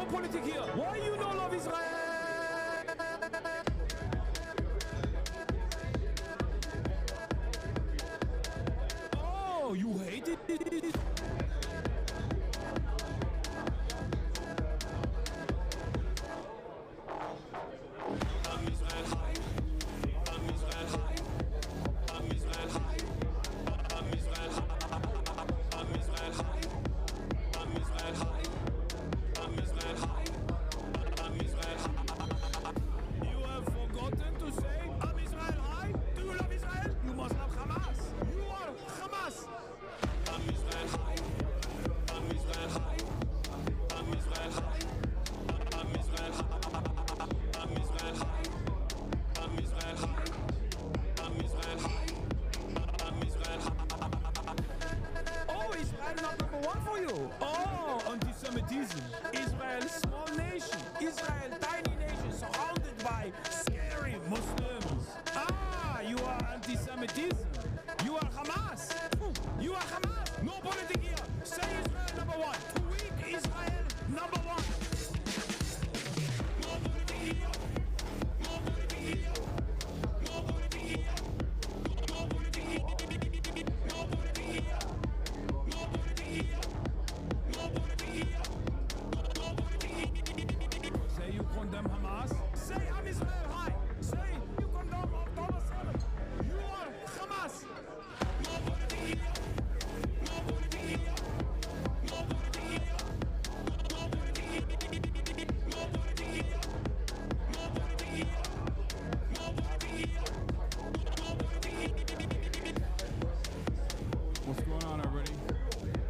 Politik hier. Why you don't love Israel? Oh, you hate it? Israel, small nation. Israel, tiny nation, surrounded by scary Muslims. Ah, you are anti-Semitism. You are Hamas. You are Hamas. No politics here. Say Israel number one. To weak Israel number one. No politics here. No politics here. No politics here. No politics here. No politics here. No politics here. No politics here. Say you condemn Hamas. Say I'm Israel high. Say you condemn October 7th. You are Hamas. No politics here. No politics here. No politics here. No politics here. No politics here. No politics here. No politics here. No politics here. What's going on, everybody?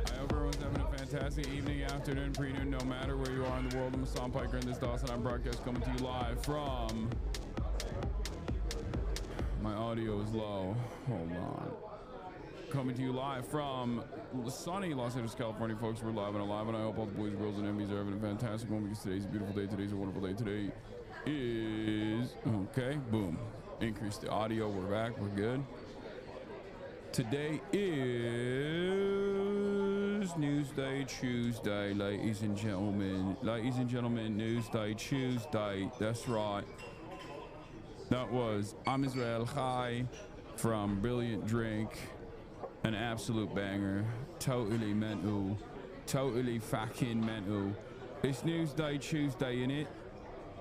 I hope everyone's having a fantastic evening, afternoon, pre-noon, no matter where you are in the world. I'm Hassan Piker, and this Dawson. I'm broadcast coming to you live from... My audio is low. Hold on. Coming to you live from sunny Los Angeles, California, folks. We're live and alive, and I hope all the boys, girls, and enemies are having a fantastic one, because today's a beautiful day. Today's a wonderful day. Today is... Okay, boom. Increase the audio. We're back. We're good. Today is Newsday, Tuesday, ladies and gentlemen. Ladies and gentlemen, Newsday, Tuesday. That's right. That was I'm Israel Chai from Brilliant Drink. An absolute banger. Totally mental. Totally fucking mental. It's Newsday, Tuesday, innit?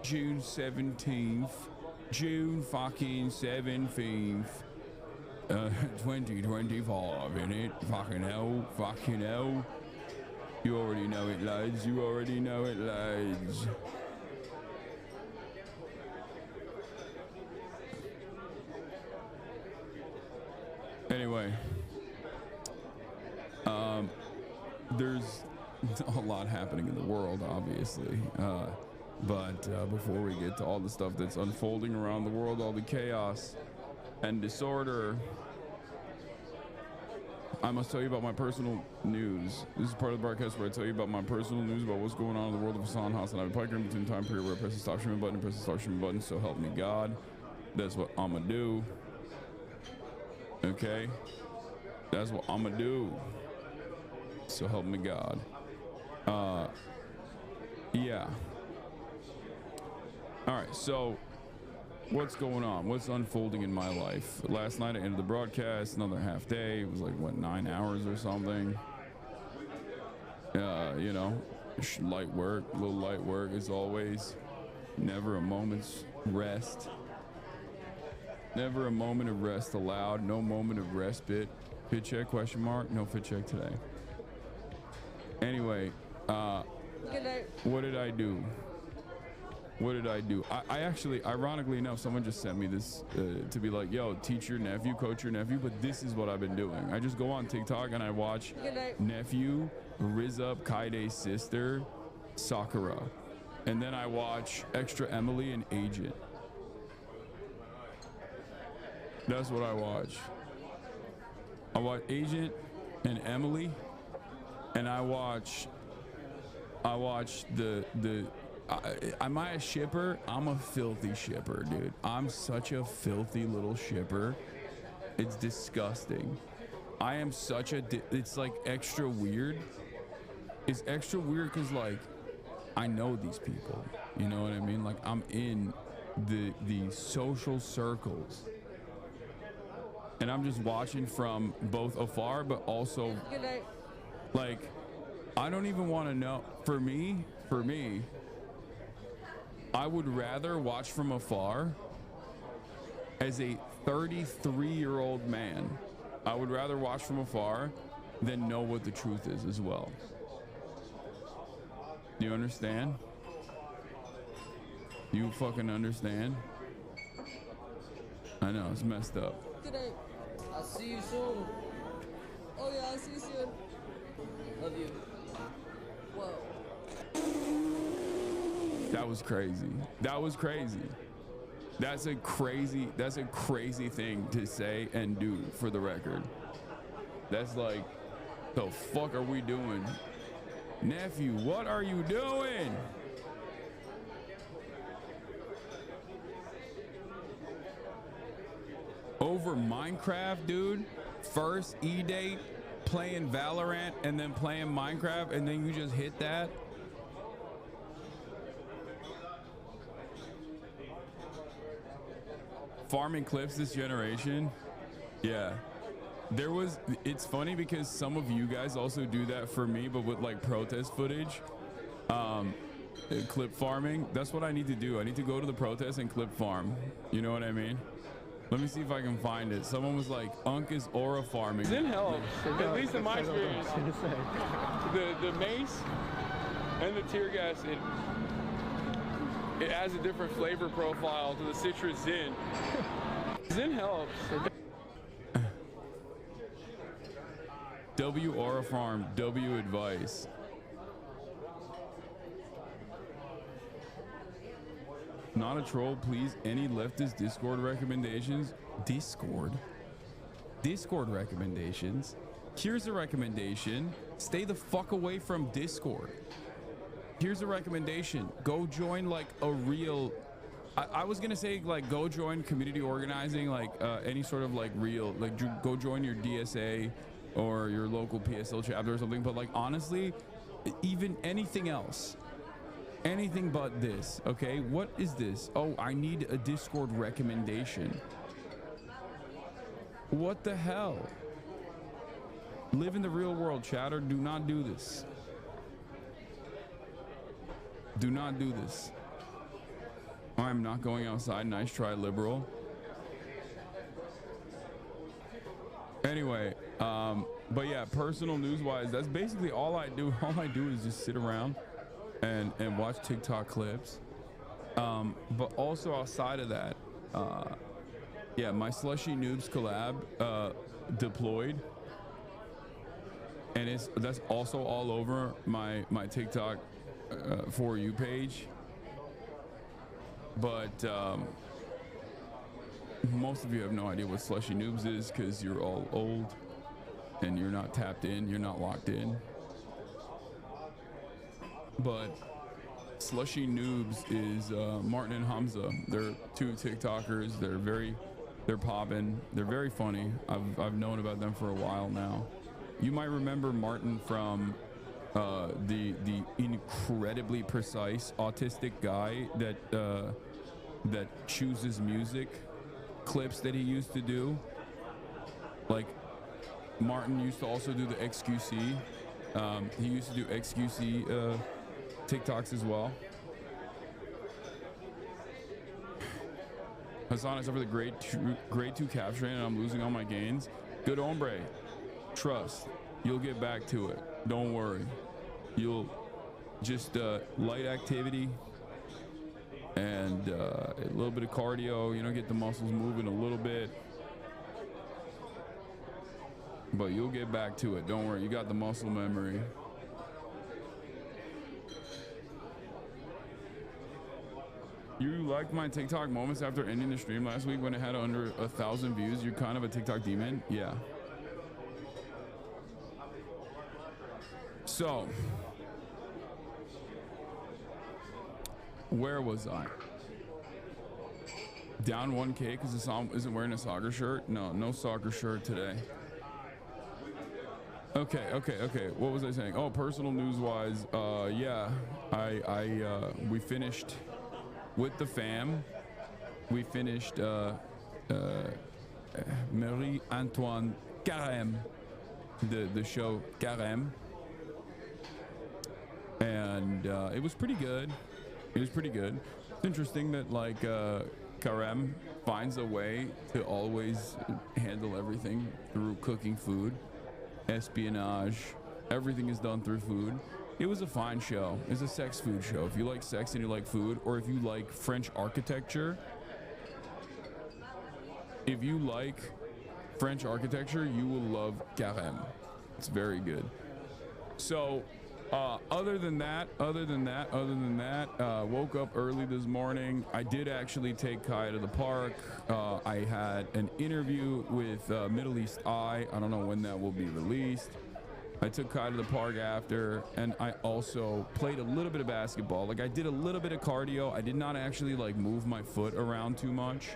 June 17th. June fucking 17th. 2025, innit? Fucking hell, fucking hell. You already know it, lads. You already know it, lads. Anyway, there's a lot happening in the world, obviously. But before we get to all the stuff that's unfolding around the world, all the chaos and disorder, I must tell you about my personal news. This is part of the broadcast where I tell you about my personal news about what's going on in the world of Hasan, Hasanabi VOD between the time period where I press the stop streaming button and press the start streaming button. So help me God. That's what I'm gonna do. Okay, that's what I'm gonna do. So help me God. Yeah. All right, so what's going on? What's unfolding in my life? Last night I ended the broadcast, another half day. It was like, what, 9 hours or something? You know, light work, a little light work as always. Never a moment's rest. Never a moment of rest allowed. No moment of respite. Fit check, question mark? No fit check today. Anyway, what did I do? What did I do? I actually, ironically enough, someone just sent me this to be like, yo, teach your nephew, coach your nephew. But this is what I've been doing. I just go on TikTok and I watch nephew, Rizup, Kaide's sister, Sakura. And then I watch Extra Emily and Agent. That's what I watch. I watch Agent and Emily. And I watch am I a shipper? I'm a filthy shipper, dude. I'm such a filthy little shipper. It's disgusting. I am such a, it's like extra weird. It's extra weird because like, I know these people, you know what I mean? Like I'm in the social circles and I'm just watching from both afar, but also like, I don't even want to know. For me, I would rather watch from afar as a 33-year-old man. I would rather watch from afar than know what the truth is as well. Do you understand? You fucking understand? I know, it's messed up. I'll see you soon. Oh yeah, I'll see you soon. Love you. Whoa. That was crazy. That was crazy. That's a crazy thing to say and do for the record. That's like, the fuck are we doing? Nephew, what are you doing? Over Minecraft, dude? First E-date, playing Valorant and then playing Minecraft and then you just hit that? Farming clips this generation. Yeah. It's funny because some of you guys also do that for me, but with like protest footage. Clip farming. That's what I need to do. I need to go to the protest and clip farm. You know what I mean? Let me see if I can find it. Someone was like, Unk is aura farming. It didn't help. At least in my experience. The mace and the tear gas, it adds a different flavor profile to the citrus Zin. Zin helps. W aura farm, W advice. Not a troll, please. Any leftist Discord recommendations? Discord recommendations. Here's a recommendation. Stay the fuck away from Discord. Here's a recommendation. Go join like a real, I was gonna say like go join community organizing, like any sort of like real, like go join your DSA or your local PSL chapter or something. But like honestly, even anything else. Anything but this, okay? What is this? Oh, I need a Discord recommendation. What the hell? Live in the real world, chatter. Do not do this. Do not do this. I'm not going outside. Nice try, liberal. Anyway, but yeah, personal news-wise, that's basically all I do. All I do is just sit around and watch TikTok clips. But also outside of that, yeah, my Slushy Noobs collab deployed, and that's also all over my TikTok For You page. But most of you have no idea what Slushy Noobs is because you're all old. and you're not tapped in, you're not locked in. But Slushy Noobs is Martin and Hamza. They're two TikTokers. They're popping. They're very funny. I've known about them for a while now. You might remember Martin from the incredibly precise autistic guy that chooses music clips that he used to do. Like, Martin used to also do the XQC. He used to do XQC TikToks as well. Hasan is over the grade 2 capturing, and I'm losing all my gains. Good hombre. Trust. You'll get back to it. Don't worry. You'll just light activity and a little bit of cardio, you know, get the muscles moving a little bit. But you'll get back to it. Don't worry. You got the muscle memory. You liked my TikTok moments after ending the stream last week when it had under 1,000 views. You're kind of a TikTok demon. Yeah. So, where was I? Down 1K because Hassan isn't wearing a soccer shirt? No soccer shirt today. Okay. What was I saying? Oh, personal news wise, yeah, we finished with the fam. We finished Marie Antoine Carême, the show Carême, and it was pretty good. It's interesting that like Carême finds a way to always handle everything through cooking food. Espionage, everything is done through food. It was a fine show. It's a sex food show. If you like sex and you like food, or if you like French architecture, you will love Carême. It's very good. So other than that, woke up early this morning. I did actually take Kai to the park. I had an interview with Middle East Eye. I don't know when that will be released. I took Kai to the park after, and I also played a little bit of basketball. Like, I did a little bit of cardio. I did not actually like move my foot around too much,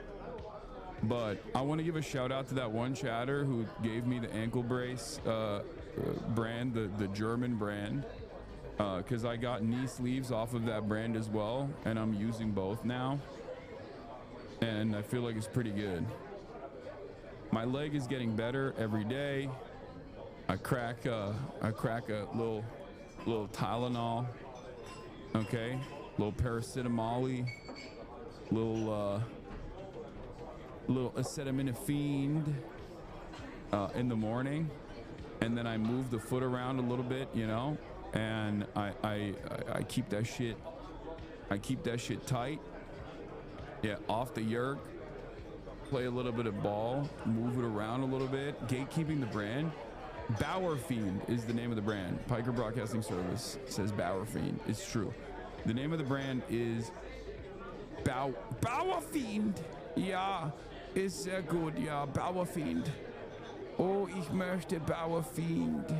but I want to give a shout out to that one chatter who gave me the ankle brace brand, the German brand, because I got knee sleeves off of that brand as well, and I'm using both now, and I feel like it's pretty good. My leg is getting better every day. I crack a little Tylenol, okay, little paracetamol, little acetaminophen in the morning, and then I move the foot around a little bit, you know, and I keep that shit tight. Yeah, off the yerk. Play a little bit of ball, move it around a little bit. Gatekeeping the brand. Bauer Fiend is the name of the brand. Piker Broadcasting Service says Bauer Fiend. It's true. The name of the brand is Bauer Fiend. Ja, ist sehr gut. Ja, Bauer Fiend. Oh, ich möchte Bauer Fiend.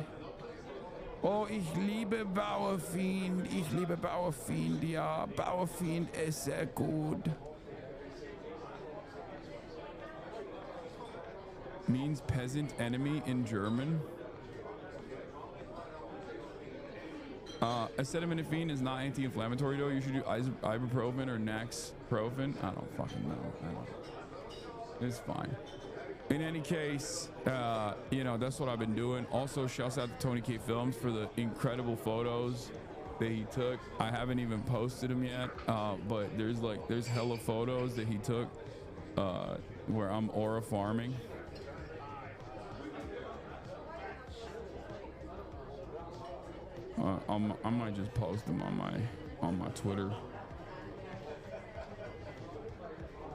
Oh, ich liebe Bauer Fiend. Ich liebe Bauer Fiend. Ja, Bauer Fiend ist sehr gut. Means peasant enemy in German. Acetaminophen is not anti-inflammatory though. You should do ibuprofen or Naxprofen. I don't fucking know. It's fine. In any case, you know, that's what I've been doing. Also, shouts out to Tony K Films for the incredible photos that he took. I haven't even posted them yet, but there's hella photos that he took where I'm aura farming. I might just post them on my Twitter.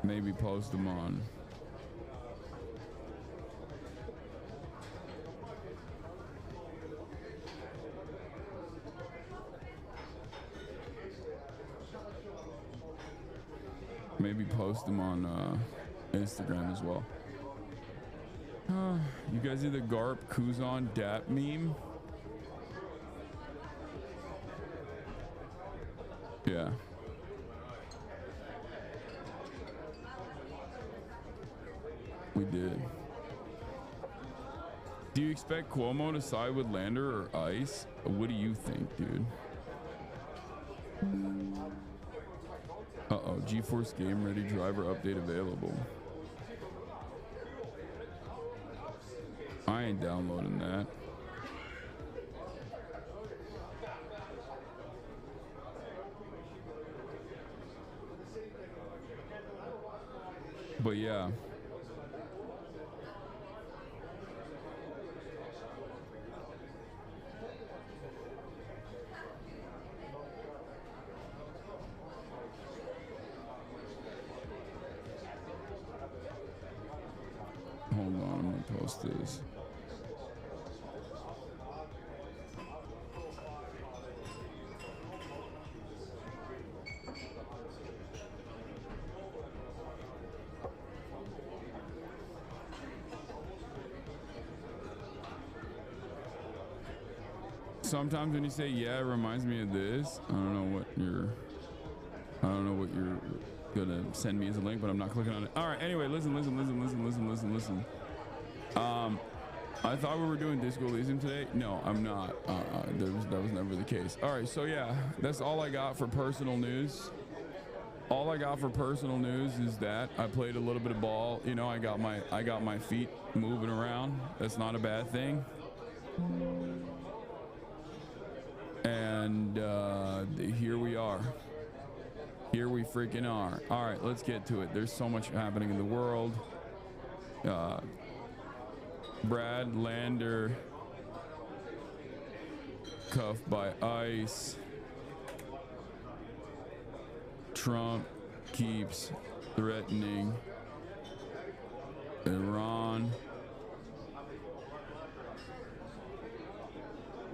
Maybe post them on. Maybe post them on Instagram as well. You guys see the Garp Kuzan Dap meme? Yeah. We did. Do you expect Cuomo to side with Lander or ICE? What do you think, dude? Uh-oh, GeForce Game Ready driver update available. I ain't downloading that. But yeah. Hold on, I'm gonna post this. Sometimes when you say yeah, it reminds me of this. I don't know what you're gonna send me as a link, but I'm not clicking on it. All right, anyway, listen. I thought we were doing Disco Elysium today. No, I'm not. That was never the case. All right, so yeah, that's all I got for personal news. All I got for personal news is that I played a little bit of ball. You know, I got my feet moving around. That's not a bad thing. And here we are. Here we freaking are. All right, let's get to it. There's so much happening in the world. Brad Lander cuffed by ICE. Trump keeps threatening Iran.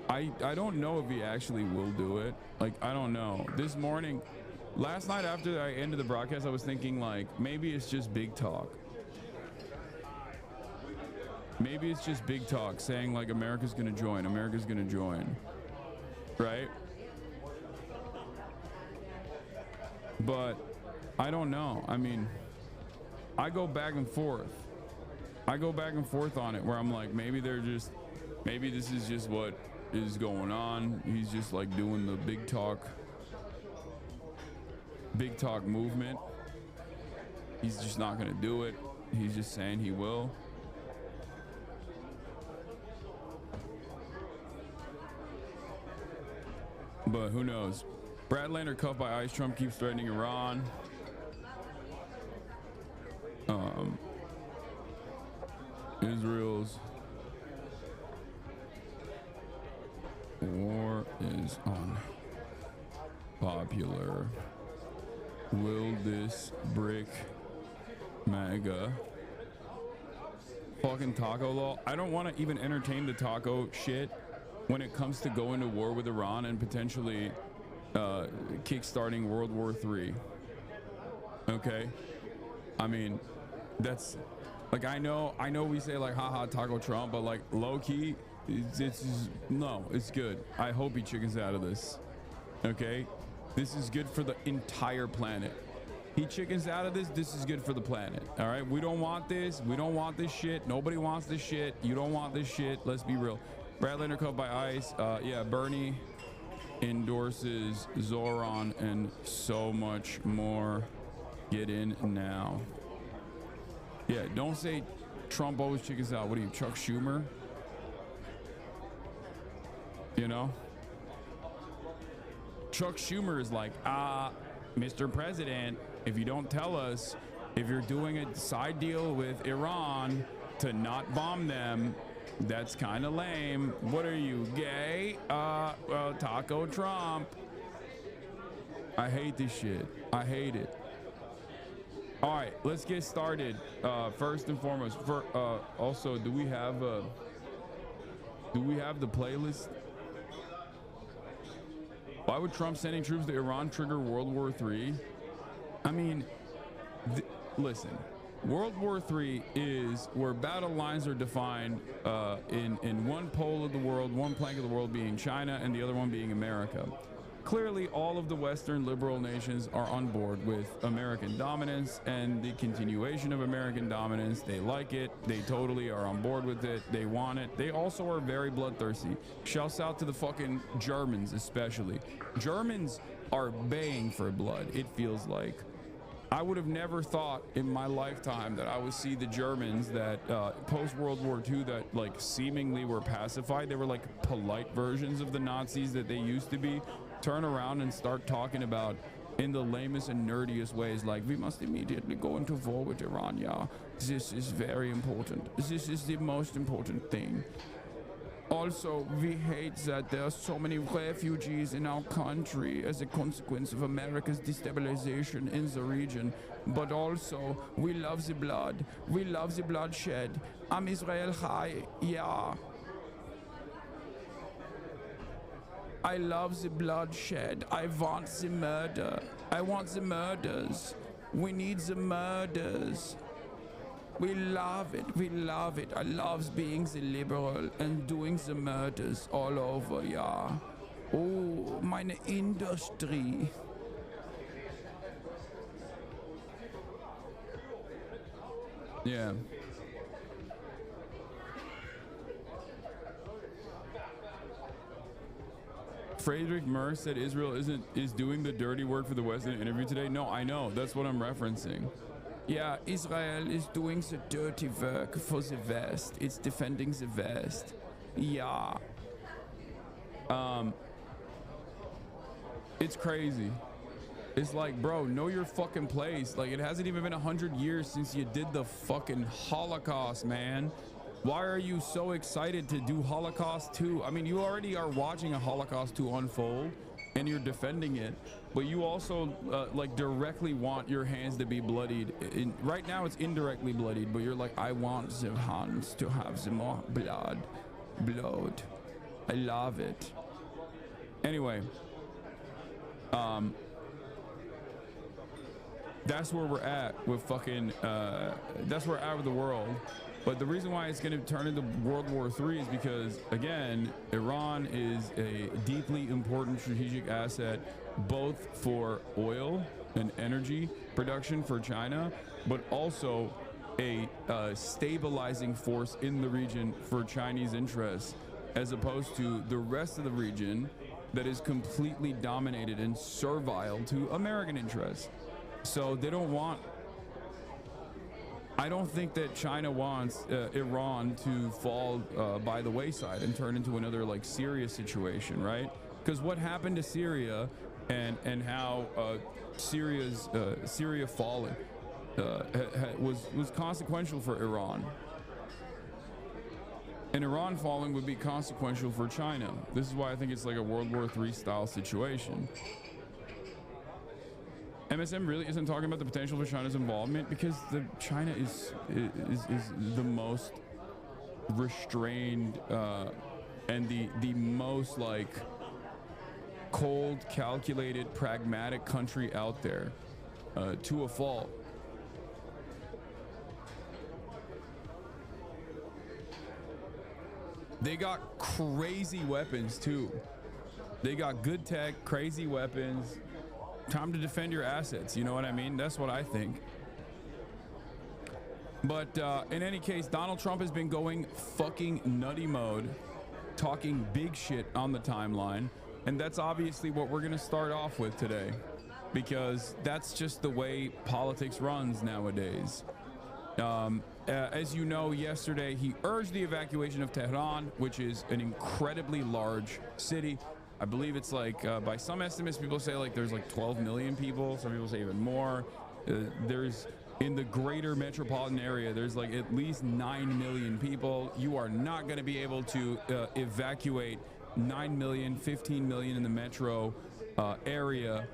I don't know if he actually will do it. Like, I don't know. This morning, last night after I ended the broadcast, I was thinking like, maybe it's just big talk. Maybe it's just big talk saying like America's gonna join, America's gonna join, right? But I don't know. I mean, I go back and forth. I go back and forth on it where I'm like, maybe this is just what is going on. He's just like doing the big talk movement. He's just not gonna do it. He's just saying he will. But who knows? Brad Lander cuffed by ICE. Trump keeps threatening Iran. Israel's war is unpopular. Will this brick MAGA fucking taco law? I don't want to even entertain the taco shit when it comes to going to war with Iran and potentially kickstarting World War III. Okay, I mean, that's like, I know we say like haha taco Trump, but like low key it's good. I hope he chickens out of this. Okay, this is good for the entire planet. He chickens out of this. This is good for the planet. All right, we don't want this shit. Nobody wants this shit. You don't want this shit. Let's be real. Brad Lander cuffed by ICE. Yeah, Bernie endorses Zoran and so much more. Get in now. Yeah, don't say Trump always chickens out. What are you, Chuck Schumer? You know? Chuck Schumer is like, Mr. President, if you don't tell us if you're doing a side deal with Iran to not bomb them, that's kind of lame. What are you, gay? Well, Taco Trump. I hate this shit. I hate it. All right, let's get started. First and foremost, also, do we have the playlist? Why would Trump sending troops to Iran trigger World War III? I mean, listen, World War III is where battle lines are defined in one pole of the world, one plank of the world being China and the other one being America. Clearly, all of the Western liberal nations are on board with American dominance and the continuation of American dominance. They like it. They totally are on board with it. They want it. They also are very bloodthirsty. Shouts out to the fucking Germans, especially. Germans are baying for blood, it feels like. I would have never thought in my lifetime that I would see the Germans that post-World War II that like seemingly were pacified. They were like polite versions of the Nazis that they used to be. Turn around and start talking about in the lamest and nerdiest ways, like we must immediately go into war with Iran. Yeah, this is very important. This is the most important thing. Also, we hate that there are so many refugees in our country as a consequence of America's destabilization in the region. But also, we love the blood. We love the bloodshed. Am Israel Chai. Yeah. I love the bloodshed. I want the murder. I want the murders. We need the murders. We love it. We love it. I love being the liberal and doing the murders all over, yeah. Oh, meine Industrie. Yeah. Friedrich Merz said Israel is doing the dirty work for the West in an interview today. No, I know. That's what I'm referencing. Yeah, Israel is doing the dirty work for the West. It's defending the West. Yeah. It's crazy. It's like, bro, know your fucking place. Like, it hasn't even been 100 years since you did the fucking Holocaust, man. Why are you so excited to do Holocaust 2? I mean, you already are watching a Holocaust 2 unfold and you're defending it, but you also like directly want your hands to be bloodied. Right now it's indirectly bloodied, but you're like, I want the hands to have the more blood. I love it. Anyway, that's where we're at with fucking, that's where we're at with the world. But the reason why it's going to turn into World War III is because, again, Iran is a deeply important strategic asset, both for oil and energy production for China, but also a stabilizing force in the region for Chinese interests, as opposed to the rest of the region that is completely dominated and servile to American interests. So they don't want... I don't think that China wants Iran to fall by the wayside and turn into another like Syria situation, right? Because what happened to Syria and how Syria falling was consequential for Iran, and Iran falling would be consequential for China. This is why I think it's like a World War III style situation. MSM really isn't talking about the potential for China's involvement because China is the most restrained and the most like cold, calculated, pragmatic country out there to a fault. They got crazy weapons too. They got good tech, crazy weapons. Time to defend your assets, you know what I mean? That's what I think. But in any case, Donald Trump has been going fucking nutty mode, talking big shit on the timeline, and that's obviously what we're gonna start off with today, because that's just the way politics runs nowadays. As you know, yesterday he urged the evacuation of Tehran, which is an incredibly large city. I believe it's like, by some estimates, people say like there's like 12 million people. Some people say even more. There's, in the greater metropolitan area, there's like at least 9 million people. You are not going to be able to evacuate 9 million, 15 million in the metro area.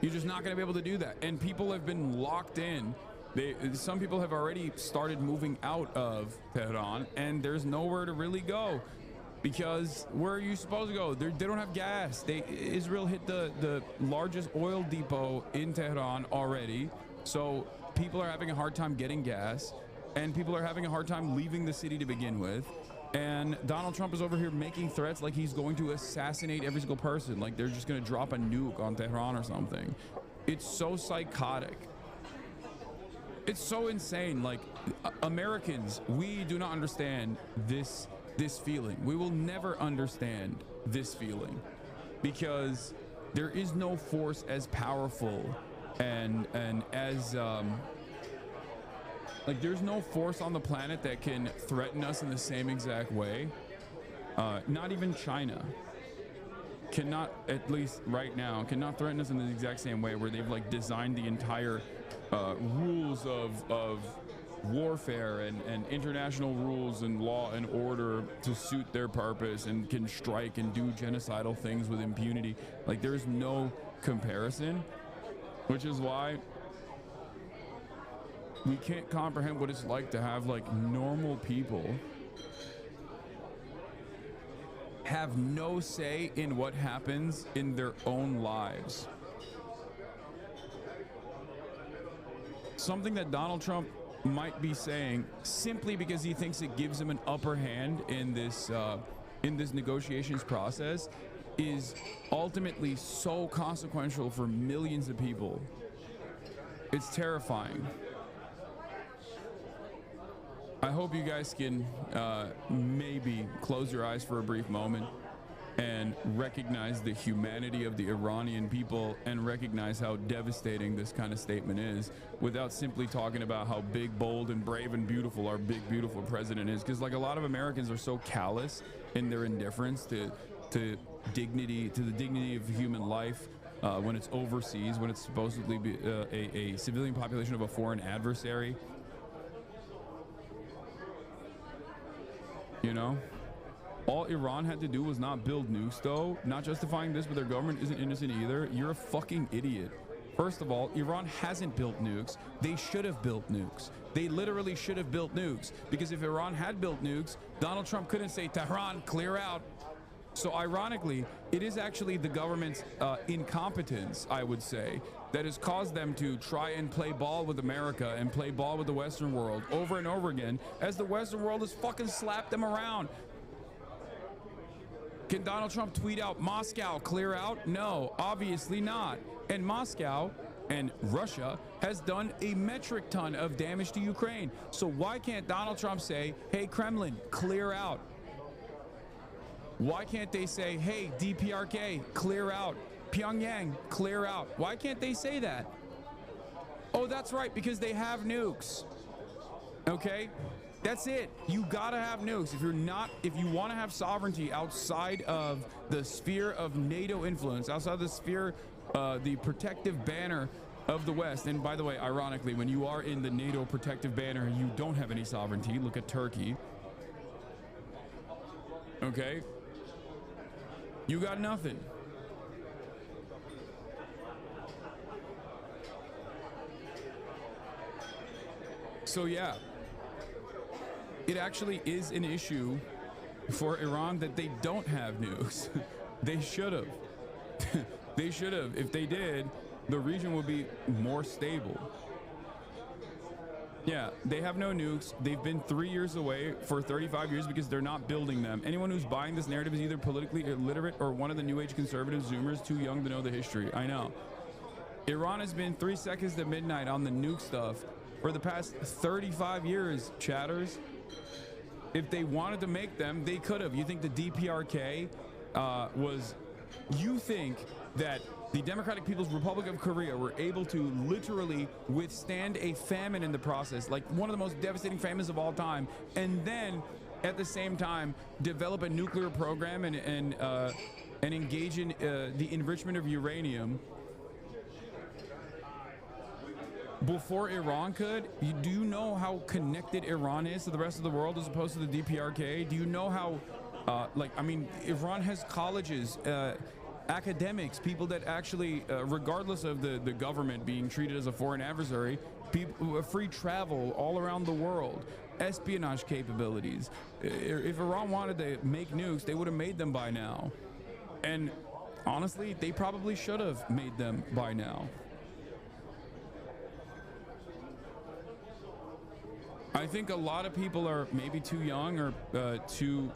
You're just not going to be able to do that. And people have been locked in. Some people have already started moving out of Tehran, and there's nowhere to really go. Because where are you supposed to go? They don't have gas. Israel hit the largest oil depot in Tehran already. So people are having a hard time getting gas, and people are having a hard time leaving the city to begin with. And Donald Trump is over here making threats like he's going to assassinate every single person, like they're just going to drop a nuke on Tehran or something. It's so psychotic. It's so insane. Like, Americans, we do not understand this feeling. We will never understand this feeling, because there is no force as powerful and as like, there's no force on the planet that can threaten us in the same exact way. Not even China cannot, at least right now, cannot threaten us in the exact same way, where they've like designed the entire rules of warfare and international rules and law and order to suit their purpose, and can strike and do genocidal things with impunity. Like, there's no comparison, which is why we can't comprehend what it's like to have like normal people have no say in what happens in their own lives. Something that Donald Trump might be saying simply because he thinks it gives him an upper hand in this negotiations process is ultimately so consequential for millions of people. It's terrifying. I hope you guys can maybe close your eyes for a brief moment and recognize the humanity of the Iranian people, and recognize how devastating this kind of statement is, without simply talking about how big, bold, and brave and beautiful our big, beautiful president is. Because like, a lot of Americans are so callous in their indifference to dignity, to the dignity of human life, when it's overseas, when it's supposedly be a civilian population of a foreign adversary. You know, all Iran had to do was not build nukes, though. Not justifying this, but their government isn't innocent either. You're a fucking idiot. First of all, Iran hasn't built nukes. They should have built nukes. They literally should have built nukes, because if Iran had built nukes, Donald Trump couldn't say, Tehran, clear out. So ironically, it is actually the government's incompetence, I would say, that has caused them to try and play ball with America and play ball with the Western world over and over again, as the Western world has fucking slapped them around. Can Donald Trump tweet out, Moscow, clear out? No, obviously not. And Moscow and Russia has done a metric ton of damage to Ukraine. So why can't Donald Trump say, hey, Kremlin, clear out? Why can't they say, hey, DPRK, clear out? Pyongyang, clear out? Why can't they say that? Oh, that's right, because they have nukes. Okay? That's it. You gotta have nukes. If you want to have sovereignty outside of the sphere of NATO influence, outside the sphere, the protective banner of the West. And by the way, ironically, when you are in the NATO protective banner, you don't have any sovereignty. Look at Turkey. Okay? You got nothing. So yeah, it actually is an issue for Iran that they don't have nukes. They should have. They should have. If they did, the region would be more stable. Yeah, they have no nukes. They've been 3 years away for 35 years because they're not building them. Anyone who's buying this narrative is either politically illiterate or one of the new age conservative Zoomers too young to know the history. I know. Iran has been 3 seconds to midnight on the nuke stuff for the past 35 years, chatters. If they wanted to make them, they could have. You think the DPRK you think that the Democratic People's Republic of Korea were able to literally withstand a famine in the process, like one of the most devastating famines of all time, and then at the same time develop a nuclear program and engage in the enrichment of uranium before Iran could? Do you know how connected Iran is to the rest of the world as opposed to the DPRK? Do you know how, Iran has colleges, academics, people that actually, regardless of the government being treated as a foreign adversary, free travel all around the world, espionage capabilities. If Iran wanted to make nukes, they would have made them by now. And honestly, they probably should have made them by now. I think a lot of people are maybe too young or too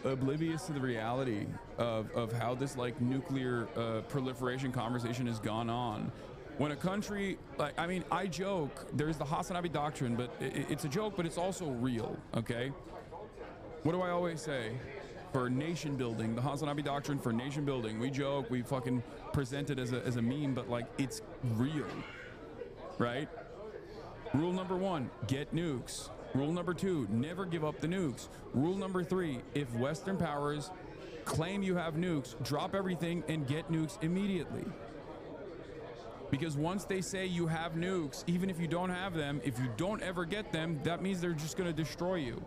oblivious to the reality of how this like nuclear proliferation conversation has gone on. When a country, like, I mean, I joke, there's the Hasanabi doctrine, but it's a joke, but it's also real, okay? What do I always say? For nation building, the Hasanabi doctrine for nation building, we joke, we fucking present it as a meme, but like, it's real, right? Rule number 1, get nukes. Rule number 2, never give up the nukes. Rule number 3, if Western powers claim you have nukes, drop everything and get nukes immediately. Because once they say you have nukes, even if you don't have them, if you don't ever get them, that means they're just going to destroy you.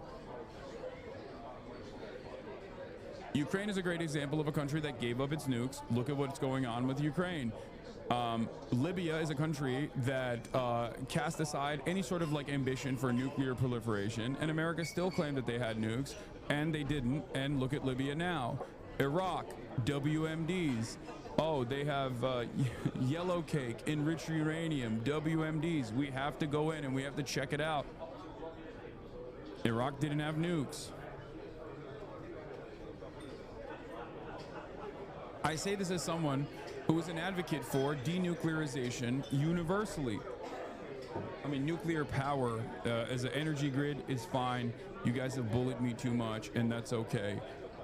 Ukraine is a great example of a country that gave up its nukes. Look at what's going on with Ukraine. Libya is a country that cast aside any sort of like ambition for nuclear proliferation, and America still claimed that they had nukes, and they didn't, and look at Libya now. Iraq, WMDs. Oh, they have yellow cake, enriched uranium, WMDs. We have to go in and we have to check it out. Iraq didn't have nukes. I say this as someone who is an advocate for denuclearization universally. I mean, nuclear power as an energy grid is fine. You guys have bullied me too much, and that's okay.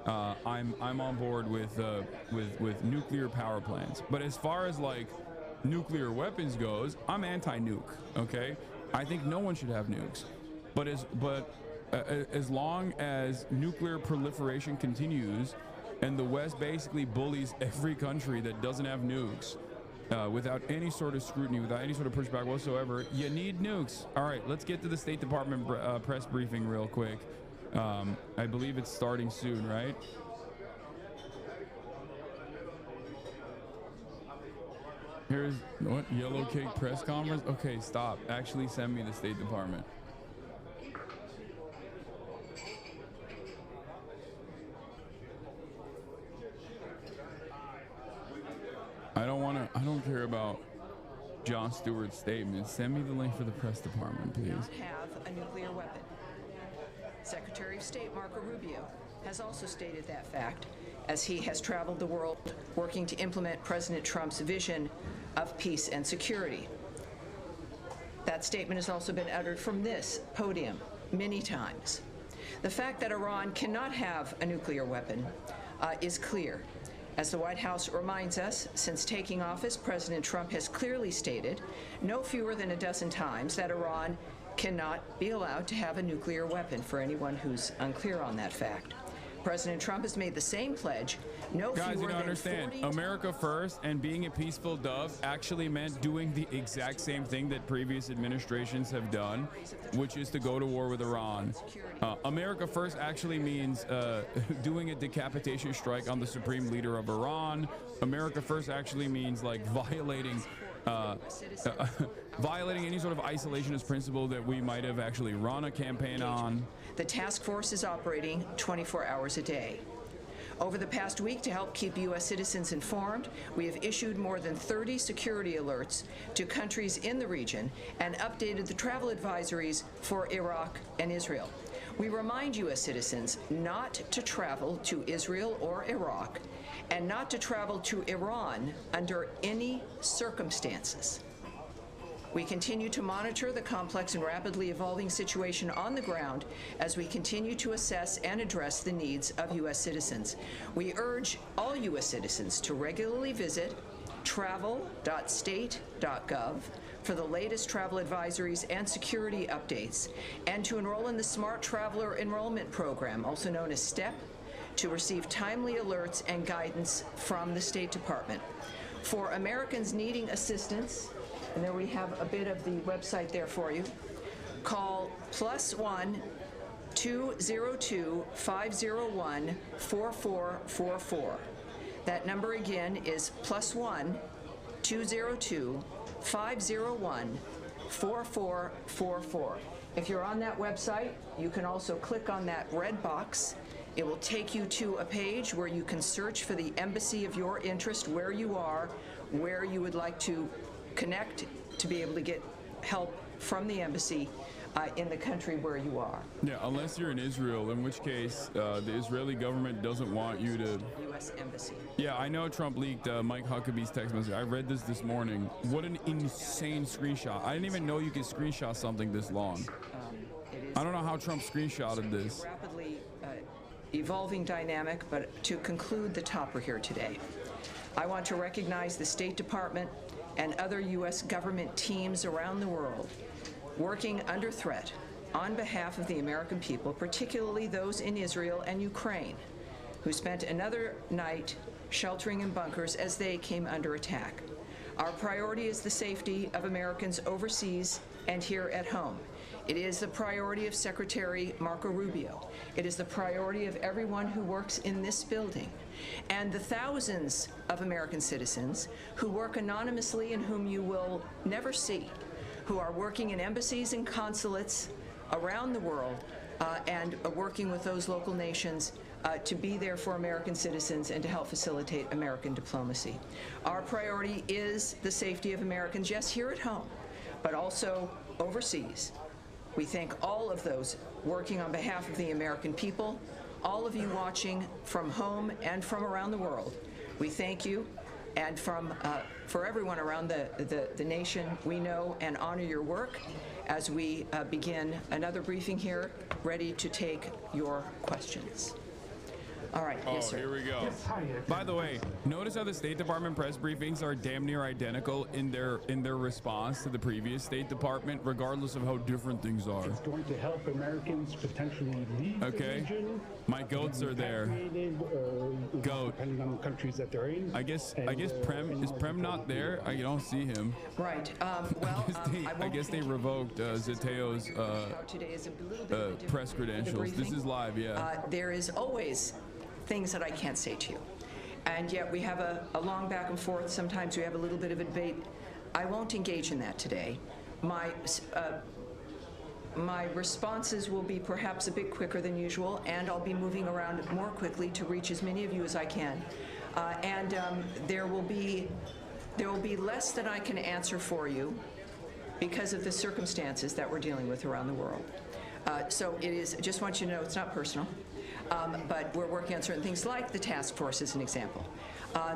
I'm on board with nuclear power plants. But as far as like nuclear weapons goes, I'm anti-nuke. Okay, I think no one should have nukes. But as long as nuclear proliferation continues, and the West basically bullies every country that doesn't have nukes without any sort of scrutiny, without any sort of pushback whatsoever, you need nukes. All right, let's get to the State Department press briefing real quick. I believe it's starting soon, right? Here's what, yellow cake press conference? Okay, stop. Actually send me the State Department. I don't care about Jon Stewart's statement. Send me the link for the press department, please. Not have a nuclear weapon. Secretary of State Marco Rubio has also stated that fact as he has traveled the world working to implement President Trump's vision of peace and security. That statement has also been uttered from this podium many times. The fact that Iran cannot have a nuclear weapon is clear. As the White House reminds us, since taking office, President Trump has clearly stated no fewer than a dozen times that Iran cannot be allowed to have a nuclear weapon, for anyone who's unclear on that fact. President Trump has made the same pledge no Guys, fewer you don't than understand. 40 America first and being a peaceful dove actually meant doing the exact same thing that previous administrations have done, which is to go to war with Iran. America first actually means doing a decapitation strike on the supreme leader of Iran. America first actually means like violating any sort of isolationist principle that we might have actually run a campaign on. The task force is operating 24 hours a day. Over the past week, to help keep U.S. citizens informed, we have issued more than 30 security alerts to countries in the region and updated the travel advisories for Iraq and Israel. We remind U.S. citizens not to travel to Israel or Iraq and not to travel to Iran under any circumstances. We continue to monitor the complex and rapidly evolving situation on the ground as we continue to assess and address the needs of U.S. citizens. We urge all U.S. citizens to regularly visit travel.state.gov for the latest travel advisories and security updates, and to enroll in the Smart Traveler Enrollment Program, also known as STEP, to receive timely alerts and guidance from the State Department. For Americans needing assistance, and there we have a bit of the website there for you, call +1 202 501 4444. That number again is +1 202 501 4444. If you're on that website, you can also click on that red box. It will take you to a page where you can search for the embassy of your interest, where you are, where you would like to connect to be able to get help from the embassy in the country where you are. Yeah, unless you're in Israel, in which case the Israeli government doesn't want you to. U.S. Embassy. Yeah, I know Trump leaked Mike Huckabee's text message. I read this morning. What an insane screenshot. I didn't even know you could screenshot something this long. I don't know how Trump screenshotted this. Rapidly evolving dynamic, but to conclude the topper here today, I want to recognize the State Department and other U.S. government teams around the world working under threat on behalf of the American people, particularly those in Israel and Ukraine, who spent another night sheltering in bunkers as they came under attack. Our priority is the safety of Americans overseas and here at home. It is the priority of Secretary Marco Rubio. It is the priority of everyone who works in this building, and the thousands of American citizens who work anonymously and whom you will never see, who are working in embassies and consulates around the world and working with those local nations to be there for American citizens and to help facilitate American diplomacy. Our priority is the safety of Americans, yes, here at home, but also overseas. We thank all of those working on behalf of the American people, all of you watching from home and from around the world. We thank you, and for everyone around the nation, we know and honor your work as we begin another briefing here, ready to take your questions. All right, yes, sir. Here we go. By the way, notice how the State Department press briefings are damn near identical in their response to the previous State Department, regardless of how different things are. It's going to help Americans potentially leave the region. My goats are there. Goat. Depending on the countries that they're in. I guess Prem is Prem not there? I don't see him. Right. Well, I guess they revoked Zeteo's press credentials. This is live, yeah. There is always things that I can't say to you. And yet we have a long back and forth. Sometimes we have a little bit of a debate. I won't engage in that today. My responses will be perhaps a bit quicker than usual, and I'll be moving around more quickly to reach as many of you as I can. There will be less that I can answer for you because of the circumstances that we're dealing with around the world. So it is, just want you to know, it's not personal. But we're working on certain things, like the task force as an example.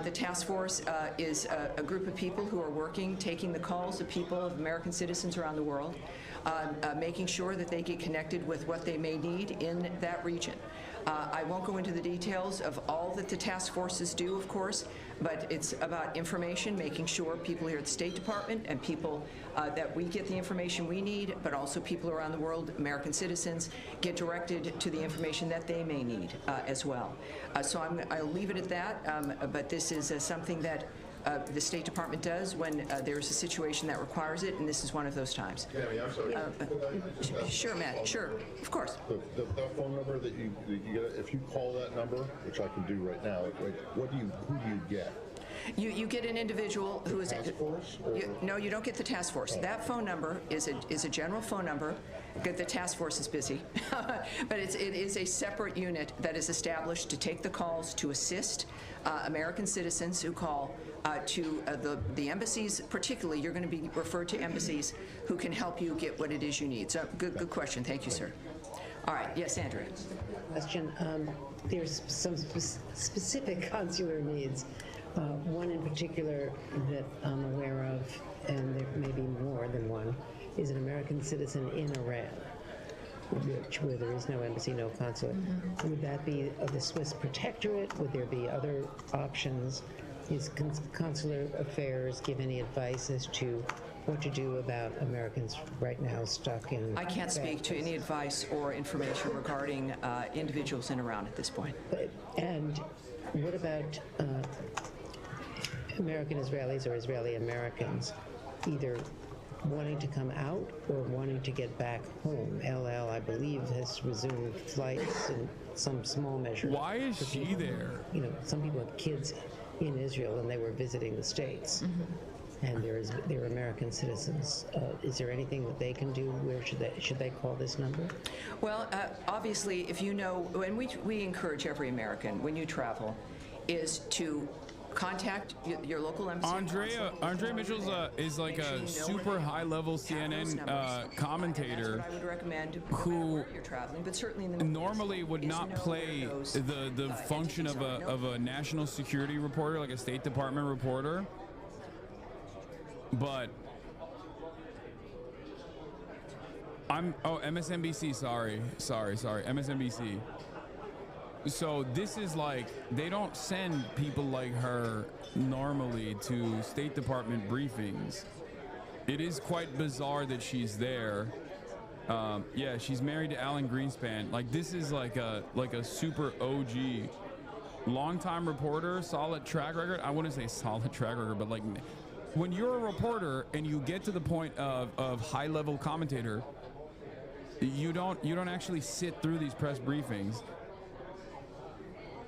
The task force is a group of people who are working, taking the calls of people, of American citizens around the world, making sure that they get connected with what they may need in that region. I won't go into the details of all that the task forces do, of course, but it's about information, making sure people here at the State Department and people that we get the information we need, but also people around the world, American citizens, get directed to the information that they may need as well. So I'll leave it at that, but this is something that the State Department does when there's a situation that requires it, and this is one of those times. Yeah, I'm sorry. Sure, Matt, sure, of course. That phone number that you get, if you call that number, which I can do right now, who do you get? You get an individual who is... Task force? No, you don't get the task force. That phone number is a general phone number. The task force is busy. But it is a separate unit that is established to take the calls to assist American citizens who call to the embassies. Particularly, you're going to be referred to embassies who can help you get what it is you need. So good question. Thank you, sir. All right. Yes, Andrea. Question. There's some specific consular needs. One in particular that I'm aware of, and there may be more than one, is an American citizen in Iran, where there is no embassy, no consulate. Mm-hmm. Would that be the Swiss protectorate? Would there be other options? Is consular affairs give any advice as to what to do about Americans right now stuck in... I can't speak to any advice or information regarding individuals in Iran at this point. And what about American Israelis or Israeli Americans either wanting to come out or wanting to get back home? LL, I believe, has resumed flights in some small measure. Why is she there? You know, some people have kids in Israel and they were visiting the States. Mm-hmm. And they're American citizens. Is there anything that they can do? Where should they call this number? Well, obviously, if you know, and we encourage every American when you travel, is to contact your local embassy. Andrea Mitchell's is like a super high-level CNN commentator That's what I would recommend who you're traveling, but certainly in the Middle normally East, would is not know play where those, the function of a national security reporter, like a State Department reporter, but MSNBC, sorry, MSNBC. So this is like, they don't send people like her normally to State Department briefings. It is quite bizarre that she's there. Yeah, she's married to Alan Greenspan. Like, this is like a super OG, long-time reporter, solid track record. I wouldn't say solid track record, but like, when you're a reporter and you get to the point of high-level commentator, you don't actually sit through these press briefings.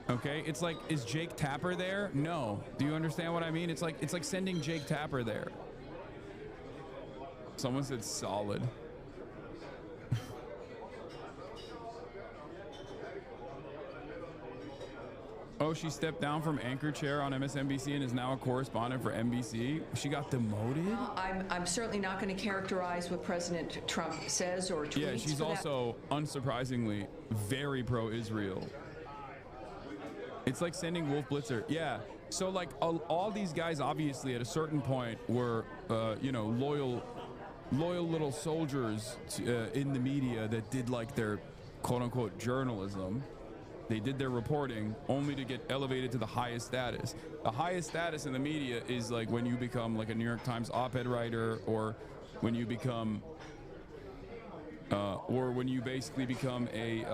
Okay, it's like, is Jake Tapper there? No. Do you understand what I mean? It's like sending Jake Tapper there. Someone said solid. Oh, she stepped down from anchor chair on MSNBC and is now a correspondent for NBC. She got demoted? I'm certainly not going to characterize what President Trump says or tweets. Yeah, she's also, unsurprisingly, very pro-Israel. It's like sending Wolf Blitzer. Yeah. So like all these guys obviously at a certain point were, you know, loyal little soldiers in the media that did like their quote unquote journalism. They did their reporting only to get elevated to the highest status. The highest status in the media is like when you become like a New York Times op-ed writer, or when you become or when you basically become a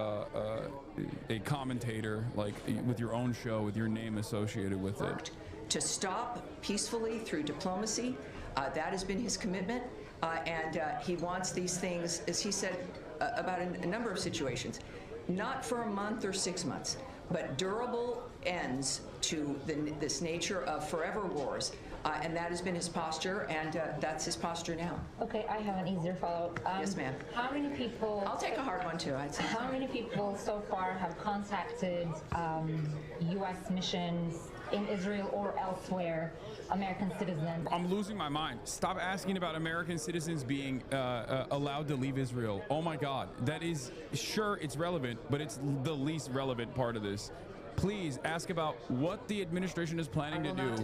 commentator, like with your own show, with your name associated with it. To stop peacefully through diplomacy, that has been his commitment, and he wants these things, as he said about a number of situations, not for a month or 6 months, but durable ends to this nature of forever wars. And that has been his posture, and that's his posture now. Okay, I have an easier follow-up. Yes, ma'am. How many people... I'll take a hard one, too. I'd say. How many people so far have contacted U.S. missions in Israel or elsewhere, American citizens? I'm losing my mind. Stop asking about American citizens being allowed to leave Israel. Oh, my God. That is... Sure, it's relevant, but it's the least relevant part of this. Please ask about what the administration is planning to do.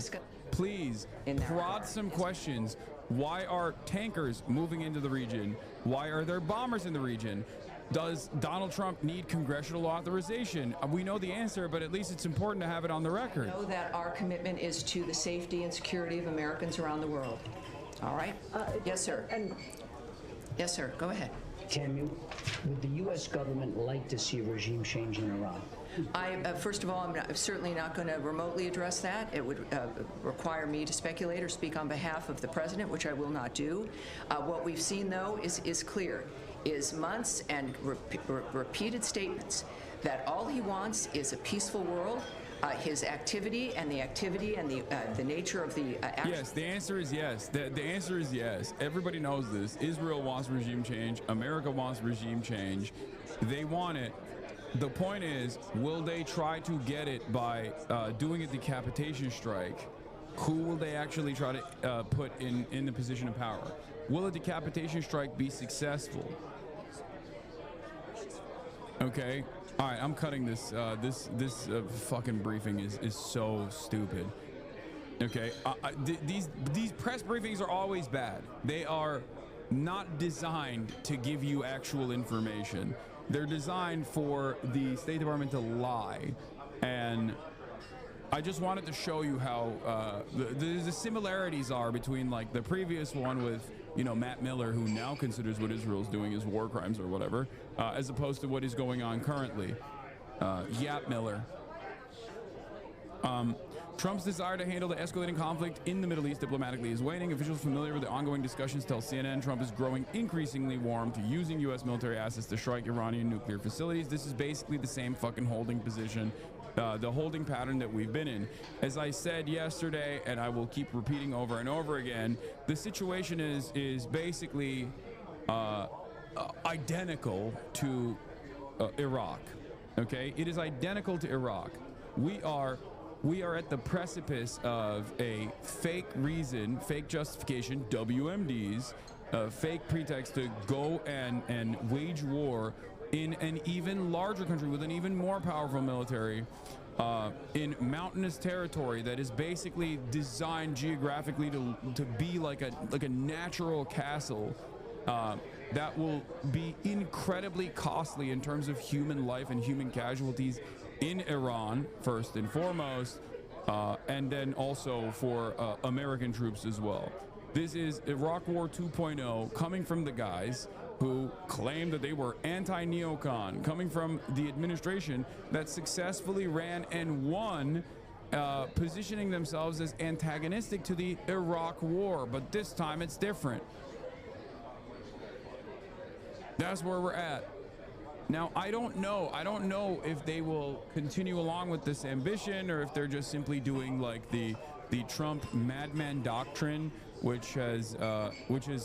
Please prod some questions. Why are tankers moving into the region? Why are there bombers in the region? Does Donald Trump need congressional authorization? We know the answer, but at least it's important to have it on the record. I know that our commitment is to the safety and security of Americans around the world. All right? Yes, sir. Yes, sir. Go ahead. Would the U.S. government like to see a regime change in Iran? First of all, I'm certainly not going to remotely address that. It would require me to speculate or speak on behalf of the president, which I will not do. What we've seen, though, is clear, is months and repeated statements that all he wants is a peaceful world. His activity and the nature of the action. Yes, the answer is yes. The answer is yes. Everybody knows this. Israel wants regime change. America wants regime change. They want it. The point is, will they try to get it by doing a decapitation strike? Who will they actually try to put in the position of power? Will a decapitation strike be successful? Okay. All right, I'm cutting this. This fucking briefing is so stupid. Okay. These press briefings are always bad. They are not designed to give you actual information. They're designed for the State Department to lie. And I just wanted to show you how the similarities are between like the previous one with, you know, Matt Miller, who now considers what Israel's doing as war crimes or whatever, as opposed to what is going on currently. Yap Miller. Trump's desire to handle the escalating conflict in the Middle East diplomatically is waning. Officials familiar with the ongoing discussions tell CNN Trump is growing increasingly warm to using U.S. military assets to strike Iranian nuclear facilities. This is basically the same fucking holding position, the holding pattern that we've been in. As I said yesterday, and I will keep repeating over and over again, the situation is basically identical to Iraq. Okay, it is identical to Iraq. We are we are at the precipice of a fake reason, fake justification, WMDs, fake pretext to go and wage war in an even larger country with an even more powerful military, in mountainous territory that is basically designed geographically to be like a natural castle, that will be incredibly costly in terms of human life and human casualties in Iran, first and foremost, and then also for American troops as well. This is Iraq War 2.0 coming from the guys who claim that they were anti-neocon, coming from the administration that successfully ran and won, positioning themselves as antagonistic to the Iraq War. But this time it's different. That's where we're at. Now, I don't know if they will continue along with this ambition or if they're just simply doing like the Trump madman doctrine, which has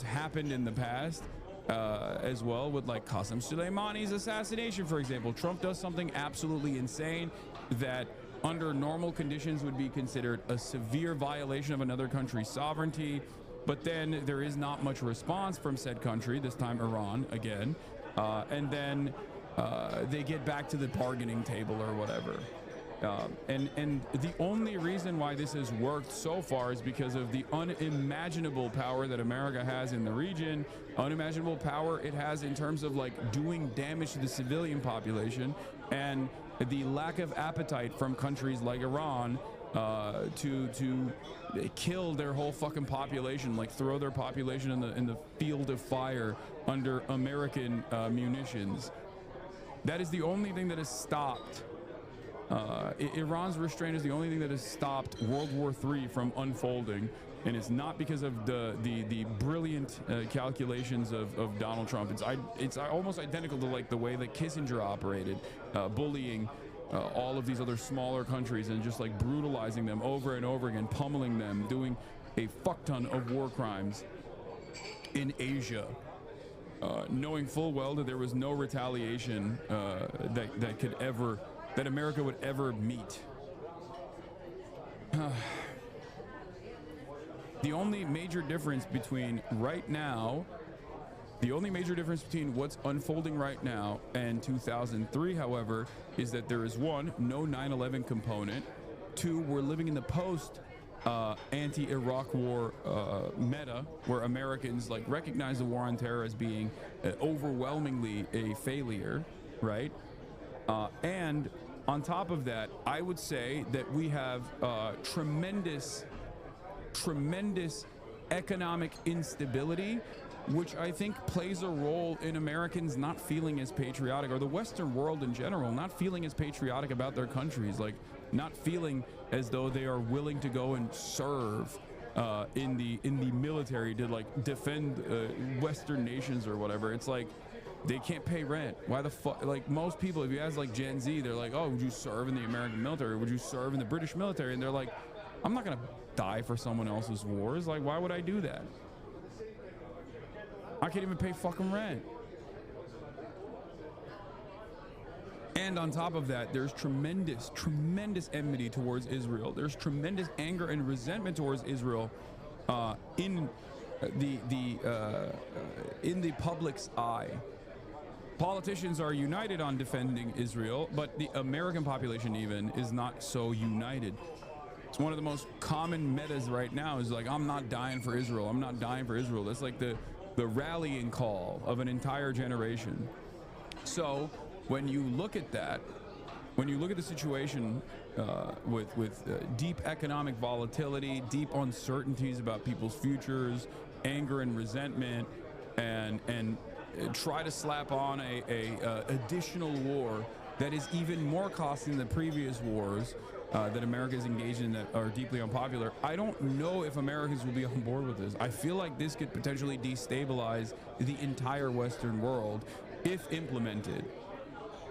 happened in the past as well, with like Qasem Soleimani's assassination, for example. Trump does something absolutely insane that under normal conditions would be considered a severe violation of another country's sovereignty, but then there is not much response from said country, this time Iran again, and then they get back to the bargaining table or whatever. And the only reason why this has worked so far is because of the unimaginable power that America has in the region, unimaginable power it has in terms of like doing damage to the civilian population, and the lack of appetite from countries like Iran to kill their whole fucking population, like throw their population in the field of fire under American munitions. That is the only thing that has stopped. Iran's restraint is the only thing that has stopped World War III from unfolding, and it's not because of the brilliant calculations of Donald Trump. It's almost identical to like the way that Kissinger operated, bullying all of these other smaller countries and just like brutalizing them over and over again, pummeling them, doing a fuck ton of war crimes in Asia, knowing full well that there was no retaliation that America would ever meet. The only major difference between what's unfolding right now and 2003, however, is that there is one, no 9/11 component. Two, we're living in the post anti-Iraq war meta, where Americans like recognize the war on terror as being overwhelmingly a failure, right? And on top of that, I would say that we have tremendous economic instability, which I think plays a role in Americans not feeling as patriotic, or the Western world in general not feeling as patriotic about their countries, like not feeling as though they are willing to go and serve in the military to like defend Western nations or whatever. It's like they can't pay rent. Why the fuck? Like most people, if you ask like Gen Z, they're like, oh, would you serve in the American military? Would you serve in the British military? And they're like, I'm not gonna die for someone else's wars. Like, why would I do that? I can't even pay fucking rent. And on top of that, there's tremendous enmity towards Israel. There's tremendous anger and resentment towards Israel in the public's eye. Politicians are united on defending Israel, but the American population even is not so united. It's one of the most common metas right now is like, I'm not dying for Israel. I'm not dying for Israel. That's like the rallying call of an entire generation. So when you look at that, when you look at the situation with deep economic volatility, deep uncertainties about people's futures, anger and resentment, and try to slap on a additional war that is even more costly than the previous wars that America is engaged in that are deeply unpopular, I don't know if Americans will be on board with this. I feel like this could potentially destabilize the entire Western world if implemented.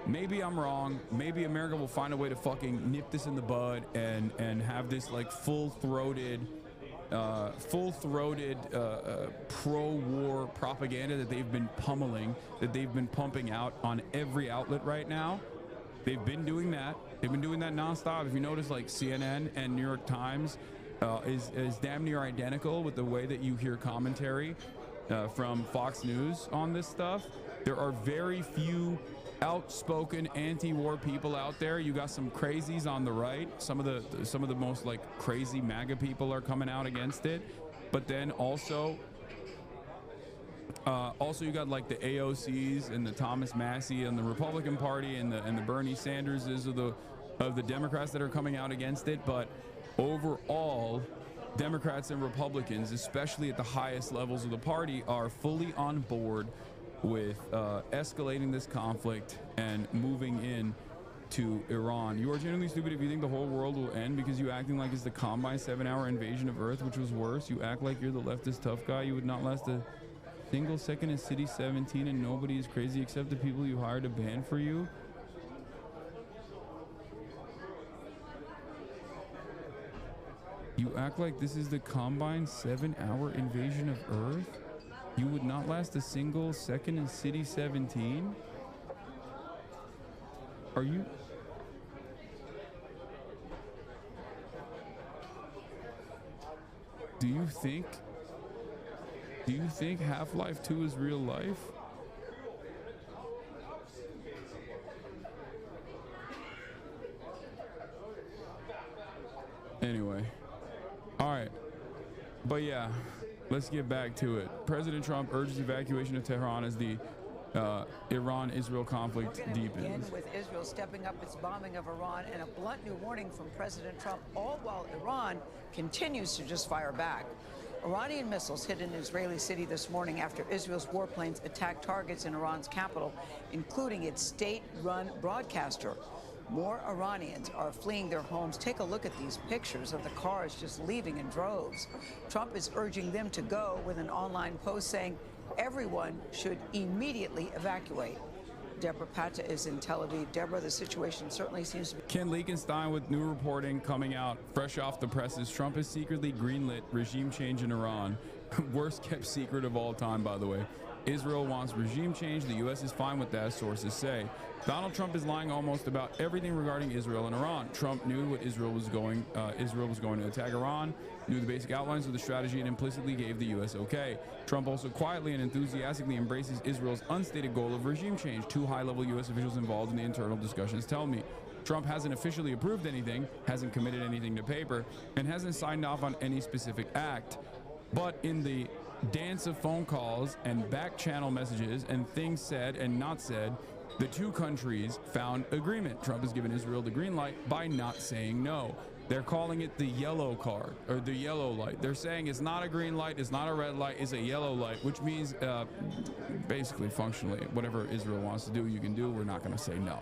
Maybe I'm wrong. Maybe America will find a way to fucking nip this in the bud and have this like full-throated pro-war propaganda that they've been pummeling, that they've been pumping out on every outlet right now. They've been doing that. They've been doing that nonstop. If you notice, like CNN and New York Times is damn near identical with the way that you hear commentary from Fox News on this stuff. There are very few outspoken anti-war people out there. You got some crazies on the right. Some of the most like crazy MAGA people are coming out against it. But then also you got like the AOCs and the Thomas Massey and the Republican Party and the Bernie Sanderses of the Democrats that are coming out against it. But overall, Democrats and Republicans, especially at the highest levels of the party, are fully on board with escalating this conflict and moving in to Iran. You are genuinely stupid if you think the whole world will end because you acting like it's the combined 7-hour invasion of Earth, which was worse. You act like you're the leftist tough guy. You would not last a single second in City 17 and nobody is crazy except the people you hired to ban for you. You act like this is the combined 7-hour invasion of Earth? You would not last a single second in City 17? Are you? Do you think Half-Life 2 is real life? Anyway. All right. But yeah, let's get back to it. President Trump urges evacuation of Tehran as the Iran-Israel conflict deepens. Again, with Israel stepping up its bombing of Iran and a blunt new warning from President Trump, all while Iran continues to just fire back. Iranian missiles hit an Israeli city this morning after Israel's warplanes attacked targets in Iran's capital, including its state-run broadcaster. More Iranians are fleeing their homes. Take a look at these pictures of the cars just leaving in droves. Trump is urging them to go with an online post saying everyone should immediately evacuate. Deborah Pata is in Tel Aviv. Deborah, the situation certainly seems to be... Ken Leakenstein with new reporting coming out fresh off the presses. Trump has secretly greenlit regime change in Iran. Worst kept secret of all time, by the way. Israel wants regime change. The U.S. is fine with that, sources say. Donald Trump is lying almost about everything regarding Israel and Iran. Trump knew what Israel was going to attack Iran, knew the basic outlines of the strategy, and implicitly gave the U.S. okay. Trump also quietly and enthusiastically embraces Israel's unstated goal of regime change. Two high-level U.S. officials involved in the internal discussions tell me. Trump hasn't officially approved anything, hasn't committed anything to paper, and hasn't signed off on any specific act. But in the dance of phone calls and back channel messages and things said and not said, the two countries found agreement. Trump has given Israel the green light by not saying no. They're calling it the yellow card or the yellow light. They're saying it's not a green light, it's not a red light, it's a yellow light, which means basically functionally whatever Israel wants to do, you can do. We're not going to say no.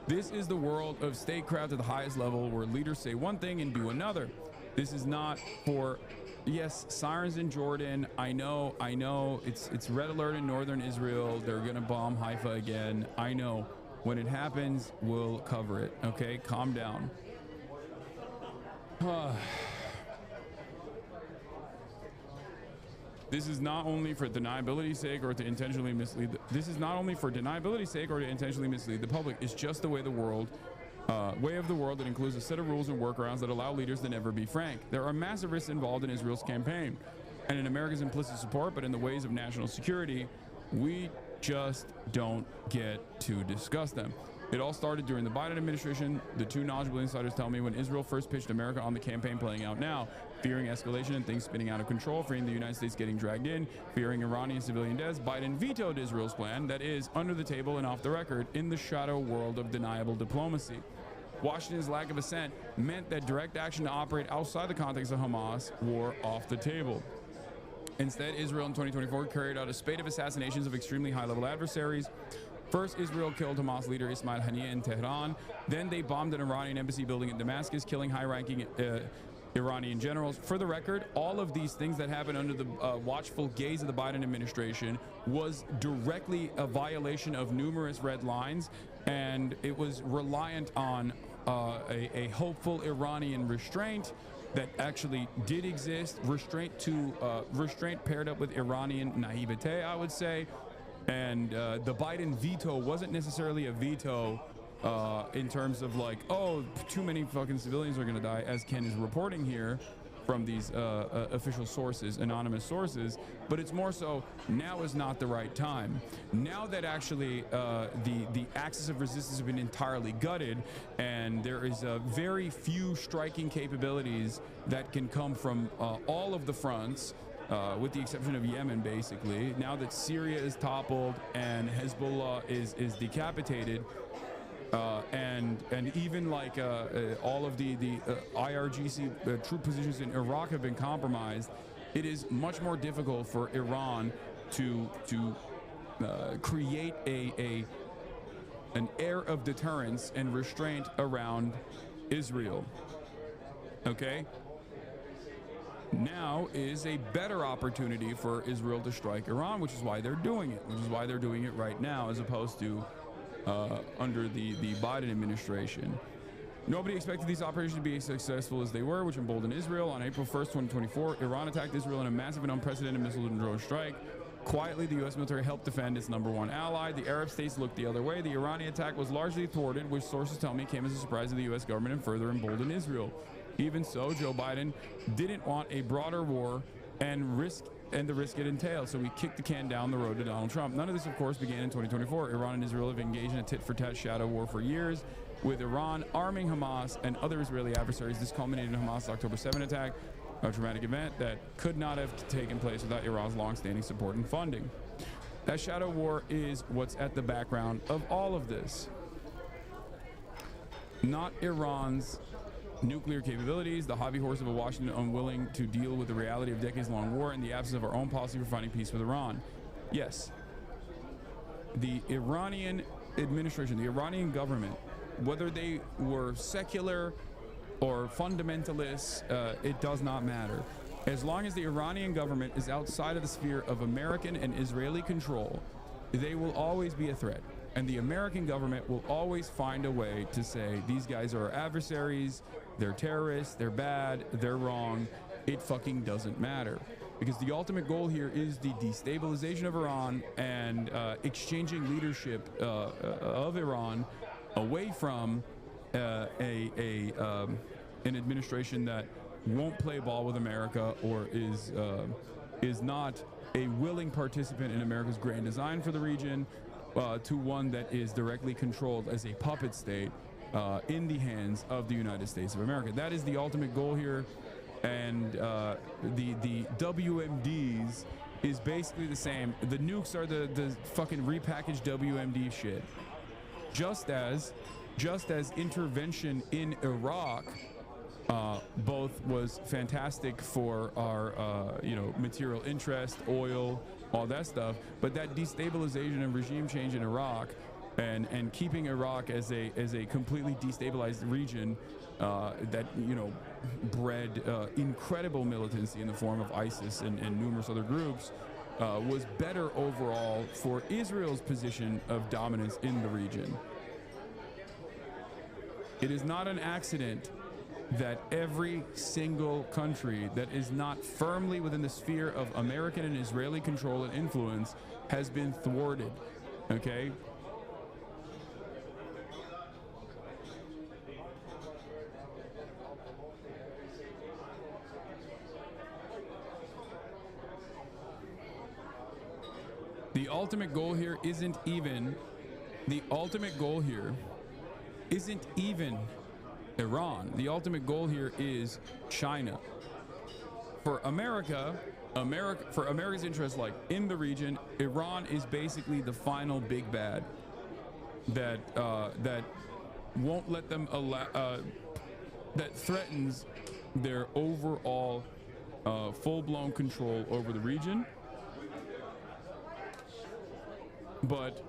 This is the world of statecraft at the highest level where leaders say one thing and do another. This is not for... Yes, sirens in Jordan. I know. It's red alert in northern Israel. They're gonna bomb Haifa again. I know. When it happens, we'll cover it. Okay, calm down. This is not only for deniability's sake or to intentionally mislead. This is not only for deniability's sake or to intentionally mislead the public. It's just the way the world. Way of the world that includes a set of rules and workarounds that allow leaders to never be frank. There are massive risks involved in Israel's campaign and in America's implicit support, but in the ways of national security, we just don't get to discuss them. It all started during the Biden administration. The two knowledgeable insiders tell me when Israel first pitched America on the campaign playing out now, fearing escalation and things spinning out of control, fearing the United States getting dragged in, fearing Iranian civilian deaths, Biden vetoed Israel's plan that is under the table and off the record in the shadow world of deniable diplomacy. Washington's lack of assent meant that direct action to operate outside the context of Hamas were off the table. Instead, Israel in 2024 carried out a spate of assassinations of extremely high-level adversaries. First, Israel killed Hamas leader Ismail Haniyeh in Tehran. Then they bombed an Iranian embassy building in Damascus, killing high-ranking Iranian generals. For the record, all of these things that happened under the watchful gaze of the Biden administration was directly a violation of numerous red lines, and it was reliant on a hopeful Iranian restraint that actually did exist, restraint paired up with Iranian naivete, I would say. And the Biden veto wasn't necessarily a veto in terms of like, oh, too many fucking civilians are going to die, as Ken is reporting here from these official sources, anonymous sources, but it's more so now is not the right time. Now that actually the axis of resistance has been entirely gutted, and there is very few striking capabilities that can come from all of the fronts, with the exception of Yemen, basically. Now that Syria is toppled and Hezbollah is decapitated, and even like all of the IRGC troop positions in Iraq have been compromised, it is much more difficult for Iran to create an air of deterrence and restraint around Israel. Okay? Now is a better opportunity for Israel to strike Iran, which is why they're doing it, which is why they're doing it right now, as opposed to under the Biden administration. Nobody expected these operations to be as successful as they were, which emboldened Israel. On April 1st, 2024, Iran attacked Israel in a massive and unprecedented missile and drone strike. Quietly, the U.S. military helped defend its #1 ally. The Arab states looked the other way. The Iranian attack was largely thwarted, which sources tell me came as a surprise to the U.S. government and further emboldened Israel. Even so, Joe Biden didn't want a broader war and the risk it entails, so we kicked the can down the road to Donald Trump. None of this, of course, began in 2024. Iran and Israel have engaged in a tit-for-tat shadow war for years, with Iran arming Hamas and other Israeli adversaries. This culminated in Hamas' October 7 attack, a traumatic event that could not have taken place without Iran's long-standing support and funding. That shadow war is what's at the background of all of this. Not Iran's nuclear capabilities, the hobby horse of a Washington unwilling to deal with the reality of decades-long war, and the absence of our own policy for finding peace with Iran. Yes, the Iranian administration, the Iranian government, whether they were secular or fundamentalists, it does not matter. As long as the Iranian government is outside of the sphere of American and Israeli control, they will always be a threat. And the American government will always find a way to say, these guys are our adversaries, they're terrorists, they're bad, they're wrong. It fucking doesn't matter. Because the ultimate goal here is the destabilization of Iran and exchanging leadership of Iran away from an administration that won't play ball with America or is not a willing participant in America's grand design for the region, to one that is directly controlled as a puppet state in the hands of the United States of America. That is the ultimate goal here, and the WMDs is basically the same. The nukes are the fucking repackaged WMD shit. Just as intervention in Iraq both was fantastic for our material interest, oil, all that stuff, but that destabilization and regime change in Iraq and keeping Iraq as a completely destabilized region that bred incredible militancy in the form of ISIS and numerous other groups was better overall for Israel's position of dominance in the region. It is not an accident that every single country that is not firmly within the sphere of American and Israeli control and influence has been thwarted, okay? The ultimate goal here isn't even Iran. The ultimate goal here is China. For America's interests, like in the region, Iran is basically the final big bad that won't let them that threatens their overall full-blown control over the region. But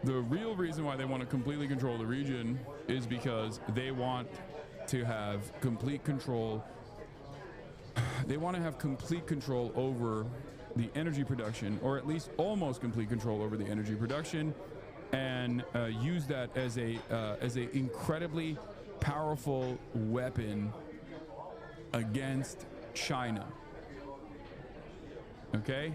the real reason why they want to completely control the region is because they want to have complete control. They want to have complete control over the energy production, or at least almost complete control over the energy production, and use that as a incredibly powerful weapon against China. Okay?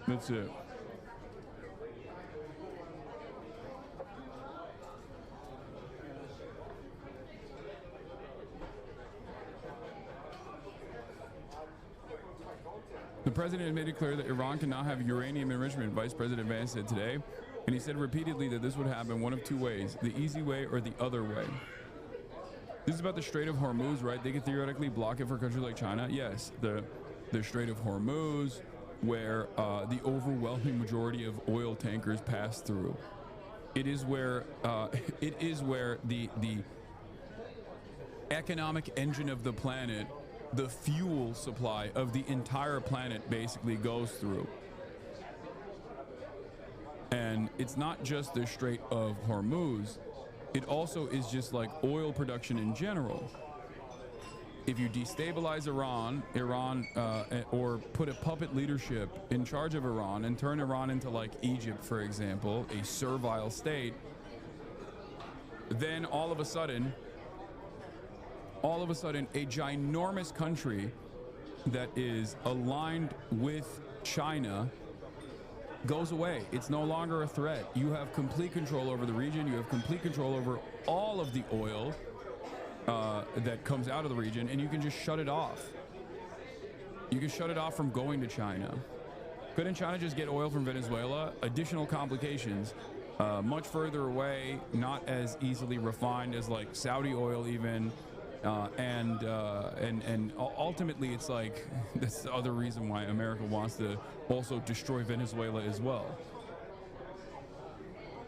That's it. The president made it clear that Iran cannot have uranium enrichment, Vice President Vance said today. And he said repeatedly that this would happen one of two ways, the easy way or the other way. This is about the Strait of Hormuz, right? They could theoretically block it for a country like China. Yes, the Strait of Hormuz, where the overwhelming majority of oil tankers pass through. It is where the economic engine of the planet, the fuel supply of the entire planet basically goes through. And it's not just the Strait of Hormuz, it also is just like oil production in general. If you destabilize Iran, or put a puppet leadership in charge of Iran and turn Iran into like Egypt, for example, a servile state, then all of a sudden, a ginormous country that is aligned with China goes away. It's no longer a threat. You have complete control over the region. You have complete control over all of the oil that comes out of the region, and you can just shut it off. You can shut it off from going to China. Couldn't China just get oil from Venezuela? Additional complications, much further away, not as easily refined as like Saudi oil even. And ultimately, it's like that's the other reason why America wants to also destroy Venezuela as well.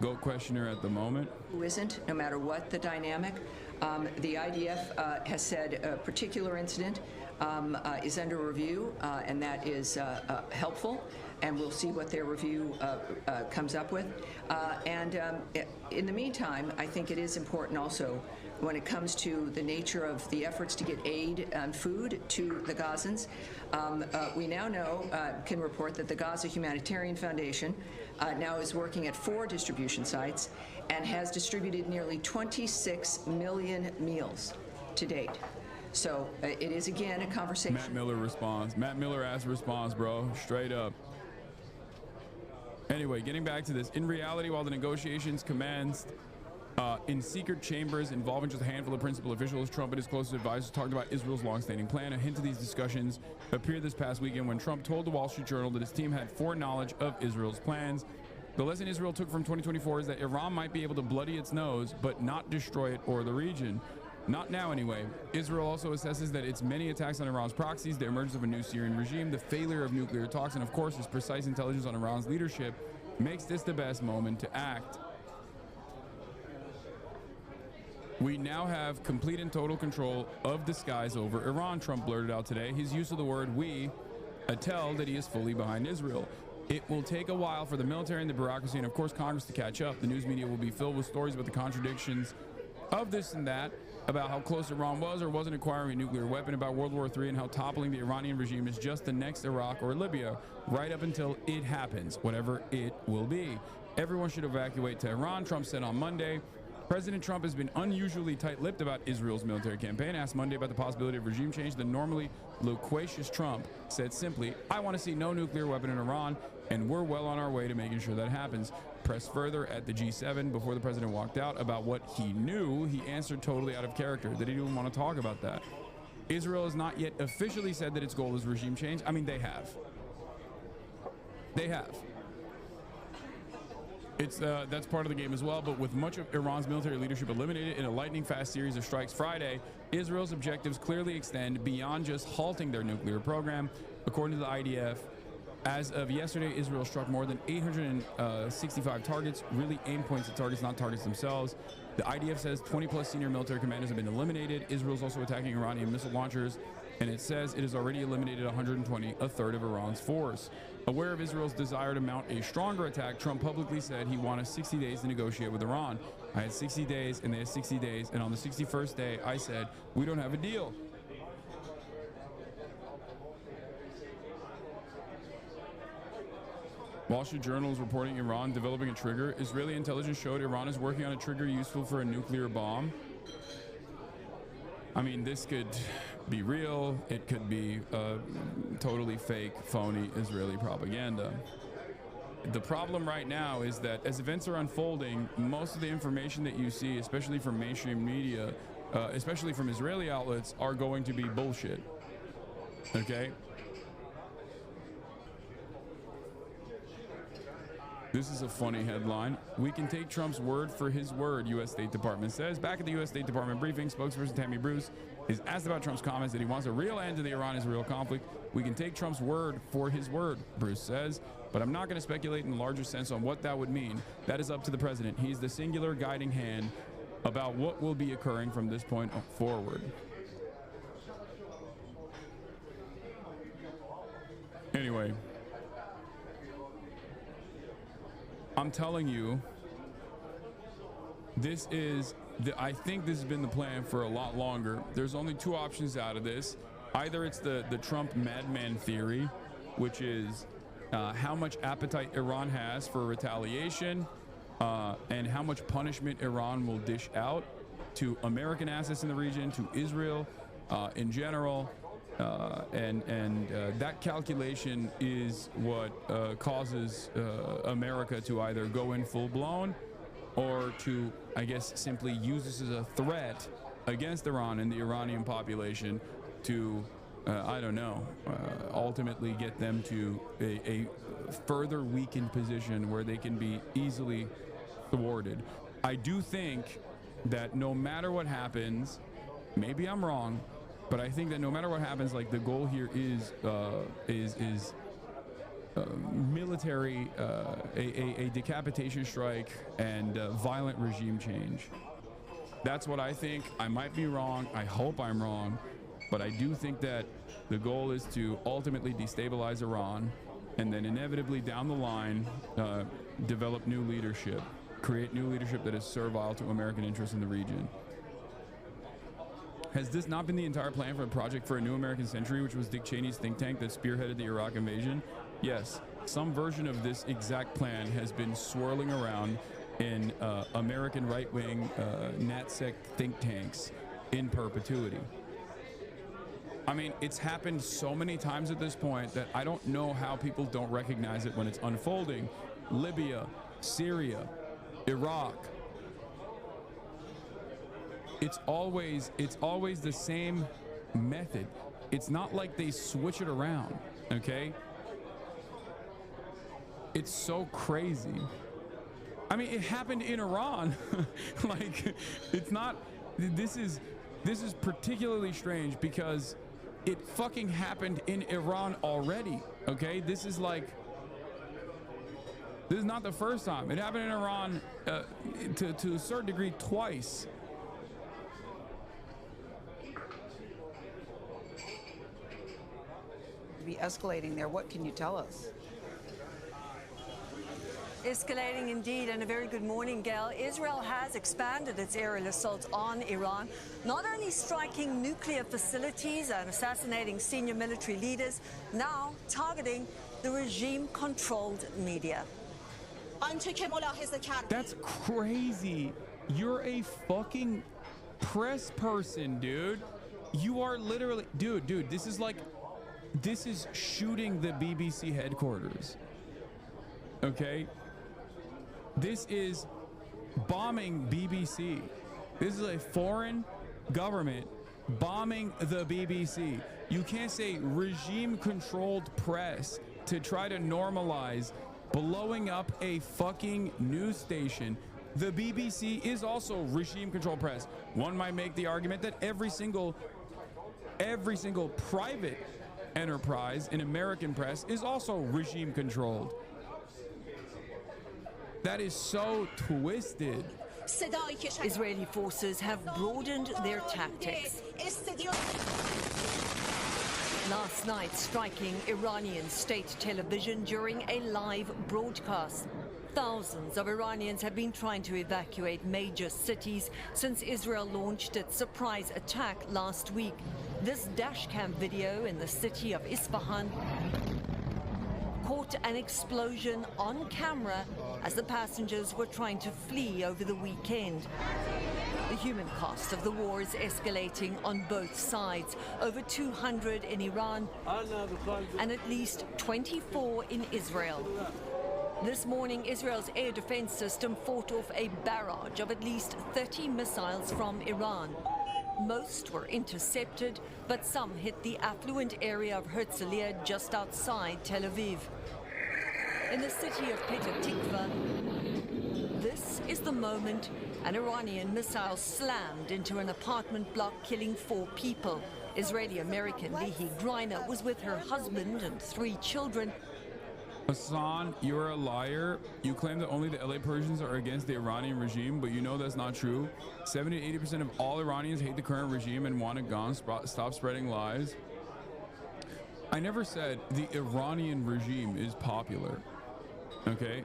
Goat questioner at the moment. Who isn't, no matter what the dynamic. The IDF has said a particular incident is under review, and that is helpful. And we'll see what their review comes up with. In the meantime, I think it is important also when it comes to the nature of the efforts to get aid and food to the Gazans. We now can report that the Gaza Humanitarian Foundation now is working at 4 distribution sites and has distributed nearly 26 million meals to date. So it is again a conversation. Matt Miller responds. Matt Miller ass responds, bro. Straight up. Anyway, getting back to this. In reality, while the negotiations commenced in secret chambers involving just a handful of principal officials, Trump and his closest advisors talked about Israel's long-standing plan. A hint of these discussions appeared this past weekend when Trump told the Wall Street Journal that his team had foreknowledge of Israel's plans. The lesson Israel took from 2024 is that Iran might be able to bloody its nose, but not destroy it or the region. Not now, anyway. Israel also assesses that its many attacks on Iran's proxies, the emergence of a new Syrian regime, the failure of nuclear talks, and of course its precise intelligence on Iran's leadership makes this the best moment to act. We now have complete and total control of the skies over Iran, Trump blurted out today. His use of the word we tell that he is fully behind Israel. It will take a while for the military and the bureaucracy and of course Congress to catch up. The news media will be filled with stories about the contradictions of this and that, about how close Iran was or wasn't acquiring a nuclear weapon, about World War III, and how toppling the Iranian regime is just the next Iraq or Libya, right up until it happens, whatever it will be. Everyone should evacuate to Iran, Trump said on Monday. President Trump has been unusually tight-lipped about Israel's military campaign. Asked Monday about the possibility of regime change, the normally loquacious Trump said simply, I want to see no nuclear weapon in Iran, and we're well on our way to making sure that happens. Pressed further at the G7 before the president walked out about what he knew, he answered totally out of character that he didn't want to talk about that. Israel has not yet officially said that its goal is regime change. I mean, they have. They have. That's part of the game as well, but with much of Iran's military leadership eliminated in a lightning-fast series of strikes Friday, Israel's objectives clearly extend beyond just halting their nuclear program. According to the IDF, as of yesterday, Israel struck more than 865 targets, really aim points at targets, not targets themselves. The IDF says 20-plus senior military commanders have been eliminated. Israel's also attacking Iranian missile launchers, and it says it has already eliminated 120, a third of Iran's force. Aware of Israel's desire to mount a stronger attack, Trump publicly said he wanted 60 days to negotiate with Iran. I had 60 days, and they had 60 days, and on the 61st day, I said, we don't have a deal. Wall Street Journal is reporting Iran developing a trigger. Israeli intelligence showed Iran is working on a trigger useful for a nuclear bomb. I mean, this could be real. It could be totally fake, phony Israeli propaganda. The problem right now is that as events are unfolding, most of the information that you see, especially from mainstream media, especially from Israeli outlets, are going to be bullshit. Okay? This is a funny headline. We can take Trump's word for his word, U.S. State Department says. Back at the U.S. State Department briefing, spokesperson Tammy Bruce is asked about Trump's comments that he wants a real end to the Iran-Israel conflict. We can take Trump's word for his word, Bruce says, but I'm not going to speculate in a larger sense on what that would mean. That is up to the president. He's the singular guiding hand about what will be occurring from this point forward. Anyway, I'm telling you, this is I think this has been the plan for a lot longer. There's only two options out of this. Either it's the Trump madman theory, which is how much appetite Iran has for retaliation and how much punishment Iran will dish out to American assets in the region, to Israel in general. And that calculation is what causes America to either go in full blown or to, I guess, simply use this as a threat against Iran and the Iranian population to, I don't know, ultimately get them to a further weakened position where they can be easily thwarted. I do think that no matter what happens, maybe I'm wrong, but I think that no matter what happens, like the goal here is military, a decapitation strike and violent regime change. That's what I think. I might be wrong. I hope I'm wrong, but I do think that the goal is to ultimately destabilize Iran and then inevitably down the line develop new leadership, create new leadership that is servile to American interests in the region. Has this not been the entire plan for a project for a new American century, which was Dick Cheney's think tank that spearheaded the Iraq invasion? Yes, some version of this exact plan has been swirling around in American right-wing NatSec think tanks in perpetuity. I mean, it's happened so many times at this point that I don't know how people don't recognize it when it's unfolding. Libya, Syria, Iraq. It's always the same method. It's not like they switch it around, okay? It's so crazy. I mean, it happened in Iran. Like, it's not, this is particularly strange because it fucking happened in Iran already, okay? This is not the first time. It happened in Iran to a certain degree twice. Be escalating there. What can you tell us? Escalating indeed, and a very good morning, Gail. Israel has expanded its aerial assaults on Iran, not only striking nuclear facilities and assassinating senior military leaders, now targeting the regime-controlled media. That's crazy. You're a fucking press person, dude. You are literally, dude, this is shooting the BBC headquarters. Okay? This is bombing BBC. This is a foreign government bombing the BBC. You can't say regime-controlled press to try to normalize blowing up a fucking news station. The BBC is also regime-controlled press. One might make the argument that every single private enterprise in American press is also regime controlled. That is so twisted. Israeli forces have broadened their tactics. Last night, striking Iranian state television during a live broadcast. Thousands of Iranians have been trying to evacuate major cities since Israel launched its surprise attack last week. This dashcam video in the city of Isfahan caught an explosion on camera as the passengers were trying to flee over the weekend. The human cost of the war is escalating on both sides. Over 200 in Iran and at least 24 in Israel. This morning, Israel's air defense system fought off a barrage of at least 30 missiles from Iran. Most were intercepted, but some hit the affluent area of Herzliya just outside Tel Aviv. In the city of Petah Tikva, this is the moment an Iranian missile slammed into an apartment block, killing 4 people. Israeli-American Lihi Greiner was with her husband and 3 children. Hasan, you're a liar. You claim that only the LA Persians are against the Iranian regime, but you know that's not true. 70 to 80% of all Iranians hate the current regime and want it gone. Stop spreading lies. I never said the Iranian regime is popular, okay,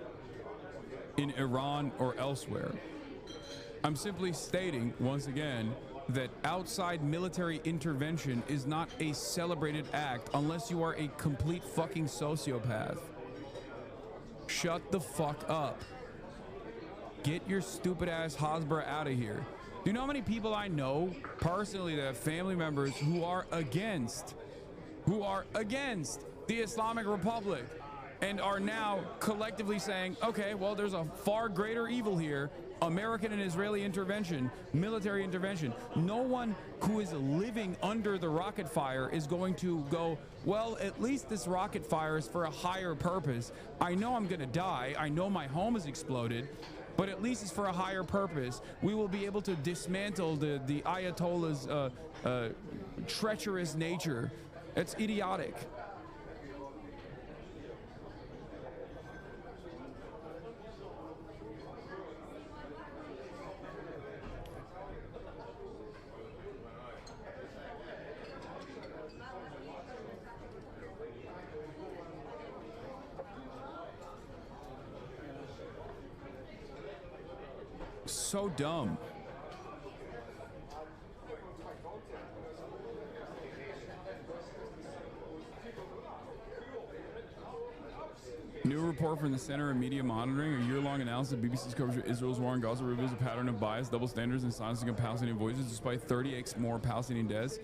in Iran or elsewhere. I'm simply stating, once again, that outside military intervention is not a celebrated act unless you are a complete fucking sociopath. Shut the fuck up. Get your stupid ass Hasbara out of here. Do you know how many people I know personally that have family members who are against the Islamic Republic and are now collectively saying, okay, well, there's a far greater evil here. American and Israeli intervention, military intervention. No one who is living under the rocket fire is going to go, well, at least this rocket fire is for a higher purpose. I know I'm gonna die. I know my home is exploded, but at least it's for a higher purpose. We will be able to dismantle the Ayatollah's treacherous nature. It's idiotic. So dumb. New report from the Center of Media Monitoring, a year-long analysis of BBC's coverage of Israel's war in Gaza reveals a pattern of bias, double standards, and silencing of Palestinian voices. Despite 30x more Palestinian deaths,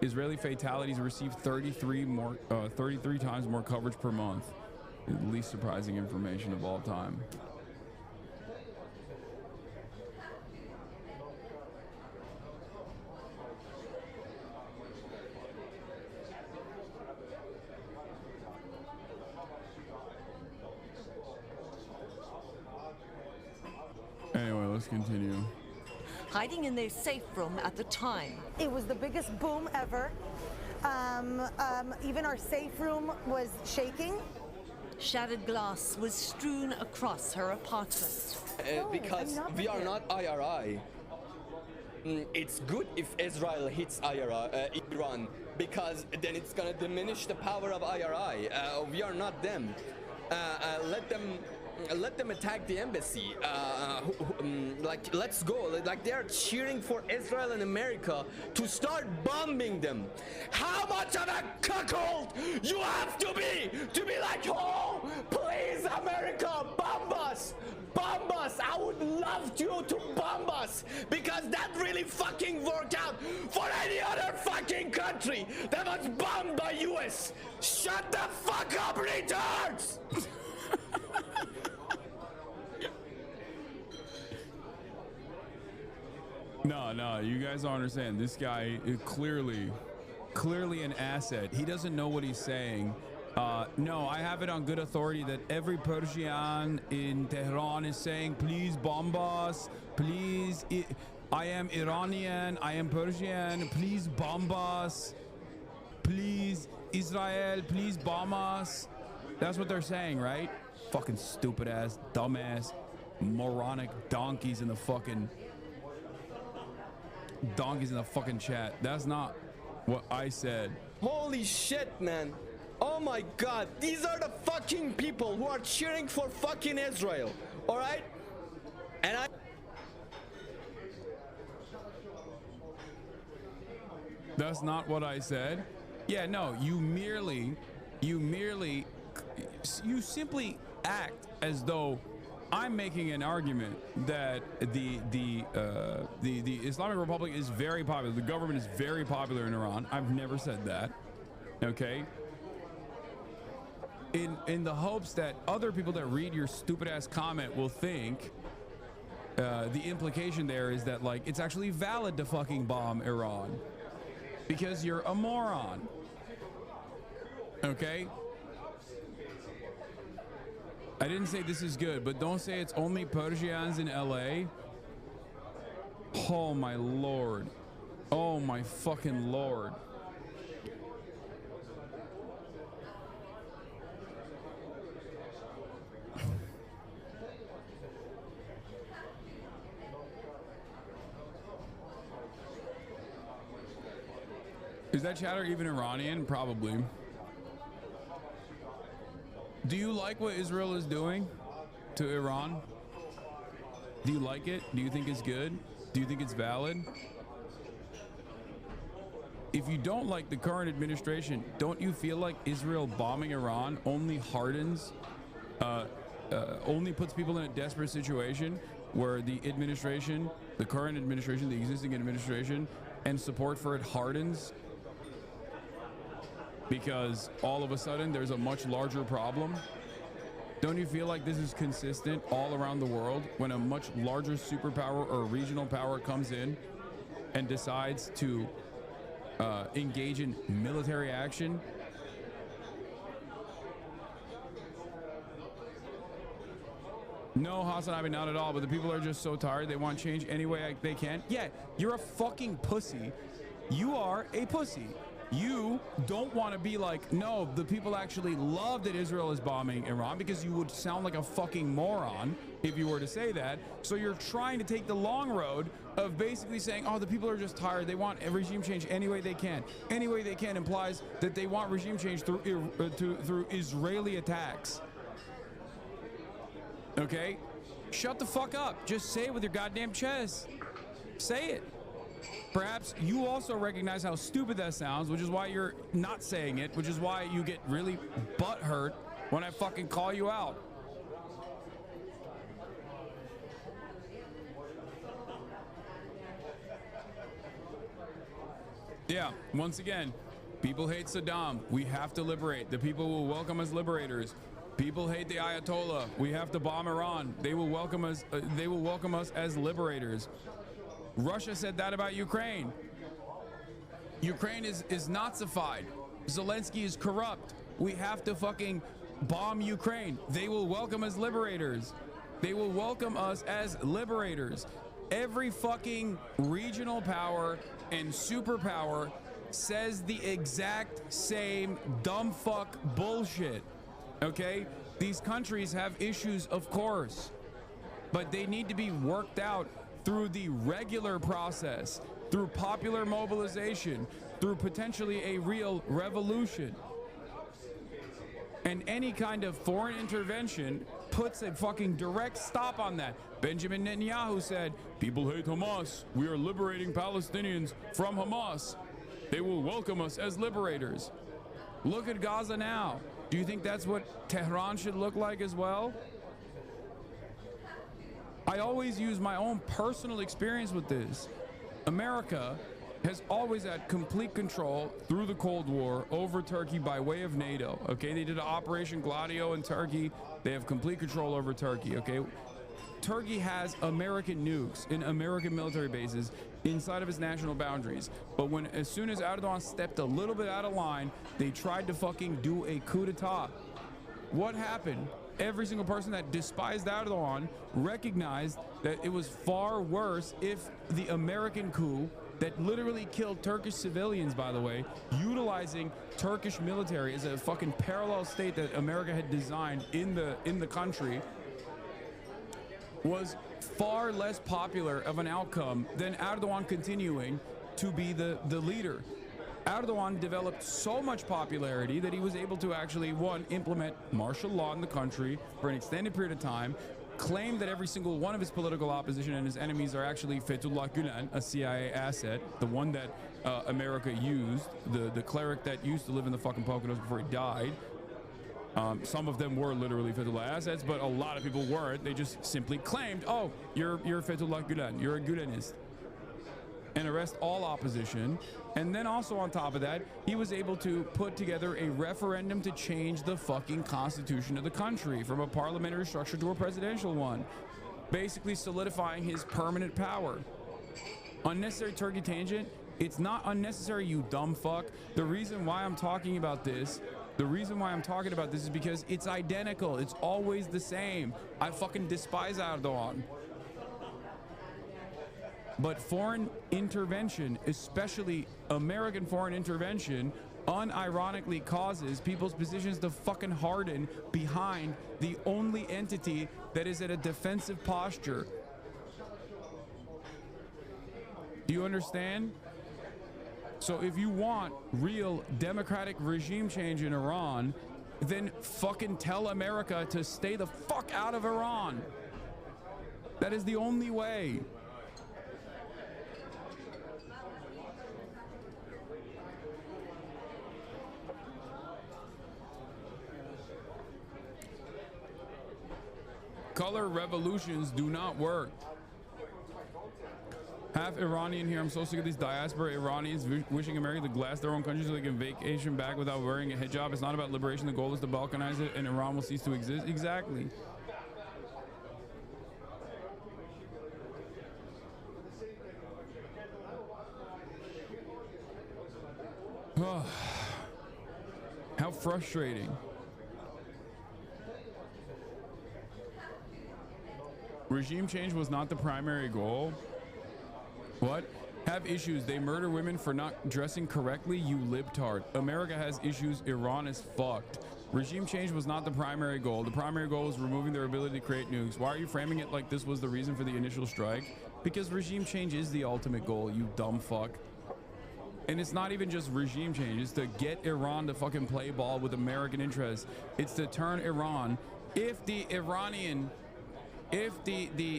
Israeli fatalities received 33 times more coverage per month. The least surprising information of all time. Anyway, let's continue. Hiding in their safe room at the time. It was the biggest boom ever. Even our safe room was shaking. Shattered glass was strewn across her apartment. Because we are not IRI. It's good if Israel hits Iran, because then it's gonna diminish the power of IRI. We are not them. Let them attack the embassy. Let's go. Like, they're cheering for Israel and America to start bombing them. How much of a cuckold you have to be like, oh, please, America, bomb us. Bomb us. I would love you to bomb us, because that really fucking worked out for any other fucking country that was bombed by US. Shut the fuck up, retards! No, you guys don't understand. This guy is clearly an asset. He doesn't know what he's saying. No, I have it on good authority that every Persian in Tehran is saying, please bomb us, please. I am Iranian, I am Persian, please bomb us. Please, Israel, please bomb us. That's what they're saying, right? Fucking stupid ass, dumbass, moronic donkeys in the fucking chat. That's not what I said. Holy shit, man. Oh my god, these are the fucking people who are cheering for fucking Israel, all right? And That's not what I said. Yeah, no, you simply act as though I'm making an argument that the Islamic Republic is very popular. The government is very popular in Iran. I've never said that. Okay. In the hopes that other people that read your stupid ass comment will think the implication there is that like it's actually valid to fucking bomb Iran because you're a moron. Okay. I didn't say this is good, but don't say it's only Persians in LA. Oh my lord. Oh my fucking lord. Is that chatter even Iranian? Probably. Do you like what Israel is doing to Iran? Do you like it? Do you think it's good? Do you think it's valid? If you don't like the current administration, don't you feel like Israel bombing Iran only hardens, only puts people in a desperate situation where the administration, the current administration, the existing administration, and support for it hardens? Because all of a sudden there's a much larger problem. Don't you feel like this is consistent all around the world when a much larger superpower or regional power comes in and decides to engage in military action? No, Hasanabi, not at all, but the people are just so tired they want change any way they can. Yeah, you're a fucking pussy. You are a pussy. You don't want to be like, no, the people actually love that Israel is bombing Iran, because you would sound like a fucking moron if you were to say that. So you're trying to take the long road of basically saying, oh, the people are just tired. They want a regime change any way they can. Any way they can implies that they want regime change through Israeli attacks. Okay? Shut the fuck up. Just say it with your goddamn chest. Say it. Perhaps you also recognize how stupid that sounds, which is why you're not saying it, which is why you get really butthurt when I fucking call you out. Yeah, once again, people hate Saddam. We have to liberate. The people will welcome us liberators. People hate the Ayatollah. We have to bomb Iran. They will welcome us. They will welcome us as liberators. Russia said that about Ukraine. Ukraine is Nazified. Zelensky is corrupt. We have to fucking bomb Ukraine. They will welcome us liberators. They will welcome us as liberators. Every fucking regional power and superpower says the exact same dumb fuck bullshit. Okay? These countries have issues, of course, but they need to be worked out through the regular process, through popular mobilization, through potentially a real revolution. And any kind of foreign intervention puts a fucking direct stop on that. Benjamin Netanyahu said, people hate Hamas. We are liberating Palestinians from Hamas. They will welcome us as liberators. Look at Gaza now. Do you think that's what Tehran should look like as well? I always use my own personal experience with this. America has always had complete control through the Cold War over Turkey by way of NATO. Okay, they did Operation Gladio in Turkey. They have complete control over Turkey. Okay, Turkey has American nukes in American military bases inside of its national boundaries. But as soon as Erdogan stepped a little bit out of line, they tried to fucking do a coup d'etat. What happened? Every single person that despised Erdogan recognized that it was far worse if the American coup that literally killed Turkish civilians, by the way, utilizing Turkish military as a fucking parallel state that America had designed in the country, was far less popular of an outcome than Erdogan continuing to be the leader. Erdogan developed so much popularity that he was able to actually, one, implement martial law in the country for an extended period of time, claim that every single one of his political opposition and his enemies are actually Fethullah Gulen, a CIA asset, the one that America used, the cleric that used to live in the fucking Poconos before he died. Some of them were literally Fethullah assets, but a lot of people weren't. They just simply claimed, oh, you're Fethullah Gulen, you're a Gulenist, and arrest all opposition. And then also on top of that, he was able to put together a referendum to change the fucking constitution of the country from a parliamentary structure to a presidential one, basically solidifying his permanent power. Unnecessary turkey tangent. It's not unnecessary, you dumb fuck. The reason why I'm talking about this is because it's identical. It's always the same. I fucking despise Erdogan. But foreign intervention, especially American foreign intervention, unironically causes people's positions to fucking harden behind the only entity that is at a defensive posture. Do you understand? So if you want real democratic regime change in Iran, then fucking tell America to stay the fuck out of Iran. That is the only way. Color revolutions do not work. Half Iranian here. I'm so sick of these diaspora Iranians wishing America to glass their own country so they can vacation back without wearing a hijab. It's not about liberation. The goal is to balkanize it and Iran will cease to exist. Exactly. How frustrating. Regime change was not the primary goal. What? Have issues. They murder women for not dressing correctly, you libtard. America has issues. Iran is fucked. Regime change was not the primary goal. The primary goal was removing their ability to create nukes. Why are you framing it like this was the reason for the initial strike? Because regime change is the ultimate goal, you dumb fuck. And it's not even just regime change. It's to get Iran to fucking play ball with American interests. It's to turn Iran. If the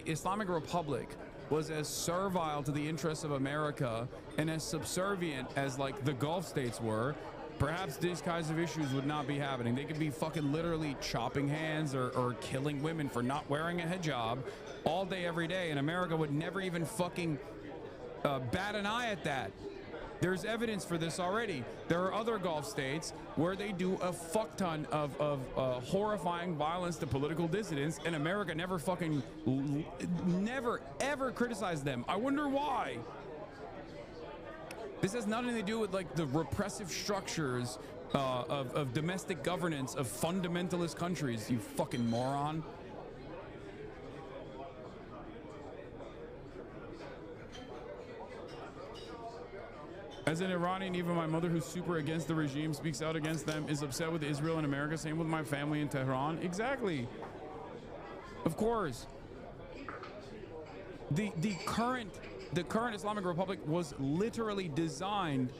Islamic Republic was as servile to the interests of America and as subservient as like the Gulf states were, perhaps these kinds of issues would not be happening. They could be fucking literally chopping hands or killing women for not wearing a hijab all day, every day, and America would never even fucking bat an eye at that. There's evidence for this already. There are other Gulf states where they do a fuck ton of horrifying violence to political dissidents, and America never fucking, never ever criticized them. I wonder why. This has nothing to do with like the repressive structures of domestic governance of fundamentalist countries, you fucking moron. As an Iranian, even my mother, who's super against the regime, speaks out against them, is upset with Israel and America. Same with my family in Tehran. Exactly. Of course. The current Islamic Republic was literally designed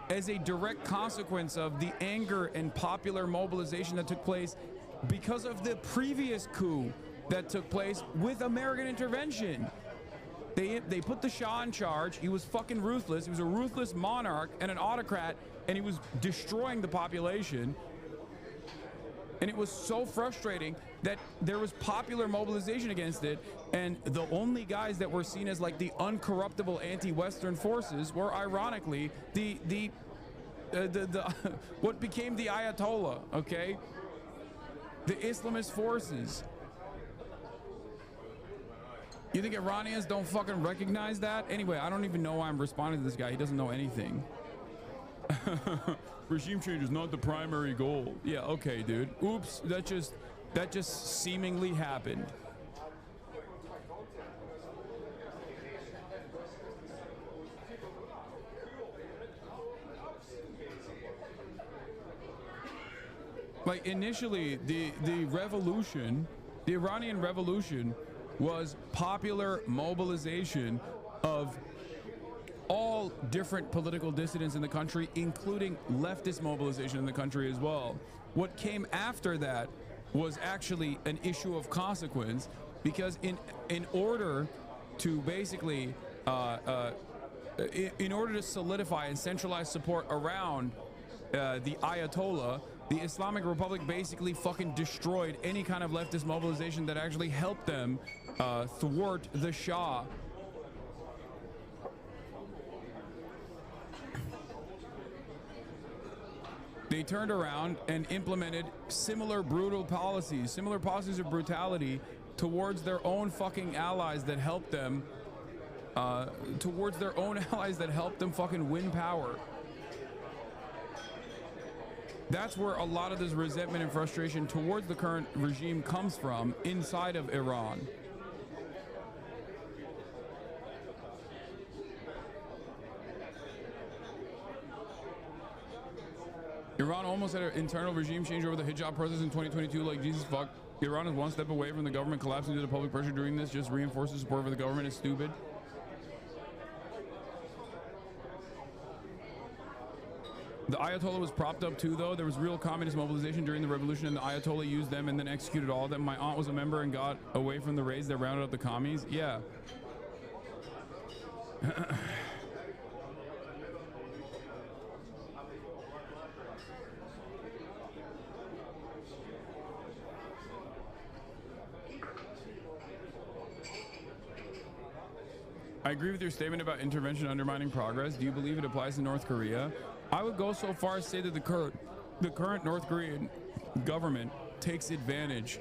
as a direct consequence of the anger and popular mobilization that took place because of the previous coup that took place with American intervention. They put the Shah in charge. He was fucking ruthless. He was a ruthless monarch and an autocrat, and he was destroying the population. And it was so frustrating that there was popular mobilization against it, and the only guys that were seen as like the uncorruptible anti-Western forces were ironically the what became the Ayatollah, okay? The Islamist forces. You think Iranians don't fucking recognize that? Anyway, I don't even know why I'm responding to this guy. He doesn't know anything. Regime change is not the primary goal. Yeah, okay, dude. Oops, that just seemingly happened. Like initially, the revolution, the Iranian revolution, was popular mobilization of all different political dissidents in the country, including leftist mobilization in the country as well. What came after that was actually an issue of consequence, because in order to basically in order to solidify and centralize support around the Ayatollah, The Islamic Republic basically fucking destroyed any kind of leftist mobilization that actually helped them thwart the Shah. They turned around and implemented similar brutal policies, similar policies of brutality towards their own fucking allies that helped them, fucking win power. That's where a lot of this resentment and frustration towards the current regime comes from inside of Iran. Iran almost had an internal regime change over the hijab protest in 2022 like Jesus fuck. Iran is one step away from the government collapsing due to public pressure. Doing this just reinforces support for the government is stupid. The Ayatollah was propped up too, though. There was real communist mobilization during the revolution, and the Ayatollah used them and then executed all of them. My aunt was a member and got away from the raids that rounded up the commies. Yeah. I agree with your statement about intervention undermining progress. Do you believe it applies to North Korea? I would go so far as to say that the current North Korean government takes advantage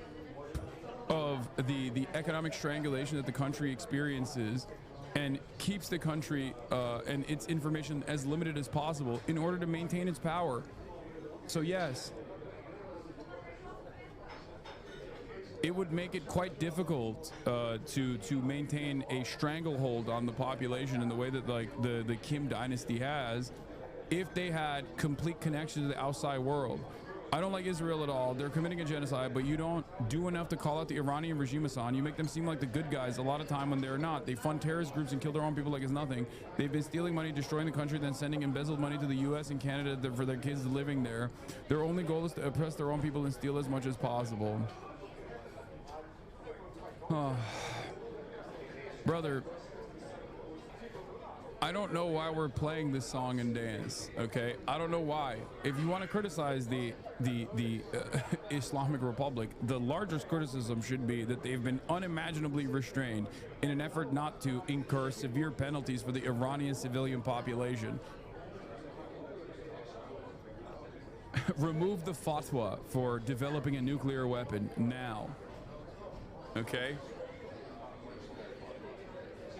of the economic strangulation that the country experiences and keeps the country and its information as limited as possible in order to maintain its power. So yes, it would make it quite difficult to maintain a stranglehold on the population in the way that like the Kim dynasty has if they had complete connection to the outside world. I don't like Israel at all. They're committing a genocide, but you don't do enough to call out the Iranian regime, Hassan. You make them seem like the good guys a lot of time when they're not. They fund terrorist groups and kill their own people like it's nothing. They've been stealing money, destroying the country, then sending embezzled money to the US and Canada for their kids living there. Their only goal is to oppress their own people and steal as much as possible. Oh. Brother, I don't know why we're playing this song and dance, okay? I don't know why. If you want to criticize the Islamic Republic, the largest criticism should be that they've been unimaginably restrained in an effort not to incur severe penalties for the Iranian civilian population. Remove the fatwa for developing a nuclear weapon now. Okay?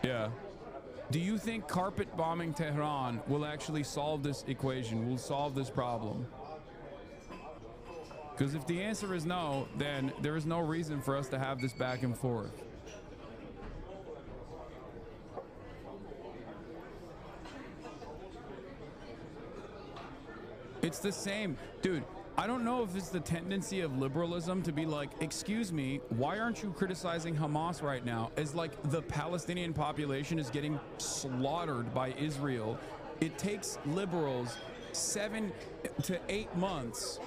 Yeah. Do you think carpet bombing Tehran will actually solve this equation, will solve this problem? Because if the answer is no, then there is no reason for us to have this back and forth. It's the same. Dude, I don't know if it's the tendency of liberalism to be like, excuse me, why aren't you criticizing Hamas right now? As like the Palestinian population is getting slaughtered by Israel. It takes liberals 7 to 8 months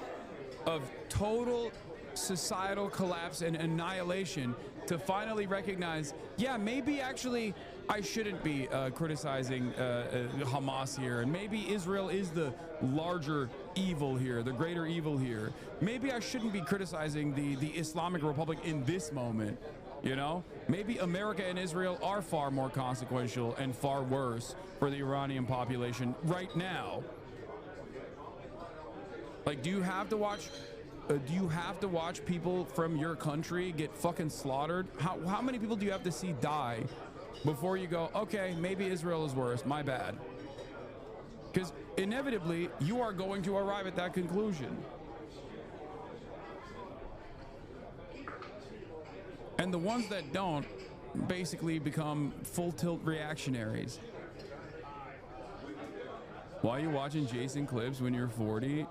of total societal collapse and annihilation to finally recognize, yeah, maybe actually I shouldn't be criticizing Hamas here, and maybe Israel is the larger evil here, the greater evil here. Maybe I shouldn't be criticizing the Islamic Republic in this moment, you know? Maybe America and Israel are far more consequential and far worse for the Iranian population right now. Like, do you have to watch people from your country get fucking slaughtered? How many people do you have to see die before you go, okay, maybe Israel is worse, my bad? Because inevitably, you are going to arrive at that conclusion. And the ones that don't basically become full tilt reactionaries. Why are you watching Jason clips when you're 40?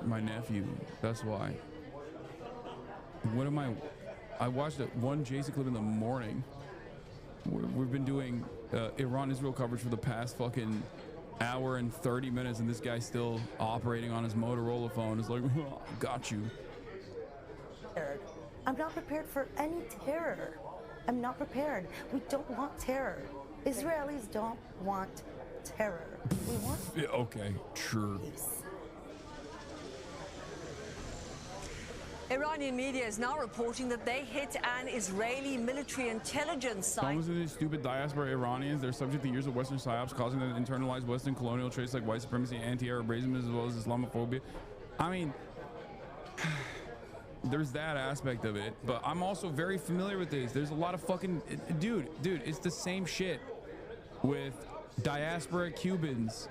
My nephew, that's why. What am I watched one Jason clip in the morning. We've been doing Iran-Israel coverage for the past fucking hour and 30 minutes, and this guy's still operating on his Motorola phone. It's like, oh, got you. I'm not prepared for any terror. I'm not prepared. We don't want terror. Israelis don't want terror. We want okay, sure. peace. Iranian media is now reporting that they hit an Israeli military intelligence site. Some of these stupid diaspora Iranians, they're subject to years of Western psyops, causing them to internalize Western colonial traits like white supremacy, anti-Arab racism, as well as Islamophobia. I mean, there's that aspect of it, but I'm also very familiar with this. There's a lot of fucking dude, it's the same shit with diaspora Cubans.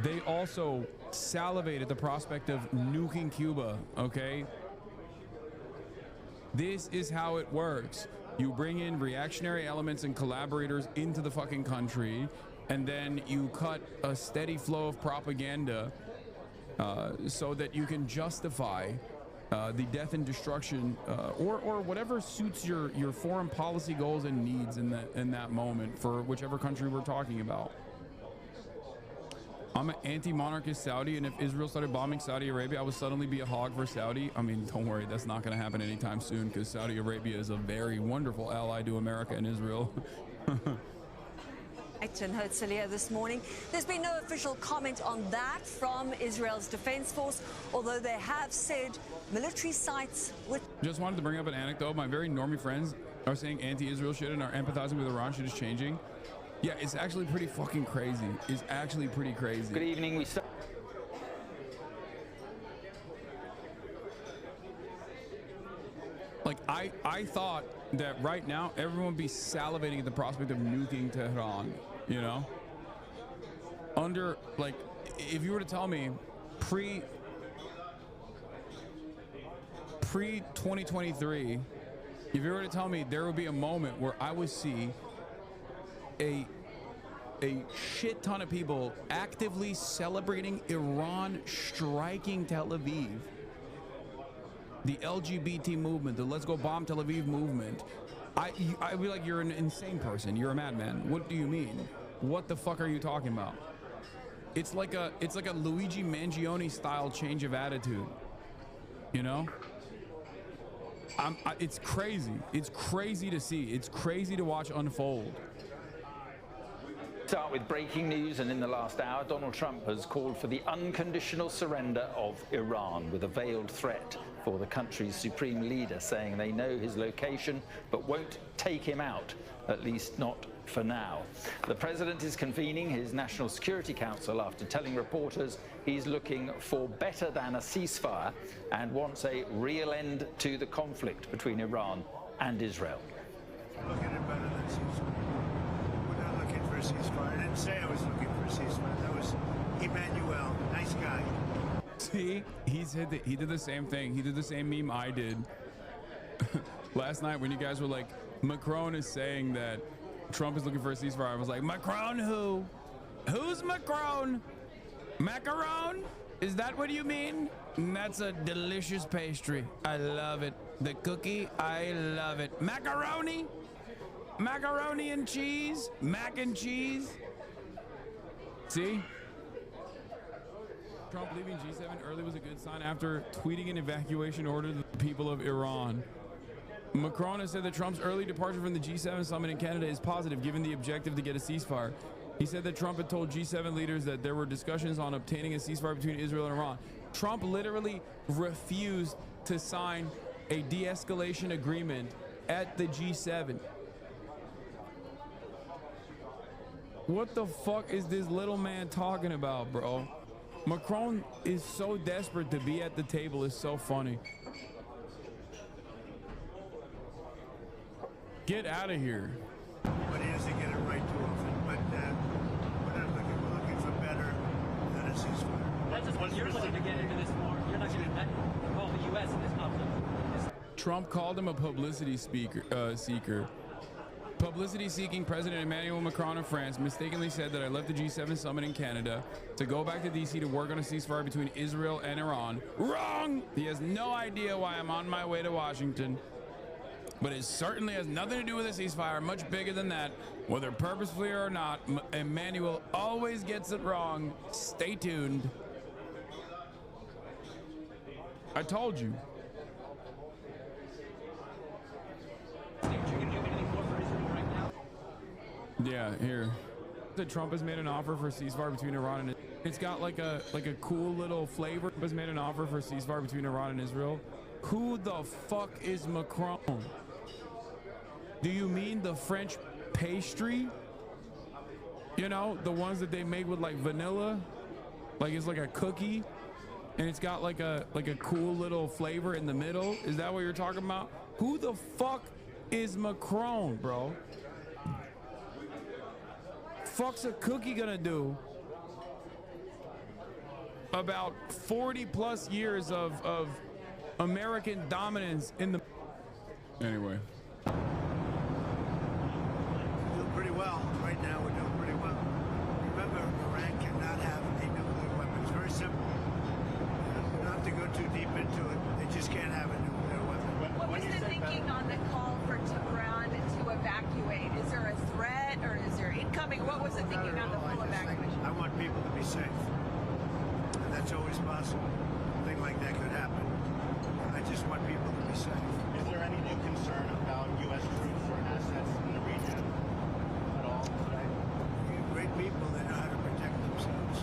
They also salivate at the prospect of nuking Cuba, okay? This is how it works. You bring in reactionary elements and collaborators into the fucking country, and then you cut a steady flow of propaganda so that you can justify the death and destruction or whatever suits your foreign policy goals and needs in that moment for whichever country we're talking about. I'm an anti-monarchist Saudi, and if Israel started bombing Saudi Arabia, I would suddenly be a hog for Saudi. I mean, don't worry, that's not going to happen anytime soon, because Saudi Arabia is a very wonderful ally to America and Israel. In Herzliya this morning. There's been no official comment on that from Israel's defense force, although they have said military sites with... Just wanted to bring up an anecdote. My very normie friends are saying anti-Israel shit and are empathizing with Iran shit is changing. Yeah, it's actually pretty fucking crazy. It's actually pretty crazy. Good evening. We start. Like, I thought that right now everyone would be salivating at the prospect of nuking Tehran, you know? Under, like, if you were to tell me pre-2023, if you were to tell me there would be a moment where I would see a shit ton of people actively celebrating Iran striking Tel Aviv, the LGBT movement, the Let's Go Bomb Tel Aviv movement, I'd be like, you're an insane person. You're a madman. What do you mean? What the fuck are you talking about? It's like a Luigi Mangione style change of attitude, you know? It's crazy. It's crazy to see. It's crazy to watch unfold. Start with breaking news, and in the last hour, Donald Trump has called for the unconditional surrender of Iran, with a veiled threat for the country's supreme leader, saying they know his location but won't take him out, at least not for now. The president is convening his National Security Council after telling reporters he's looking for better than a ceasefire and wants a real end to the conflict between Iran and Israel. Looking at better than ceasefire. We're not looking for a ceasefire. I didn't say I was looking for a ceasefire. That was Emmanuel. Nice guy. See, he did the same thing. He did the same meme I did last night when you guys were like, Macron is saying that Trump is looking for a ceasefire. I was like, Macron who? Who's Macron? Macaron? Is that what you mean? That's a delicious pastry. I love it. The cookie, I love it. Macaroni? Macaroni and cheese? Mac and cheese? See? Trump leaving G7 early was a good sign after tweeting an evacuation order to the people of Iran. Macron has said that Trump's early departure from the G7 summit in Canada is positive, given the objective to get a ceasefire. He said that Trump had told G7 leaders that there were discussions on obtaining a ceasefire between Israel and Iran. Trump literally refused to sign a de-escalation agreement at the G7. What the fuck is this little man talking about, bro? Macron is so desperate to be at the table. It's so funny. Get out of here. But he doesn't get it right too often. But we're not looking. We're looking for better than a ceasefire. That's just what you're looking to get into this more. You're not going to involve the U.S. in this conflict. Trump called him a publicity seeker. Publicity-seeking President Emmanuel Macron of France mistakenly said that I left the G7 summit in Canada to go back to D.C. to work on a ceasefire between Israel and Iran. Wrong! He has no idea why I'm on my way to Washington. But it certainly has nothing to do with a ceasefire, much bigger than that. Whether purposefully or not, Emmanuel always gets it wrong. Stay tuned. I told you. Yeah, here. That Trump has made an offer for a ceasefire between Iran and Israel. It's got like a cool little flavor. Trump has made an offer for a ceasefire between Iran and Israel. Who the fuck is Macron? Do you mean the French pastry? You know, the ones that they make with like vanilla? Like it's like a cookie and it's got like a cool little flavor in the middle? Is that what you're talking about? Who the fuck is Macron, bro? Fuck's a cookie gonna do about 40 plus years of American dominance in the... Anyway. We're doing pretty well. Right now, we're doing pretty well. Remember, Iran cannot have a nuclear weapon. It's very simple. You don't have to go too deep into it. They just can't have a nuclear weapon. What was the thinking on the call for Tehran to evacuate? Is there a threat or is there incoming? What was the thinking on the full evacuation? I want people to be safe. And that's always possible. A thing like that could happen. I just want people to be safe. Is there any new concern about U.S. troops or assets in the region at all today? Great people, they know how to protect themselves.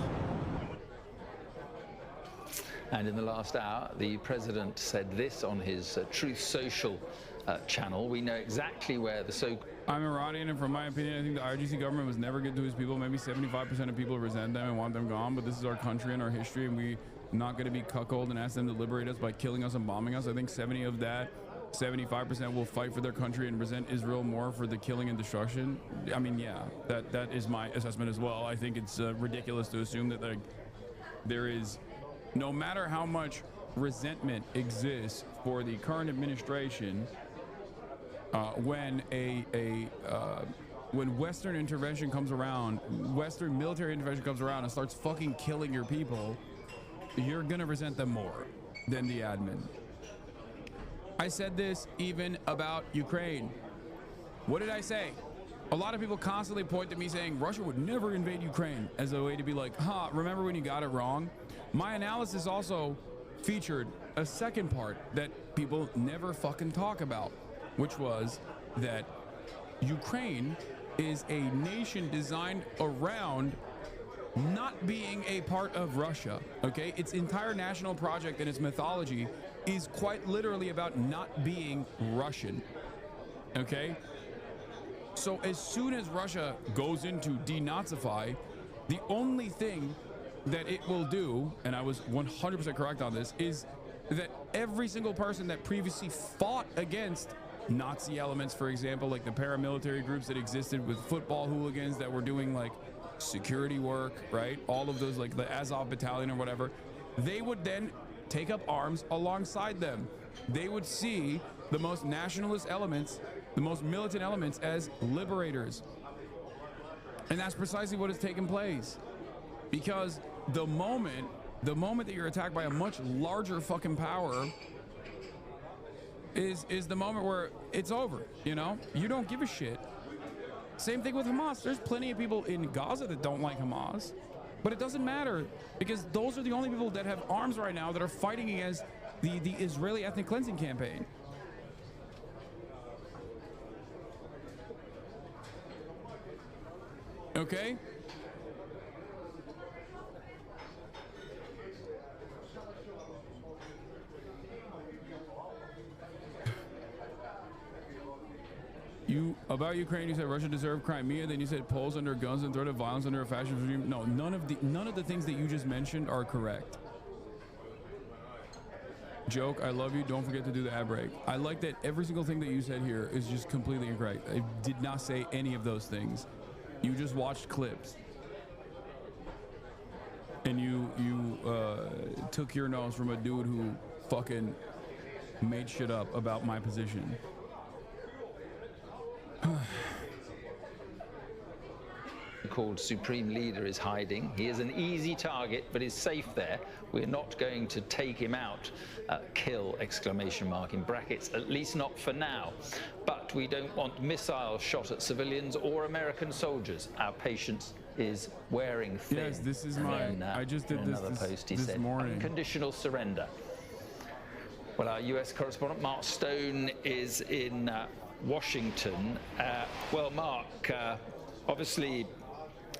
And in the last hour, the president said this on his Truth Social channel. We know exactly where the I'm Iranian, and from my opinion, I think the IRGC government was never good to his people. Maybe 75% of people resent them and want them gone, but this is our country and our history, and we're not going to be cuckolded and ask them to liberate us by killing us and bombing us. I think 70 of that, 75% will fight for their country and resent Israel more for the killing and destruction. I mean, yeah, that is my assessment as well. I think it's ridiculous to assume that there is, no matter how much resentment exists for the current administration, when Western intervention comes around, Western military intervention comes around and starts fucking killing your people, you're gonna resent them more than the admin. I said this even about Ukraine. What did I say? A lot of people constantly point to me saying Russia would never invade Ukraine as a way to be like, remember when you got it wrong? My analysis also featured a second part that people never fucking talk about, which was that Ukraine is a nation designed around not being a part of Russia, okay? Its entire national project and its mythology is quite literally about not being Russian, okay? So as soon as Russia goes into denazify, the only thing that it will do, and I was 100% correct on this, is that every single person that previously fought against Nazi elements, for example, like the paramilitary groups that existed with football hooligans that were doing like security work, right? All of those, like the Azov battalion or whatever, they would then take up arms alongside them. They would see the most nationalist elements, the most militant elements as liberators. And that's precisely what has taken place. Because the moment that you're attacked by a much larger fucking power is the moment where it's over, you know? You don't give a shit. Same thing with Hamas. There's plenty of people in Gaza that don't like Hamas, but it doesn't matter because those are the only people that have arms right now that are fighting against the Israeli ethnic cleansing campaign. Okay? About Ukraine, you said Russia deserved Crimea, then you said Poles under guns and threat of violence under a fascist regime. No, none of the things that you just mentioned are correct. Joke, I love you. Don't forget to do the ad break. I like that every single thing that you said here is just completely incorrect. I did not say any of those things. You just watched clips. And you took your nose from a dude who fucking made shit up about my position. Called Supreme Leader is hiding. He is an easy target, but is safe there. We're not going to take him out. Kill, exclamation mark in brackets, at least not for now. But we don't want missiles shot at civilians or American soldiers. Our patience is wearing thin. Yes, this is my, I just did this another post. He this said, morning. Unconditional surrender. Well, our US correspondent Mark Stone is in Washington. Well, Mark, obviously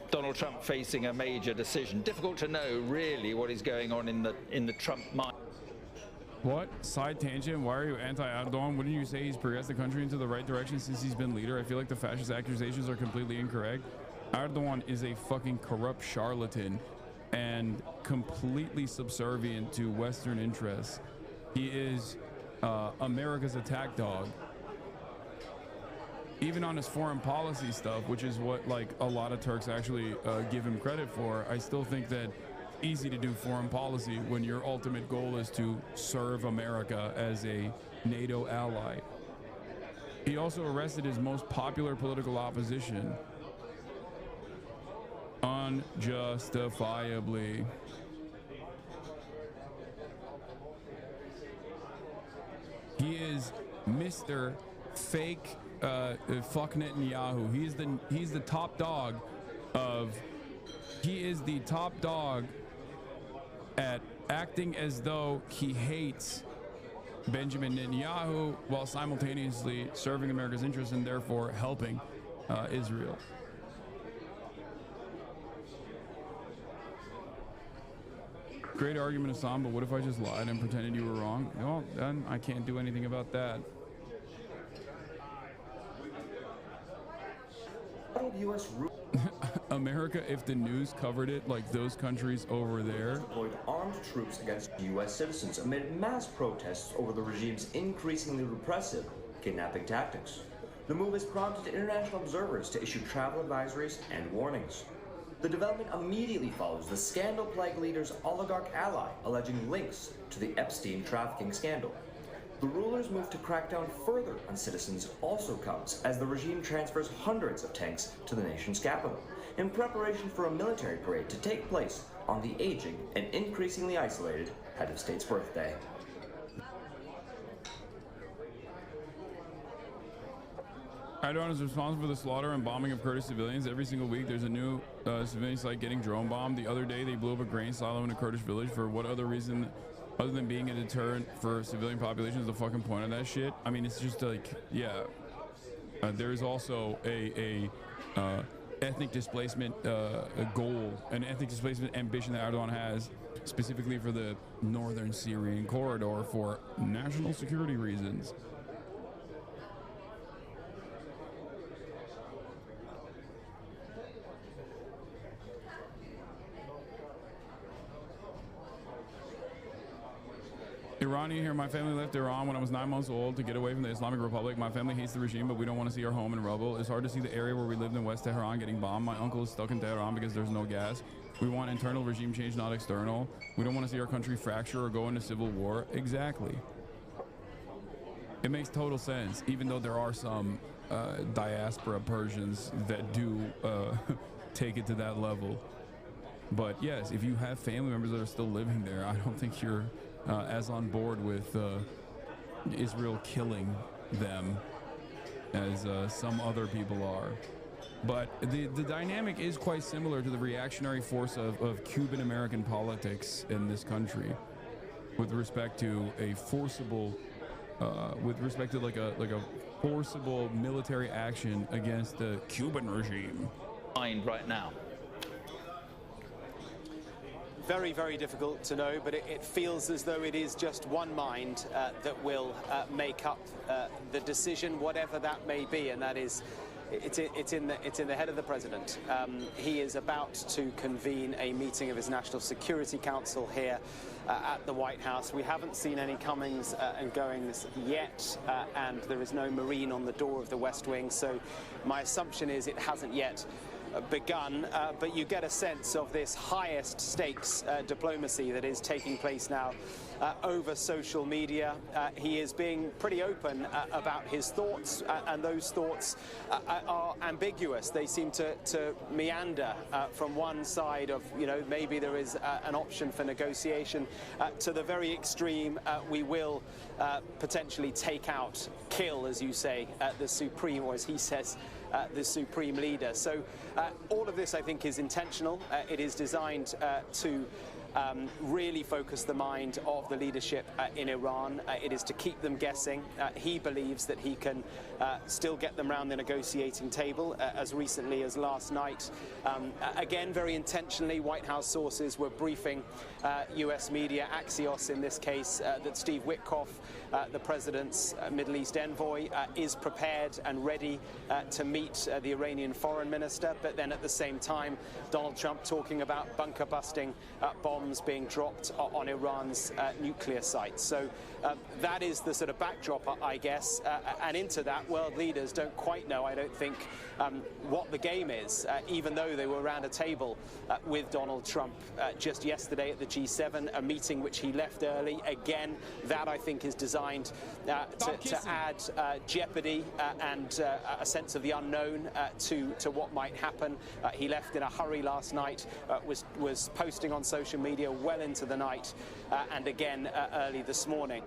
Donald Trump facing a major decision. Difficult to know really what is going on in the Trump mind. What? Side tangent? Why are you anti-Erdogan? Wouldn't you say he's progressed the country into the right direction since he's been leader? I feel like the fascist accusations are completely incorrect. Erdogan is a fucking corrupt charlatan and completely subservient to Western interests. He is America's attack dog. Even on his foreign policy stuff, which is what like a lot of Turks actually give him credit for, I still think that easy to do foreign policy when your ultimate goal is to serve America as a NATO ally. He also arrested his most popular political opposition unjustifiably. He is Mr. Fake fuck Netanyahu. He's the top dog of. He is the top dog at acting as though he hates Benjamin Netanyahu while simultaneously serving America's interests and therefore helping Israel. Great argument, Hassan, but what if I just lied and pretended you were wrong? Well, then I can't do anything about that. U.S. America, if the news covered it like those countries over there. Deployed armed troops against U.S. citizens amid mass protests over the regime's increasingly repressive kidnapping tactics. The move has prompted international observers to issue travel advisories and warnings. The development immediately follows the scandal-plagued leader's oligarch ally alleging links to the Epstein trafficking scandal. The ruler's move to crack down further on citizens also comes as the regime transfers hundreds of tanks to the nation's capital in preparation for a military parade to take place on the aging and increasingly isolated head of state's birthday. Erdogan is responsible for the slaughter and bombing of Kurdish civilians. Every single week there's a new civilian site getting drone bombed. The other day they blew up a grain silo in a Kurdish village. For what other reason other than being a deterrent for civilian populations? The fucking point of that shit? I mean, it's just like, yeah. There's also a ethnic displacement goal, an ethnic displacement ambition that Erdogan has specifically for the northern Syrian corridor for national security reasons. Iranian here. My family left Iran when I was 9 months old to get away from the Islamic Republic. My family hates the regime, but we don't want to see our home in rubble. It's hard to see the area where we lived in West Tehran getting bombed. My uncle is stuck in Tehran because there's no gas. We want internal regime change, not external. We don't want to see our country fracture or go into civil war. Exactly. It makes total sense, even though there are some diaspora Persians that do take it to that level. But yes, if you have family members that are still living there, I don't think you're as on board with Israel killing them as some other people are. But the dynamic is quite similar to the reactionary force of Cuban American politics in this country with respect to a forcible forcible military action against the Cuban regime. Right now. Very, very difficult to know, but it feels as though it is just one mind that will make up the decision, whatever that may be, and that is, it's in the head of the president. He is about to convene a meeting of his National Security Council here at the White House. We haven't seen any comings and goings yet, and there is no Marine on the door of the West Wing, so my assumption is it hasn't yet begun, but you get a sense of this highest stakes diplomacy that is taking place now over social media. He is being pretty open about his thoughts, and those thoughts are ambiguous. They seem to meander from one side of, you know, maybe there is an option for negotiation, to the very extreme, we will potentially take out, kill, as you say, the supreme, or as he says, the supreme leader. So all of this, I think, is intentional. It is designed to really focus the mind of the leadership in Iran. It is to keep them guessing. He believes that he can still get them round the negotiating table as recently as last night. Again, very intentionally, White House sources were briefing US media, Axios in this case, that Steve Witkoff, the president's Middle East envoy, is prepared and ready to meet the Iranian foreign minister. But then at the same time, Donald Trump talking about bunker busting bombs being dropped on Iran's nuclear sites. So that is the sort of backdrop, I guess. And into that, world leaders don't quite know, I don't think, what the game is, even though they were around a table with Donald Trump just yesterday at the G7, a meeting which he left early. Again, that I think is designed to add jeopardy and a sense of the unknown to what might happen. He left in a hurry last night, was posting on social media well into the night, and again early this morning.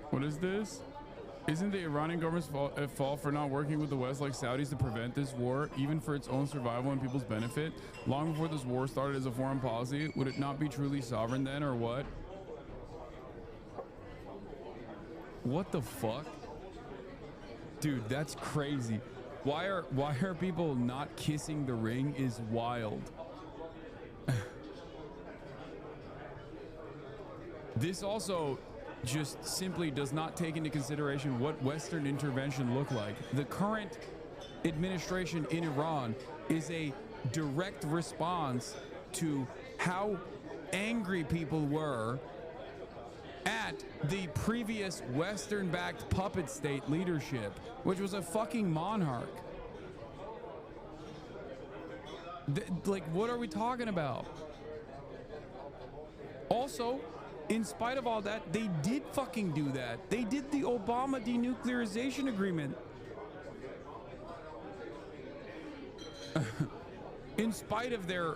What is this? Isn't the Iranian government's fault for not working with the West like Saudis to prevent this war, even for its own survival and people's benefit? Long before this war started as a foreign policy, would it not be truly sovereign then, or what? What the fuck? Dude, that's crazy. Why are people not kissing the ring is wild. This also just simply does not take into consideration what Western intervention looked like. The current administration in Iran is a direct response to how angry people were at the previous Western-backed puppet state leadership, which was a fucking monarch. Like, what are we talking about? Also, in spite of all that, they did fucking do that. They did the Obama denuclearization agreement. In spite of their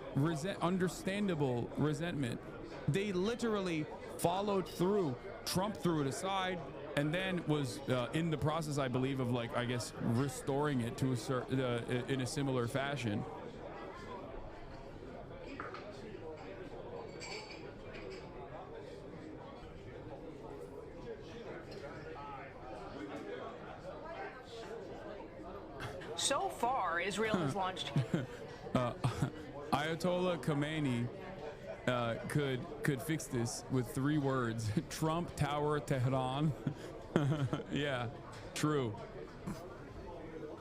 understandable resentment, they literally followed through. Trump threw it aside and then was in the process, I believe, of, like, I guess, restoring it to a certain in a similar fashion. So far, Israel has launched. Ayatollah Khomeini could fix this with 3 words: Trump Tower Tehran. Yeah, true.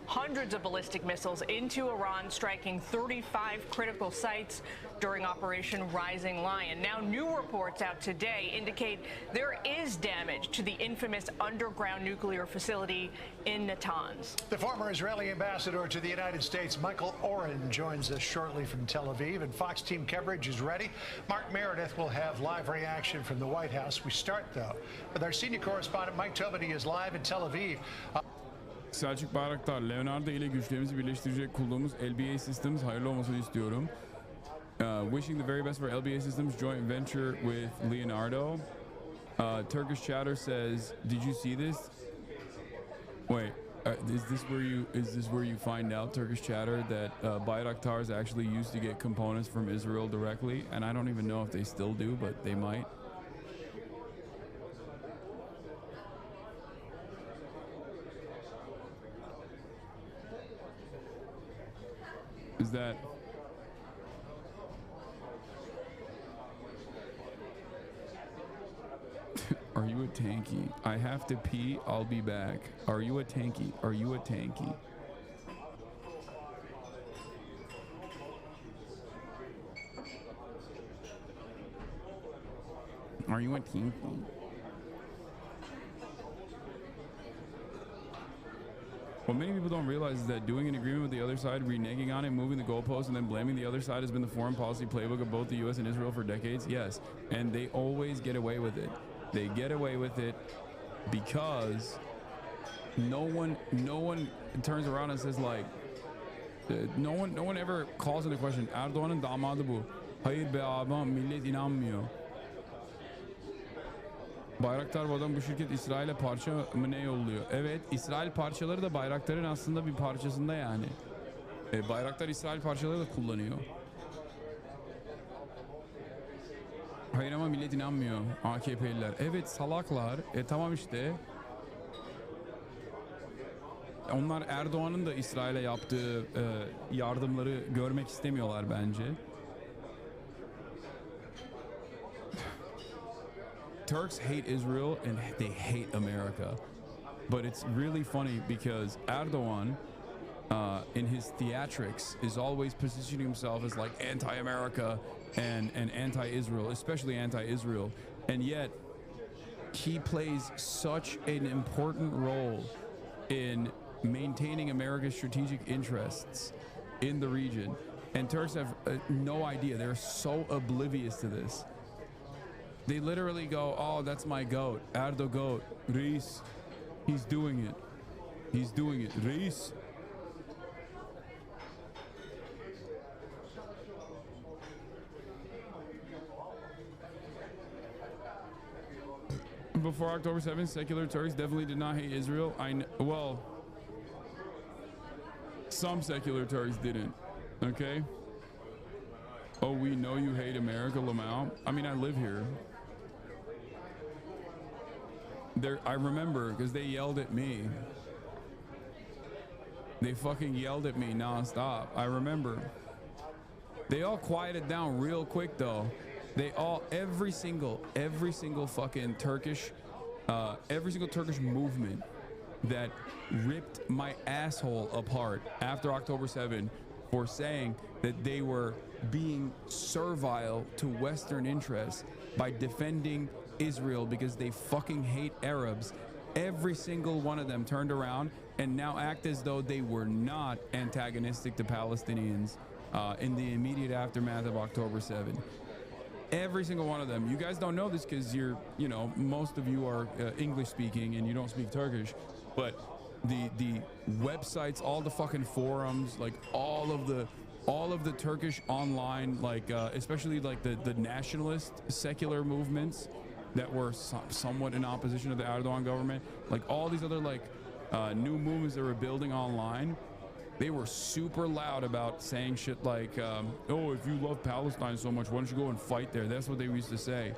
Hundreds of ballistic missiles into Iran, striking 35 critical sites during Operation Rising Lion. Now, new reports out today indicate there is damage to the infamous underground nuclear facility in Natanz. The former Israeli ambassador to the United States, Michael Oren, joins us shortly from Tel Aviv, and Fox team coverage is ready. Mark Meredith will have live reaction from the White House. We start, though, with our senior correspondent, Mike Tobin. He is live in Tel Aviv. Selçuk Bayraktar, Leonardo ile güçlerimizi birleştirecek kullanımız LBA Systems hayırlı olmasını istiyorum. Wishing the very best for LBA Systems joint venture with Leonardo. Turkish chatter says, "Did you see this?" Wait, is this where you find out, Turkish chatter, that Bayraktars actually used to get components from Israel directly? And I don't even know if they still do, but they might. Is that Are you a tanky? I have to pee, I'll be back. Are you a tanky? Are you a tanky? Are you a tanky? What many people don't realize is that doing an agreement with the other side, reneging on it, moving the goalposts, and then blaming the other side has been the foreign policy playbook of both the U.S. and Israel for decades. Yes, and they always get away with it. They get away with it because no one turns around and says, like, no one ever calls into question. Erdoğan'ın damadı bu. Hayır be abi, millet inanmıyor. Bayraktar bu adam bu şirket İsrail'e parça mı ne yolluyor? Evet, İsrail parçaları da Bayraktar'ın aslında bir parçasında yani. Bayraktar İsrail parçaları da kullanıyor. Hayır ama millet inanmıyor. AKP'liler. Evet salaklar. Tamam işte. Onlar Erdoğan'ın da İsrail'e yaptığı yardımları görmek istemiyorlar bence. Turks hate Israel and they hate America. But it's really funny because Erdoğan, in his theatrics, is always positioning himself as like anti-America and anti-Israel, especially anti-Israel. And yet, he plays such an important role in maintaining America's strategic interests in the region. And Turks have no idea. They're so oblivious to this. They literally go, oh, that's my goat. Erdo goat. Reis. He's doing it. He's doing it. Reis. Before October 7th, secular Turks definitely did not hate Israel. Well, some secular Turks didn't. Okay? Oh, we know you hate America, Lamau. I mean, I live here. I remember because they yelled at me. They fucking yelled at me nonstop. I remember. They all quieted down real quick though. They all, every single fucking Turkish, every single Turkish movement that ripped my asshole apart after October 7 for saying that they were being servile to Western interests by defending Israel because they fucking hate Arabs. Every single one of them turned around and now act as though they were not antagonistic to Palestinians in the immediate aftermath of October 7. Every single one of them. You guys don't know this because you're, you know, most of you are English speaking and you don't speak Turkish, but the websites, all the fucking forums, like all of the Turkish online, like especially like the nationalist secular movements that were somewhat in opposition to the Erdogan government, like all these other like new movements that were building online, they were super loud about saying shit like, oh, if you love Palestine so much, why don't you go and fight there? That's what they used to say.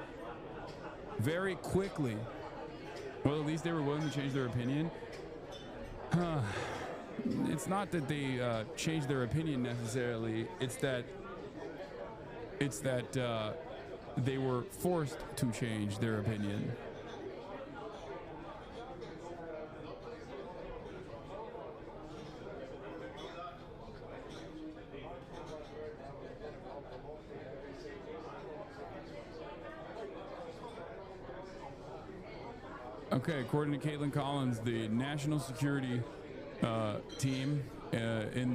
Very quickly. Well, at least they were willing to change their opinion. It's not that they changed their opinion necessarily. It's that they were forced to change their opinion. Okay, according to Caitlin Collins, the national security team in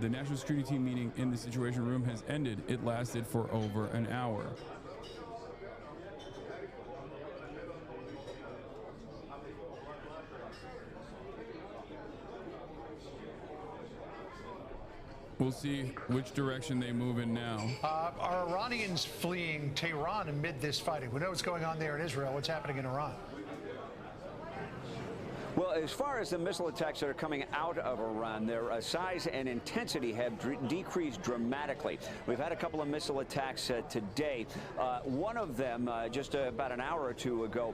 the national security team meeting in the Situation Room has ended. It lasted for over an hour. We'll see which direction they move in now. Are Iranians fleeing Tehran amid this fighting? We know what's going on there in Israel. What's happening in Iran? Well, as far as the missile attacks that are coming out of Iran, their size and intensity have decreased dramatically. We've had a couple of missile attacks today. One of them, just about an hour or two ago,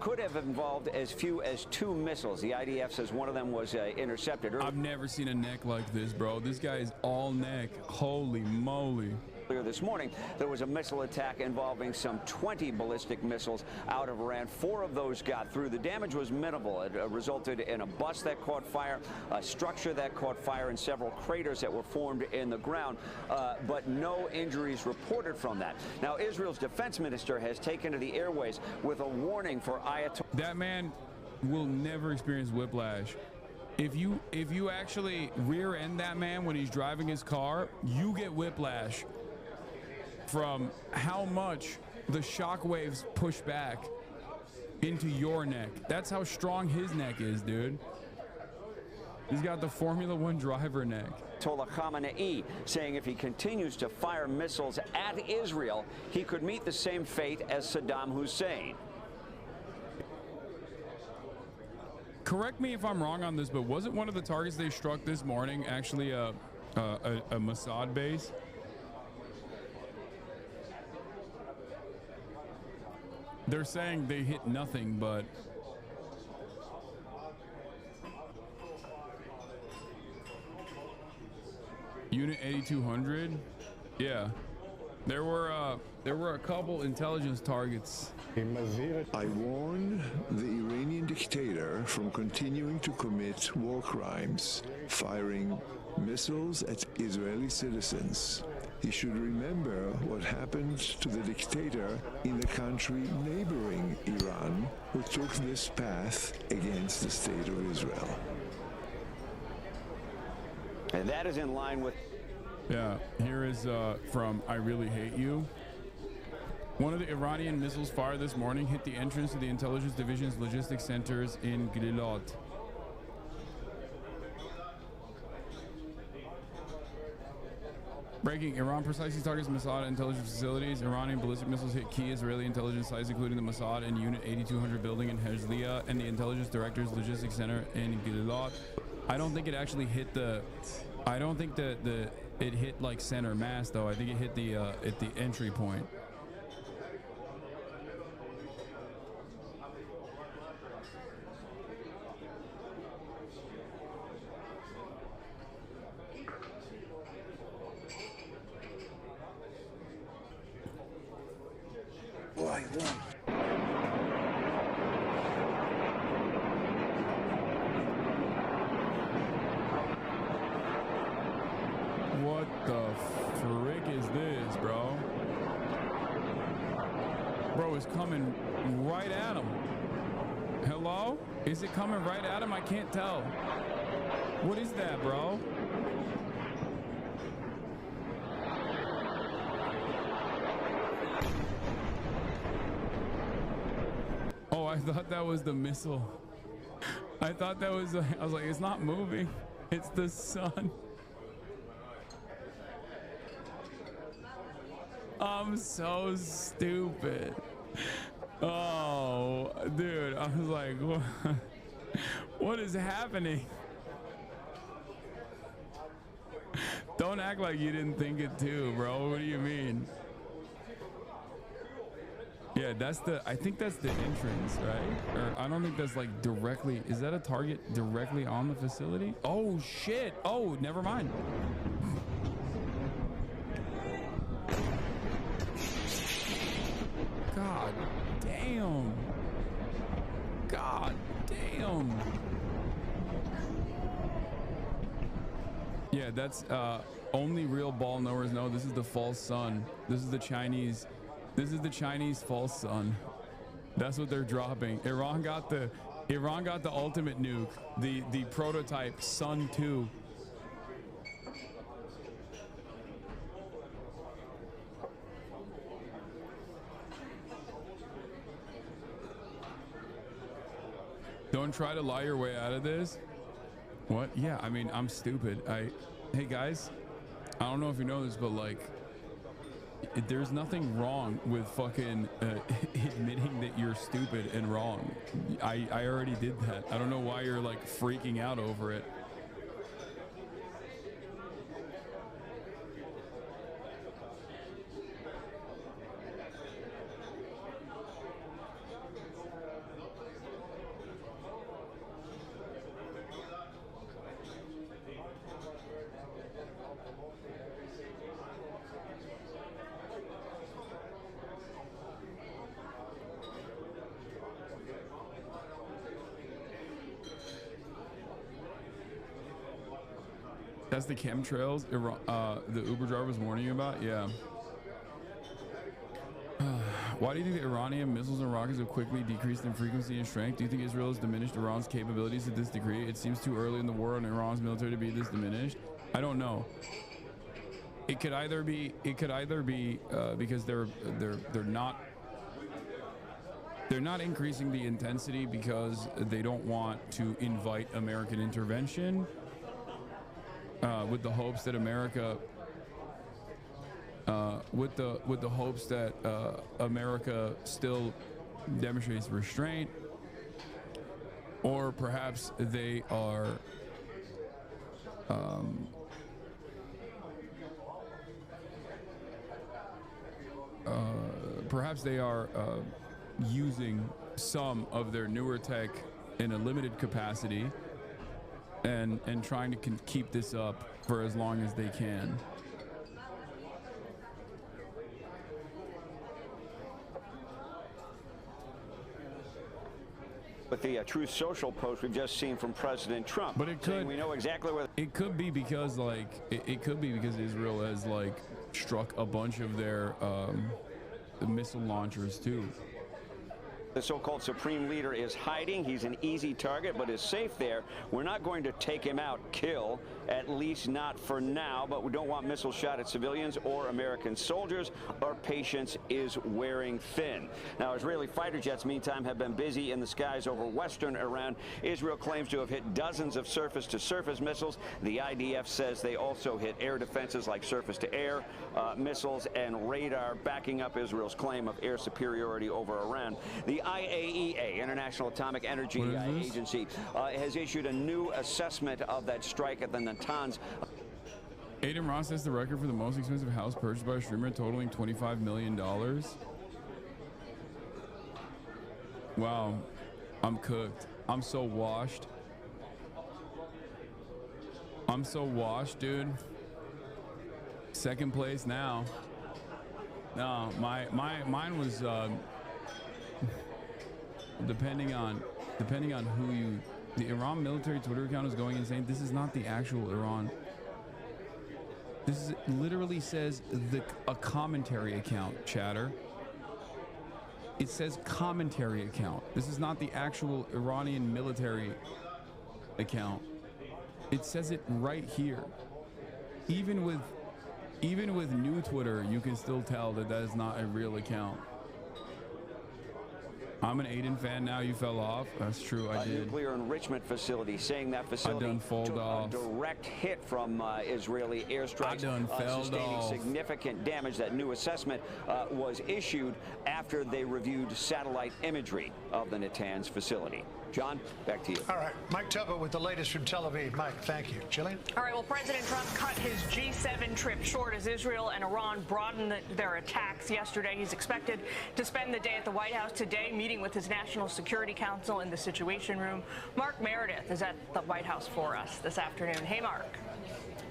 could have involved as few as 2 missiles. The IDF says one of them was intercepted. I've never seen a neck like this, bro. This guy is all neck. Holy moly. This morning, there was a missile attack involving some 20 ballistic missiles out of Iran. 4 of those got through. The damage was minimal. It resulted in a bus that caught fire, a structure that caught fire, and several craters that were formed in the ground, but no injuries reported from that. Now, Israel's defense minister has taken to the airways with a warning for Ayatollah. That man will never experience whiplash. If you actually rear end that man when he's driving his car, you get whiplash from how much the shock waves push back into your neck. That's how strong his neck is, dude. He's got the Formula One driver neck. Ayatollah Khamenei saying if he continues to fire missiles at Israel, he could meet the same fate as Saddam Hussein. Correct me if I'm wrong on this, but wasn't one of the targets they struck this morning actually a Mossad base? They're saying they hit nothing, but Unit 8200, yeah. There were a couple intelligence targets. I warn the Iranian dictator from continuing to commit war crimes, firing missiles at Israeli citizens. He should remember what happened to the dictator in the country neighboring Iran, who took this path against the state of Israel. And that is in line with... Yeah, here is from I Really Hate You. One of the Iranian missiles fired this morning hit the entrance to the intelligence division's logistics centers in Gilad. Breaking, Iran precisely targets Mossad intelligence facilities. Iranian ballistic missiles hit key Israeli intelligence sites, including the Mossad and Unit 8200 building in Herzliya and the intelligence director's logistics center in Gilad. I don't think it actually hit the... I don't think that it hit like center mass though. I think it hit the at the entry point. What the frick is this, bro? Bro, it's coming right at him. Hello? Is it coming right at him? I can't tell. What is that, bro? Oh, I thought that was the missile. I thought that was, I was like, it's not moving. It's the sun. I'm so stupid. Oh, dude, I was like, what is happening? Don't act like you didn't think it too, bro. What do you mean? Yeah, that's the, I think that's the entrance, right? Or I don't think that's like directly, is that a target directly on the facility? Oh, shit. Oh, never mind. God damn. God damn. Yeah, that's only real ball knowers know this is the false sun. This is the Chinese false sun. That's what they're dropping. Iran got the ultimate nuke, the prototype Sun 2. Don't try to lie your way out of this. What? Yeah, I mean, I'm stupid. Hey guys, I don't know if you know this, but like, there's nothing wrong with fucking admitting that you're stupid and wrong. I already did that. I don't know why you're like freaking out over it. That's the chemtrails the Uber driver was warning you about? Yeah. Why do you think the Iranian missiles and rockets have quickly decreased in frequency and strength? Do you think Israel has diminished Iran's capabilities to this degree? It seems too early in the war on Iran's military to be this diminished. I don't know. It could either be because they're not increasing the intensity because they don't want to invite American intervention. With the hopes that America, with the hopes that America still demonstrates restraint, or perhaps they are using some of their newer tech in a limited capacity and trying to keep this up for as long as they can. With the Truth Social post we've just seen from President Trump. But it could, we know exactly where. It could be because like it could be because Israel has like struck a bunch of their missile launchers too. The so-called supreme leader is hiding. He's an easy target, but is safe there. We're not going to take him out, kill, at least not for now, but we don't want missiles shot at civilians or American soldiers. Our patience is wearing thin. Now, Israeli fighter jets, meantime, have been busy in the skies over western Iran. Israel claims to have hit dozens of surface-to-surface missiles. The IDF says they also hit air defenses like surface-to-air missiles and radar, backing up Israel's claim of air superiority over Iran. The IAEA, International Atomic Energy Agency, has issued a new assessment of that strike at the Natanz. Aiden Ross has the record for the most expensive house purchased by a streamer, totaling $25 million. Wow, I'm cooked. I'm so washed. I'm so washed, dude. Second place now. No, mine was depending on who you. The Iran military Twitter account is going insane. This is not the actual Iran. This is literally says a commentary account, chatter. It says commentary account. This is not the actual Iranian military account. It says it right here. Even with new Twitter, you can still tell that that is not a real account. I'm an Aiden fan now. You fell off. That's true. I did. Nuclear enrichment facility, saying that facility took a direct hit from Israeli airstrikes, sustaining significant damage. That new assessment was issued after they reviewed satellite imagery of the Natanz facility. John, back to you. All right, Mike Tubba with the latest from Tel Aviv. Mike, thank you. Jillian? All right, well, President Trump cut his G7 trip short as Israel and Iran broadened their attacks yesterday. He's expected to spend the day at the White House today, meeting with his National Security Council in the Situation Room. Mark Meredith is at the White House for us this afternoon. Hey, Mark.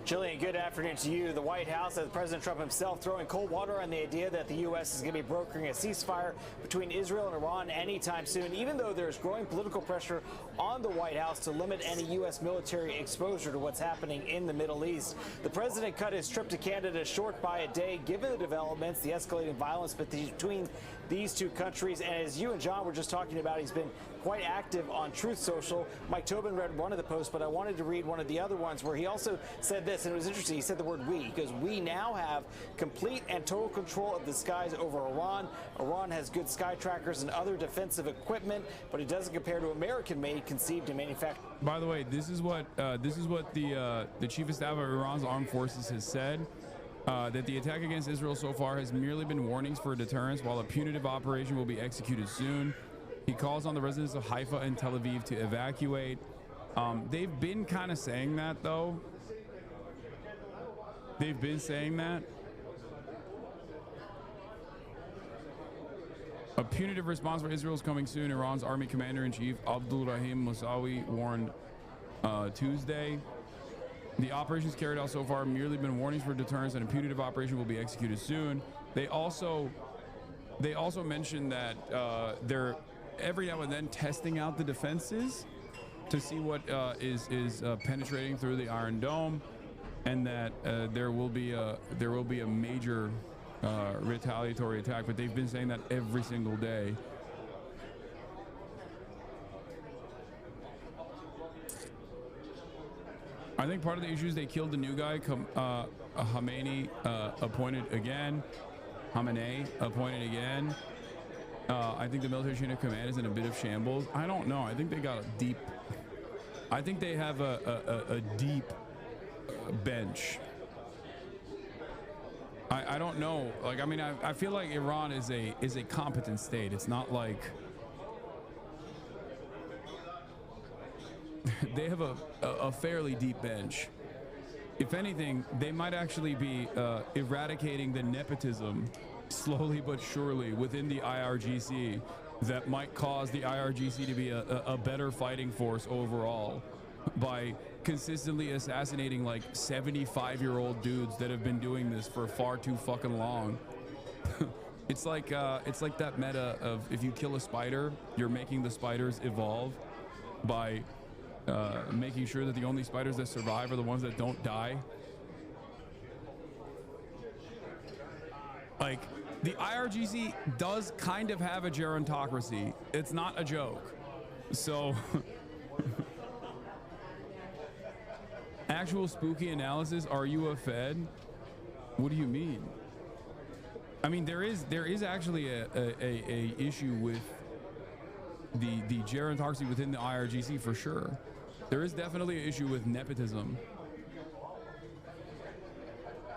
Jillian, good afternoon to you. The White House has President Trump himself throwing cold water on the idea that the U.S. is going to be brokering a ceasefire between Israel and Iran anytime soon, even though there's growing political pressure on the White House to limit any U.S. military exposure to what's happening in the Middle East. The president cut his trip to Canada short by a day, given the developments, the escalating violence between these two countries. And as you and John were just talking about, he's been quite active on Truth Social. Mike Tobin read one of the posts, but I wanted to read one of the other ones where he also said this, and it was interesting. He said the word we, because we now have complete and total control of the skies over Iran. Iran has good sky trackers and other defensive equipment, but it doesn't compare to American-made, conceived and manufactured. By the way, this is what the chief of staff of Iran's armed forces has said. That the attack against Israel so far has merely been warnings for deterrence, while a punitive operation will be executed soon. He calls on the residents of Haifa and Tel Aviv to evacuate. They've been kind of saying that, though. They've been saying that. A punitive response for Israel is coming soon. Iran's army commander-in-chief Abdul Rahim Musawi warned Tuesday. The operations carried out so far have merely been warnings for deterrence, and a punitive operation will be executed soon. They also mentioned that they're every now and then testing out the defenses to see what is penetrating through the Iron Dome, and that there will be a major retaliatory attack. But they've been saying that every single day. I think part of the issue is they killed the new guy, Khamenei appointed again. I think the military chain of command is in a bit of shambles. I don't know. I think they got a deep. I think they have a deep bench. I don't know. Like, I mean, I feel like Iran is a competent state. It's not like they have a fairly deep bench. If anything, they might actually be eradicating the nepotism slowly but surely within the IRGC that might cause the IRGC to be a better fighting force overall by consistently assassinating like 75-year-old dudes that have been doing this for far too fucking long. It's like that meta of if you kill a spider, you're making the spiders evolve by making sure that the only spiders that survive are the ones that don't die. Like, the IRGC does kind of have a gerontocracy. It's not a joke. So, actual spooky analysis, are you a Fed? What do you mean? I mean, there is actually a issue with the gerontocracy within the IRGC for sure. There is definitely an issue with nepotism.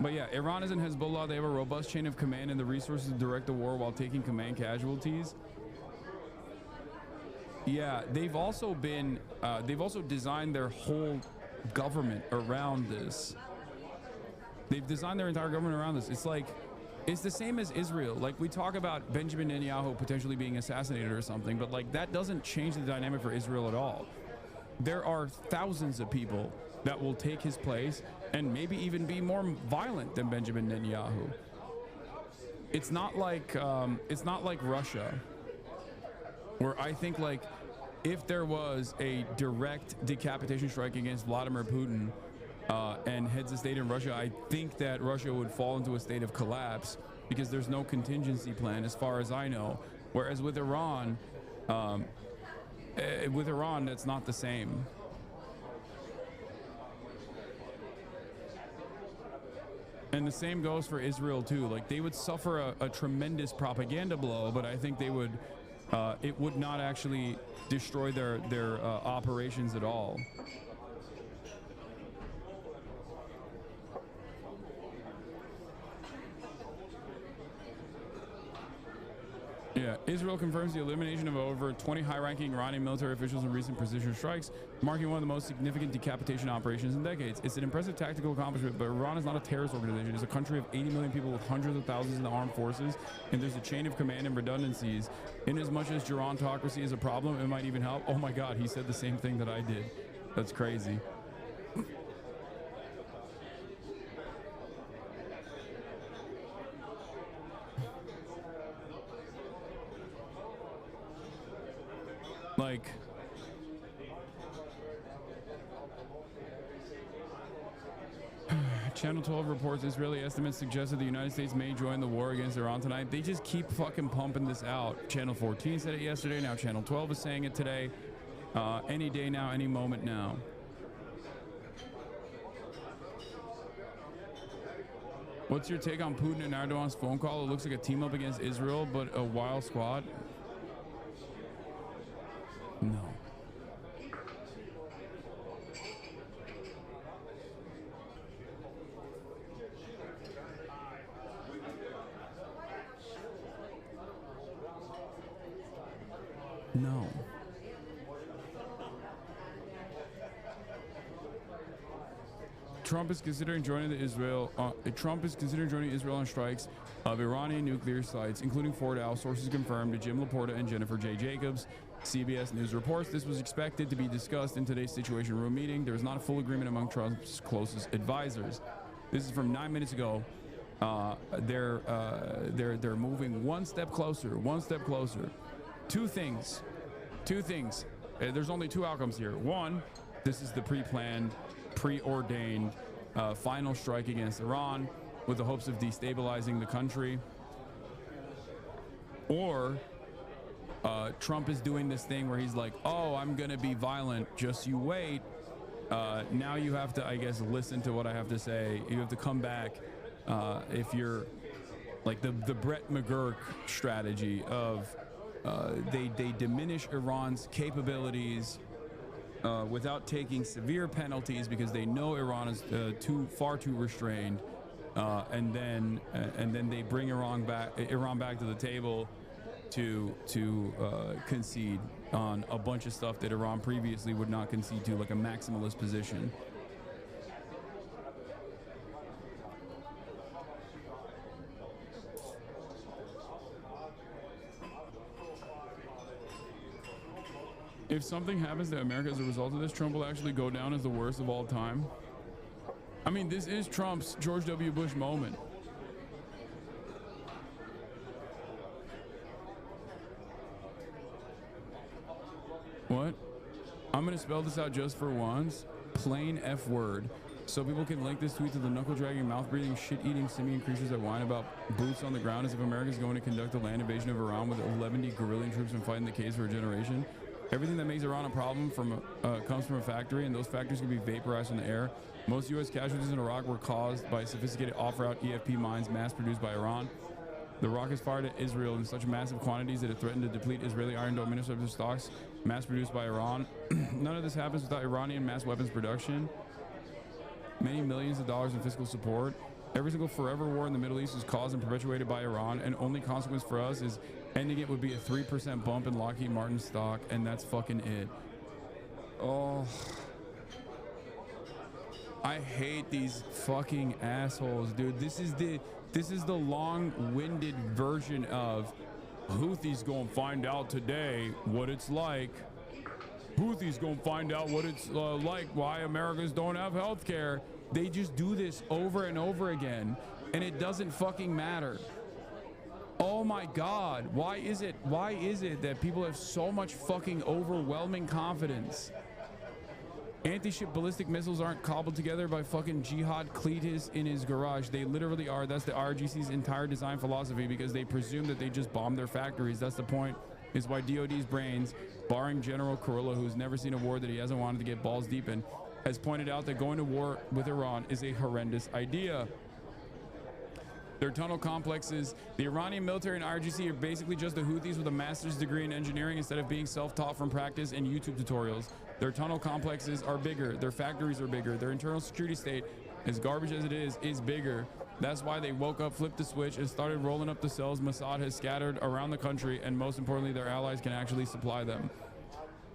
But yeah, Iran is in Hezbollah. They have a robust chain of command and the resources to direct the war while taking command casualties. Yeah, they've also designed their whole government around this. They've designed their entire government around this. It's the same as Israel. Like, we talk about Benjamin Netanyahu potentially being assassinated or something, but like that doesn't change the dynamic for Israel at all. There are thousands of people that will take his place and maybe even be more violent than Benjamin Netanyahu. It's not like Russia, where I think like if there was a direct decapitation strike against Vladimir Putin and heads of state in Russia, I think that Russia would fall into a state of collapse because there's no contingency plan as far as I know. Whereas with Iran, that's not the same. And the same goes for Israel too. Like, they would suffer a tremendous propaganda blow, but I think they would, it would not actually destroy their operations at all. Yeah, Israel confirms the elimination of over 20 high-ranking Iranian military officials in recent precision strikes, marking one of the most significant decapitation operations in decades. It's an impressive tactical accomplishment, but Iran is not a terrorist organization. It's a country of 80 million people with hundreds of thousands in the armed forces, and there's a chain of command and redundancies. In as much as gerontocracy is a problem, it might even help. Oh my God, he said the same thing that I did. That's crazy. Like, Channel 12 reports Israeli estimates suggest that the United States may join the war against Iran tonight. They just keep fucking pumping this out. Channel 14 said it yesterday. Now Channel 12 is saying it today. Any day now, any moment now. What's your take on Putin and Erdogan's phone call? It looks like a team up against Israel, but a wild squad. No. No. Trump is considering joining Israel on strikes of Iranian nuclear sites, including Fordow. Sources confirmed to Jim Laporta and Jennifer J. Jacobs. CBS News reports this was expected to be discussed in today's Situation Room meeting. There is not a full agreement among Trump's closest advisors. This is from 9 minutes ago. They're moving one step closer. Two things. There's only two outcomes here. One, this is the pre-planned, preordained final strike against Iran with the hopes of destabilizing the country. Or Trump is doing this thing where he's like, oh, I'm going to be violent. Just you wait. Now you have to, I guess, listen to what I have to say. You have to come back if you're like the Brett McGurk strategy of they diminish Iran's capabilities without taking severe penalties because they know Iran is far too restrained, and then they bring Iran back to the table to concede on a bunch of stuff that Iran previously would not concede to, like a maximalist position. If something happens to America as a result of this, Trump will actually go down as the worst of all time. I mean, this is Trump's George W. Bush moment. What? I'm gonna spell this out just for once. Plain F word. So people can link this tweet to the knuckle-dragging, mouth-breathing, shit-eating simian creatures that whine about boots on the ground as if America is going to conduct a land invasion of Iran with 11 guerrilling troops and fighting the case for a generation. Everything that makes Iran a problem comes from a factory, and those factories can be vaporized in the air. Most U.S. casualties in Iraq were caused by sophisticated off-route EFP mines mass-produced by Iran. The rockets fired at Israel in such massive quantities that it threatened to deplete Israeli Iron Dome interceptor stocks mass-produced by Iran. None of this happens without Iranian mass weapons production. Many millions of dollars in fiscal support. Every single forever war in the Middle East is caused and perpetuated by Iran, and only consequence for us is ending it would be a 3% bump in Lockheed Martin stock, and that's fucking it. Oh, I hate these fucking assholes, dude. This is the long-winded version of Houthis gonna find out today what it's like. Houthis gonna find out what it's like, why Americans don't have health care. They just do this over and over again, and it doesn't fucking matter. Oh my God, why is it that people have so much fucking overwhelming confidence? Anti-ship ballistic missiles aren't cobbled together by fucking Jihad Cletus in his garage. They literally are. That's the IRGC's entire design philosophy, because they presume that they just bomb their factories. That's the point, is why DOD's brains, barring General Kurilla, who's never seen a war that he hasn't wanted to get balls deep in, has pointed out that going to war with Iran is a horrendous idea. Their tunnel complexes, the Iranian military and IRGC are basically just the Houthis with a master's degree in engineering instead of being self-taught from practice and YouTube tutorials. Their tunnel complexes are bigger, their factories are bigger, their internal security state, as garbage as it is bigger. That's why they woke up, flipped the switch, and started rolling up the cells Mossad has scattered around the country, and most importantly, their allies can actually supply them.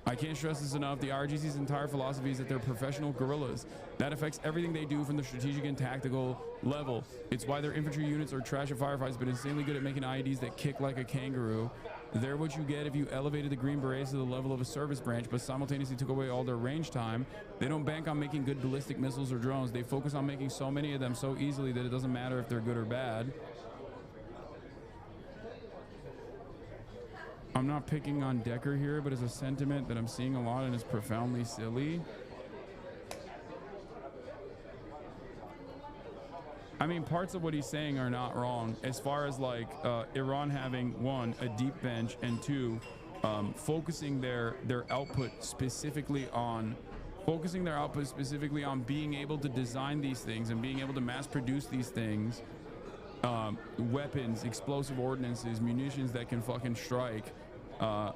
I can't stress this enough. The IRGC's entire philosophy is that they're professional guerrillas. That affects everything they do from the strategic and tactical level. It's why their infantry units are trash at firefights, but insanely good at making IEDs that kick like a kangaroo. They're what you get if you elevated the Green Berets to the level of a service branch, but simultaneously took away all their range time. They don't bank on making good ballistic missiles or drones. They focus on making so many of them so easily that it doesn't matter if they're good or bad. I'm not picking on Decker here, but it's a sentiment that I'm seeing a lot and is profoundly silly. I mean, parts of what he's saying are not wrong, as far as like Iran having, one, a deep bench, and two, focusing their output specifically on being able to design these things and being able to mass produce these things. Weapons, explosive ordinances, munitions that can fucking strike,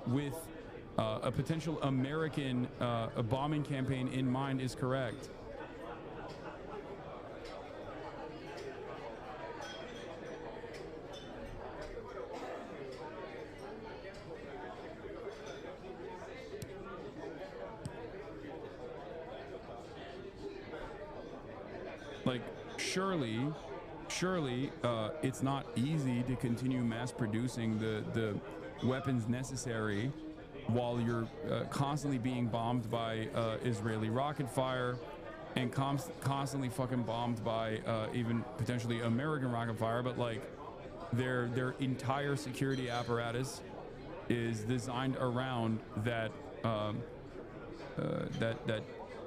with a potential American bombing campaign in mind is correct. Like, surely it's not easy to continue mass producing the weapons necessary while you're constantly being bombed by Israeli rocket fire and constantly fucking bombed by even potentially American rocket fire. But like their entire security apparatus is designed around that that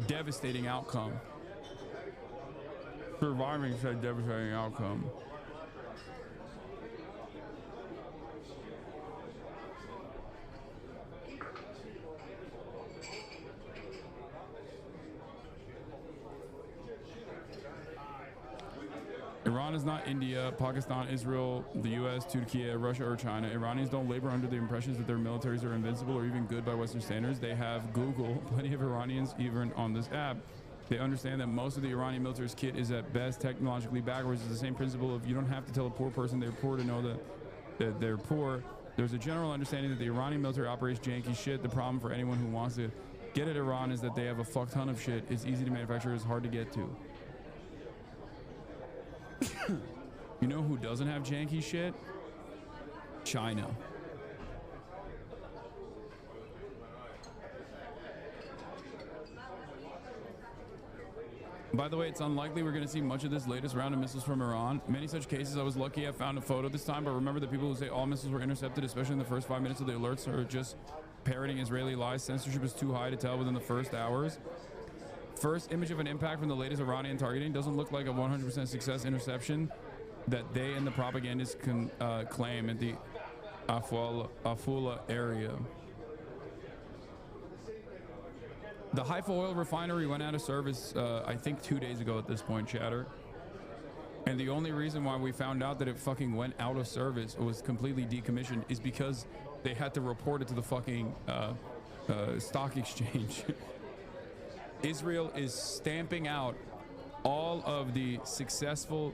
devastating outcome. Surviving such a devastating outcome. Iran is not India, Pakistan, Israel, the US, Turkey, Russia, or China. Iranians don't labor under the impressions that their militaries are invincible or even good by Western standards. They have Google, plenty of Iranians even on this app. They understand that most of the Iranian military's kit is at best technologically backwards. It's the same principle of you don't have to tell a poor person they're poor to know that they're poor. There's a general understanding that the Iranian military operates janky shit. The problem for anyone who wants to get at Iran is that they have a fuck ton of shit. It's easy to manufacture, it's hard to get to. You know who doesn't have janky shit? China. By the way, it's unlikely we're going to see much of this latest round of missiles from Iran. Many such cases, I was lucky I found a photo this time, but remember the people who say all missiles were intercepted, especially in the first 5 minutes of the alerts, are just parroting Israeli lies. Censorship is too high to tell within the first hours. First image of an impact from the latest Iranian targeting doesn't look like a 100% success interception that they and the propagandists can claim at the Afula area. The Haifa oil refinery went out of service, I think 2 days ago at this point, chatter. And the only reason why we found out that it fucking went out of service or was completely decommissioned is because they had to report it to the fucking stock exchange. Israel is stamping out all of the successful,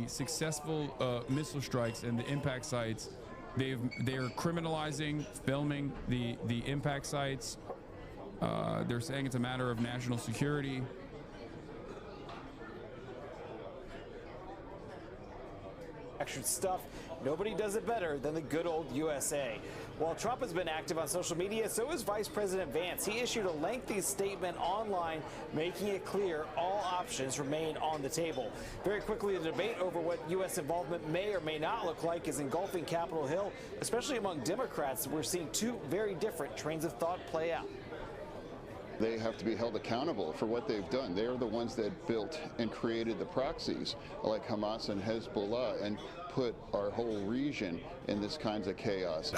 successful missile strikes and the impact sites. They are criminalizing filming the impact sites. They're saying it's a matter of national security. Stuff. Nobody does it better than the good old USA. While Trump has been active on social media, so is Vice President Vance. He issued a lengthy statement online making it clear all options remain on the table. Very quickly, the debate over what U.S. involvement may or may not look like is engulfing Capitol Hill, especially among Democrats. We're seeing two very different trains of thought play out. They have to be held accountable for what they've done. They are the ones that built and created the proxies like Hamas and Hezbollah and put our whole region in this kinds of chaos.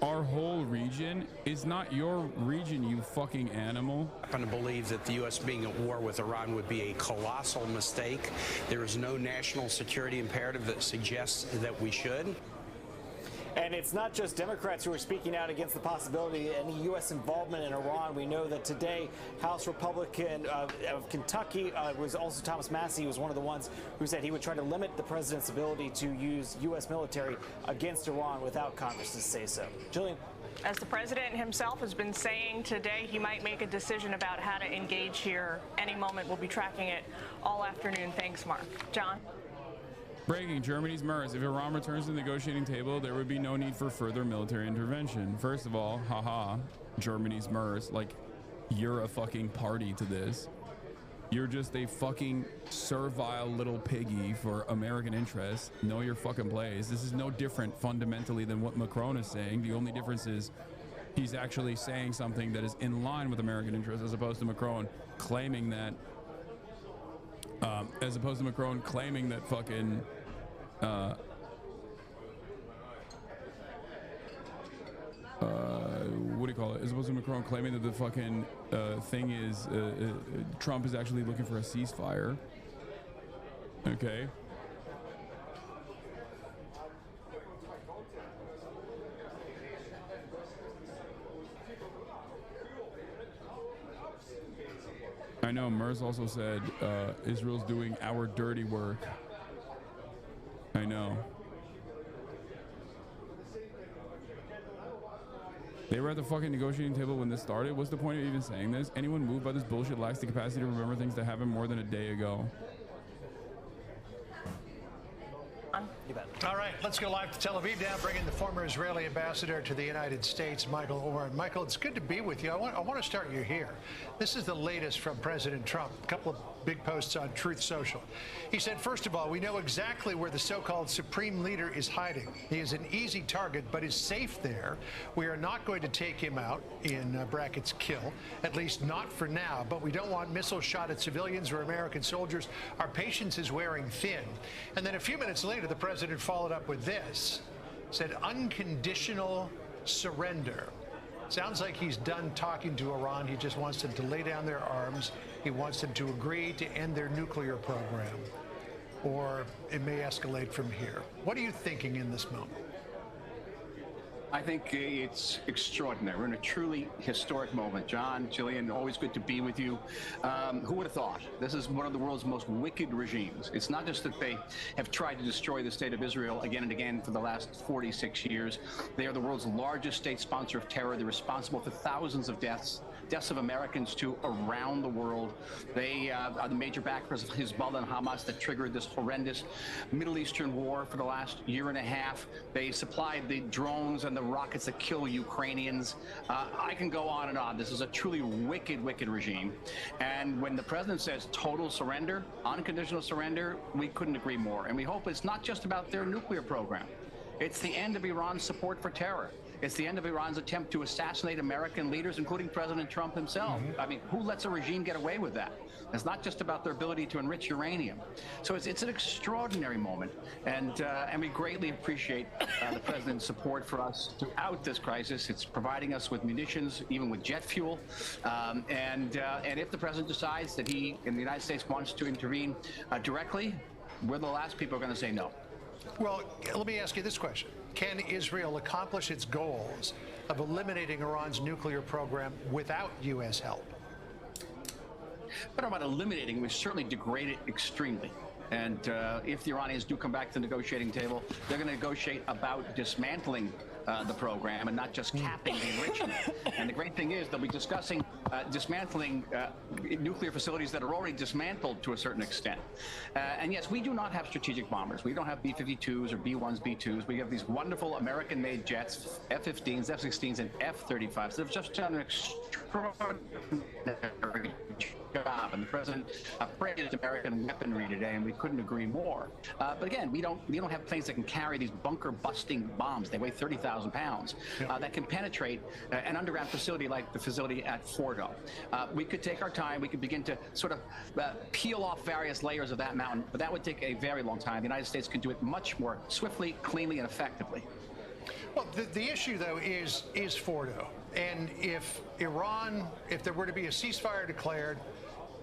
Our whole region is not your region, you fucking animal. I happen to believe that the U.S. being at war with Iran would be a colossal mistake. There is no national security imperative that suggests that we should. And it's not just Democrats who are speaking out against the possibility of any U.S. involvement in Iran. We know that today, House Republican of Kentucky was also Thomas Massie, was one of the ones who said he would try to limit the president's ability to use U.S. military against Iran without Congress to say so. Jillian. As the president himself has been saying today, he might make a decision about how to engage here any moment. We'll be tracking it all afternoon. Thanks, Mark. John? Breaking Germany's MERS. If Iran returns to the negotiating table, there would be no need for further military intervention. First of all, haha, Germany's MERS. Like, you're a fucking party to this. You're just a fucking servile little piggy for American interests. Know your fucking place. This is no different fundamentally than what Macron is saying. The only difference is he's actually saying something that is in line with American interests as opposed to Macron claiming that fucking what do you call it? As opposed to Macron claiming that the fucking thing is Trump is actually looking for a ceasefire. Okay. I know Merz also said Israel's doing our dirty work. I know. They were at the fucking negotiating table when this started. What's the point of even saying this? Anyone moved by this bullshit lacks the capacity to remember things that happened more than a day ago. All right, let's go live to Tel Aviv now, bringing the former Israeli ambassador to the United States, Michael Oren. Michael, it's good to be with you. I want to start you here. This is the latest from President Trump. A couple of big posts on Truth Social. He said, first of all, we know exactly where the so-called supreme leader is hiding. He is an easy target, but is safe there. We are not going to take him out, in brackets, kill, at least not for now, but we don't want missiles shot at civilians or American soldiers. Our patience is wearing thin. And then a few minutes later, the president followed up with this, said unconditional surrender. Sounds like he's done talking to Iran. He just wants them to lay down their arms. He wants them to agree to end their nuclear program, or it may escalate from here. What are you thinking in this moment? I think it's extraordinary. We're in a truly historic moment. John, Jillian, always good to be with you. Who would have thought? This is one of the world's most wicked regimes. It's not just that they have tried to destroy the state of Israel again and again for the last 46 years. They are the world's largest state sponsor of terror. They're responsible for thousands of deaths of Americans too around the world. They are the major backers of Hezbollah and Hamas that triggered this horrendous Middle Eastern war for the last year and a half. They supplied the drones and the the rockets that kill Ukrainians. I can go on and on. This is a truly wicked, wicked regime. And when the president says total surrender, unconditional surrender, we couldn't agree more. And we hope it's not just about their nuclear program. It's the end of Iran's support for terror. It's the end of Iran's attempt to assassinate American leaders, including President Trump himself. I mean, who lets a regime get away with that? It's not just about their ability to enrich uranium. So it's an extraordinary moment, and we greatly appreciate the president's support for us throughout this crisis. It's providing us with munitions, even with jet fuel, and if the president decides that he, in the United States, wants to intervene directly, we're the last people who are going to say no. Well, let me ask you this question. Can Israel accomplish its goals of eliminating Iran's nuclear program without U.S. help? But about eliminating, we certainly degrade it extremely. And if the Iranians do come back to the negotiating table, they're going to negotiate about dismantling the program and not just capping the enrichment. And the great thing is they'll be discussing dismantling nuclear facilities that are already dismantled to a certain extent. And yes, we do not have strategic bombers. We don't have B-52s or B-1s, B-2s. We have these wonderful American-made jets, F-15s, F-16s, and F-35s. So they've just done an extraordinary job, and the president praised American weaponry today, and we couldn't agree more. But again, we don't have planes that can carry these bunker-busting bombs. They weigh 30,000 pounds that can penetrate an underground facility like the facility at Fordo. We could take our time. We could begin to sort of peel off various layers of that mountain, but that would take a very long time. The United States can do it much more swiftly, cleanly, and effectively. Well, the issue, though, is Fordo. And if there were to be a ceasefire declared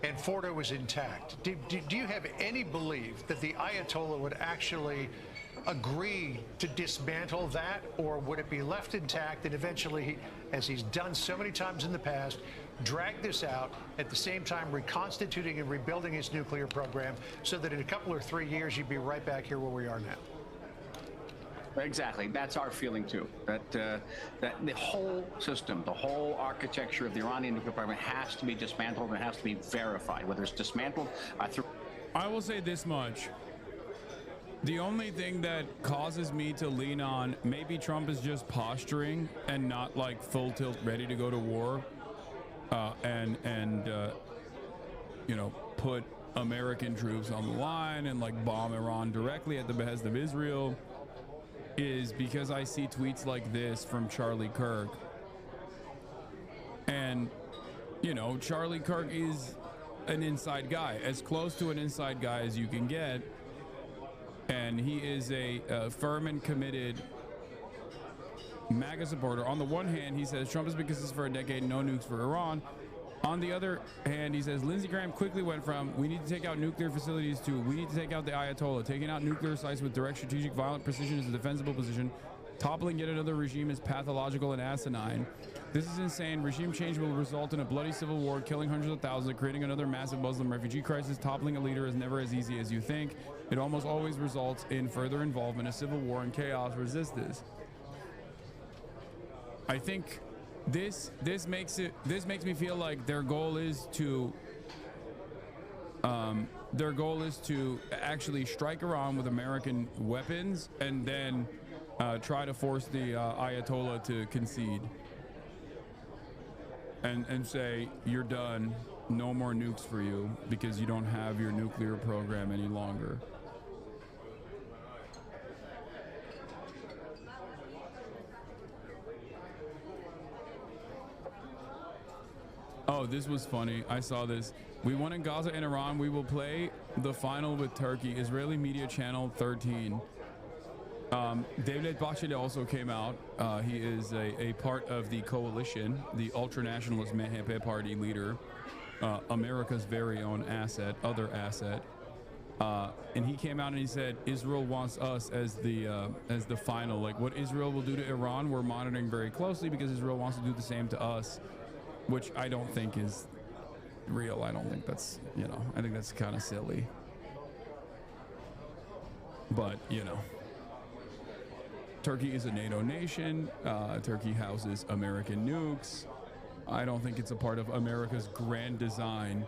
and Fordo was intact, do you have any belief that the Ayatollah would actually agree to dismantle that, or would it be left intact and eventually, as he's done so many times in the past, drag this out, at the same time reconstituting and rebuilding his nuclear program so that in a couple or 3 years you'd be right back here where we are now? Exactly. That's our feeling, too. That the whole system, the whole architecture of the Iranian nuclear program has to be dismantled and has to be verified, whether it's dismantled through... I will say this much. The only thing that causes me to lean on maybe Trump is just posturing and not like full tilt ready to go to war and you know, put American troops on the line and like bomb Iran directly at the behest of Israel is because I see tweets like this from Charlie Kirk. And, you know, Charlie Kirk is an inside guy, as close to an inside guy as you can get. And he is a firm and committed MAGA supporter. On the one hand, he says Trump has been consistent for a decade, no nukes for Iran. On the other hand, he says Lindsey Graham quickly went from we need to take out nuclear facilities to we need to take out the Ayatollah. Taking out nuclear sites with direct strategic violent precision is a defensible position. Toppling yet another regime is pathological and asinine. This is insane. Regime change will result in a bloody civil war, killing hundreds of thousands, creating another massive Muslim refugee crisis. Toppling a leader is never as easy as you think. It almost always results in further involvement, a civil war, and chaos. Resist this. I think this makes me feel like their goal is to actually strike Iran with American weapons and then try to force the Ayatollah to concede and say you're done, no more nukes for you because you don't have your nuclear program any longer. Oh, this was funny. I saw this. We won in Gaza and Iran. We will play the final with Turkey. Israeli media channel 13. David Bachelet also came out. He is a part of the coalition, the ultra-nationalist MHP party leader, America's very own other asset. And he came out and he said, Israel wants us as the final. Like what Israel will do to Iran, we're monitoring very closely because Israel wants to do the same to us. Which I don't think is real. I don't think that's, you know, I think that's kind of silly. But, you know, Turkey is a NATO nation. Turkey houses American nukes. I don't think it's a part of America's grand design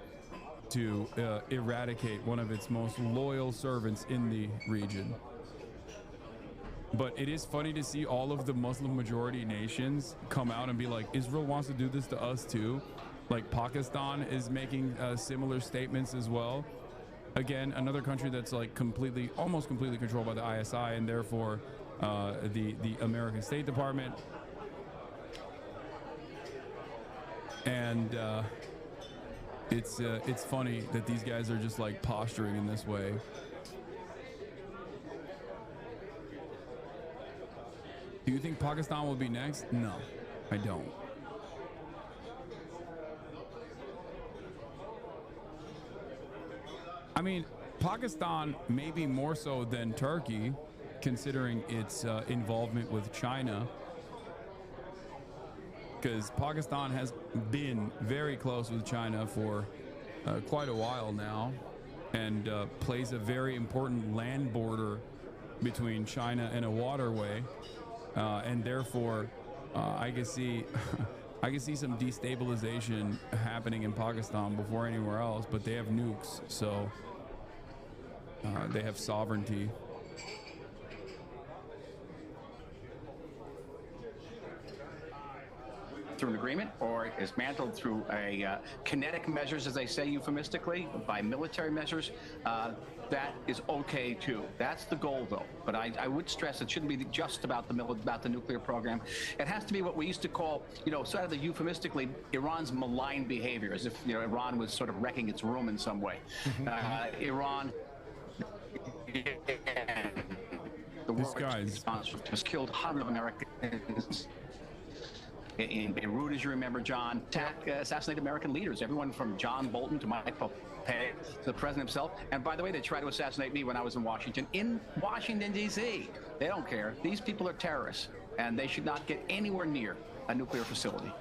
to eradicate one of its most loyal servants in the region. But it is funny to see all of the Muslim majority nations come out and be like, Israel wants to do this to us too. Like Pakistan is making similar statements as well. Again, another country that's like almost completely controlled by the ISI and therefore the American State Department. And it's funny that these guys are just like posturing in this way. Do you think Pakistan will be next? No, I don't. I mean, Pakistan maybe more so than Turkey, considering its involvement with China, because Pakistan has been very close with China for quite a while now, and plays a very important land border between China and a waterway, and therefore I can see some destabilization happening in Pakistan before anywhere else. But they have nukes, so they have sovereignty. Through an agreement, or is mantled through a kinetic measures, as they say euphemistically, by military measures, that is okay too. That's the goal, though. But I would stress it shouldn't be just about the nuclear program. It has to be what we used to call, sort of the euphemistically, Iran's malign behavior, as if Iran was sort of wrecking its room in some way. Iran. The war has killed hundreds of Americans. In Beirut, as you remember, John, assassinated American leaders, everyone from John Bolton to Mike Pompeo to the president himself. And by the way, they tried to assassinate me when I was in Washington, D.C. They don't care. These people are terrorists, and they should not get anywhere near a nuclear facility.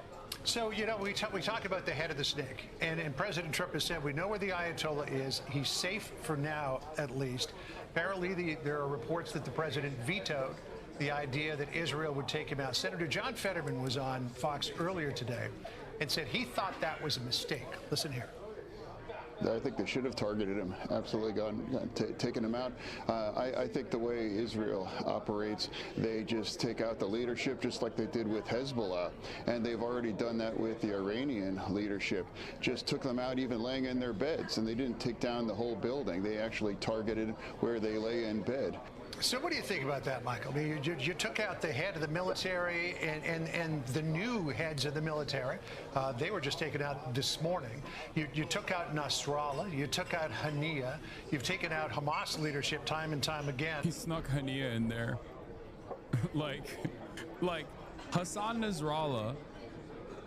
So, we talk about the head of the snake, and President Trump has said we know where the Ayatollah is. He's safe for now, at least. Apparently, there are reports that the president vetoed the idea that Israel would take him out. Senator John Fetterman was on Fox earlier today and said he thought that was a mistake. Listen here. I think they should have targeted him, absolutely taken him out. I think the way Israel operates, they just take out the leadership just like they did with Hezbollah. And they've already done that with the Iranian leadership. Just took them out even laying in their beds. And they didn't take down the whole building. They actually targeted where they lay in bed. So what do you think about that, Michael? I mean, you took out the head of the military and the new heads of the military. They were just taken out this morning. You took out Nasrallah. You took out Haniyeh. You've taken out Hamas leadership time and time again. He snuck Haniyeh in there. like Hassan Nasrallah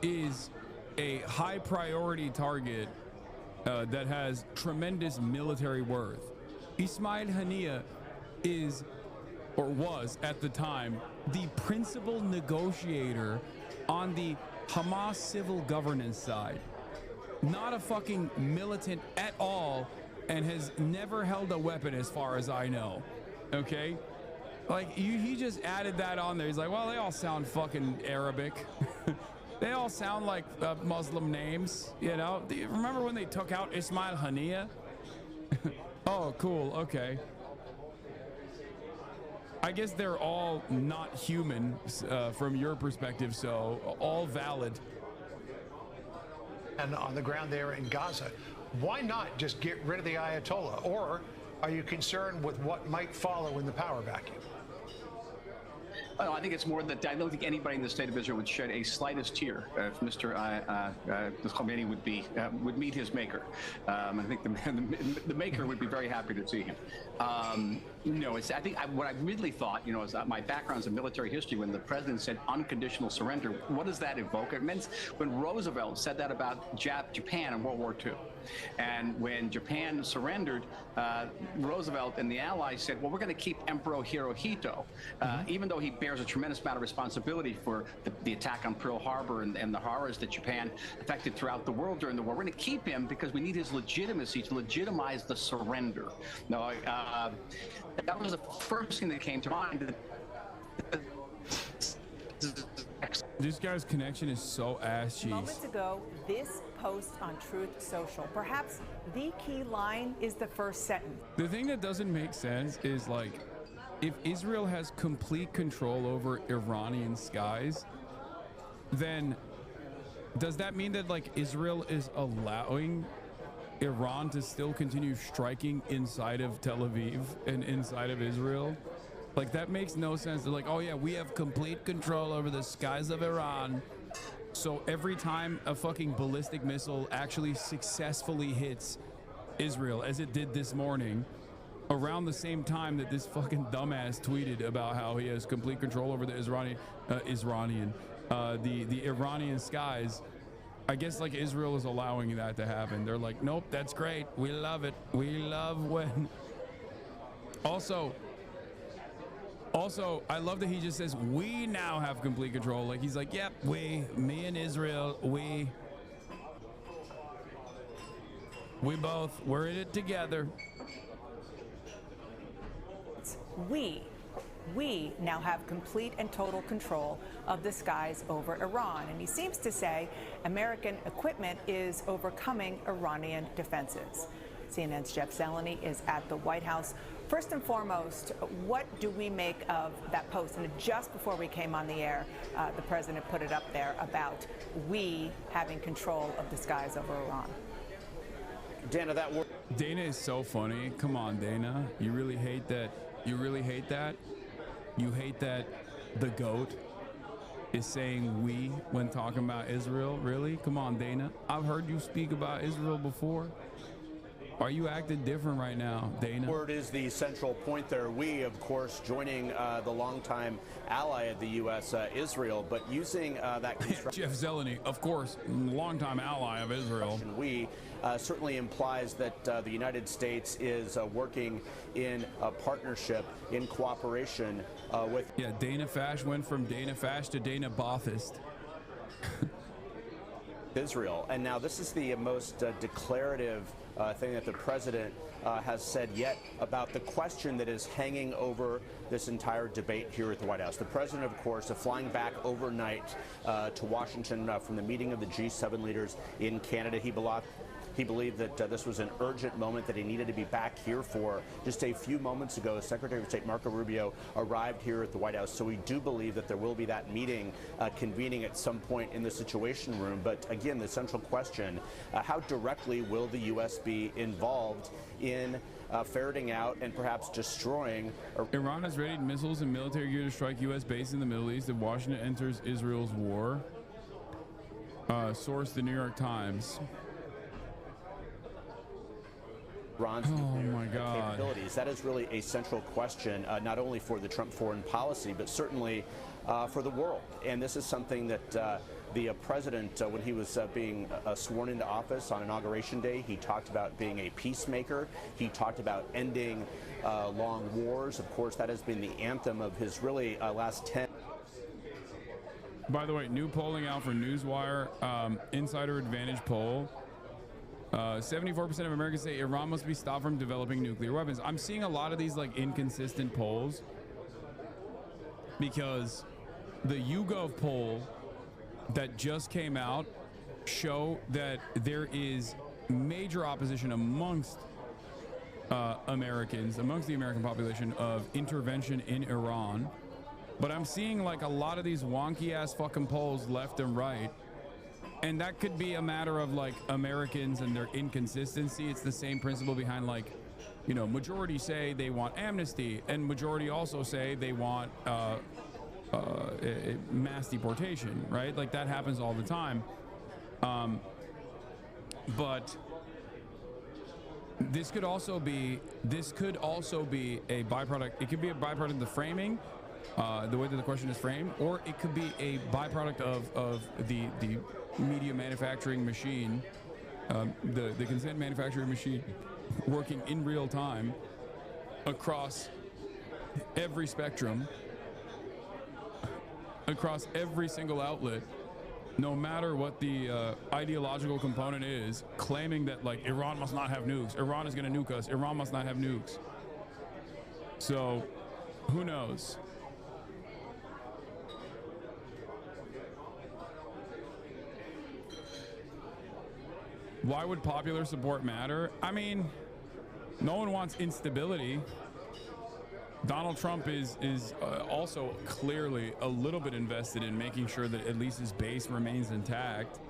is a high priority target that has tremendous military worth. Ismail Haniyeh is, or was at the time, the principal negotiator on the Hamas civil governance side. Not a fucking militant at all, and has never held a weapon as far as I know. Okay? Like, he just added that on there. He's like, well, they all sound fucking Arabic. They all sound like Muslim names, Remember when they took out Ismail Haniyeh? Oh, cool, okay. I guess they're all not human from your perspective, so all valid. And on the ground there in Gaza, why not just get rid of the Ayatollah? Or are you concerned with what might follow in the power vacuum? I think it's more that I don't think anybody in the state of Israel would shed a slightest tear if Mr. Khomeini would meet his maker. I think the maker would be very happy to see him. What I really thought, is my background is in military history. When the president said unconditional surrender, what does that evoke? It meant when Roosevelt said that about Japan in World War II. And when Japan surrendered, Roosevelt and the Allies said, well, we're going to keep Emperor Hirohito, even though he bears a tremendous amount of responsibility for the attack on Pearl Harbor and the horrors that Japan affected throughout the world during the war. We're going to keep him because we need his legitimacy to legitimize the surrender. Now, that was the first thing that came to mind. This guy's connection is so ass cheese. Moments ago, this post on Truth Social, perhaps the key line is the first sentence. The thing that doesn't make sense is, like, if Israel has complete control over Iranian skies, then does that mean that like Israel is allowing Iran to still continue striking inside of Tel Aviv and inside of Israel? Like, that makes no sense. They're like, oh yeah, we have complete control over the skies of Iran. So every time a fucking ballistic missile actually successfully hits Israel, as it did this morning, around the same time that this fucking dumbass tweeted about how he has complete control over the the Iranian skies, I guess like Israel is allowing that to happen. They're like, nope, that's great. We love it. We love when. Also, I love that he just says, we now have complete control. Like, he's like, yep, me and Israel, we both, we're in it together. We now have complete and total control of the skies over Iran. And he seems to say American equipment is overcoming Iranian defenses. CNN's Jeff Zeleny is at the White House. First and foremost, what do we make of that post? And just before we came on the air, the president put it up there about we having control of the skies over Iran. Dana, Dana is so funny. Come on, Dana. You really hate that. You really hate that. You hate that the GOAT is saying we when talking about Israel. Really? Come on, Dana. I've heard you speak about Israel before. Are you acting different right now, Dana? Word is the central point there. We, of course, joining the longtime ally of the U.S., Israel, but using that construction. Jeff Zeleny, of course, longtime ally of Israel. We certainly implies that the United States is working in a partnership, in cooperation with. Yeah, Dana Fash went from Dana Fash to Dana Bothist. Israel. And now this is the most declarative thing that the president has said yet about the question that is hanging over this entire debate here at the White House. The president, of course, flying back overnight to Washington from the meeting of the G7 leaders in Canada. He believed that this was an urgent moment that he needed to be back here for. Just a few moments ago, Secretary of State Marco Rubio arrived here at the White House. So we do believe that there will be that meeting convening at some point in the Situation Room. But again, the central question, how directly will the U.S. be involved in ferreting out and perhaps destroying? Iran has readied missiles and military gear to strike U.S. bases in the Middle East if Washington enters Israel's war. Source, the New York Times. Iran's capabilities. That is really a central question, not only for the Trump foreign policy, but certainly for the world. And this is something that the president, when he was being sworn into office on Inauguration Day, he talked about being a peacemaker. He talked about ending long wars. Of course, that has been the anthem of his really last 10. By the way, new polling out for Newswire, Insider Advantage poll. 74% of Americans say Iran must be stopped from developing nuclear weapons. I'm seeing a lot of these like inconsistent polls because the YouGov poll that just came out show that there is major opposition amongst Americans, amongst the American population, of intervention in Iran. But I'm seeing like a lot of these wonky ass fucking polls left and right. And that could be a matter of like Americans and their inconsistency. It's the same principle behind like, you know, majority say they want amnesty and majority also say they want mass deportation, right? Like that happens all the time. But this could also be a byproduct. It could be a byproduct of the framing, the way that the question is framed, or it could be a byproduct of the media manufacturing machine, the consent manufacturing machine working in real time across every spectrum, across every single outlet, no matter what the ideological component is, claiming that like Iran must not have nukes, Iran is going to nuke us, Iran must not have nukes. So who knows? Why would popular support matter? I mean, no one wants instability. Donald Trump is also clearly a little bit invested in making sure that at least his base remains intact.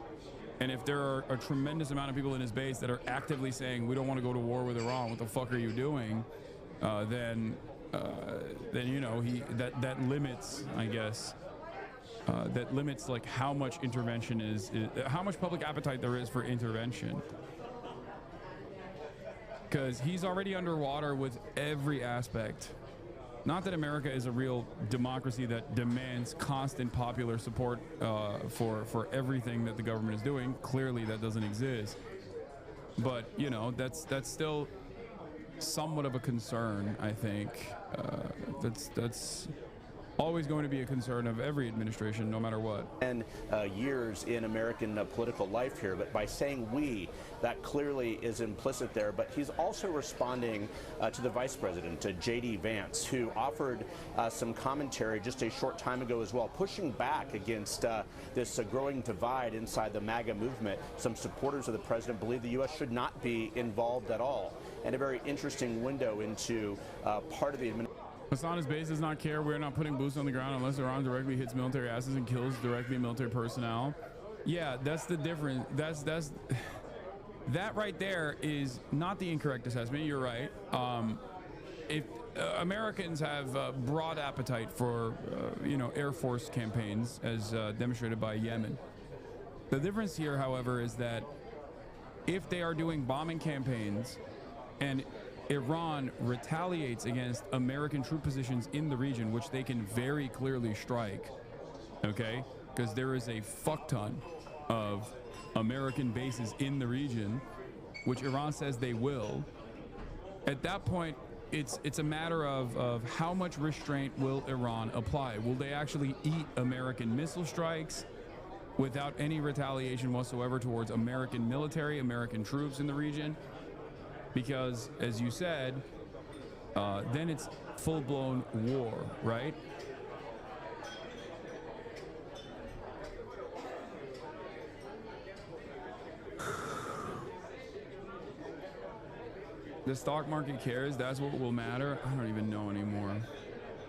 And if there are a tremendous amount of people in his base that are actively saying we don't want to go to war with Iran, what the fuck are you doing? Then you know that limits, I guess. That limits like how much intervention is how much public appetite there is for intervention. Because he's already underwater with every aspect. Not that America is a real democracy that demands constant popular support for everything that the government is doing. Clearly, that doesn't exist. But you know, that's still somewhat of a concern. I think that's always going to be a concern of every administration, no matter what. And years in American political life here, but by saying we, that clearly is implicit there. But he's also responding to the vice president, to J.D. Vance, who offered some commentary just a short time ago as well, pushing back against this growing divide inside the MAGA movement. Some supporters of the president believe the U.S. should not be involved at all. And a very interesting window into part of the administration. Hasana's base does not care. We're not putting boots on the ground unless Iran directly hits military assets and kills directly military personnel. Yeah, that's the difference. That right there is not the incorrect assessment. You're right. If Americans have broad appetite for, you know, Air Force campaigns, as demonstrated by Yemen. The difference here, however, is that if they are doing bombing campaigns and Iran retaliates against American troop positions in the region, which they can very clearly strike, okay? Because there is a fuck ton of American bases in the region, which Iran says they will. At that point, it's a matter of how much restraint will Iran apply? Will they actually eat American missile strikes without any retaliation whatsoever towards American military, American troops in the region? Because, as you said, then it's full-blown war, right? The stock market cares. That's what will matter. I don't even know anymore.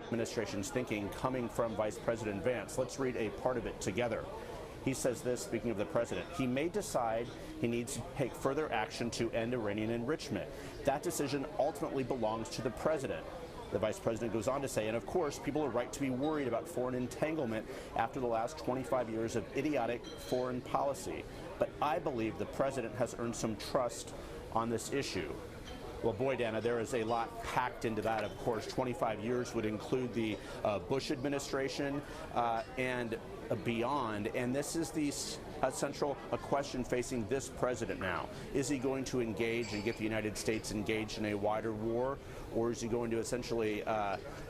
Administration's thinking coming from Vice President Vance. Let's read a part of it together. He says this, speaking of the president, he may decide he needs to take further action to end Iranian enrichment. That decision ultimately belongs to the president. The vice president goes on to say, and of course, people are right to be worried about foreign entanglement after the last 25 years of idiotic foreign policy. But I believe the president has earned some trust on this issue. Well, boy, Dana, there is a lot packed into that. Of course, 25 years would include the Bush administration and beyond. And this is the central question facing this president now. Is he going to engage and get the United States engaged in a wider war? Or is he going to essentially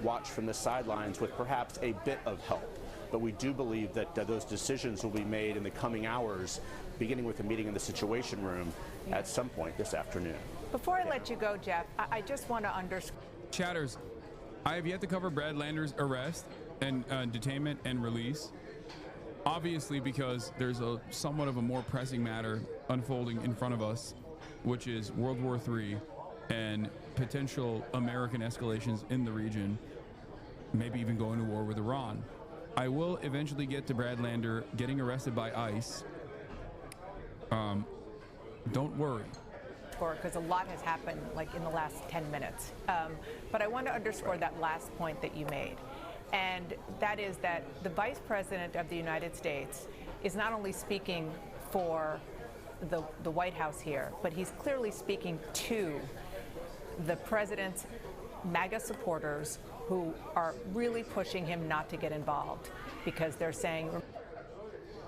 watch from the sidelines with perhaps a bit of help? But we do believe that those decisions will be made in the coming hours, beginning with a meeting in the Situation Room at some point this afternoon. Before I let you go, Jeff, I just want to underscore. Chatters, I have yet to cover Brad Lander's arrest and detainment and release. Obviously, because there's a somewhat of a more pressing matter unfolding in front of us, which is World War III and potential American escalations in the region, maybe even going to war with Iran. I will eventually get to Brad Lander getting arrested by ICE. Don't worry. Because a lot has happened like in the last 10 minutes. But I want to underscore that last point that you made. And that is that the Vice President of the United States is not only speaking for the White House here, but he's clearly speaking to the president's MAGA supporters who are really pushing him not to get involved because they're saying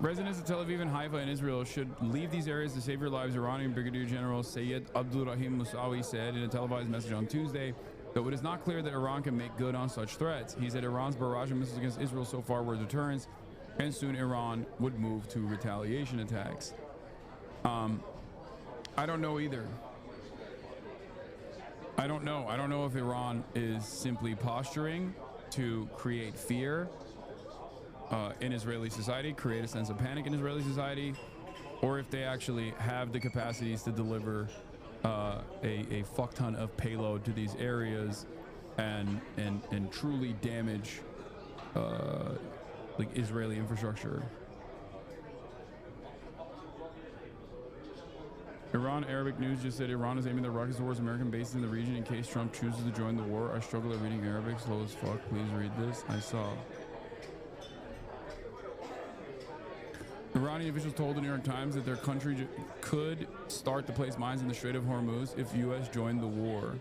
residents of Tel Aviv and Haifa in Israel should leave these areas to save your lives, Iranian Brigadier General Sayed Abdulrahim Musawi said in a televised message on Tuesday, though it is not clear that Iran can make good on such threats. He said Iran's barrage of missiles against Israel so far were deterrents, and soon Iran would move to retaliation attacks. I don't know either. I don't know. I don't know if Iran is simply posturing to create fear in Israeli society, create a sense of panic in Israeli society, or if they actually have the capacities to deliver a fuck ton of payload to these areas and truly damage like Israeli infrastructure. Iran Arabic News just said Iran is aiming their rockets towards American bases in the region in case Trump chooses to join the war. I struggle at reading Arabic, slow as fuck. Please read this. I saw. Iranian officials told the New York Times that their country could start to place mines in the Strait of Hormuz if U.S. joined the war.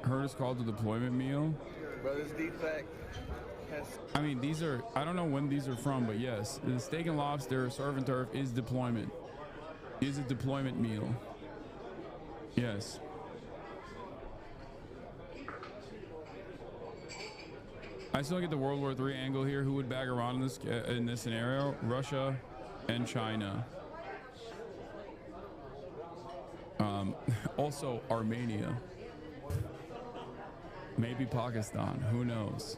Heard it's called the deployment meal. Brothers defect. I mean, these are, I don't know when these are from, but yes, the steak and lobster, surf and turf is deployment. Is a deployment meal. Yes. I still get the World War III angle here. Who would back Iran in this scenario? Russia and China. Also Armenia. Maybe Pakistan, who knows?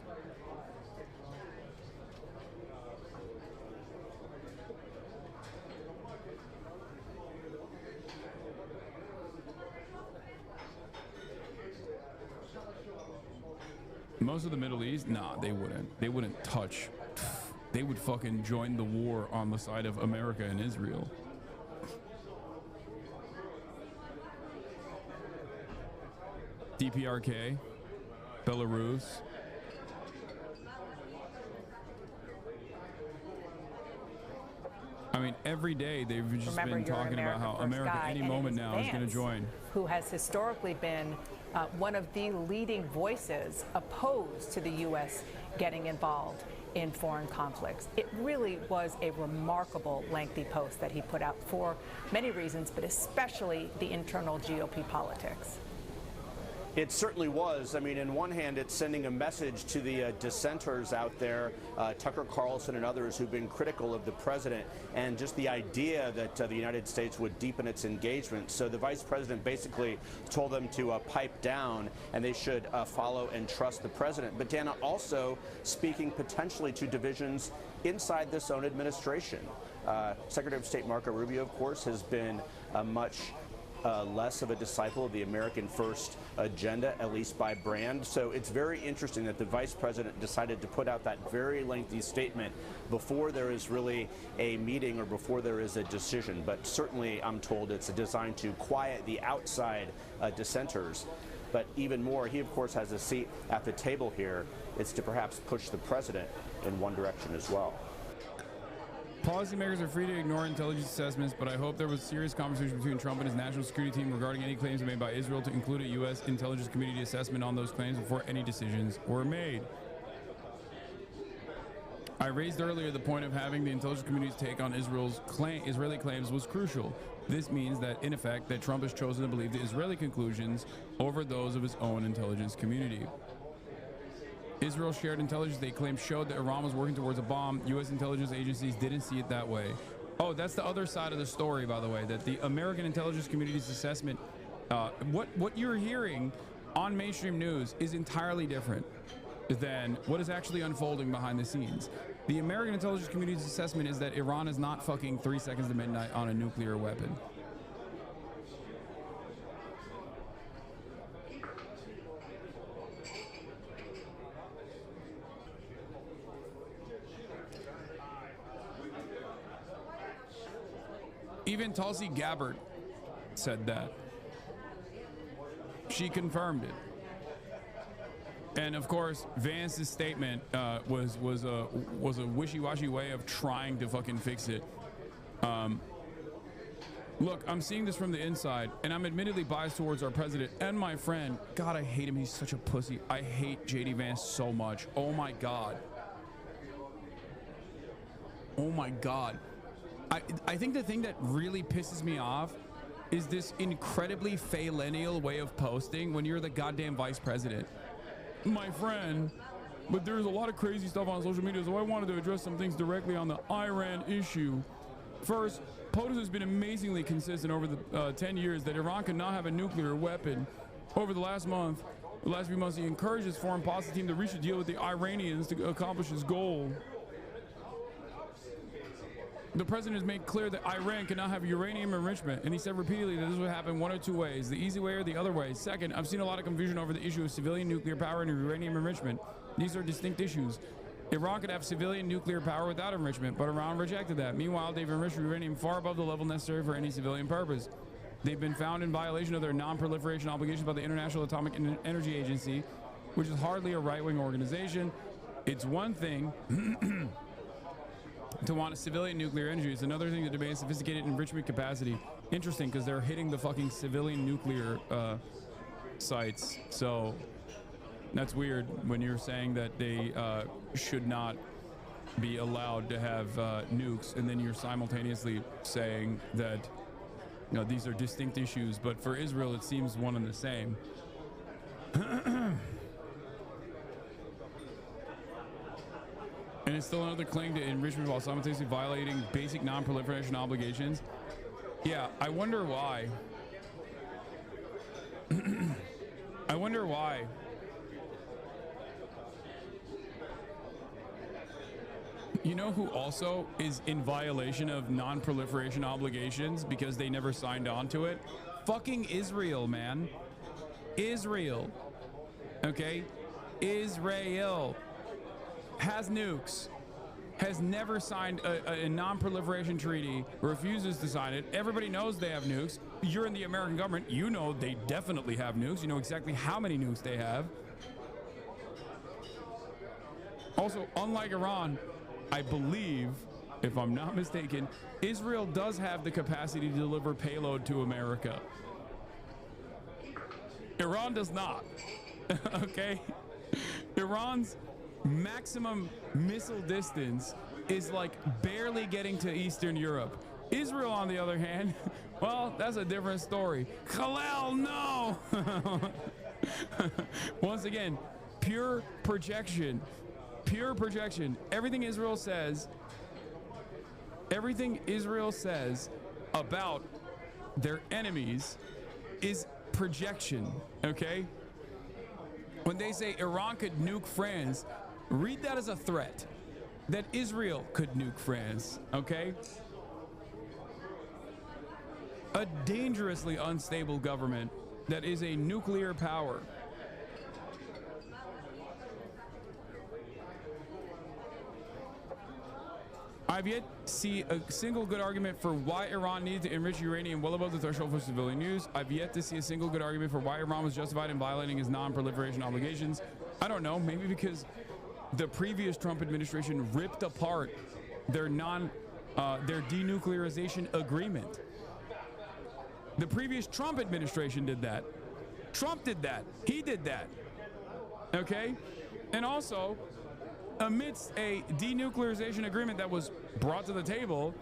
Most of the Middle East, nah, they wouldn't. They wouldn't touch. They would fucking join the war on the side of America and Israel. DPRK. Belarus. I mean, every day they've just been talking about how America any moment now is going to join. Who has historically been one of the leading voices opposed to the U.S. getting involved in foreign conflicts. It really was a remarkable, lengthy post that he put out for many reasons, but especially the internal GOP politics. It certainly was. I mean, in one hand, it's sending a message to the dissenters out there, Tucker Carlson and others who've been critical of the president, and just the idea that the United States would deepen its engagement. So the vice president basically told them to pipe down, and they should follow and trust the president. But Dana, also speaking potentially to divisions inside this own administration. Secretary of State Marco Rubio, of course, has been much less of a disciple of the American First agenda, at least by brand. So it's very interesting that the vice president decided to put out that very lengthy statement before there is really a meeting or before there is a decision. But certainly, I'm told it's designed to quiet the outside dissenters. But even more, he of course has a seat at the table here. It's to perhaps push the president in one direction as well. Policymakers are free to ignore intelligence assessments, but I hope there was serious conversation between Trump and his national security team regarding any claims made by Israel to include a U.S. intelligence community assessment on those claims before any decisions were made. I raised earlier the point of having the intelligence community's take on Israeli claims was crucial. This means that, in effect, that Trump has chosen to believe the Israeli conclusions over those of his own intelligence community. Israel shared intelligence they claim showed that Iran was working towards a bomb. U.S. intelligence agencies didn't see it that way. Oh, that's the other side of the story, by the way, that the American intelligence community's assessment, what you're hearing on mainstream news is entirely different than what is actually unfolding behind the scenes. The American intelligence community's assessment is that Iran is not fucking 3 seconds to midnight on a nuclear weapon. Even Tulsi Gabbard said that. She confirmed it. And of course, Vance's statement was a wishy-washy way of trying to fucking fix it. Look, I'm seeing this from the inside, and I'm admittedly biased towards our president and my friend. God, I hate him. He's such a pussy. I hate JD Vance so much. Oh my God. Oh my God. I think the thing that really pisses me off is this incredibly millennial way of posting when you're the goddamn vice president. My friend, but there's a lot of crazy stuff on social media, so I wanted to address some things directly on the Iran issue. First, POTUS has been amazingly consistent over the 10 years that Iran cannot have a nuclear weapon. Over the last few months, he encouraged his foreign policy team to reach a deal with the Iranians to accomplish his goal. The president has made clear that Iran cannot have uranium enrichment, and he said repeatedly that this would happen one of two ways, the easy way or the other way. Second, I've seen a lot of confusion over the issue of civilian nuclear power and uranium enrichment. These are distinct issues. Iran could have civilian nuclear power without enrichment, but Iran rejected that. Meanwhile, they've enriched uranium far above the level necessary for any civilian purpose. They've been found in violation of their non-proliferation obligations by the International Atomic Energy Agency, which is hardly a right-wing organization. It's one thing to want a civilian nuclear energy. It's another thing to demand sophisticated enrichment capacity. Interesting, because they're hitting the fucking civilian nuclear sites. So that's weird when you're saying that they should not be allowed to have nukes, and then you're simultaneously saying that, you know, these are distinct issues, but for Israel it seems one and the same. And it's still another claim to enrichment while simultaneously violating basic non-proliferation obligations. Yeah, I wonder why. I wonder why. You know who also is in violation of non-proliferation obligations because they never signed on to it? Fucking Israel, man. Israel. Okay? Israel has nukes, has never signed a non-proliferation treaty, refuses to sign it. Everybody knows they have nukes. You're in the American government. You know they definitely have nukes. You know exactly how many nukes they have. Also, unlike Iran, I believe, if I'm not mistaken, Israel does have the capacity to deliver payload to America. Iran does not. Okay? Iran's maximum missile distance is like barely getting to Eastern Europe. Israel, on the other hand, well, that's a different story. Khalil, no! Once again, pure projection. Pure projection. Everything Israel says about their enemies is projection, okay? When they say Iran could nuke France, read that as a threat that Israel could nuke France, okay? A dangerously unstable government that is a nuclear power. I've yet to see a single good argument for why Iran needed to enrich uranium well above the threshold for civilian use. I've yet to see a single good argument for why Iran was justified in violating his non-proliferation obligations. I don't know, maybe because the previous Trump administration ripped apart their denuclearization agreement. The previous Trump administration did that. Trump did that. He did that. Okay? And also, amidst a denuclearization agreement that was brought to the table,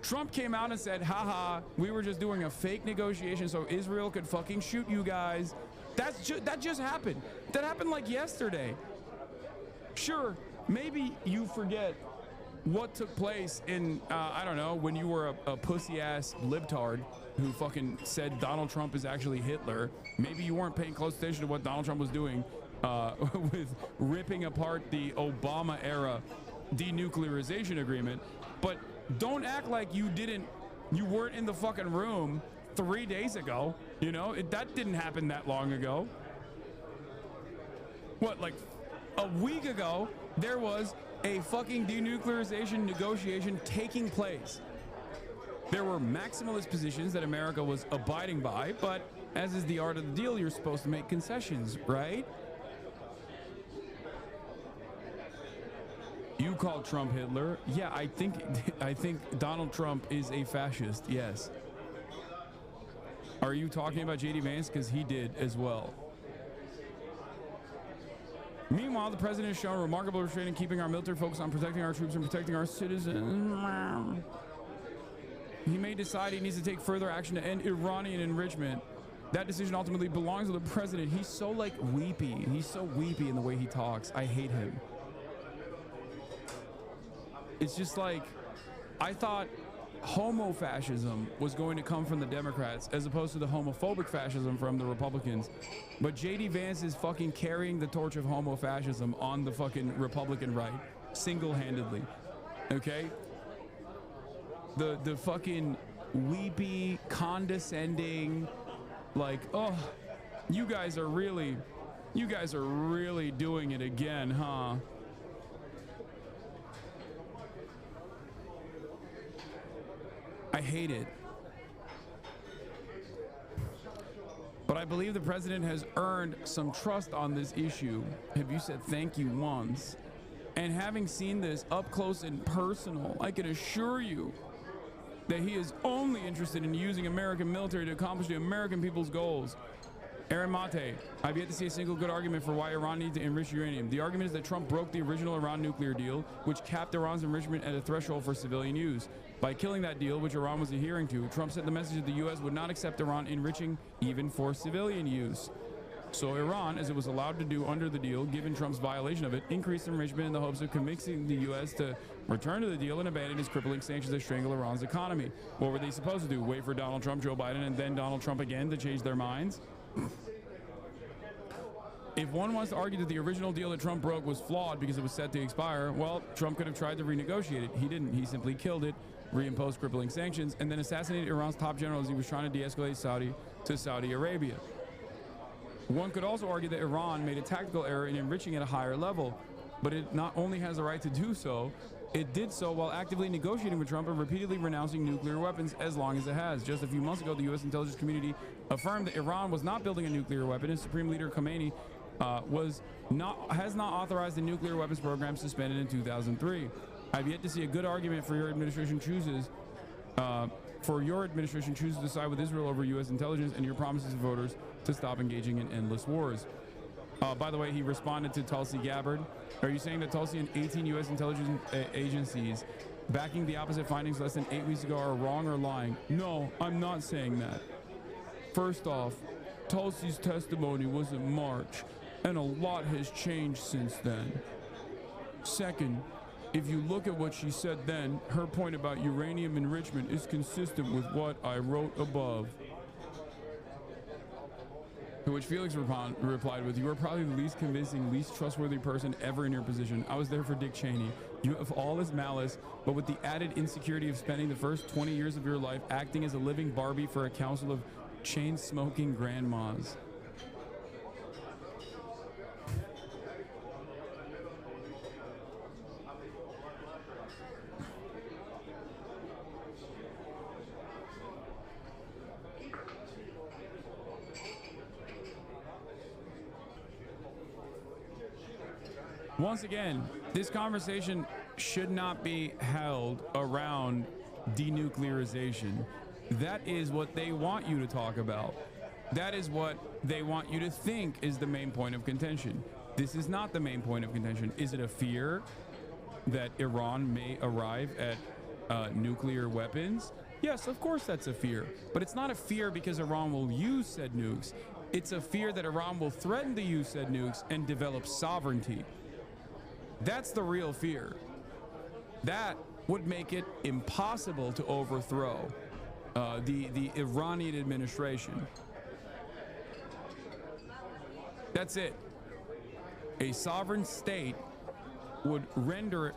Trump came out and said, haha, we were just doing a fake negotiation so Israel could fucking shoot you guys. That just happened. That happened like yesterday. Sure, maybe you forget what took place in, I don't know, when you were a pussy-ass libtard who fucking said Donald Trump is actually Hitler. Maybe you weren't paying close attention to what Donald Trump was doing with ripping apart the Obama-era denuclearization agreement. But don't act like you weren't in the fucking room 3 days ago. You know, that didn't happen that long ago. What, like a week ago, there was a fucking denuclearization negotiation taking place. There were maximalist positions that America was abiding by, but as is the art of the deal, you're supposed to make concessions, right? You called Trump Hitler. Yeah, I think Donald Trump is a fascist, yes. Are you talking about J.D. Vance? Because he did as well. Meanwhile, the president has shown remarkable restraint in keeping our military focused on protecting our troops and protecting our citizens. He may decide he needs to take further action to end Iranian enrichment. That decision ultimately belongs to the president. He's so like weepy. He's so weepy in the way he talks. I hate him. It's just like, I thought homo-fascism was going to come from the Democrats as opposed to the homophobic fascism from the Republicans. But J.D. Vance is fucking carrying the torch of homo-fascism on the fucking Republican right, single-handedly. Okay? The fucking weepy, condescending, like, oh, you guys are really doing it again, huh? I hate it. But I believe the president has earned some trust on this issue. Have you said thank you once? And having seen this up close and personal, I can assure you that he is only interested in using American military to accomplish the American people's goals. Aaron Mate, I've yet to see a single good argument for why Iran needs to enrich uranium. The argument is that Trump broke the original Iran nuclear deal, which capped Iran's enrichment at a threshold for civilian use. By killing that deal, which Iran was adhering to, Trump sent the message that the U.S. would not accept Iran enriching even for civilian use. So Iran, as it was allowed to do under the deal, given Trump's violation of it, increased enrichment in the hopes of convincing the U.S. to return to the deal and abandon its crippling sanctions that strangle Iran's economy. What were they supposed to do? Wait for Donald Trump, Joe Biden, and then Donald Trump again to change their minds? If one wants to argue that the original deal that Trump broke was flawed because it was set to expire, well, Trump could have tried to renegotiate it. He didn't. He simply killed it, reimposed crippling sanctions, and then assassinated Iran's top general as he was trying to de-escalate Saudi Arabia. One could also argue that Iran made a tactical error in enriching at a higher level, but it not only has the right to do so, it did so while actively negotiating with Trump and repeatedly renouncing nuclear weapons as long as it has. Just a few months ago, the U.S. intelligence community affirmed that Iran was not building a nuclear weapon, and Supreme Leader Khomeini has not authorized the nuclear weapons program suspended in 2003. I've yet to see a good argument for your administration chooses to side with Israel over U.S. intelligence and your promises to voters to stop engaging in endless wars. By the way, he responded to Tulsi Gabbard. Are you saying that Tulsi and 18 U.S. intelligence agencies backing the opposite findings less than 8 weeks ago are wrong or lying? No, I'm not saying that. First off, Tulsi's testimony was in March, and a lot has changed since then. Second, if you look at what she said then, her point about uranium enrichment is consistent with what I wrote above. To which Felix replied with, you are probably the least convincing, least trustworthy person ever in your position. I was there for Dick Cheney. You have all his malice, but with the added insecurity of spending the first 20 years of your life acting as a living Barbie for a council of chain-smoking grandmas. Once again, this conversation should not be held around denuclearization. That is what they want you to talk about. That is what they want you to think is the main point of contention. This is not the main point of contention. Is it a fear that Iran may arrive at nuclear weapons? Yes, of course that's a fear. But it's not a fear because Iran will use said nukes. It's a fear that Iran will threaten to use said nukes and develop sovereignty. That's the real fear. That would make it impossible to overthrow the Iranian administration. That's it. A sovereign state would render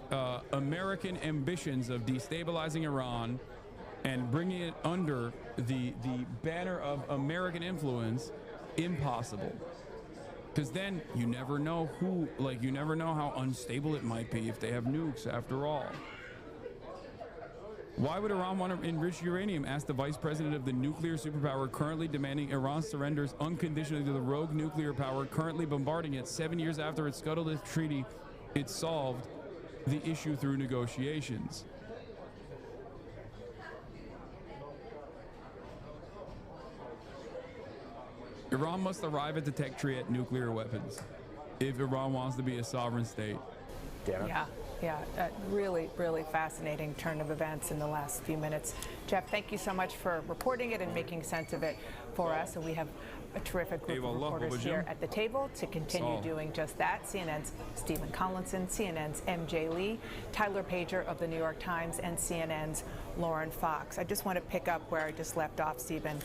American ambitions of destabilizing Iran and bringing it under the banner of American influence impossible. Because then you never know you never know how unstable it might be if they have nukes after all. Why would Iran want to enrich uranium? Asked the vice president of the nuclear superpower currently demanding Iran surrenders unconditionally to the rogue nuclear power currently bombarding it. 7 years after it scuttled its treaty, it solved the issue through negotiations. Iran must arrive at the tech tree at nuclear weapons if Iran wants to be a sovereign state. Yeah, really, really fascinating turn of events in the last few minutes. Jeff, thank you so much for reporting it and making sense of it for us. And we have a terrific group of reporters here at the table to continue doing just that. CNN's Stephen Collinson, CNN's MJ Lee, Tyler Pager of the New York Times, and CNN's Lauren Fox. I just want to pick up where I just left off, Stephen,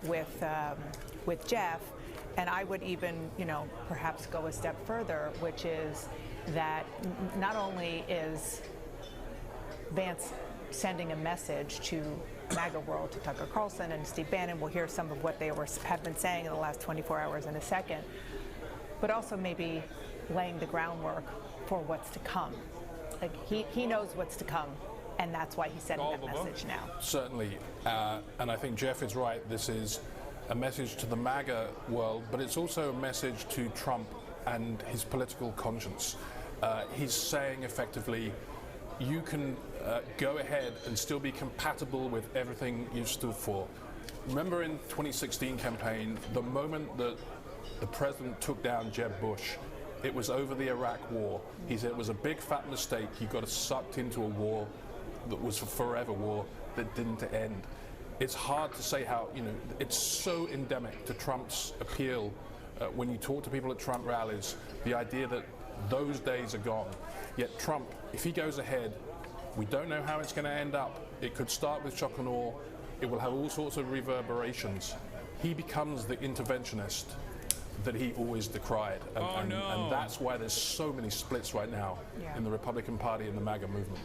with Jeff. And I would even, perhaps go a step further, which is that not only is Vance sending a message to MAGA world, to Tucker Carlson and Steve Bannon, we'll hear some of what they have been saying in the last 24 hours in a second, but also maybe laying the groundwork for what's to come. Like he knows what's to come, and that's why he's sending that message now. Certainly, and I think Jeff is right. This is a message to the MAGA world, but it's also a message to Trump and his political conscience. He's saying effectively, you can go ahead and still be compatible with everything you've stood for. Remember in 2016 campaign, the moment that the president took down Jeb Bush, it was over the Iraq war. He said it was a big fat mistake. He got us sucked into a war that was a forever war that didn't end. It's hard to say how, it's so endemic to Trump's appeal when you talk to people at Trump rallies, the idea that those days are gone. Yet Trump, if he goes ahead, we don't know how it's going to end up. It could start with shock and awe. It will have all sorts of reverberations. He becomes the interventionist that he always decried. And that's why there's so many splits right now in the Republican Party and the MAGA movement.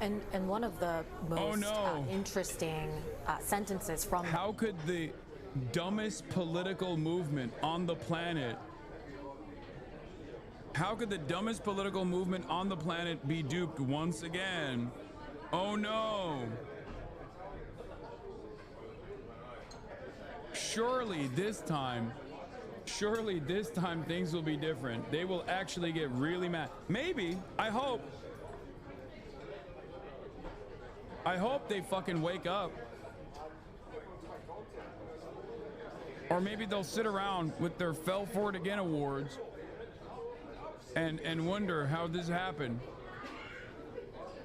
And one of the most interesting sentences from... How could the dumbest political movement on the planet... How could the dumbest political movement on the planet be duped once again? Oh no! Surely this time things will be different. They will actually get really mad. Maybe, I hope they fucking wake up. Or maybe they'll sit around with their Fell For It Again awards and wonder how this happened.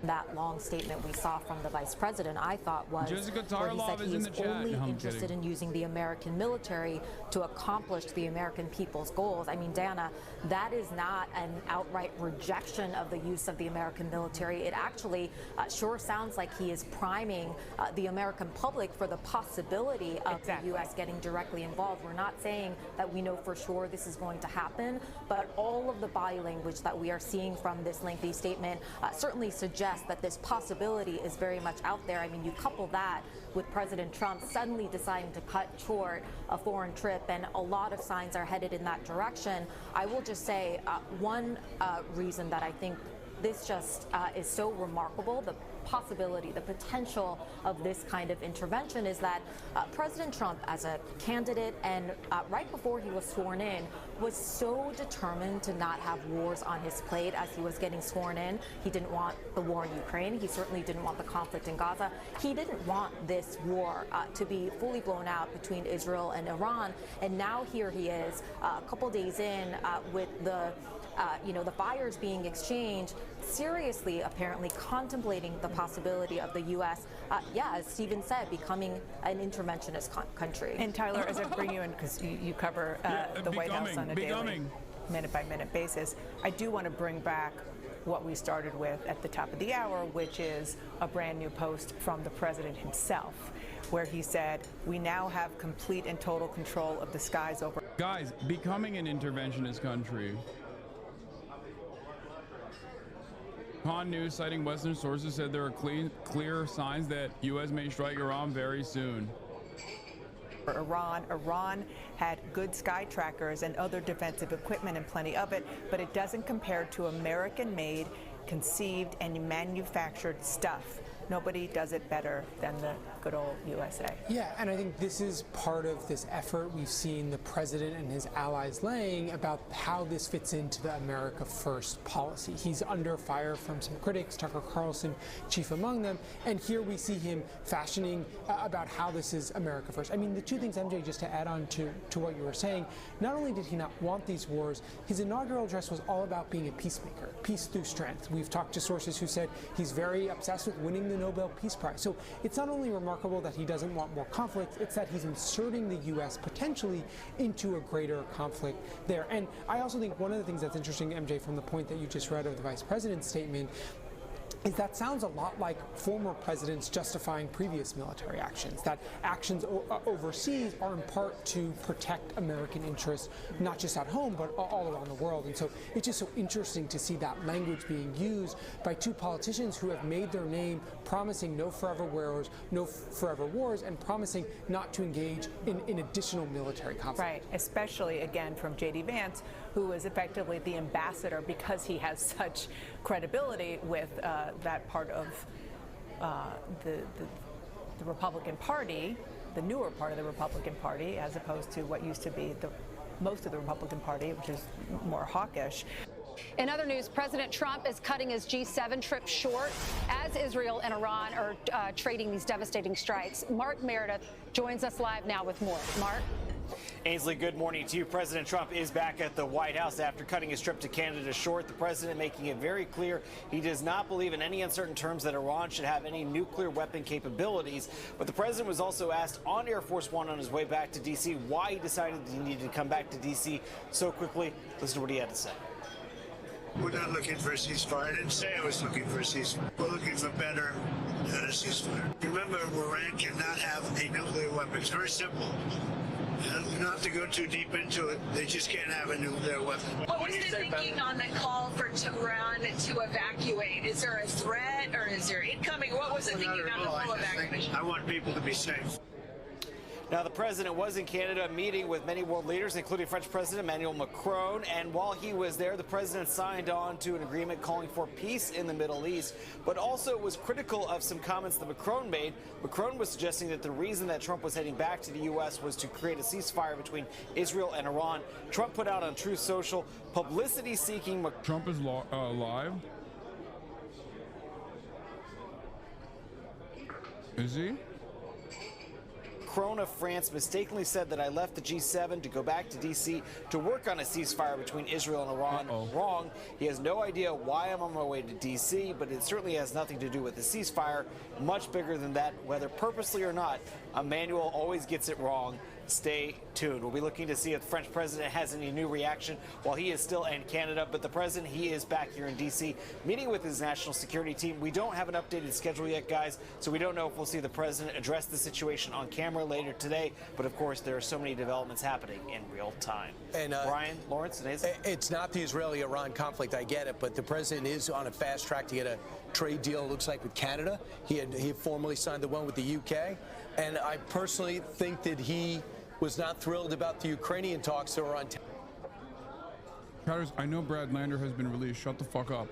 That long statement we saw from the vice president, I thought, was where he said he is only interested in using the American military to accomplish the American people's goals. I mean, Dana, that is not an outright rejection of the use of the American military. It actually sure sounds like he is priming the American public for the possibility of the U.S. getting directly involved. We're not saying that we know for sure this is going to happen, but all of the body language that we are seeing from this lengthy statement certainly suggests that this possibility is very much out there. I mean, you couple that with President Trump suddenly deciding to cut short a foreign trip, and a lot of signs are headed in that direction. I will just say one reason that I think this just is so remarkable, the possibility, the potential of this kind of intervention, is that President Trump, as a candidate and right before he was sworn in, was so determined to not have wars on his plate as he was getting sworn in. He didn't want the war in Ukraine. He certainly didn't want the conflict in Gaza. He didn't want this war to be fully blown out between Israel and Iran. And now here he is, a couple days in, with the the fires being exchanged, seriously, apparently contemplating the possibility of the U.S., as Stephen said, becoming an interventionist country. And Tyler, as I bring you in, because you cover the White House on a daily, minute-by-minute basis, I do want to bring back what we started with at the top of the hour, which is a brand new post from the president himself, where he said, we now have complete and total control of the skies over... Guys, becoming an interventionist country. Han News, citing Western sources, said there are clear signs that U.S. may strike Iran very soon. Iran had good sky trackers and other defensive equipment and plenty of it, but it doesn't compare to American-made, conceived, and manufactured stuff Nobody does it better than the good old USA. Yeah, and I think this is part of this effort we've seen the president and his allies laying about how this fits into the America First policy. He's under fire from some critics, Tucker Carlson chief among them, and here we see him fashioning about how this is America First. I mean, the two things, MJ, just to add on to what you were saying, not only did he not want these wars, his inaugural address was all about being a peacemaker, peace through strength. We've talked to sources who said he's very obsessed with winning the Nobel Peace Prize. So it's not only remarkable that he doesn't want more conflict, it's that he's inserting the U.S. potentially into a greater conflict there. And I also think one of the things that's interesting, MJ, from the point that you just read of the vice president's statement, is that sounds a lot like former presidents justifying previous military actions, that actions overseas are in part to protect American interests, not just at home, but all around the world. And so it's just so interesting to see that language being used by two politicians who have made their name promising no forever wars, and promising not to engage in additional military conflict. Right, especially, again, from J.D. Vance, who is effectively the ambassador because he has such credibility with that part of the Republican Party, the newer part of the Republican Party, as opposed to what used to be most of the Republican Party, which is more hawkish. In other news, President Trump is cutting his G7 trip short as Israel and Iran are trading these devastating strikes. Mark Meredith joins us live now with more. Mark? Ainsley, good morning to you. President Trump is back at the White House after cutting his trip to Canada short. The president making it very clear he does not believe in any uncertain terms that Iran should have any nuclear weapon capabilities. But the president was also asked on Air Force One on his way back to D.C. why he decided he needed to come back to D.C. so quickly. Listen to what he had to say. We're not looking for a ceasefire. I didn't say I was looking for a ceasefire. We're looking for better than a ceasefire. Remember, Iran cannot have a nuclear weapon. It's very simple. You don't have to go too deep into it. They just can't have a nuclear weapon. What was the thinking on the call for Tehran to evacuate? Is there a threat or is there incoming? What was the thinking on the full evacuation? I want people to be safe. Now, the president was in Canada meeting with many world leaders, including French President Emmanuel Macron. And while he was there, the president signed on to an agreement calling for peace in the Middle East, but also was critical of some comments that Macron made. Macron was suggesting that the reason that Trump was heading back to the U.S. was to create a ceasefire between Israel and Iran. Trump put out on Truth Social, publicity-seeking... Trump is live? Is he? Macron of France mistakenly said that I left the G7 to go back to D.C. to work on a ceasefire between Israel and Iran. Wrong. He has no idea why I'm on my way to D.C., but it certainly has nothing to do with the ceasefire. Much bigger than that, whether purposely or not. Emmanuel always gets it wrong. Stay tuned. We'll be looking to see if the French president has any new reaction while he is still in Canada. But the president, he is back here in D.C. meeting with his national security team. We don't have an updated schedule yet, guys, so we don't know if we'll see the president address the situation on camera later today. But, of course, there are so many developments happening in real time. And Brian, Lawrence, and Hasan? It's not the Israeli-Iran conflict, I get it, but the president is on a fast track to get a trade deal, it looks like, with Canada. He formally signed the one with the UK. And I personally think that he was not thrilled about the Ukrainian talks that were on tap. I know Brad Lander has been released. Shut the fuck up.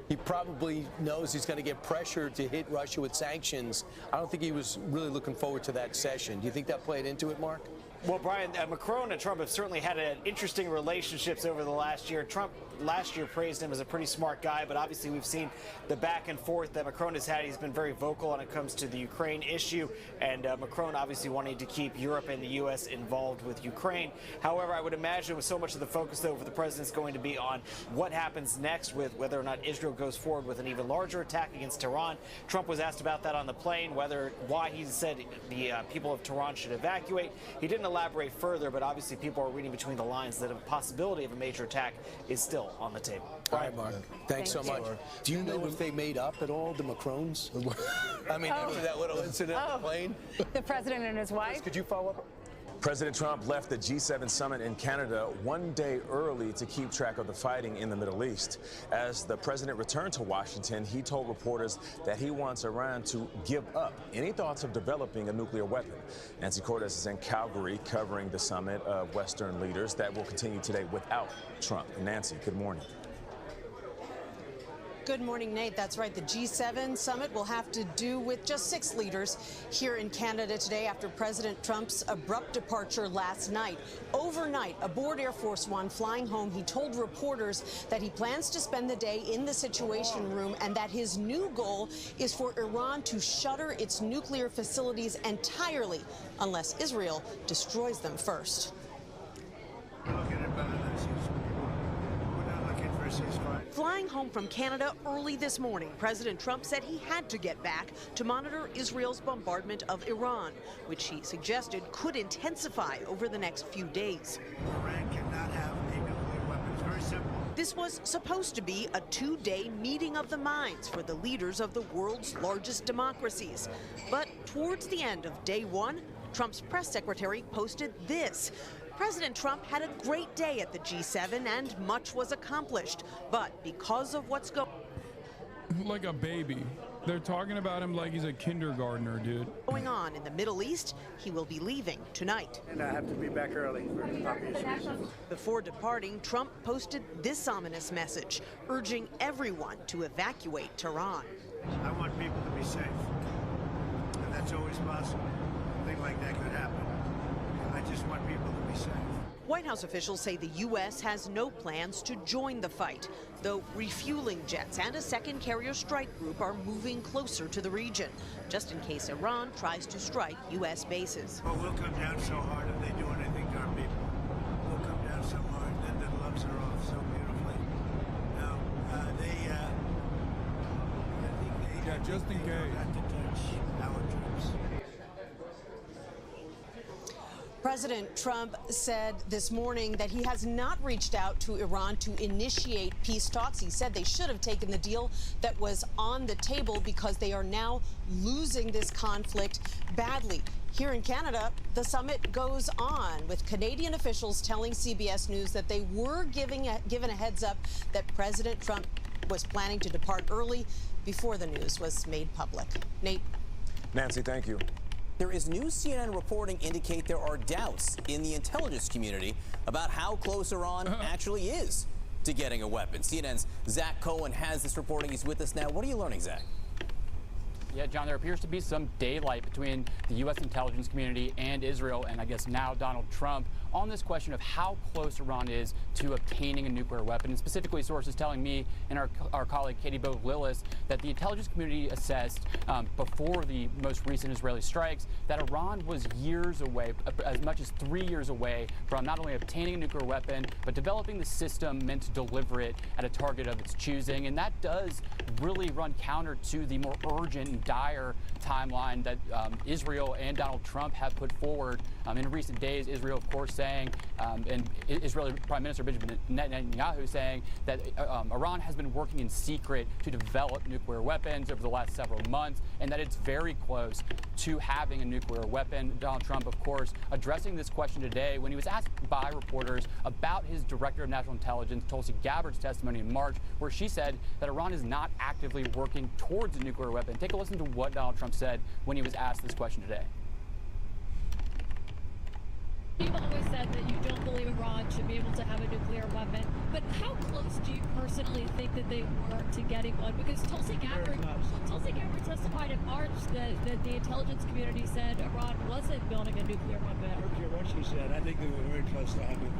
He probably knows he's going to get pressure to hit Russia with sanctions. I don't think he was really looking forward to that session. Do you think that played into it, Mark? Well, Brian, Macron and Trump have certainly had interesting relationships over the last year. Trump last year praised him as a pretty smart guy, but obviously we've seen the back and forth that Macron has had. He's been very vocal when it comes to the Ukraine issue, and Macron obviously wanting to keep Europe and the U.S. involved with Ukraine. However, I would imagine with so much of the focus, though, for the president's going to be on what happens next with whether or not Israel goes forward with an even larger attack against Tehran. Trump was asked about that on the plane, why he said the people of Tehran should evacuate. He didn't elaborate further, but obviously people are reading between the lines that a possibility of a major attack is still on the table. All right, Mark. Thanks so much. Do you know if they made up at all, the Macrons? I mean, after that little incident on the plane? The president and his wife? Could you follow up? President Trump left the G7 summit in Canada one day early to keep track of the fighting in the Middle East. As the president returned to Washington, he told reporters that he wants Iran to give up any thoughts of developing a nuclear weapon. Nancy Cortez is in Calgary covering the summit of Western leaders that will continue today without Trump. Nancy, good morning. Good morning, Nate. That's right. The G7 summit will have to do with just 6 leaders here in Canada today after President Trump's abrupt departure last night. Overnight, aboard Air Force One flying home, he told reporters that he plans to spend the day in the Situation Room and that his new goal is for Iran to shutter its nuclear facilities entirely unless Israel destroys them first. Flying home from Canada early this morning, President Trump said he had to get back to monitor Israel's bombardment of Iran, which he suggested could intensify over the next few days. Iran cannot have a nuclear weapon. It's very simple. This was supposed to be a 2-day meeting of the minds for the leaders of the world's largest democracies. But towards the end of day 1, Trump's press secretary posted this. President Trump had a great day at the G7 and much was accomplished. But because of what's going like a baby. They're talking about him like he's a kindergartner, dude. Going on in the Middle East, he will be leaving tonight. And I have to be back early for obvious reasons. Before departing, Trump posted this ominous message, urging everyone to evacuate Tehran. I want people to be safe. And that's always possible. A thing like that could happen. I just want people to be safe. White House officials say the U.S. has no plans to join the fight, though refueling jets and a second carrier strike group are moving closer to the region, just in case Iran tries to strike U.S. bases. Well, we'll come down so hard if they do anything to our people. We'll come down so hard that the gloves are off so beautifully. Now, yeah, just in case. Don't have to touch our troops. President Trump said this morning that he has not reached out to Iran to initiate peace talks. He said they should have taken the deal that was on the table because they are now losing this conflict badly. Here in Canada, the summit goes on, with Canadian officials telling CBS News that they were given a heads up that President Trump was planning to depart early before the news was made public. Nate. Nancy, thank you. There is new CNN reporting indicate there are doubts in the intelligence community about how close Iran actually is to getting a weapon. CNN's Zach Cohen has this reporting. He's with us now. What are you learning, Zach? Yeah, John, there appears to be some daylight between the U.S. intelligence community and Israel, and I guess now Donald Trump, on this question of how close Iran is to obtaining a nuclear weapon. And specifically, sources telling me and our colleague Katie Bo-Lillis that the intelligence community assessed before the most recent Israeli strikes that Iran was years away, as much as 3 years away, from not only obtaining a nuclear weapon, but developing the system meant to deliver it at a target of its choosing. And that does really run counter to the more urgent and dire timeline that Israel and Donald Trump have put forward in recent days. Israel, of course, saying, and Israeli Prime Minister Benjamin Netanyahu saying that Iran has been working in secret to develop nuclear weapons over the last several months, and that it's very close to having a nuclear weapon. Donald Trump, of course, addressing this question today when he was asked by reporters about his Director of National Intelligence, Tulsi Gabbard's testimony in March, where she said that Iran is not actively working towards a nuclear weapon. Take a listen to what Donald Trump said when he was asked this question today. You've always said that you don't believe Iran should be able to have a nuclear weapon, but how close do you personally think that they were to getting one? Because Tulsi Gabbard testified in March that the intelligence community said Iran wasn't building a nuclear weapon. I don't care what she said. I think they were very close to having.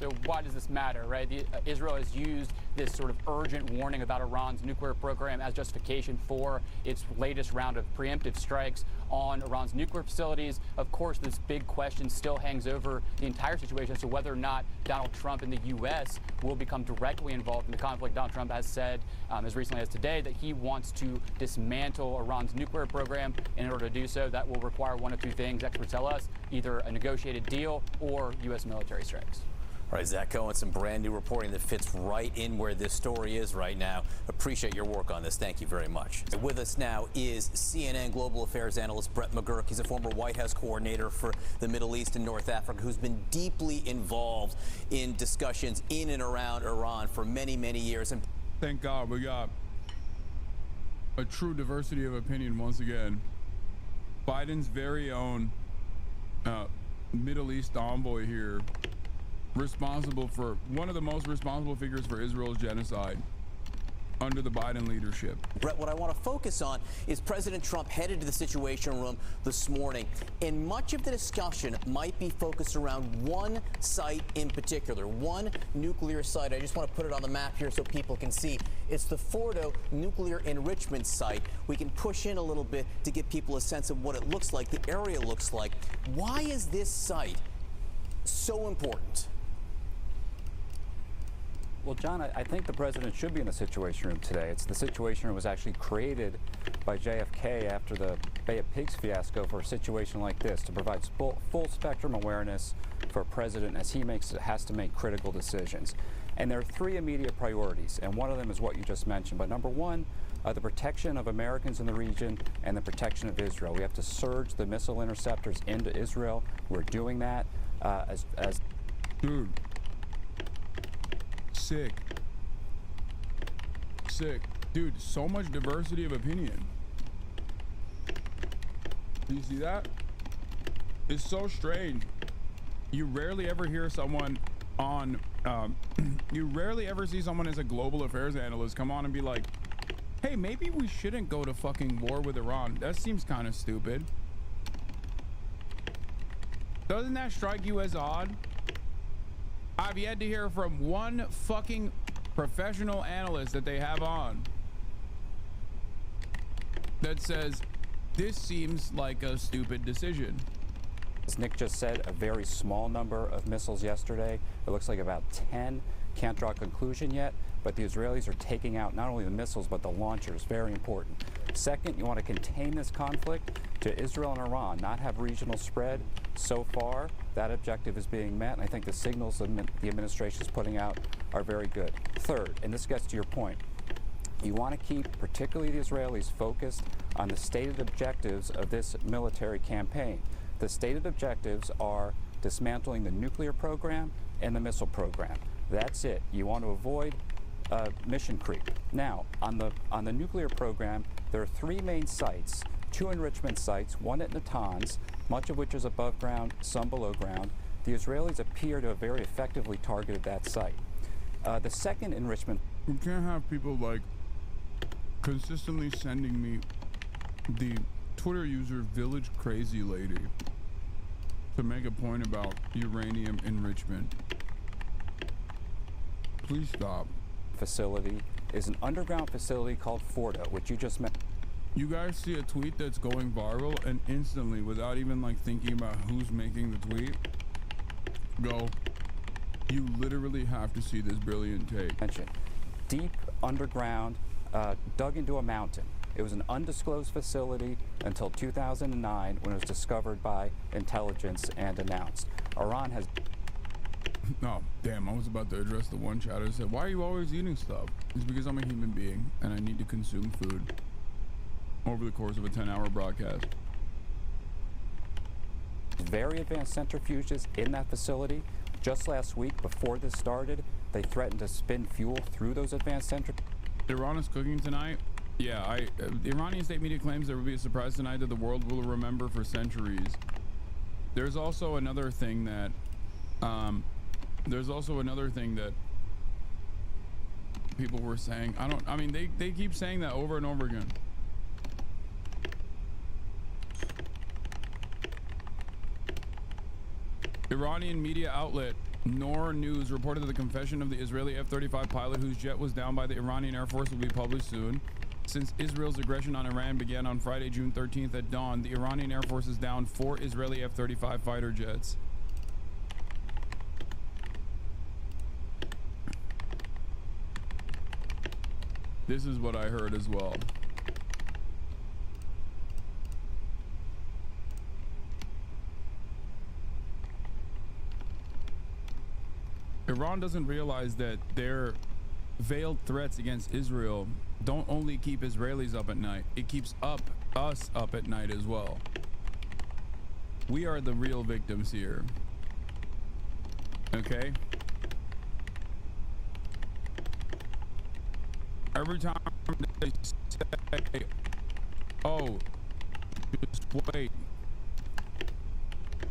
So why does this matter, right? Israel has used this sort of urgent warning about Iran's nuclear program as justification for its latest round of preemptive strikes on Iran's nuclear facilities. Of course, this big question still hangs over the entire situation as to whether or not Donald Trump and the U.S. will become directly involved in the conflict. Donald Trump has said as recently as today that he wants to dismantle Iran's nuclear program. In order to do so, that will require one of two things, experts tell us, either a negotiated deal or U.S. military strikes. All right, Zach Cohen, some brand new reporting that fits right in where this story is right now. Appreciate your work on this. Thank you very much. With us now is CNN Global Affairs analyst Brett McGurk. He's a former White House coordinator for the Middle East and North Africa, who's been deeply involved in discussions in and around Iran for many, many years. And thank God we got a true diversity of opinion once again. Biden's very own Middle East envoy here responsible for one of the most responsible figures for Israel's genocide under the Biden leadership. Brett, what I want to focus on is President Trump headed to the Situation Room this morning, and much of the discussion might be focused around one site in particular, one nuclear site. I just want to put it on the map here so people can see. It's the Fordo nuclear enrichment site. We can push in a little bit to give people a sense of what it looks like, the area looks like. Why is this site so important? Well, John, I think the president should be in the Situation Room today. It's the Situation Room was actually created by JFK after the Bay of Pigs fiasco for a situation like this, to provide full spectrum awareness for a president as he has to make critical decisions. And there are three immediate priorities, and one of them is what you just mentioned. But number one, the protection of Americans in the region and the protection of Israel. We have to surge the missile interceptors into Israel. We're doing that as Dude. Sick. Dude, so much diversity of opinion. Do you see that? It's so strange. You rarely ever hear someone on, you rarely ever see someone as a global affairs analyst come on and be like, hey, maybe we shouldn't go to fucking war with Iran. That seems kind of stupid. Doesn't that strike you as odd? I've yet to hear from one fucking professional analyst that they have on that says this seems like a stupid decision. As Nick just said, a very small number of missiles yesterday. It looks like about 10. Can't draw a conclusion yet, but the Israelis are taking out not only the missiles, but the launchers. Very important. Second, you want to contain this conflict to Israel and Iran, not have regional spread. So far, that objective is being met, and I think the signals the administration is putting out are very good. Third, and this gets to your point, you want to keep particularly the Israelis focused on the stated objectives of this military campaign. The stated objectives are dismantling the nuclear program and the missile program. That's it. You want to avoid mission creep. Now, on the nuclear program, there are three main sites, two enrichment sites, one at Natanz, much of which is above ground, some below ground. The Israelis appear to have very effectively targeted that site. The second enrichment... We can't have people like consistently sending me the Twitter user Village Crazy Lady to make a point about uranium enrichment. Please stop. Facility is an underground facility called Fordo, which you just mentioned. You guys see a tweet that's going viral and instantly, without even like thinking about who's making the tweet, go, you literally have to see this brilliant take. Deep underground, dug into a mountain. It was an undisclosed facility until 2009 when it was discovered by intelligence and announced. Iran has... Oh, damn, I was about to address the one chatter that said, why are you always eating stuff? It's because I'm a human being and I need to consume food over the course of a 10-hour broadcast. Very advanced centrifuges in that facility. Just last week, before this started, they threatened to spin fuel through those advanced centrifuges. Iran is cooking tonight. Yeah, the Iranian state media claims there will be a surprise tonight that the world will remember for centuries. There's also another thing that, people were saying. I mean, they keep saying that over and over again. Iranian media outlet Noor News reported that the confession of the Israeli F-35 pilot whose jet was downed by the Iranian Air Force will be published soon. Since Israel's aggression on Iran began on Friday, June 13th at dawn, the Iranian Air Force has downed 4 Israeli F-35 fighter jets. This is what I heard as well. Iran doesn't realize that their veiled threats against Israel don't only keep Israelis up at night, it keeps us up at night as well. We are the real victims here. Okay? Every time they say, oh, just wait.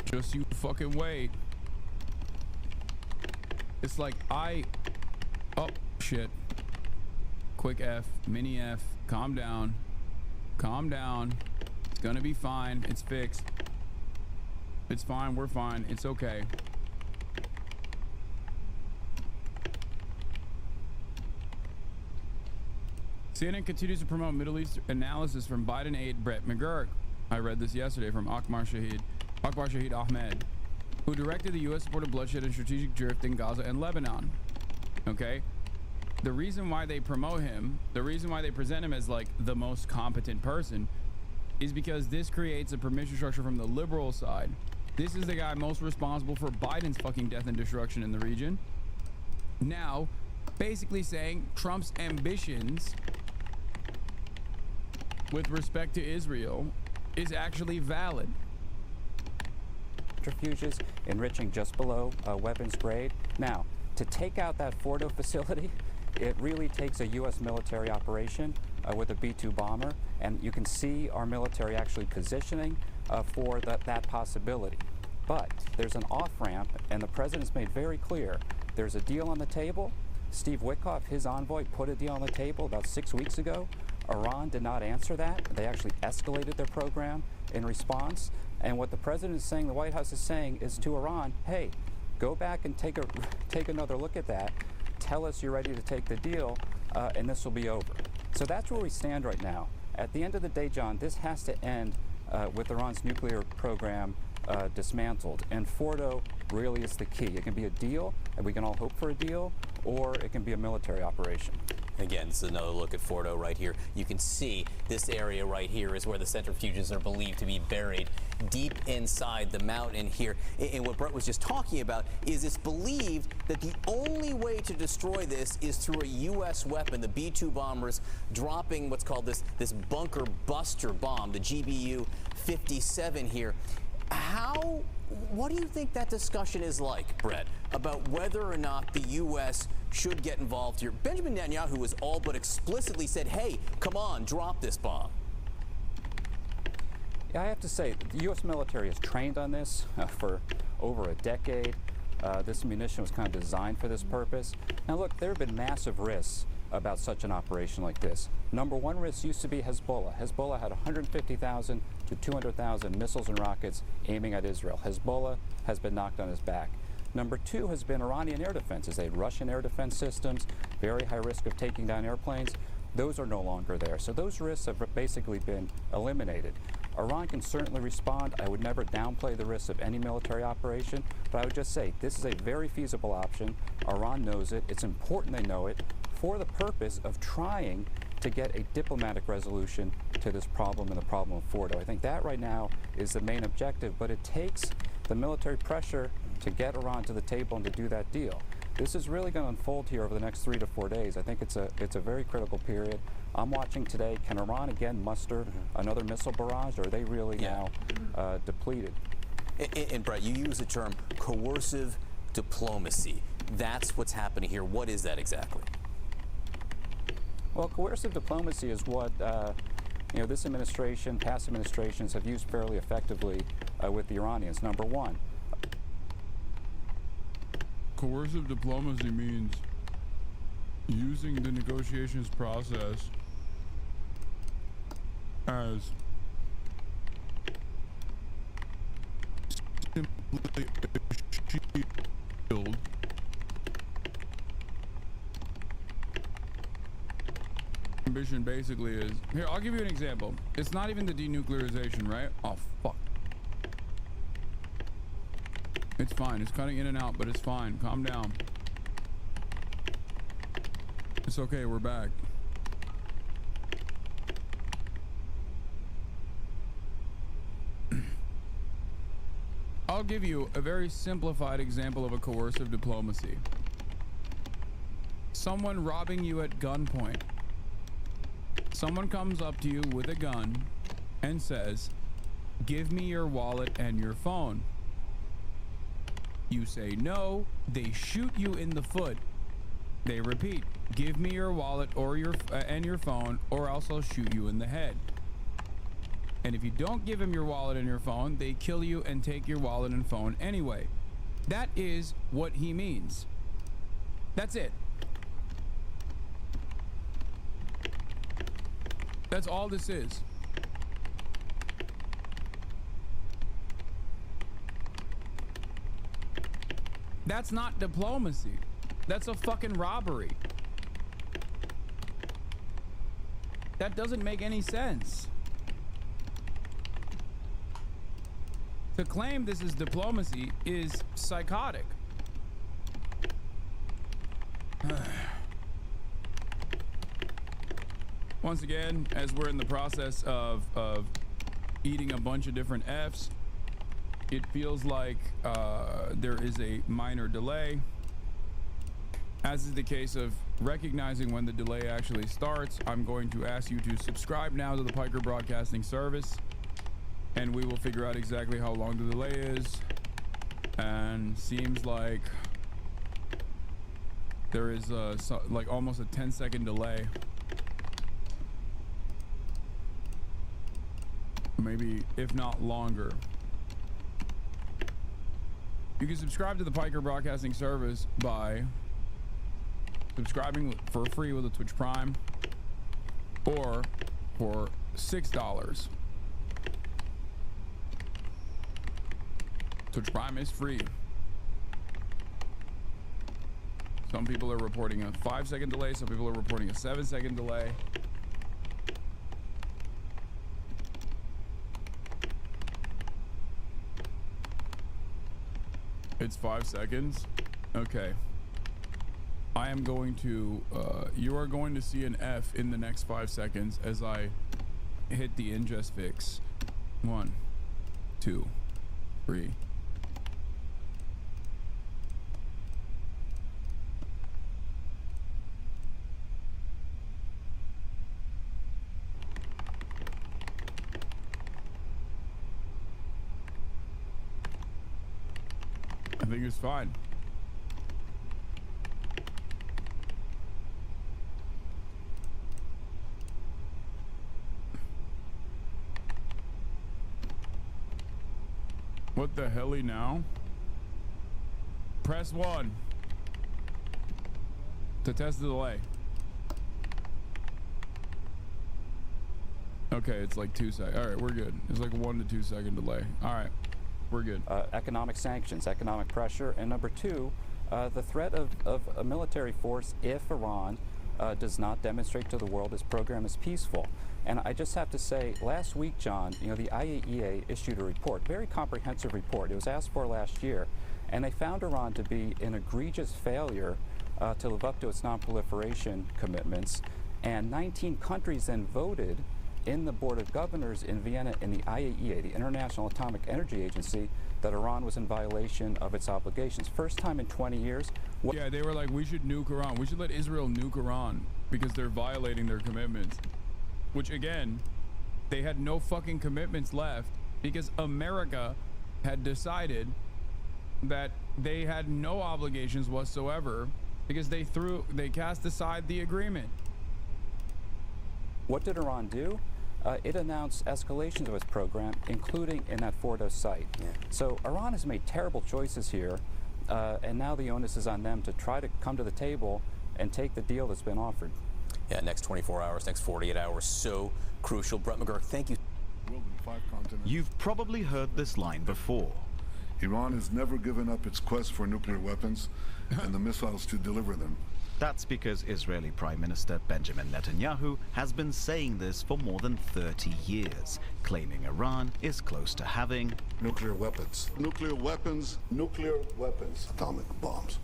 Just you fucking wait. It's like oh shit. Quick F, mini F, calm down. Calm down. It's gonna be fine. It's fixed. It's fine. We're fine. It's okay. CNN continues to promote Middle East analysis from Biden aide Brett McGurk. I read this yesterday from Akbar Shahid Ahmed, who directed the U.S.-supported bloodshed and strategic drift in Gaza and Lebanon. Okay? The reason why they promote him, the reason why they present him as like the most competent person is because this creates a permission structure from the liberal side. This is the guy most responsible for Biden's fucking death and destruction in the region. Now, basically saying Trump's ambitions with respect to Israel is actually valid. Centrifuges enriching just below weapons grade. Now, to take out that Fordo facility, it really takes a U.S. military operation with a B-2 bomber, and you can see our military actually positioning for that possibility. But there's an off-ramp, and the president's made very clear there's a deal on the table. Steve Witkoff, his envoy, put a deal on the table about 6 weeks ago. Iran did not answer that. They actually escalated their program in response. And what the president is saying, the White House is saying, is to Iran, hey, go back and take another look at that. Tell us you're ready to take the deal, and this will be over. So that's where we stand right now. At the end of the day, John, this has to end with Iran's nuclear program dismantled. And Fordo really is the key. It can be a deal, and we can all hope for a deal, or it can be a military operation. Again, this is another look at Fordo right here. You can see this area right here is where the centrifuges are believed to be buried deep inside the mountain here. And what Brett was just talking about is it's believed that the only way to destroy this is through a U.S. weapon, the B-2 bombers dropping what's called this bunker buster bomb, the GBU-57 here. What do you think that discussion is like, Brett, about whether or not the U.S. should get involved here? Benjamin Netanyahu has all but explicitly said, hey, come on, drop this bomb. Yeah, I have to say, the U.S. military has trained on this for over a decade. This munition was kind of designed for this purpose. Now, look, there have been massive risks about such an operation like this. Number one risk used to be Hezbollah. Hezbollah had 150,000 to 200,000 missiles and rockets aiming at Israel. Hezbollah has been knocked on his back. Number two has been Iranian air defenses. They had Russian air defense systems, very high risk of taking down airplanes. Those are no longer there. So those risks have basically been eliminated. Iran can certainly respond. I would never downplay the risks of any military operation, but I would just say this is a very feasible option. Iran knows it. It's important they know it for the purpose of trying to get a diplomatic resolution to this problem and the problem of Fordo. I think that right now is the main objective, but it takes the military pressure to get Iran to the table and to do that deal. This is really going to unfold here over the next 3 to 4 days. I think it's a very critical period. I'm watching today. Can Iran again muster another missile barrage, or are they really now depleted? And Brett, you use the term coercive diplomacy. That's what's happening here. What is that exactly? Well, coercive diplomacy is what this administration, past administrations have used fairly effectively with the Iranians. Number one. Coercive diplomacy means using the negotiations process as simply a shield ambition basically is, here, I'll give you an example. It's not even the denuclearization, right? Oh, fuck. It's fine. It's cutting in and out, but it's fine. Calm down. It's okay. We're back. I'll give you a very simplified example of a coercive diplomacy. Someone robbing you at gunpoint. Someone comes up to you with a gun and says, "Give me your wallet and your phone." You say no, they shoot you in the foot. They repeat, "Give me your wallet or your phone, or else I'll shoot you in the head." And if you don't give him your wallet and your phone, they kill you and take your wallet and phone anyway. That is what he means. That's it. That's all this is. That's not diplomacy. That's a fucking robbery. That doesn't make any sense. To claim this is diplomacy is psychotic. Once again, as we're in the process of eating a bunch of different Fs, it feels like there is a minor delay. As is the case of recognizing when the delay actually starts, I'm going to ask you to subscribe now to the Piker Broadcasting Service, and we will figure out exactly how long the delay is. And seems like there is like almost a 10-second delay. Maybe, if not longer. You can subscribe to the Piker Broadcasting Service by subscribing for free with a Twitch Prime, or for $6. Twitch Prime is free. Some people are reporting a 5-second delay, some people are reporting a 7-second delay. It's 5 seconds. Okay. I am going to, you are going to see an F in the next 5 seconds as I hit the ingest fix. 1, 2, 3. I think it's fine. What the helly now? Press 1 to test the delay. Okay, it's like 2 seconds. All right, we're good. It's like a 1 to 2 second delay. All right, we're good. Economic sanctions, economic pressure, and number 2, the threat of a military force if Iran does not demonstrate to the world its program is peaceful. And I just have to say, last week, John, you know, the IAEA issued a report, very comprehensive report. It was asked for last year, and they found Iran to be an egregious failure to live up to its non-proliferation commitments. And 19 countries then voted in the Board of Governors in Vienna in the IAEA, the International Atomic Energy Agency, that Iran was in violation of its obligations. First time in 20 years. Yeah, they were like, we should nuke Iran. We should let Israel nuke Iran because they're violating their commitments. Which, again, they had no fucking commitments left because America had decided that they had no obligations whatsoever because they cast aside the agreement. What did Iran do? It announced escalations of its program, including in that Fordo site. Yeah. So Iran has made terrible choices here, and now the onus is on them to try to come to the table and take the deal that's been offered. Yeah, next 24 hours, next 48 hours, so crucial. Brett McGurk, thank you. You've probably heard this line before. Iran has never given up its quest for nuclear weapons and the missiles to deliver them. That's because Israeli Prime Minister Benjamin Netanyahu has been saying this for more than 30 years, claiming Iran is close to having nuclear weapons. Nuclear weapons, atomic bombs.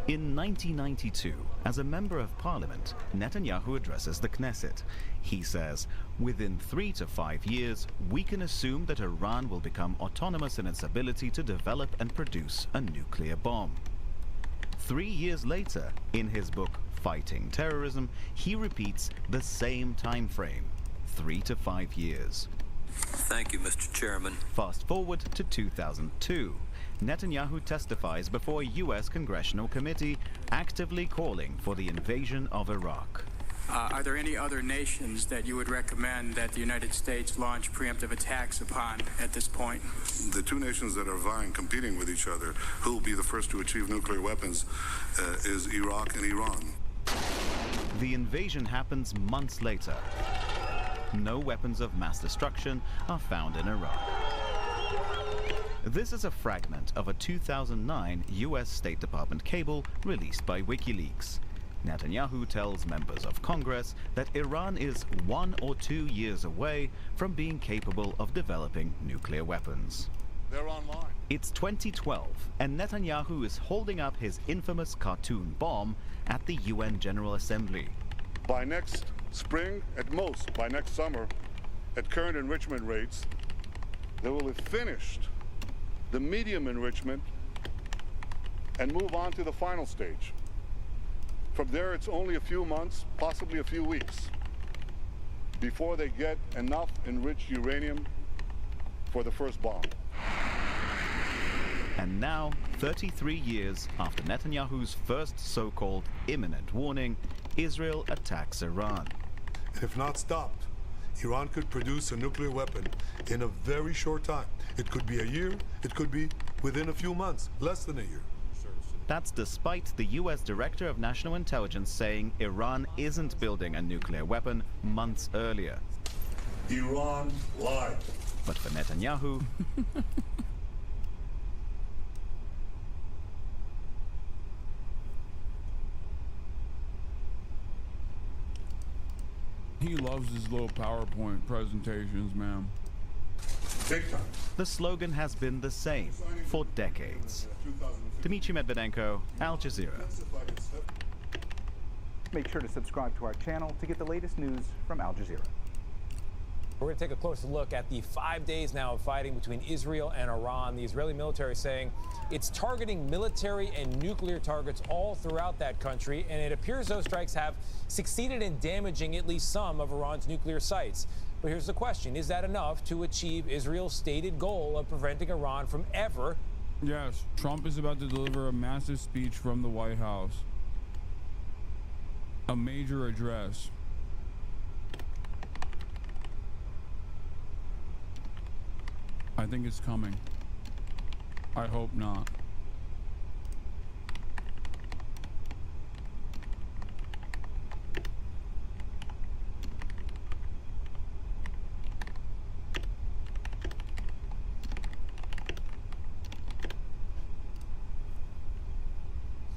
In 1992, as a member of parliament, Netanyahu addresses the Knesset. He says, within 3 to 5 years, we can assume that Iran will become autonomous in its ability to develop and produce a nuclear bomb. 3 years later, in his book Fighting Terrorism, he repeats the same time frame, 3 to 5 years. Thank you, Mr. Chairman. Fast forward to 2002. Netanyahu testifies before a U.S. congressional committee actively calling for the invasion of Iraq. Are there any other nations that you would recommend that the United States launch preemptive attacks upon at this point? The two nations that are vying, competing with each other, who will be the first to achieve nuclear weapons, is Iraq and Iran. The invasion happens months later. No weapons of mass destruction are found in Iraq. This is a fragment of a 2009 US State Department cable released by WikiLeaks. Netanyahu tells members of Congress that Iran is 1 or 2 years away from being capable of developing nuclear weapons. They're online. It's 2012, and Netanyahu is holding up his infamous cartoon bomb at the UN General Assembly. By next spring, at most, by next summer, at current enrichment rates, they will have finished the medium enrichment and move on to the final stage. From there, it's only a few months, possibly a few weeks, before they get enough enriched uranium for the first bomb. And now, 33 years after Netanyahu's first so-called imminent warning, Israel attacks Iran. If not stopped, Iran could produce a nuclear weapon in a very short time. It could be a year, it could be within a few months, less than a year. That's despite the US Director of National Intelligence saying Iran isn't building a nuclear weapon months earlier. Iran lied. But for Netanyahu, he loves his little PowerPoint presentations, man. Big time. The slogan has been the same for decades. Dmitry Medvedenko, Al Jazeera. Make sure to subscribe to our channel to get the latest news from Al Jazeera. We're going to take a closer look at the 5 days now of fighting between Israel and Iran. The Israeli military saying it's targeting military and nuclear targets all throughout that country, and it appears those strikes have succeeded in damaging at least some of Iran's nuclear sites. But here's the question. Is that enough to achieve Israel's stated goal of preventing Iran from ever? Yes, Trump is about to deliver a massive speech from the White House. A major address. I think it's coming. I hope not.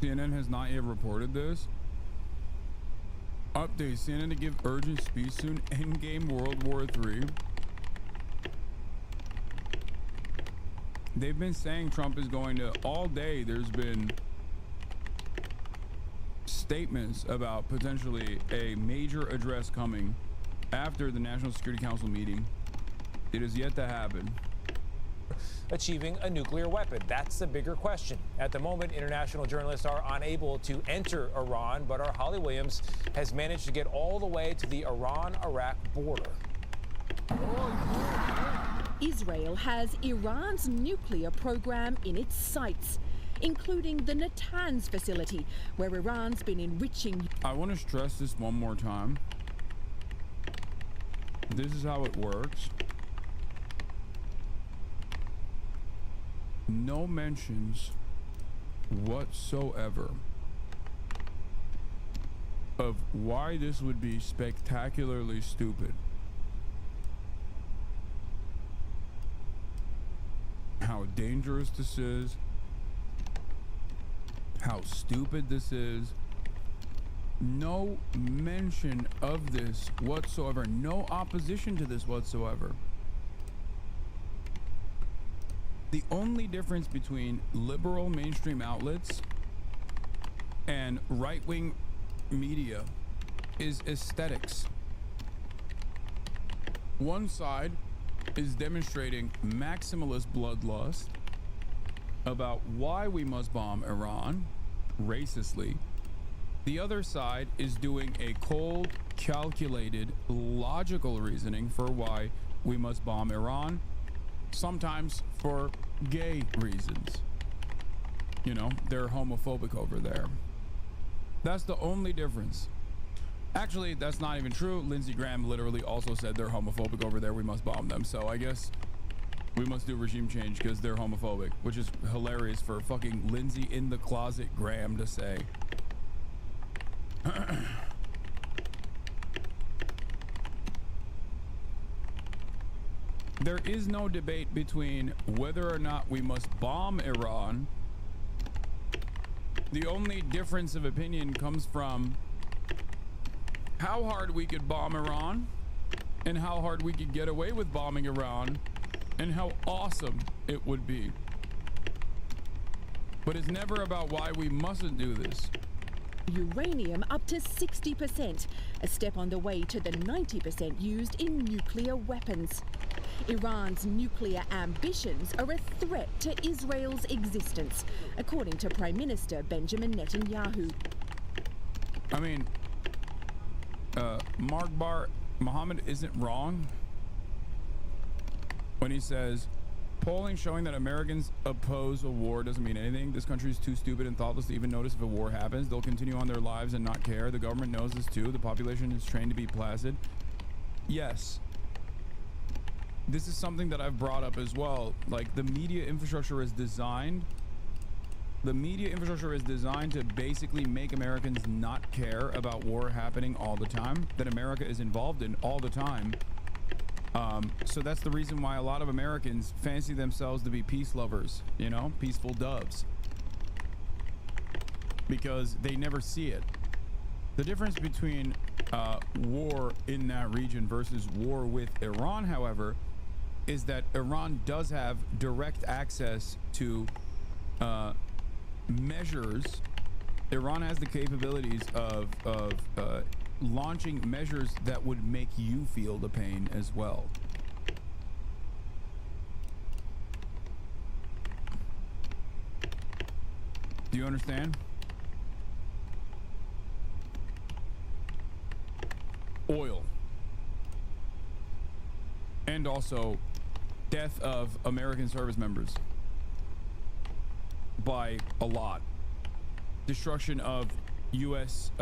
CNN has not yet reported this. Update: CNN to give urgent speech soon. Endgame World War III. They've been saying Trump is going to, all day there's been statements about potentially a major address coming after the National Security Council meeting. It is yet to happen. Achieving a nuclear weapon. That's the bigger question. At the moment, international journalists are unable to enter Iran, but our Holly Williams has managed to get all the way to the Iran-Iraq border. Israel has Iran's nuclear program in its sights, including the Natanz facility, where Iran's been enriching. I want to stress this one more time. This is how it works. No mentions whatsoever of why this would be spectacularly stupid. How dangerous this is. How stupid this is. No mention of this whatsoever. No opposition to this whatsoever. The only difference between liberal mainstream outlets and right-wing media is aesthetics. One side is demonstrating maximalist bloodlust about why we must bomb Iran racistly. The other side is doing a cold, calculated, logical reasoning for why we must bomb Iran, sometimes for gay reasons. You know, they're homophobic over there. That's the only difference. Actually, that's not even true. Lindsey Graham literally also said they're homophobic over there. We must bomb them. So I guess we must do regime change because they're homophobic, which is hilarious for fucking Lindsey in the closet Graham to say. There is no debate between whether or not we must bomb Iran. The only difference of opinion comes from how hard we could bomb Iran and how hard we could get away with bombing Iran and how awesome it would be. But it's never about why we mustn't do this. Uranium up to 60%, a step on the way to the 90% used in nuclear weapons. Iran's nuclear ambitions are a threat to Israel's existence, according to Prime Minister Benjamin Netanyahu. I mean, Markbar Mohammed isn't wrong when he says polling showing that Americans oppose a war doesn't mean anything. This country is too stupid and thoughtless to even notice if a war happens. They'll continue on their lives and not care. The government knows this too. The population is trained to be placid. Yes, this is something that I've brought up as well. Like, the media infrastructure is designed to basically make Americans not care about war happening all the time, that America is involved in all the time. So that's the reason why a lot of Americans fancy themselves to be peace lovers, you know, peaceful doves, because they never see it. The difference between war in that region versus war with Iran, however, is that Iran does have direct access to measures. Iran has the capabilities of launching measures that would make you feel the pain as well. Do you understand? Oil. And also death of American service members by a lot. Destruction of U.S.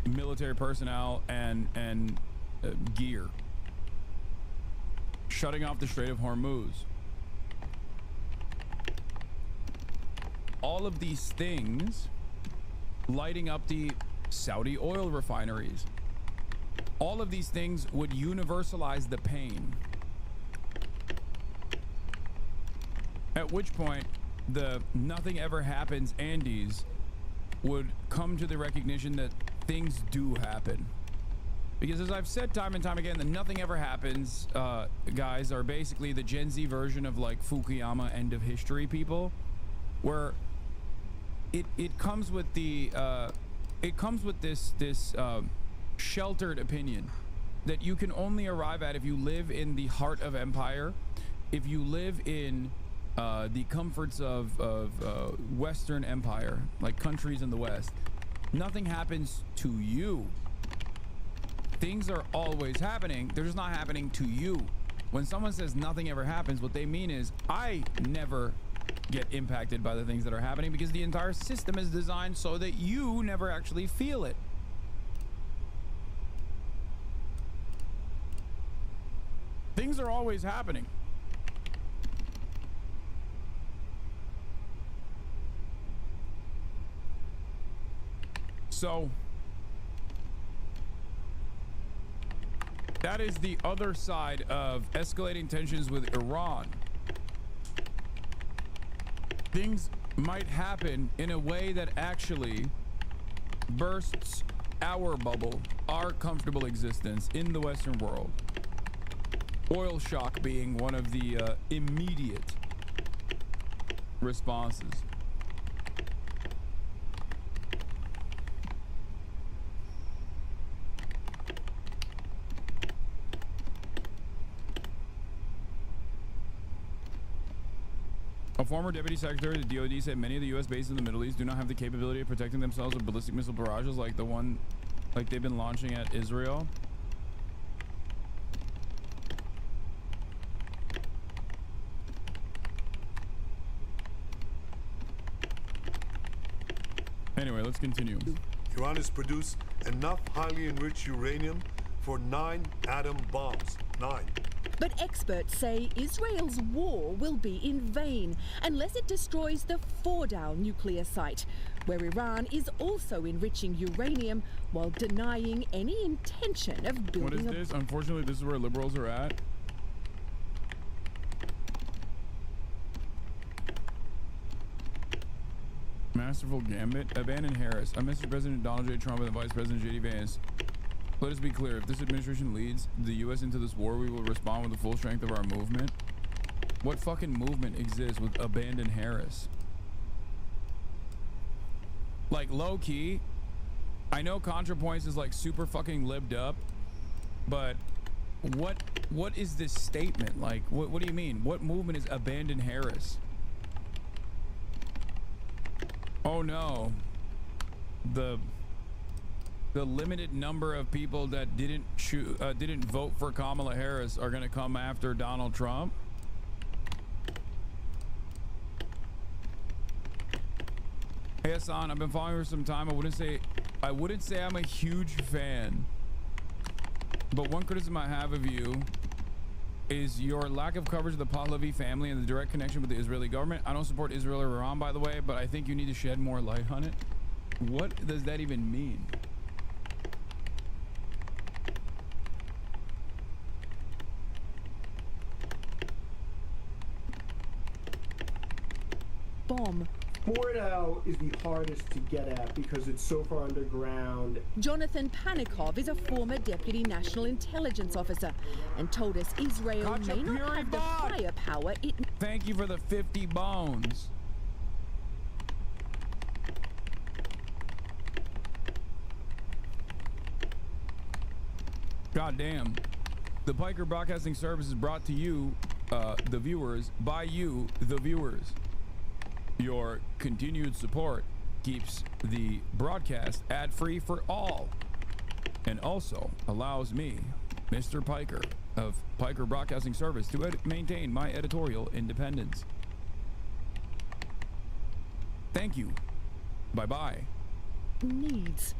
Military personnel and gear. Shutting off the Strait of Hormuz. All of these things, lighting up the Saudi oil refineries. All of these things would universalize the pain. At which point, the nothing ever happens Andes would come to the recognition that things do happen. Because as I've said time and time again, the nothing ever happens guys are basically the Gen Z version of like Fukuyama end of history people, where it comes with the this sheltered opinion that you can only arrive at if you live in the heart of empire, if you live in the comforts of Western empire, like countries in the West. Nothing happens to you. Things are always happening. They're just not happening to you. When someone says nothing ever happens, what they mean is I never get impacted by the things that are happening because the entire system is designed so that you never actually feel it. Things are always happening. So that is the other side of escalating tensions with Iran. Things might happen in a way that actually bursts our bubble, our comfortable existence in the Western world. Oil shock being one of the immediate responses. A former deputy secretary of the DoD said many of the U.S. bases in the Middle East do not have the capability of protecting themselves with ballistic missile barrages like the one they've been launching at Israel. Anyway, let's continue. Iran has produced enough highly enriched uranium for 9 atom bombs. 9. But experts say Israel's war will be in vain unless it destroys the Fordow nuclear site, where Iran is also enriching uranium while denying any intention of building. What is this? Unfortunately, this is where liberals are at. Masterful gambit. Abandon Harris. Mr. President Donald J. Trump and Vice President J.D. Vance. Let us be clear. If this administration leads the U.S. into this war, we will respond with the full strength of our movement. What fucking movement exists with Abandon Harris? Like, low-key, I know ContraPoints is like super fucking libbed up, but what is this statement? Like, what do you mean? What movement is Abandon Harris? Oh no, the limited number of people that didn't vote for Kamala Harris are gonna come after Donald Trump. Hey Hasan, I've been following for some time. I wouldn't say I'm a huge fan, but one criticism I have of you is your lack of coverage of the Pahlavi family and the direct connection with the Israeli government. I don't support Israel or Iran, by the way, but I think you need to shed more light on it. What does that even mean? Bomb. Fordow is the hardest to get at because it's so far underground. Jonathan Panikov is a former deputy national intelligence officer and told us Israel may not have the firepower it... Thank you for the 50 bones. God damn. The Piker Broadcasting Service is brought to you, the viewers, by you, the viewers. Your continued support keeps the broadcast ad-free for all and also allows me, Mr. Piker of Piker Broadcasting Service, to maintain my editorial independence. Thank you. Bye-bye. Needs.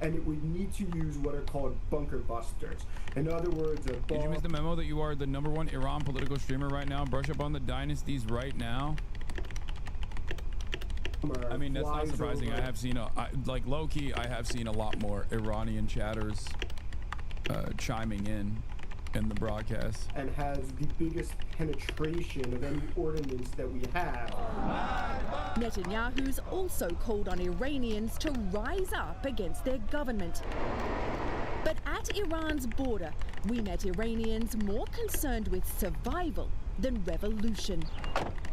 And it would need to use what are called bunker busters. In other words, a bomb... Did you miss the memo that you are the #1 Iran political streamer right now? Brush up on the dynasties right now. I mean, that's not surprising. I have seen like low-key, I have seen a lot more Iranian chatters chiming in the broadcast. And has the biggest penetration of any ordinance that we have. Netanyahu's also called on Iranians to rise up against their government. But at Iran's border, we met Iranians more concerned with survival than revolution.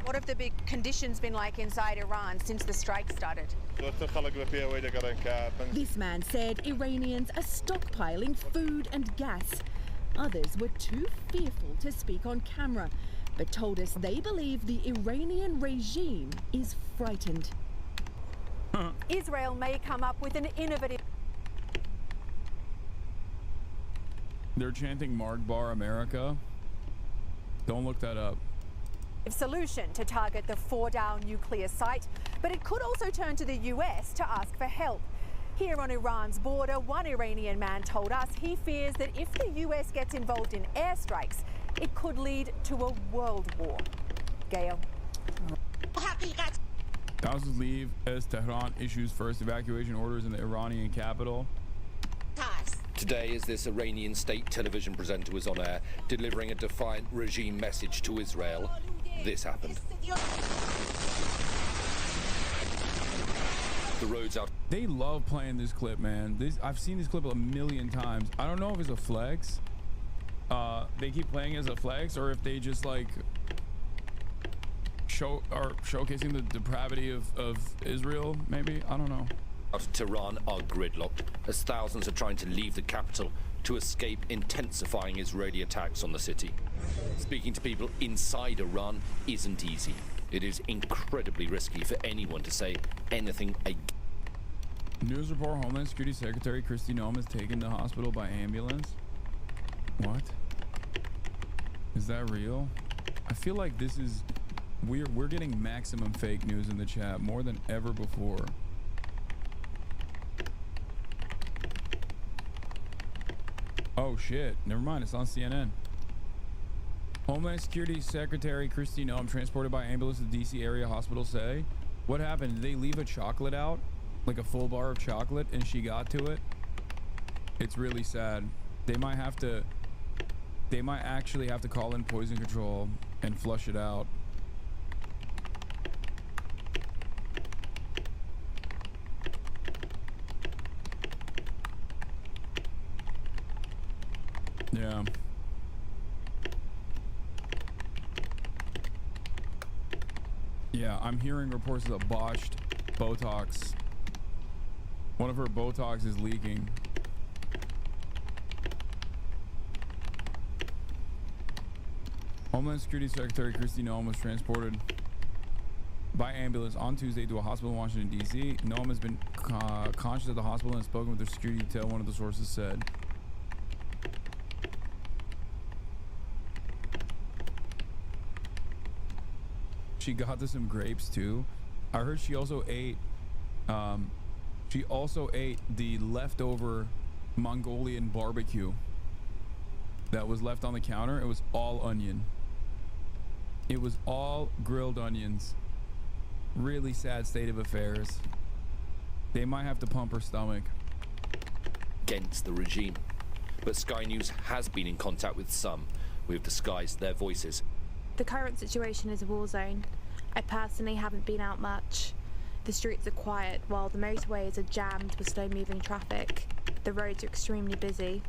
What have the big conditions been like inside Iran since the strike started? This man said Iranians are stockpiling food and gas. Others were too fearful to speak on camera, but told us they believe the Iranian regime is frightened. Israel may come up with an innovative... They're chanting Mark Bar America. Don't look that up. Solution to target the Fordow nuclear site, but it could also turn to the US to ask for help. Here on Iran's border, one Iranian man told us he fears that if the US gets involved in airstrikes, it could lead to a world war. Gail. Thousands leave as Tehran issues first evacuation orders in the Iranian capital. Today, as this Iranian state television presenter was on air, delivering a defiant regime message to Israel, this happened. The roads out. They love playing this clip, man. I've seen this clip a million times. I don't know if it's a flex. They keep playing as a flex, or if they just like showcasing the depravity of Israel. Maybe, I don't know. Tehran are gridlocked as thousands are trying to leave the capital to escape intensifying Israeli attacks on the city. Speaking to people inside Iran isn't easy. It is incredibly risky for anyone to say anything. News report: Homeland Security Secretary Kristi Noem is taken to hospital by ambulance. What? Is that real? I feel like this is we're getting maximum fake news in the chat more than ever before. Oh shit, never mind, it's on CNN. Homeland Security Secretary Kristi Noem transported by ambulance to the DC area hospital say. What happened? Did they leave a chocolate out? Like a full bar of chocolate and she got to it? It's really sad. They might actually have to call in poison control and flush it out. Yeah. Yeah, I'm hearing reports of botched Botox. One of her Botox is leaking. Homeland Security Secretary Kristi Noem was transported by ambulance on Tuesday to a hospital in Washington, D.C. Noem has been conscious at the hospital and has spoken with their security detail, one of the sources said. She got to some grapes too. I heard she also ate the leftover Mongolian barbecue that was left on the counter. It was all onion. It was all grilled onions. Really sad state of affairs. They might have to pump her stomach. Against the regime. But Sky News has been in contact with some who have disguised their voices. The current situation is a war zone. I personally haven't been out much. The streets are quiet while the motorways are jammed with slow-moving traffic. The roads are extremely busy.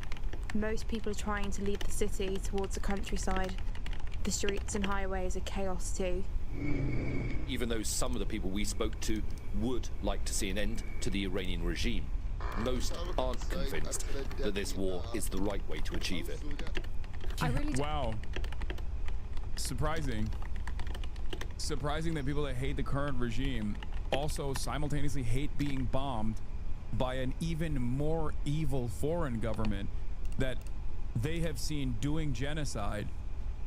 Most people are trying to leave the city towards the countryside. The streets and highways are chaos too. Even though some of the people we spoke to would like to see an end to the Iranian regime, most aren't convinced that this war is the right way to achieve it. Wow. Surprising that people that hate the current regime also simultaneously hate being bombed by an even more evil foreign government that they have seen doing genocide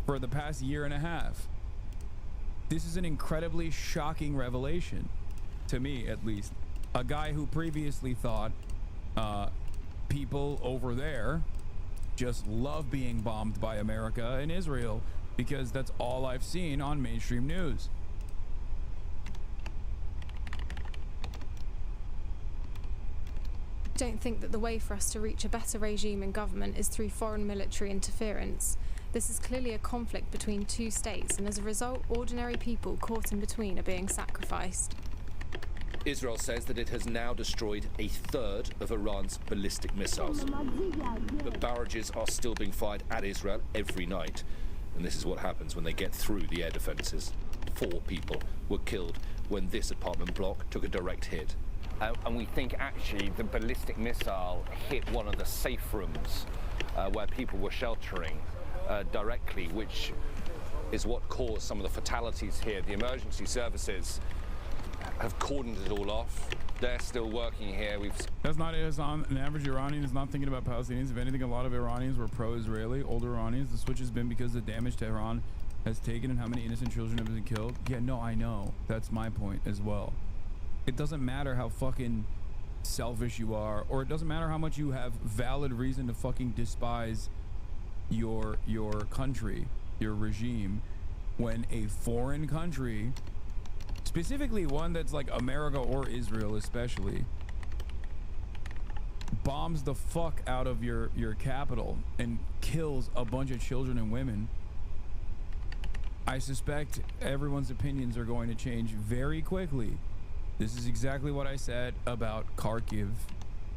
for the past year and a half. This is an incredibly shocking revelation, to me at least. A guy who previously thought people over there just love being bombed by America and Israel because that's all I've seen on mainstream news. I don't think that the way for us to reach a better regime in government is through foreign military interference. This is clearly a conflict between two states, and as a result, ordinary people caught in between are being sacrificed. Israel says that it has now destroyed a third of Iran's ballistic missiles. But barrages are still being fired at Israel every night. And this is what happens when they get through the air defenses. 4 people were killed when this apartment block took a direct hit. And we think actually the ballistic missile hit one of the safe rooms where people were sheltering directly, which is what caused some of the fatalities here. The emergency services have cordoned it all off. They're still working here. That's not it, Hassan. An average Iranian is not thinking about Palestinians. If anything, a lot of Iranians were pro-Israeli, older Iranians. The switch has been because of the damage Tehran has taken and how many innocent children have been killed. Yeah, no, I know. That's my point as well. It doesn't matter how fucking selfish you are, or it doesn't matter how much you have valid reason to fucking despise your country, your regime, when a foreign country, specifically one that's like America or Israel especially, bombs the fuck out of your capital and kills a bunch of children and women. I suspect everyone's opinions are going to change very quickly. This is exactly what I said about Kharkiv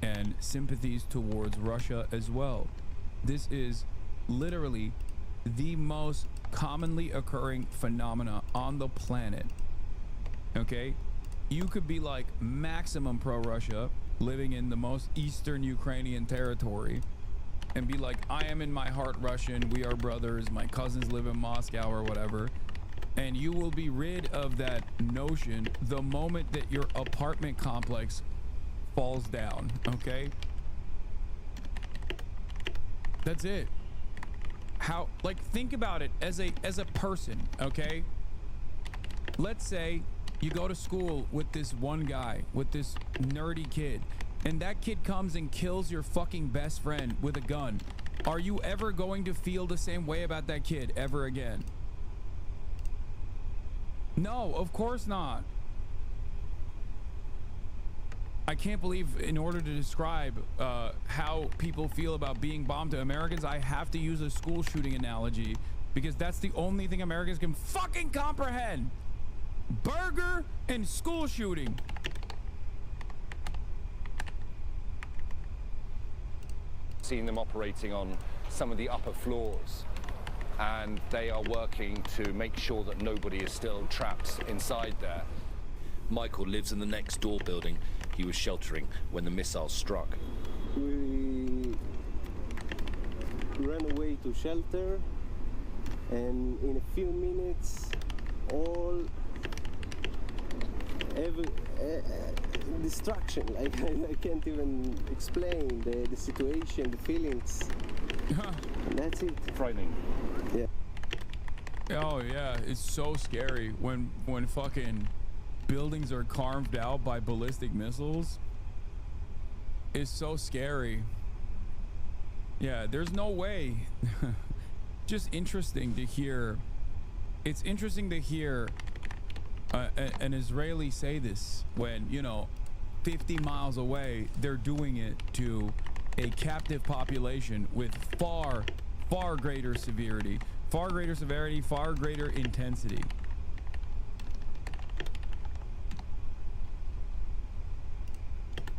and sympathies towards Russia as well. This is literally the most commonly occurring phenomena on the planet. Okay? You could be like maximum pro-Russia, living in the most eastern Ukrainian territory, and be like, I am in my heart Russian, we are brothers, my cousins live in Moscow or whatever. And you will be rid of that notion the moment that your apartment complex falls down, okay? That's it. How, like, think about it as a person, okay? Let's say you go to school with this one guy, with this nerdy kid, and that kid comes and kills your fucking best friend with a gun. Are you ever going to feel the same way about that kid ever again? No, of course not. I can't believe in order to describe how people feel about being bombed to Americans, I have to use a school shooting analogy because that's the only thing Americans can fucking comprehend. Burger and school shooting. Seeing them operating on some of the upper floors, and they are working to make sure that nobody is still trapped inside there. Michael lives in the next door building. He was sheltering when the missile struck. We ran away to shelter, and in a few minutes, destruction. Like I can't even explain the situation, the feelings. And that's it. Frightening. Yeah. Oh yeah, it's so scary when fucking buildings are carved out by ballistic missiles. It's so scary. Yeah, there's no way. Just interesting to hear. It's interesting to hear an Israeli say this when, you know, 50 miles away, they're doing it to a captive population with far greater severity, far greater intensity.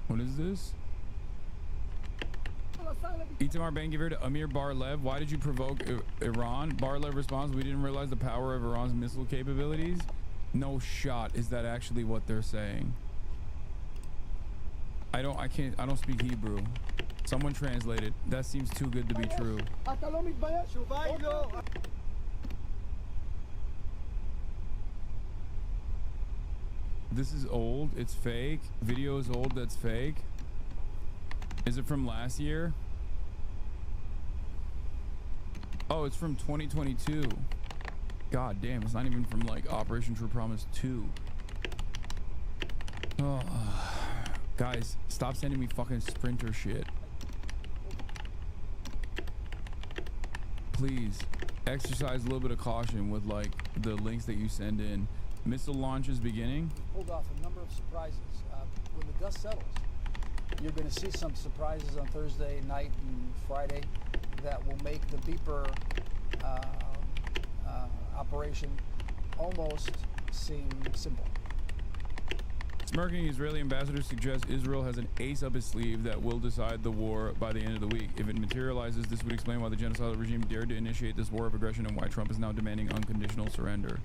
What is this? Itamar Ben-Gvir to Amir Bar-Lev. Why did you provoke Iran? Bar-Lev responds, we didn't realize the power of Iran's missile capabilities. No shot. Is that actually what they're saying? I don't speak Hebrew. Someone translate it. That seems too good to be true. This is old. It's fake. Video is old. That's fake. Is it from last year? Oh, it's from 2022. God damn, it's not even from like Operation True Promise 2. Oh, guys, stop sending me fucking Sprinter shit. Please exercise a little bit of caution with like the links that you send in. Missile launches beginning. Pulled off a number of surprises. When the dust settles, you're going to see some surprises on Thursday night and Friday that will make the beeper operation almost seem simple. Smirking Israeli ambassador suggests Israel has an ace up its sleeve that will decide the war by the end of the week. If it materializes, this would explain why the genocidal regime dared to initiate this war of aggression and why Trump is now demanding unconditional surrender.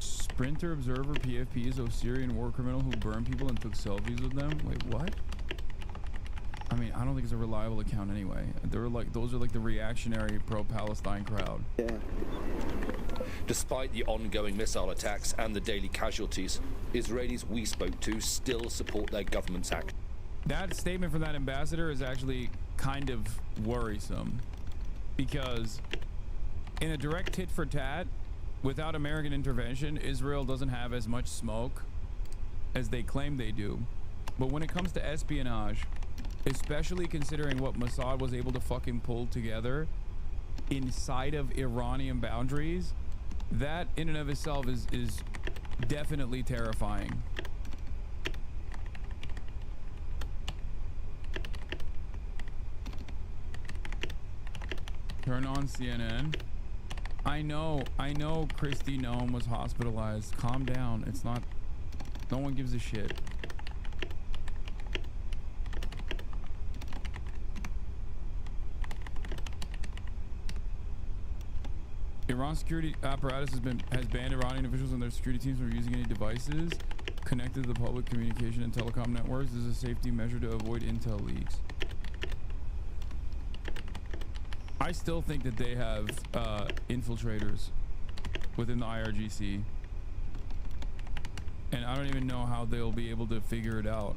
Sprinter observer PFP is a Syrian war criminal who burned people and took selfies with them. Wait, what? I mean, I don't think it's a reliable account anyway. They're like, those are like the reactionary pro-Palestine crowd. Yeah. Despite the ongoing missile attacks and the daily casualties, Israelis we spoke to still support their government's action. That statement from that ambassador is actually kind of worrisome because in a direct tit for tat, without American intervention, Israel doesn't have as much smoke as they claim they do. But when it comes to espionage, especially considering what Mossad was able to fucking pull together inside of Iranian boundaries, that in and of itself is definitely terrifying. Turn on CNN. I know Kristi Noem was hospitalized. Calm down. It's not, no one gives a shit. Iran's security apparatus has banned Iranian officials and their security teams from using any devices connected to the public communication and telecom networks. This is a safety measure to avoid intel leaks. I still think that they have infiltrators within the IRGC, and I don't even know how they'll be able to figure it out.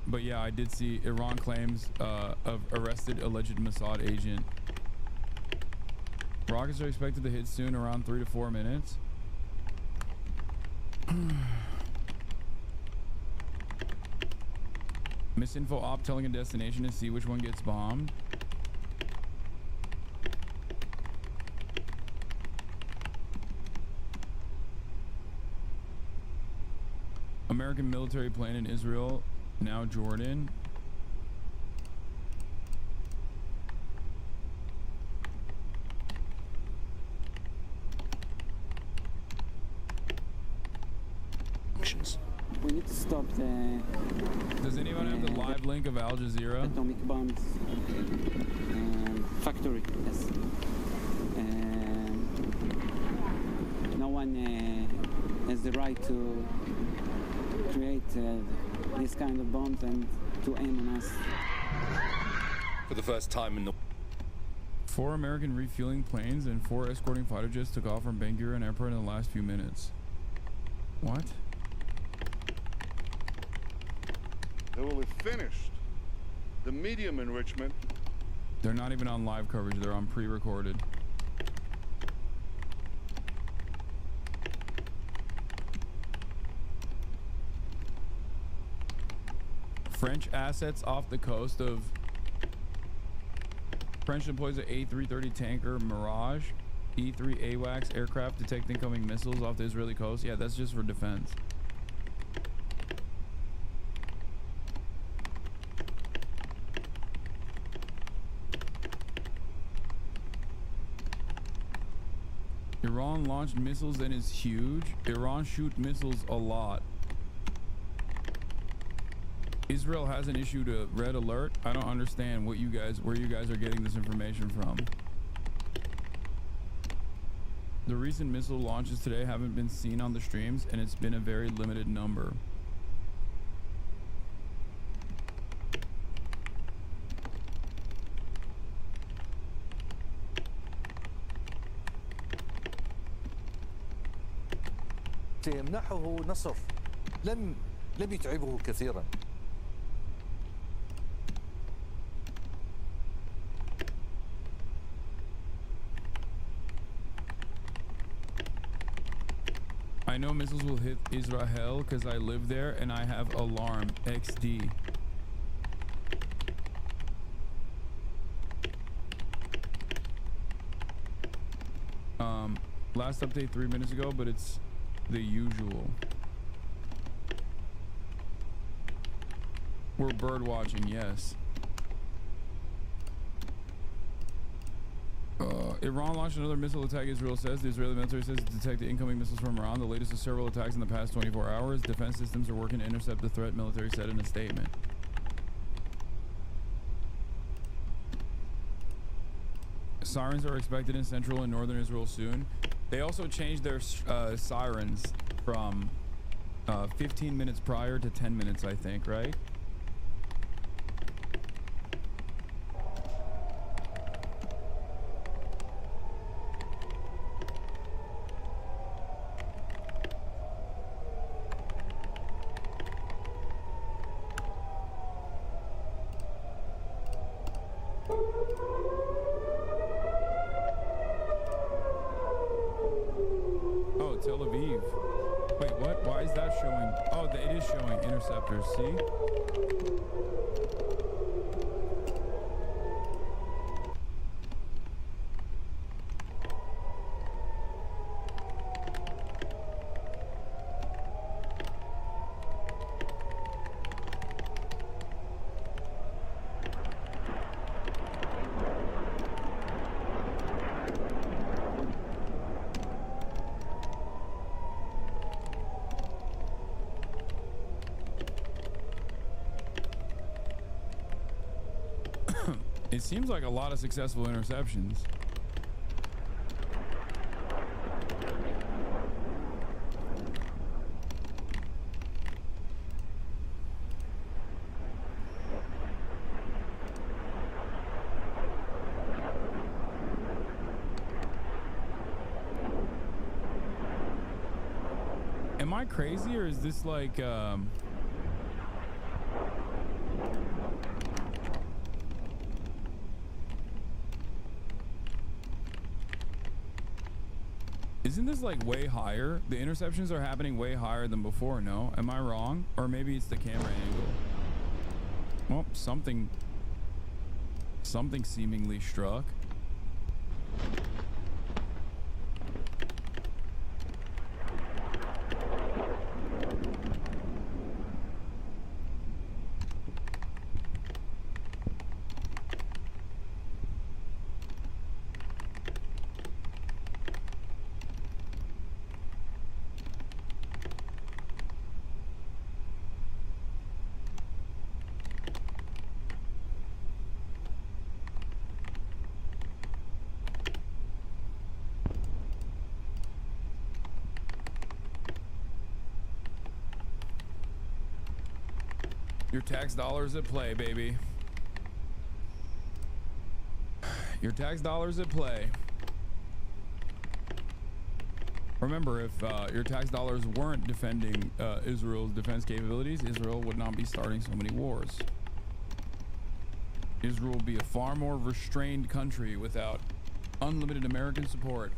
But yeah, I did see Iran claims of arrested alleged Mossad agent. Rockets are expected to hit soon, around 3 to 4 minutes. Misinfo op telling a destination to see which one gets bombed. American military plane in Israel, now Jordan. We need to stop the... Does anyone have the live link of Al Jazeera? Atomic bombs factory, yes. No one has the right to create this kind of bombs and to aim on us. For the first time in the 4 American refueling planes and 4 escorting fighter jets took off from Ben Gurion Airport in the last few minutes. What? They will have finished the medium enrichment. They're not even on live coverage, they're on pre-recorded. French assets off the coast of... French deploys an A330 tanker Mirage, E3 AWACS aircraft detect incoming missiles off the Israeli coast. Yeah, that's just for defense. Iran launched missiles and is huge. Iran shoot missiles a lot. Israel hasn't issued a red alert. I don't understand what where you guys are getting this information from. The recent missile launches today haven't been seen on the streams, and it's been a very limited number. سيمنحه نصف لم يتعبه كثيرا. I know missiles will hit Israel because I live there and I have alarm XD. Last update 3 minutes ago, but it's the usual. We're bird watching, yes. Iran launched another missile attack, Israel says. The Israeli military says it detected incoming missiles from Iran. The latest of several attacks in the past 24 hours. Defense systems are working to intercept the threat, military said in a statement. Sirens are expected in central and northern Israel soon. They also changed their sirens from 15 minutes prior to 10 minutes, I think, right? Tel Aviv. Wait, what? Why is that showing? Oh, it is showing interceptors. See? It seems like a lot of successful interceptions. Am I crazy, or is this like Isn't this like way higher? The interceptions are happening way higher than before, no? Am I wrong? Or maybe it's the camera angle. Well, something seemingly struck. Your tax dollars at play, baby. Your tax dollars at play. Remember, if your tax dollars weren't defending Israel's defense capabilities, Israel would not be starting so many wars. Israel would be a far more restrained country without unlimited American support.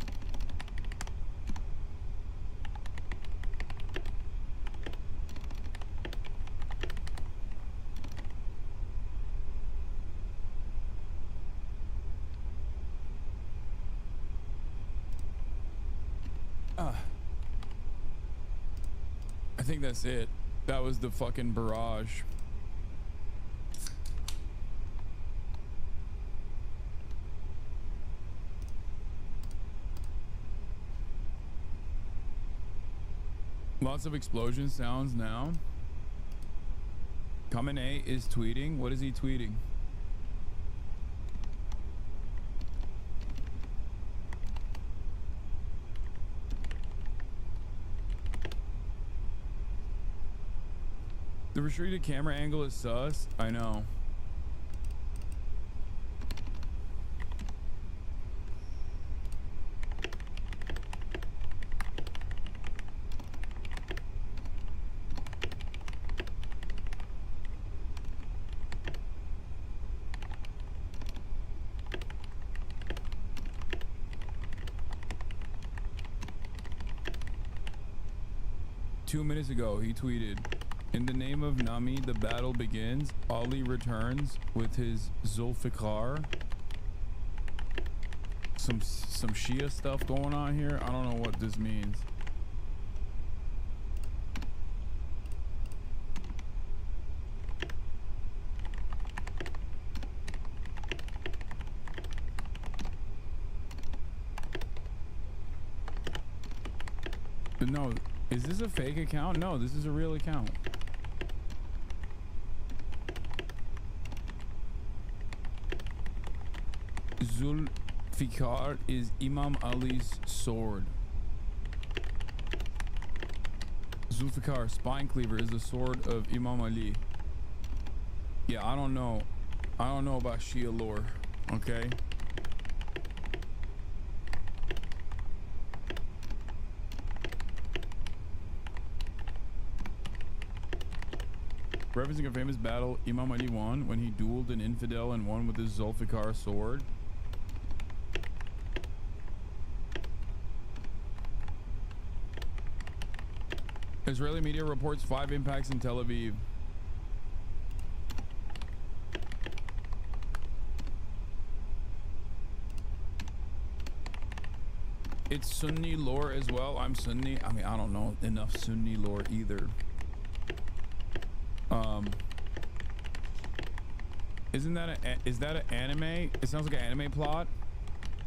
I think that's it. That was the fucking barrage. Lots of explosion sounds now. Khamenei is tweeting. What is he tweeting? The restricted camera angle is sus. I know. Two minutes ago, he tweeted, "In the name of Nami, the battle begins. Ali returns with his Zulfikar." Some Shia stuff going on here. I don't know what this means. But no, is this a fake account? No, this is a real account. Zulfikar is Imam Ali's sword. Zulfikar, spine cleaver, is the sword of Imam Ali. Yeah, I don't know about Shia lore, okay? Referencing a famous battle Imam Ali won when he dueled an infidel and won with his Zulfikar sword. Israeli media reports 5 impacts in Tel Aviv. It's Sunni lore as well. I'm Sunni. I mean, I don't know enough Sunni lore either. Is that an anime? It sounds like an anime plot.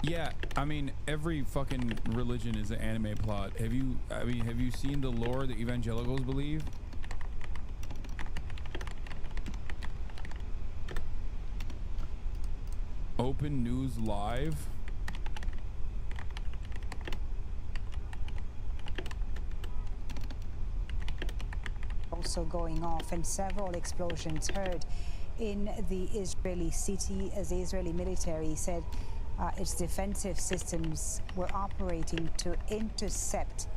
Yeah, I mean, every fucking religion is an anime plot. Have you seen the lore that evangelicals believe? Open News Live. Also going off, and several explosions heard in the Israeli city as the Israeli military said its defensive systems were operating to intercept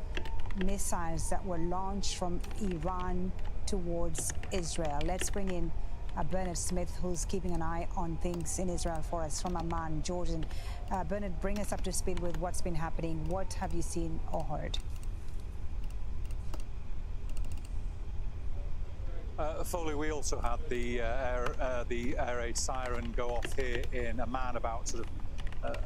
missiles that were launched from Iran towards Israel. Let's bring in Bernard Smith, who's keeping an eye on things in Israel for us from Amman, Jordan. Bernard, bring us up to speed with what's been happening. What have you seen or heard? Foley, we also had the air raid siren go off here in Amman about sort of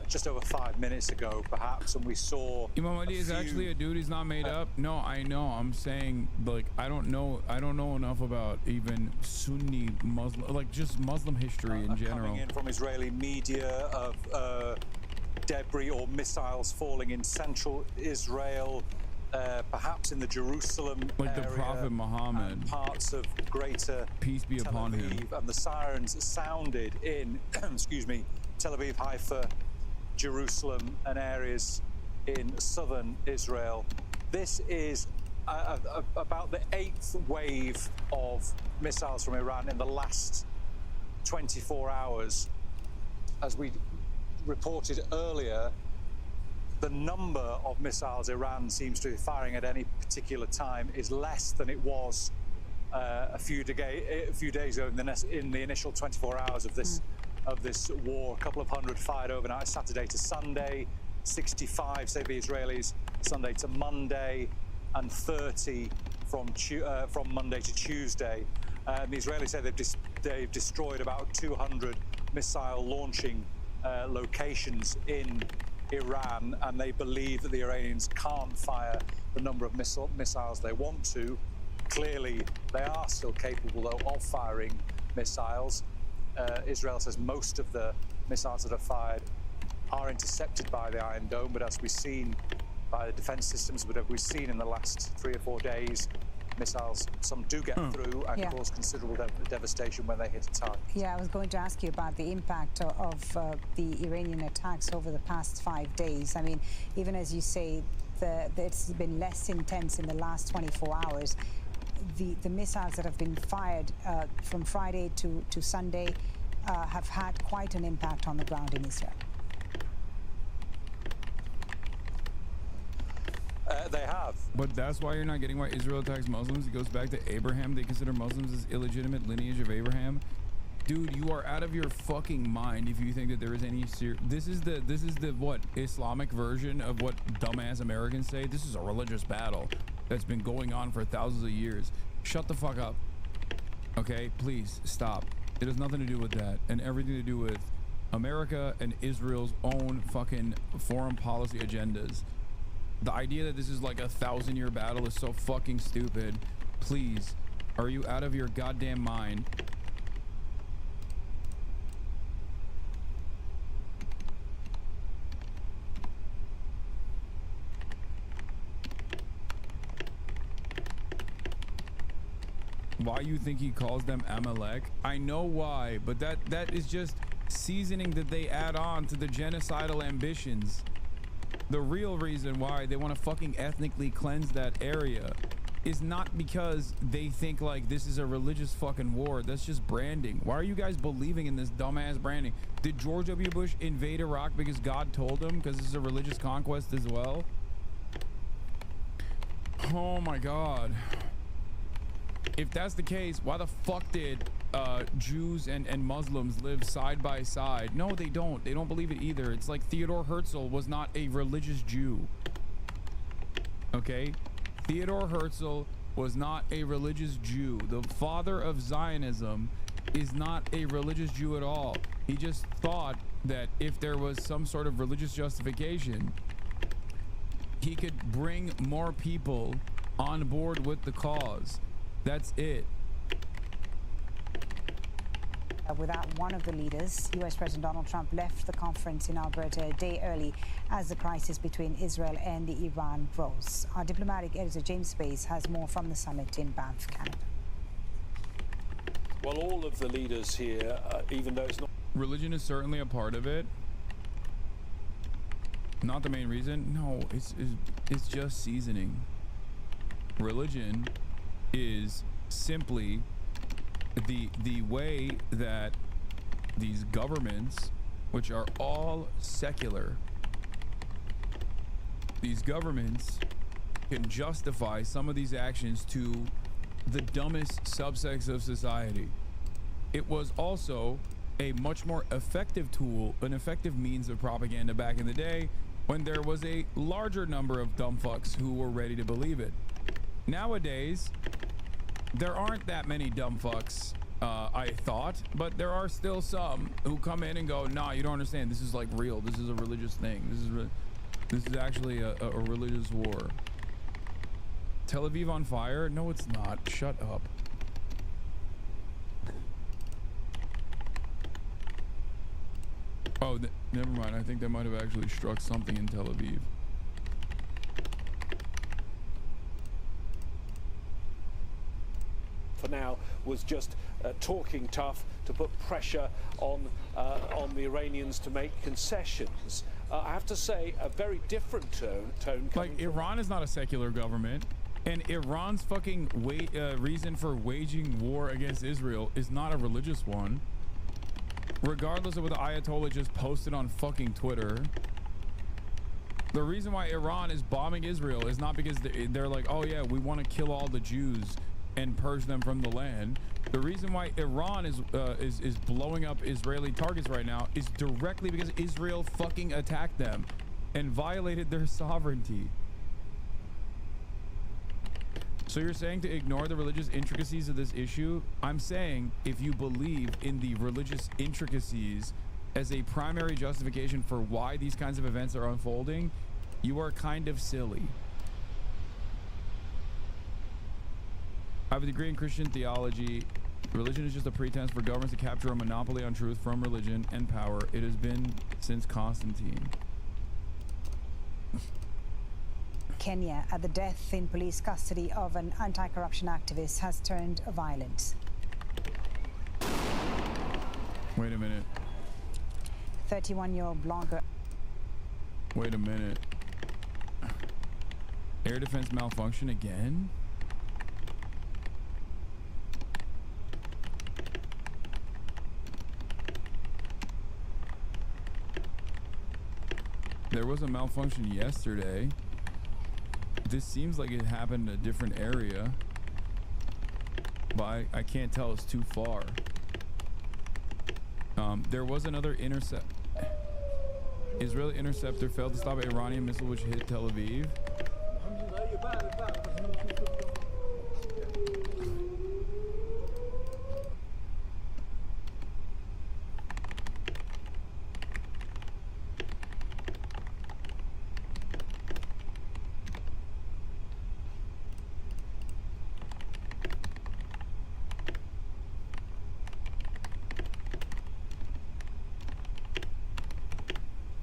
just over 5 minutes ago, perhaps, and we saw. Imam Ali is actually a dude. He's not made up. No, I know. I'm saying, like, I don't know enough about even Sunni Muslim, like just Muslim history in general. Coming in from Israeli media of debris or missiles falling in central Israel. Perhaps in the Jerusalem like area, the Prophet Muhammad, and parts of greater peace be Tel upon Aviv, him. and the sirens sounded in, excuse me, Tel Aviv, Haifa, Jerusalem, and areas in southern Israel. This is about the 8th wave of missiles from Iran in the last 24 hours. As we reported earlier, the number of missiles Iran seems to be firing at any particular time is less than it was a few days ago in the initial 24 hours of this war. A couple of hundred fired overnight, Saturday to Sunday, 65, say the Israelis, Sunday to Monday, and 30 from Monday to Tuesday. The Israelis say they've destroyed about 200 missile launching locations in Iran, and they believe that the Iranians can't fire the number of missiles they want to. Clearly, they are still capable, though, of firing missiles. Israel says most of the missiles that are fired are intercepted by the Iron Dome, but as we've seen by the defense systems, but as we've seen in the last 3 or 4 days, missiles, some do get through and cause considerable devastation when they hit a target. Yeah, I was going to ask you about the impact of the Iranian attacks over the past 5 days. I mean, even as you say, it's been less intense in the last 24 hours. The missiles that have been fired from Friday to Sunday have had quite an impact on the ground in Israel. They have. But that's why you're not getting why Israel attacks Muslims. It goes back to Abraham. They consider Muslims as illegitimate lineage of Abraham. Dude, you are out of your fucking mind if you think that there is any this is the what Islamic version of what dumbass Americans say. This is a religious battle that's been going on for thousands of years. Shut the fuck up. Okay, please stop. It has nothing to do with that and everything to do with America and Israel's own fucking foreign policy agendas. The idea that this is like a 1,000-year battle is so fucking stupid. Please, are you out of your goddamn mind? Why you think he calls them Amalek? I know why, but that is just seasoning that they add on to the genocidal ambitions. The real reason why they want to fucking ethnically cleanse that area is not because they think like this is a religious fucking war. That's just branding. Why are you guys believing in this dumbass branding? Did George W. Bush invade Iraq because God told him, because this is a religious conquest as well? Oh my God. If that's the case, why the fuck did Jews and Muslims live side by side? No, they don't. They don't believe it either. It's like Theodore Herzl was not a religious Jew. Okay? Theodore Herzl was not a religious Jew. The father of Zionism is not a religious Jew at all. He just thought that if there was some sort of religious justification, he could bring more people on board with the cause. That's it. Without one of the leaders, US President Donald Trump left the conference in Alberta a day early as the crisis between Israel and the Iran grows. Our diplomatic editor James Space has more from the summit in Banff, Canada. Well, all of the leaders here, even though it's not... Religion is certainly a part of it. Not the main reason. No, it's just seasoning. Religion is simply the way that these governments, which are all secular, these governments can justify some of these actions to the dumbest subsects of society. it was also a much more effective tool, an effective means of propaganda back in the day when there was a larger number of dumb fucks who were ready to believe it. Nowadays, there aren't that many dumb fucks, I thought, but there are still some who come in and go, nah, you don't understand. This is like real. This is a religious thing. This is actually a religious war. Tel Aviv on fire? No, it's not. Shut up. Oh, never mind. I think they might have actually struck something in Tel Aviv. For now, was just talking tough to put pressure on the Iranians to make concessions. I have to say, a very different tone. Like, Iran is not a secular government, and Iran's fucking reason for waging war against Israel is not a religious one. Regardless of what the Ayatollah just posted on fucking Twitter, the reason why Iran is bombing Israel is not because they're like, oh yeah, we want to kill all the Jews and purge them from the land. The reason why Iran is blowing up Israeli targets right now is directly because Israel fucking attacked them and violated their sovereignty. So you're saying to ignore the religious intricacies of this issue? I'm saying if you believe in the religious intricacies as a primary justification for why these kinds of events are unfolding, you are kind of silly. I have a degree in Christian theology. Religion is just a pretense for governments to capture a monopoly on truth from religion and power. It has been since Constantine. Kenya, at the death in police custody of an anti-corruption activist, has turned violent. Wait a minute. 31-year-old blogger. Wait a minute. Air defense malfunction again? There was a malfunction yesterday. This seems like it happened in a different area, but I can't tell. It's too far. There was another Israeli interceptor failed to stop an Iranian missile which hit Tel Aviv.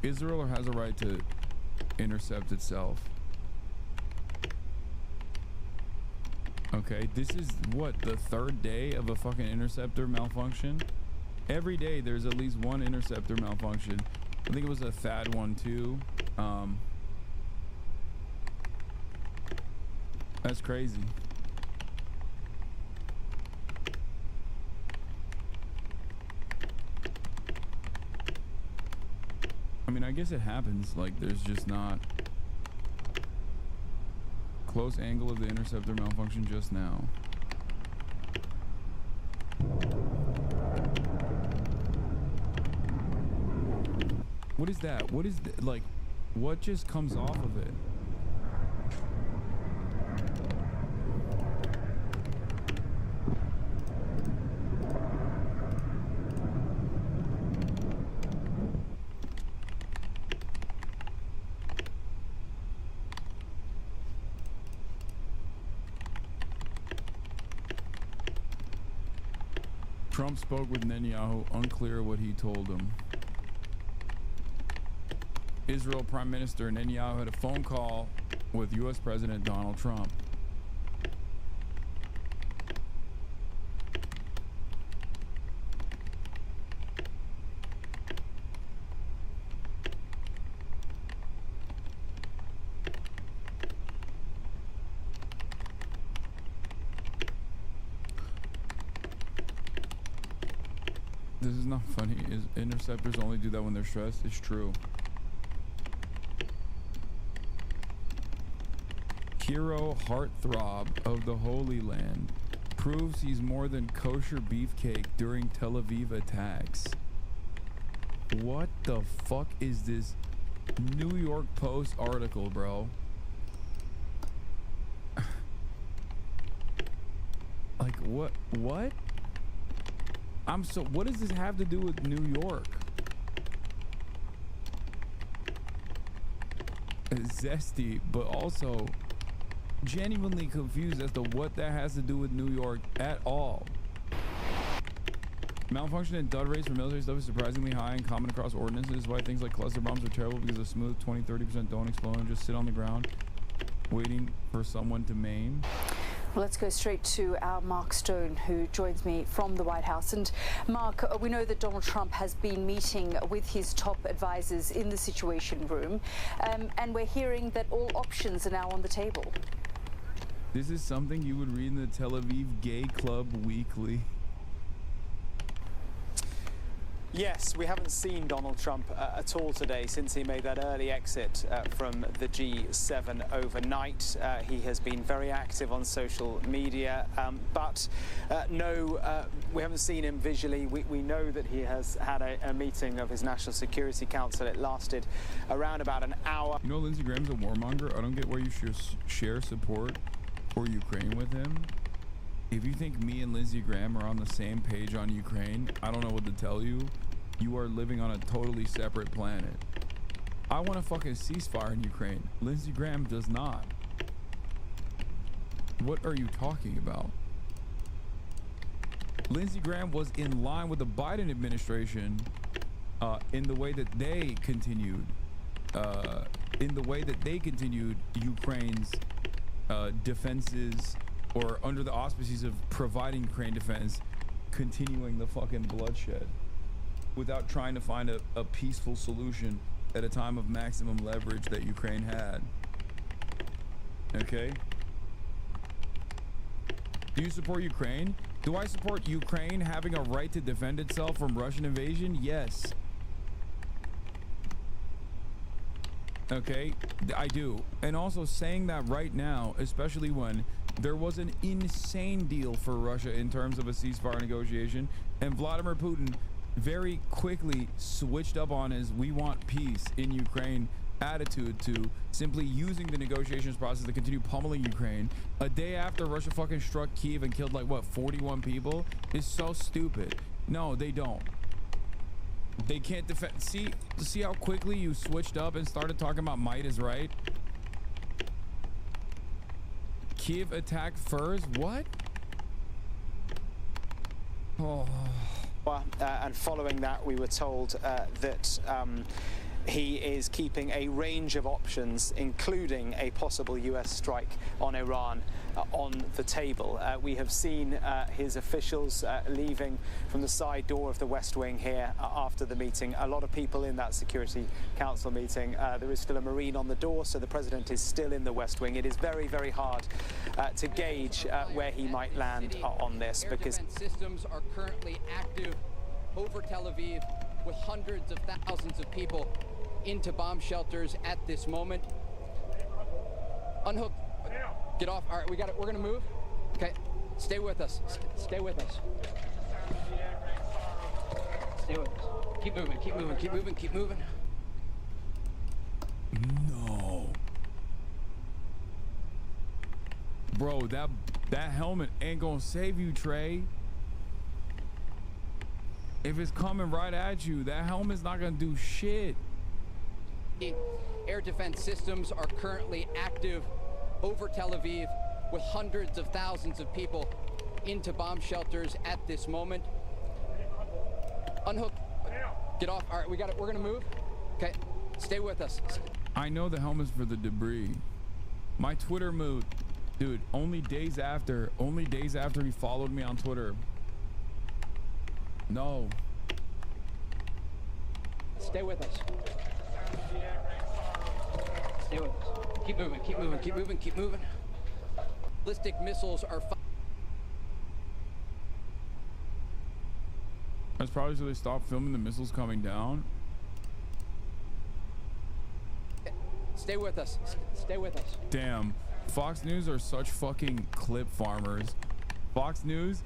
Israel has a right to intercept itself. Okay, this is what, the third day of a fucking interceptor malfunction? Every day there's at least one interceptor malfunction. I think it was a THAAD one too. That's crazy. I mean, I guess it happens. Like, there's just not close angle of the interceptor malfunction just now. What is that? What is like, what just comes off of it? Trump spoke with Netanyahu, unclear what he told him. Israel Prime Minister Netanyahu had a phone call with U.S. President Donald Trump. This is not funny. Interceptors only do that when they're stressed. It's true. Hero heartthrob of the Holy Land. proves he's more than kosher beefcake during Tel Aviv attacks. What the fuck is this New York Post article, bro? Like, what? What does this have to do with New York? Zesty, but also genuinely confused as to what that has to do with New York at all. Malfunction and dud rates for military stuff is surprisingly high and common across ordinances. Why things like cluster bombs are terrible, because a smooth 20-30% don't explode and just sit on the ground waiting for someone to maim. Well, let's go straight to our Mark Stone, who joins me from the White House. And Mark, we know that Donald Trump has been meeting with his top advisors in the Situation Room, and we're hearing that all options are now on the table. This is something you would read in the Tel Aviv Gay Club Weekly. Yes, we haven't seen Donald Trump at all today since he made that early exit from the G7 overnight. He has been very active on social media, but no, we haven't seen him visually. We know that he has had a meeting of his National Security Council. It lasted around about an hour. You know, Lindsey Graham's a warmonger. I don't get why you should share support for Ukraine with him. If you think me and Lindsey Graham are on the same page on Ukraine, I don't know what to tell you. You are living on a totally separate planet. I want a fucking ceasefire in Ukraine. Lindsey Graham does not. What are you talking about? Lindsey Graham was in line with the Biden administration in the way that they continued Ukraine's defenses, or under the auspices of providing Ukraine defense, continuing the fucking bloodshed without trying to find a peaceful solution at a time of maximum leverage that Ukraine had. Okay? Do you support Ukraine? Do I support Ukraine having a right to defend itself from Russian invasion? Yes. Okay, I do. And also saying that right now, especially when there was an insane deal for Russia in terms of a ceasefire negotiation, and Vladimir Putin very quickly switched up on his "we want peace in Ukraine" attitude to simply using the negotiations process to continue pummeling Ukraine a day after Russia fucking struck Kyiv and killed like what 41 people is so stupid. No, they don't. They can't defend. See how quickly you switched up and started talking about might is right. Kyiv attack first? What? Oh. And following that, we were told that he is keeping a range of options, including a possible US strike on Iran, on the table. We have seen his officials leaving from the side door of the West Wing here after the meeting. A lot of people in that Security Council meeting. There is still a Marine on the door, so the president is still in the West Wing. It is very, very hard to gauge where he might land on this, because systems are currently active over Tel Aviv, with hundreds of thousands of people into bomb shelters at this moment. Unhook. Get off. All right, we got it. We're gonna move. Okay, stay with us. Stay with us. Stay with us. Keep moving. Keep moving. Keep moving. Keep moving. No. Bro, that helmet ain't gonna save you, Trey. If it's coming right at you, that helmet's not gonna do shit. Air defense systems are currently active over Tel Aviv, with hundreds of thousands of people into bomb shelters at this moment. Unhook. Get off. All right, we got it. We're gonna move. Okay, stay with us. I know the helmet's for the debris. My Twitter mood, dude, only days after he followed me on Twitter. No. Stay with us. Stay with us. Keep moving, keep moving, keep moving, keep moving. Ballistic missiles are That's probably so they stopped filming the missiles coming down. Stay with us. Stay with us. Damn. Fox News are such fucking clip farmers. Fox News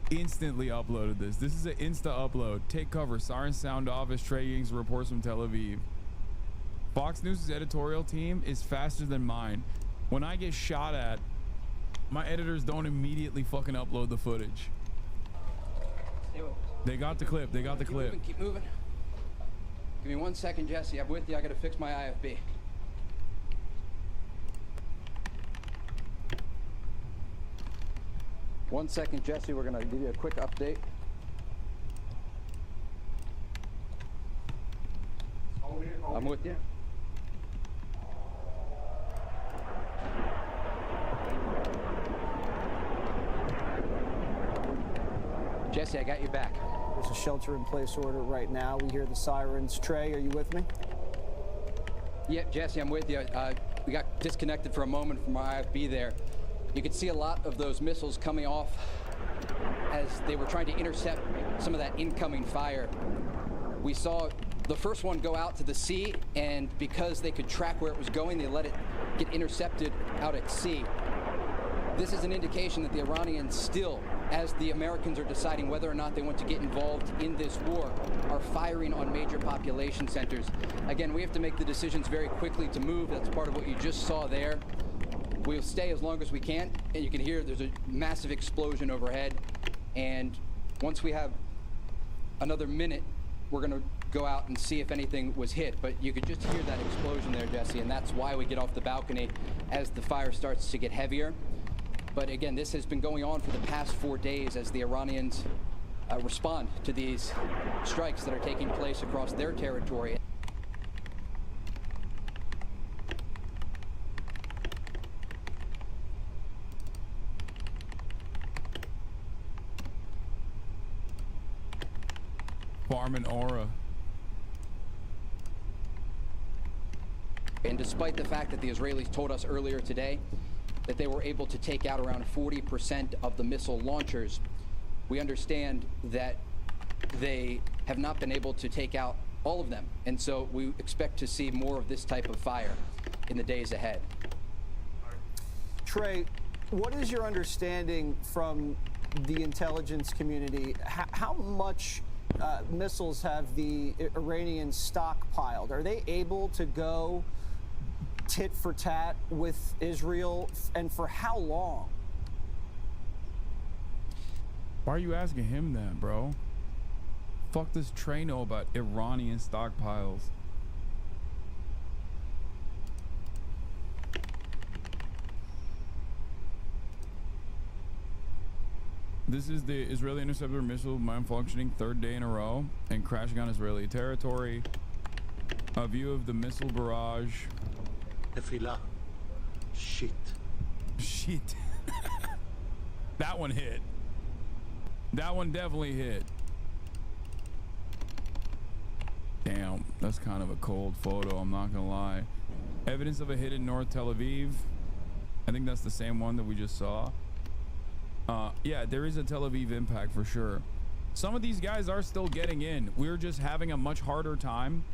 instantly uploaded this. This is an insta upload. Take cover. Sirens sound off as Trey Ying's reports from Tel Aviv. Fox News' editorial team is faster than mine. When I get shot at, my editors don't immediately fucking upload the footage. They got the clip. They got the clip. Keep moving. Give me 1 second, Jesse. I'm with you. I gotta fix my IFB. One second, Jesse. We're gonna give you a quick update. I'm with you. Jesse, I got you back. There's a shelter-in-place order right now. We hear the sirens. Trey, are you with me? Yep, Jesse, I'm with you. We got disconnected for a moment from our IFB there. You could see a lot of those missiles coming off as they were trying to intercept some of that incoming fire. We saw the first one go out to the sea, and because they could track where it was going, they let it get intercepted out at sea. This is an indication that the Iranians still, as the Americans are deciding whether or not they want to get involved in this war, are firing on major population centers. Again, we have to make the decisions very quickly to move. That's part of what you just saw there. We'll stay as long as we can, and you can hear there's a massive explosion overhead. And once we have another minute, we're going to go out and see if anything was hit. But you could just hear that explosion there, Jesse, and that's why we get off the balcony as the fire starts to get heavier. But again, this has been going on for the past 4 days as the Iranians respond to these strikes that are taking place across their territory. Farm and Aura. And despite the fact that the Israelis told us earlier today that they were able to take out around 40% of the missile launchers, we understand that they have not been able to take out all of them. And so we expect to see more of this type of fire in the days ahead. Trey, what is your understanding from the intelligence community? How much missiles have the Iranians stockpiled? Are they able to go tit for tat with Israel, and for how long? Why are you asking him that, bro? Fuck does Trey know about Iranian stockpiles? This is the Israeli interceptor missile malfunctioning 3rd day in a row and crashing on Israeli territory. A view of the missile barrage. Tefillah. Shit. Shit. That one hit. That one definitely hit. Damn, that's kind of a cold photo, I'm not gonna lie. Evidence of a hit in North Tel Aviv. I think that's the same one that we just saw. Yeah, there is a Tel Aviv impact for sure. Some of these guys are still getting in. We're just having a much harder time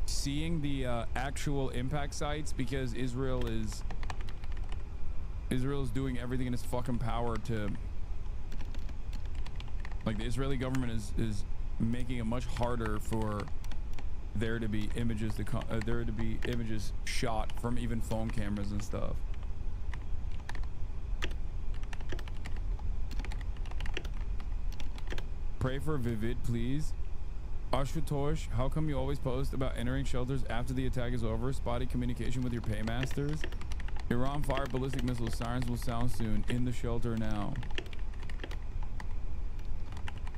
seeing the actual impact sites because Israel is doing everything in its fucking power to, like, the Israeli government is making it much harder for there to be images shot from even phone cameras and stuff. Pray for Vivid, please. Ashutosh, how come you always post about entering shelters after the attack is over? Spotty communication with your paymasters. Iran fire ballistic missiles. Sirens will sound soon. In the shelter now.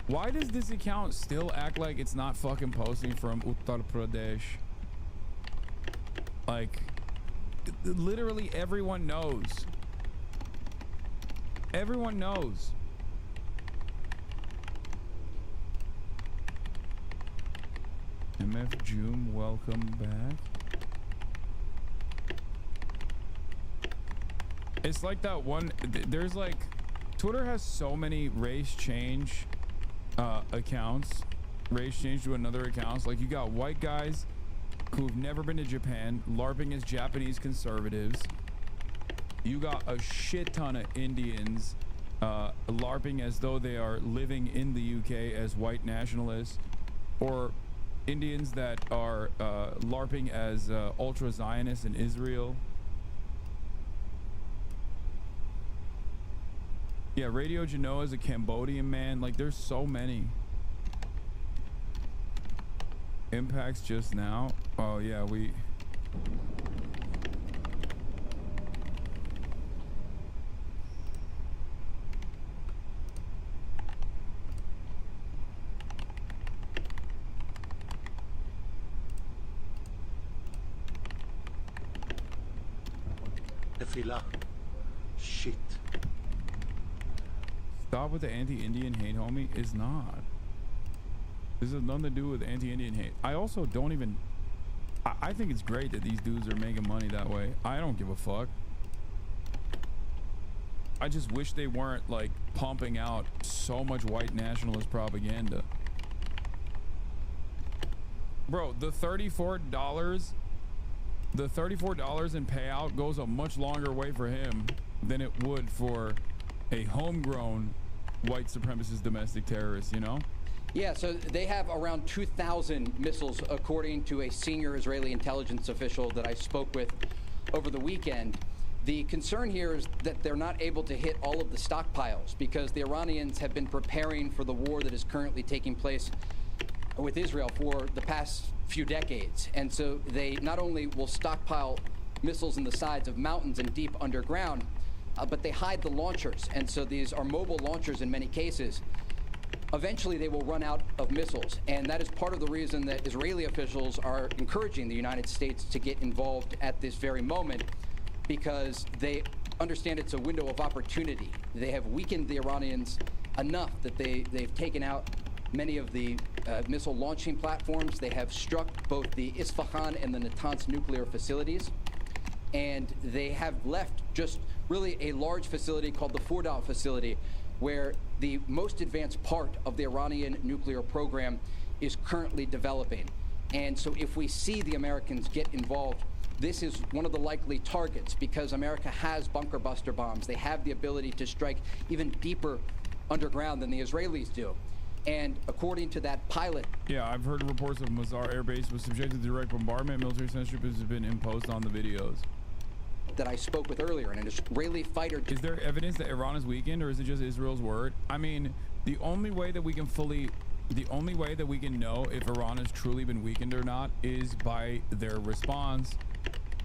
Why does this account still act like it's not fucking posting from Uttar Pradesh? Like, literally everyone knows. Everyone knows. MF Joom, welcome back. It's like that one, there's like, Twitter has so many race change accounts, race change to another accounts. Like, you got white guys who've never been to Japan LARPing as Japanese conservatives. You got a shit ton of Indians LARPing as though they are living in the UK as white nationalists, or Indians that are LARPing as ultra Zionists in Israel. Yeah, Radio Genoa is a Cambodian man. Like, there's so many impacts just now. Oh yeah, we Tefillah. Shit. Stop with the anti-Indian hate, homie. It's not. This has nothing to do with anti-Indian hate. I also don't even... I think it's great that these dudes are making money that way. I don't give a fuck. I just wish they weren't, like, pumping out so much white nationalist propaganda. Bro, the $34 in payout goes a much longer way for him than it would for a homegrown white supremacist domestic terrorist, you know? Yeah, so they have around 2,000 missiles, according to a senior Israeli intelligence official that I spoke with over the weekend. The concern here is that they're not able to hit all of the stockpiles because the Iranians have been preparing for the war that is currently taking place with Israel for the past few decades. And so they not only will stockpile missiles in the sides of mountains and deep underground, but they hide the launchers. And so these are mobile launchers in many cases. Eventually, they will run out of missiles. And that is part of the reason that Israeli officials are encouraging the United States to get involved at this very moment, because they understand it's a window of opportunity. They have weakened the Iranians enough that they've taken out many of the missile launching platforms. They have struck both the Isfahan and the Natanz nuclear facilities. And they have left just really a large facility called the Fordow facility, where the most advanced part of the Iranian nuclear program is currently developing. And so if we see the Americans get involved, this is one of the likely targets, because America has bunker buster bombs. They have the ability to strike even deeper underground than the Israelis do. And according to that pilot... Yeah, I've heard reports of Mazar Air Base was subjected to direct bombardment. Military censorship has been imposed on the videos that I spoke with earlier, an Israeli fighter... Is there evidence that Iran is weakened, or is it just Israel's word? I mean, the only way that we can know if Iran has truly been weakened or not is by their response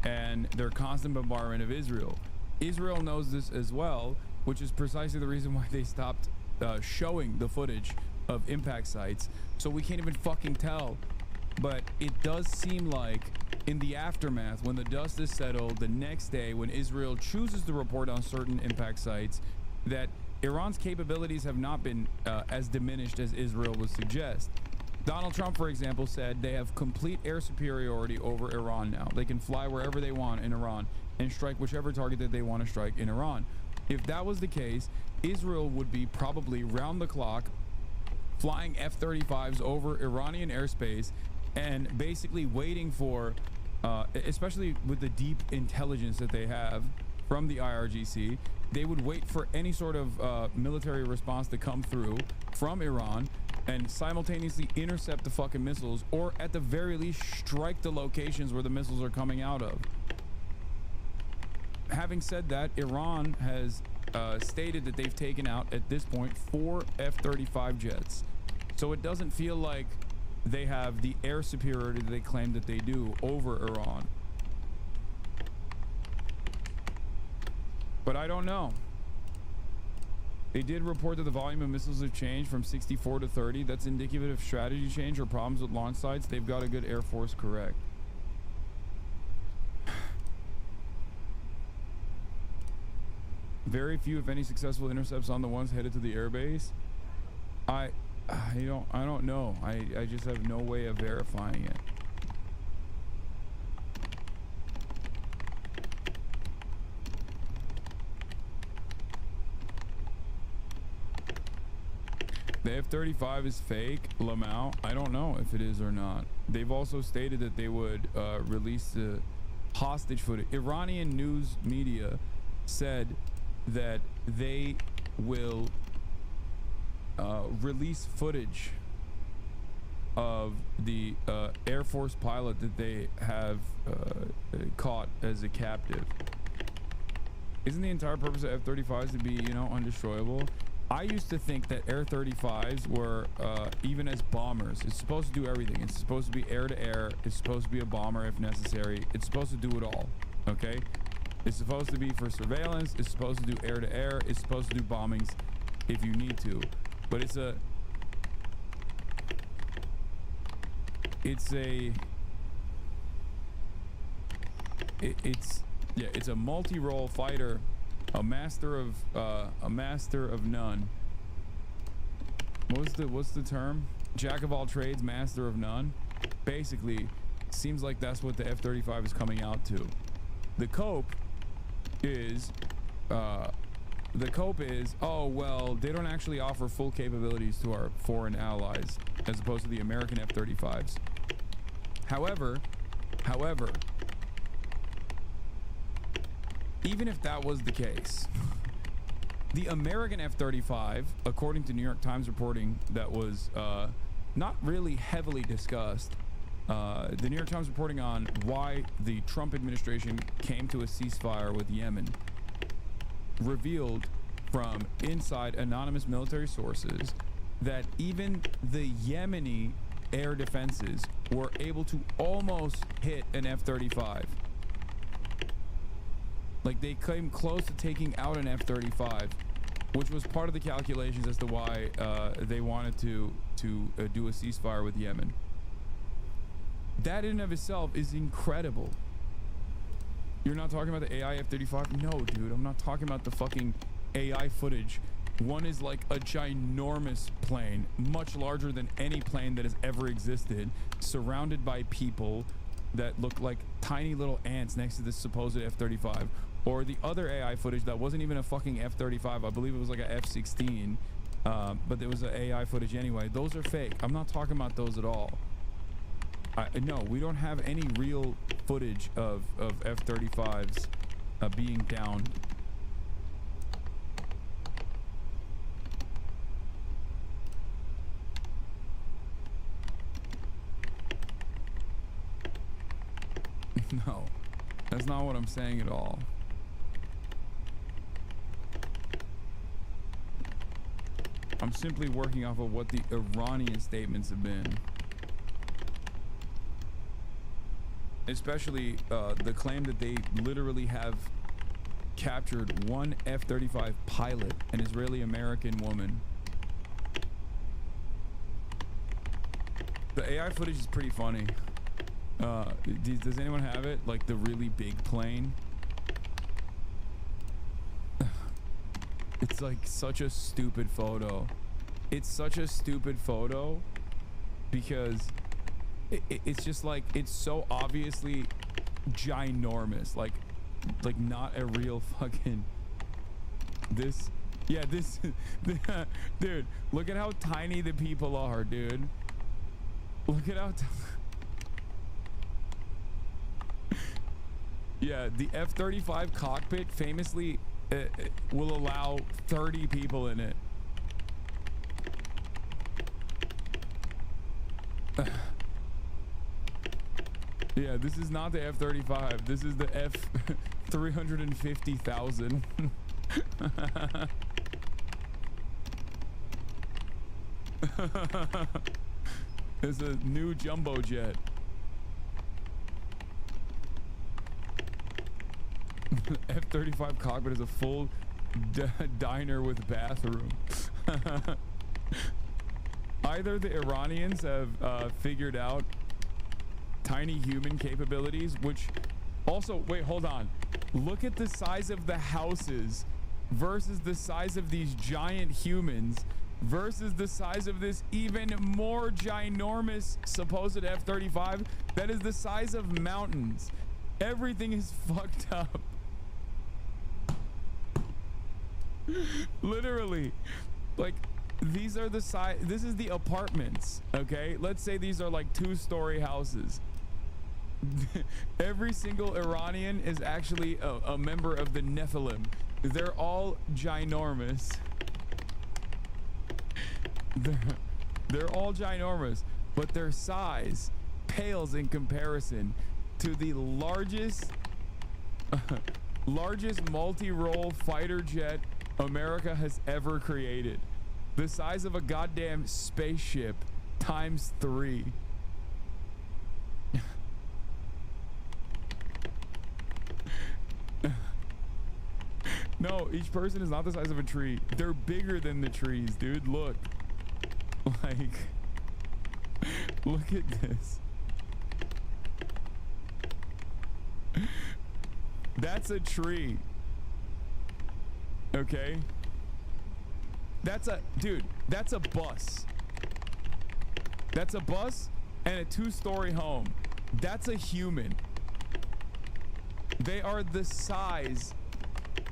and their constant bombardment of Israel. Israel knows this as well, which is precisely the reason why they stopped showing the footage of impact sites, so we can't even fucking tell. But it does seem like in the aftermath, when the dust is settled, the next day when Israel chooses to report on certain impact sites, that Iran's capabilities have not been as diminished as Israel would suggest. Donald Trump, for example, said they have complete air superiority over Iran now. They can fly wherever they want in Iran and strike whichever target that they want to strike in Iran. If that was the case, Israel would be probably round the clock flying F-35s over Iranian airspace and basically waiting for, especially with the deep intelligence that they have from the IRGC, they would wait for any sort of military response to come through from Iran and simultaneously intercept the fucking missiles, or at the very least strike the locations where the missiles are coming out of. Having said that, Iran has stated that they've taken out at this point 4 F-35 jets, so it doesn't feel like they have the air superiority that they claim that they do over Iran. But I don't know. They did report that the volume of missiles have changed from 64 to 30. That's indicative of strategy change or problems with launch sites. They've got a good Air Force, correct. Very few, if any, successful intercepts on the ones headed to the airbase. I don't know. I just have no way of verifying it. The F-35 is fake, Lamau. I don't know if it is or not. They've also stated that they would release the hostage footage. Iranian news media said that they will release footage of the Air Force pilot that they have caught as a captive. Isn't the entire purpose of F-35s to be, you know, undestroyable? I used to think that Air-35s were, even as bombers, it's supposed to do everything. It's supposed to be air-to-air. It's supposed to be a bomber if necessary. It's supposed to do it all, okay? It's supposed to be for surveillance. It's supposed to do air-to-air. It's supposed to do bombings if you need to. But it's a multi-role fighter, a master of none. What's the term? Jack of all trades, master of none. Basically, seems like that's what the F-35 is coming out to. The cope is, oh well, they don't actually offer full capabilities to our foreign allies as opposed to the American F-35s. However, even if that was the case, the American F-35, according to New York Times reporting that was not really heavily discussed, the New York Times reporting on why the Trump administration came to a ceasefire with Yemen, revealed from inside anonymous military sources that even the Yemeni air defenses were able to almost hit an F-35. Like, they came close to taking out an F-35, which was part of the calculations as to why they wanted to do a ceasefire with Yemen. That in and of itself is incredible. You're not talking about the AI F-35? No, dude, I'm not talking about the fucking AI footage. One is like a ginormous plane, much larger than any plane that has ever existed, surrounded by people that look like tiny little ants next to this supposed F-35. Or the other AI footage that wasn't even a fucking F-35. I believe it was like a F-16, but there was an AI footage anyway. Those are fake. I'm not talking about those at all. No, we don't have any real footage of F-35s being down. No, that's not what I'm saying at all. I'm simply working off of what the Iranian statements have been. Especially the claim that they literally have captured one F-35 pilot, an Israeli-American woman. The AI footage is pretty funny. Does anyone have it? Like the really big plane? It's like such a stupid photo. It's such a stupid photo because it's just like, it's so obviously ginormous. Like not a real fucking this. Yeah, this dude, look at how tiny the people are, dude. Look at how yeah, the F-35 cockpit famously will allow 30 people in it. Yeah, this is not the F-35. This is the F-350,000. It's a new jumbo jet. F-35 cockpit is a full diner with bathroom. Either the Iranians have figured out tiny human capabilities, which also, wait, hold on. Look at the size of the houses versus the size of these giant humans versus the size of this even more ginormous supposed F-35 that is the size of mountains. Everything is fucked up. Literally, like, these are the size. This is the apartments, okay? Let's say these are like 2-story houses. Every single Iranian is actually a member of the Nephilim. They're all ginormous. They're all ginormous, but their size pales in comparison to the largest multi-role fighter jet America has ever created. The size of a goddamn spaceship times 3. No, each person is not the size of a tree. They're bigger than the trees, dude. Look. Like, look at this. That's a tree. Okay? That's a, dude, that's a bus. That's a bus and a 2-story home. That's a human. They are the size.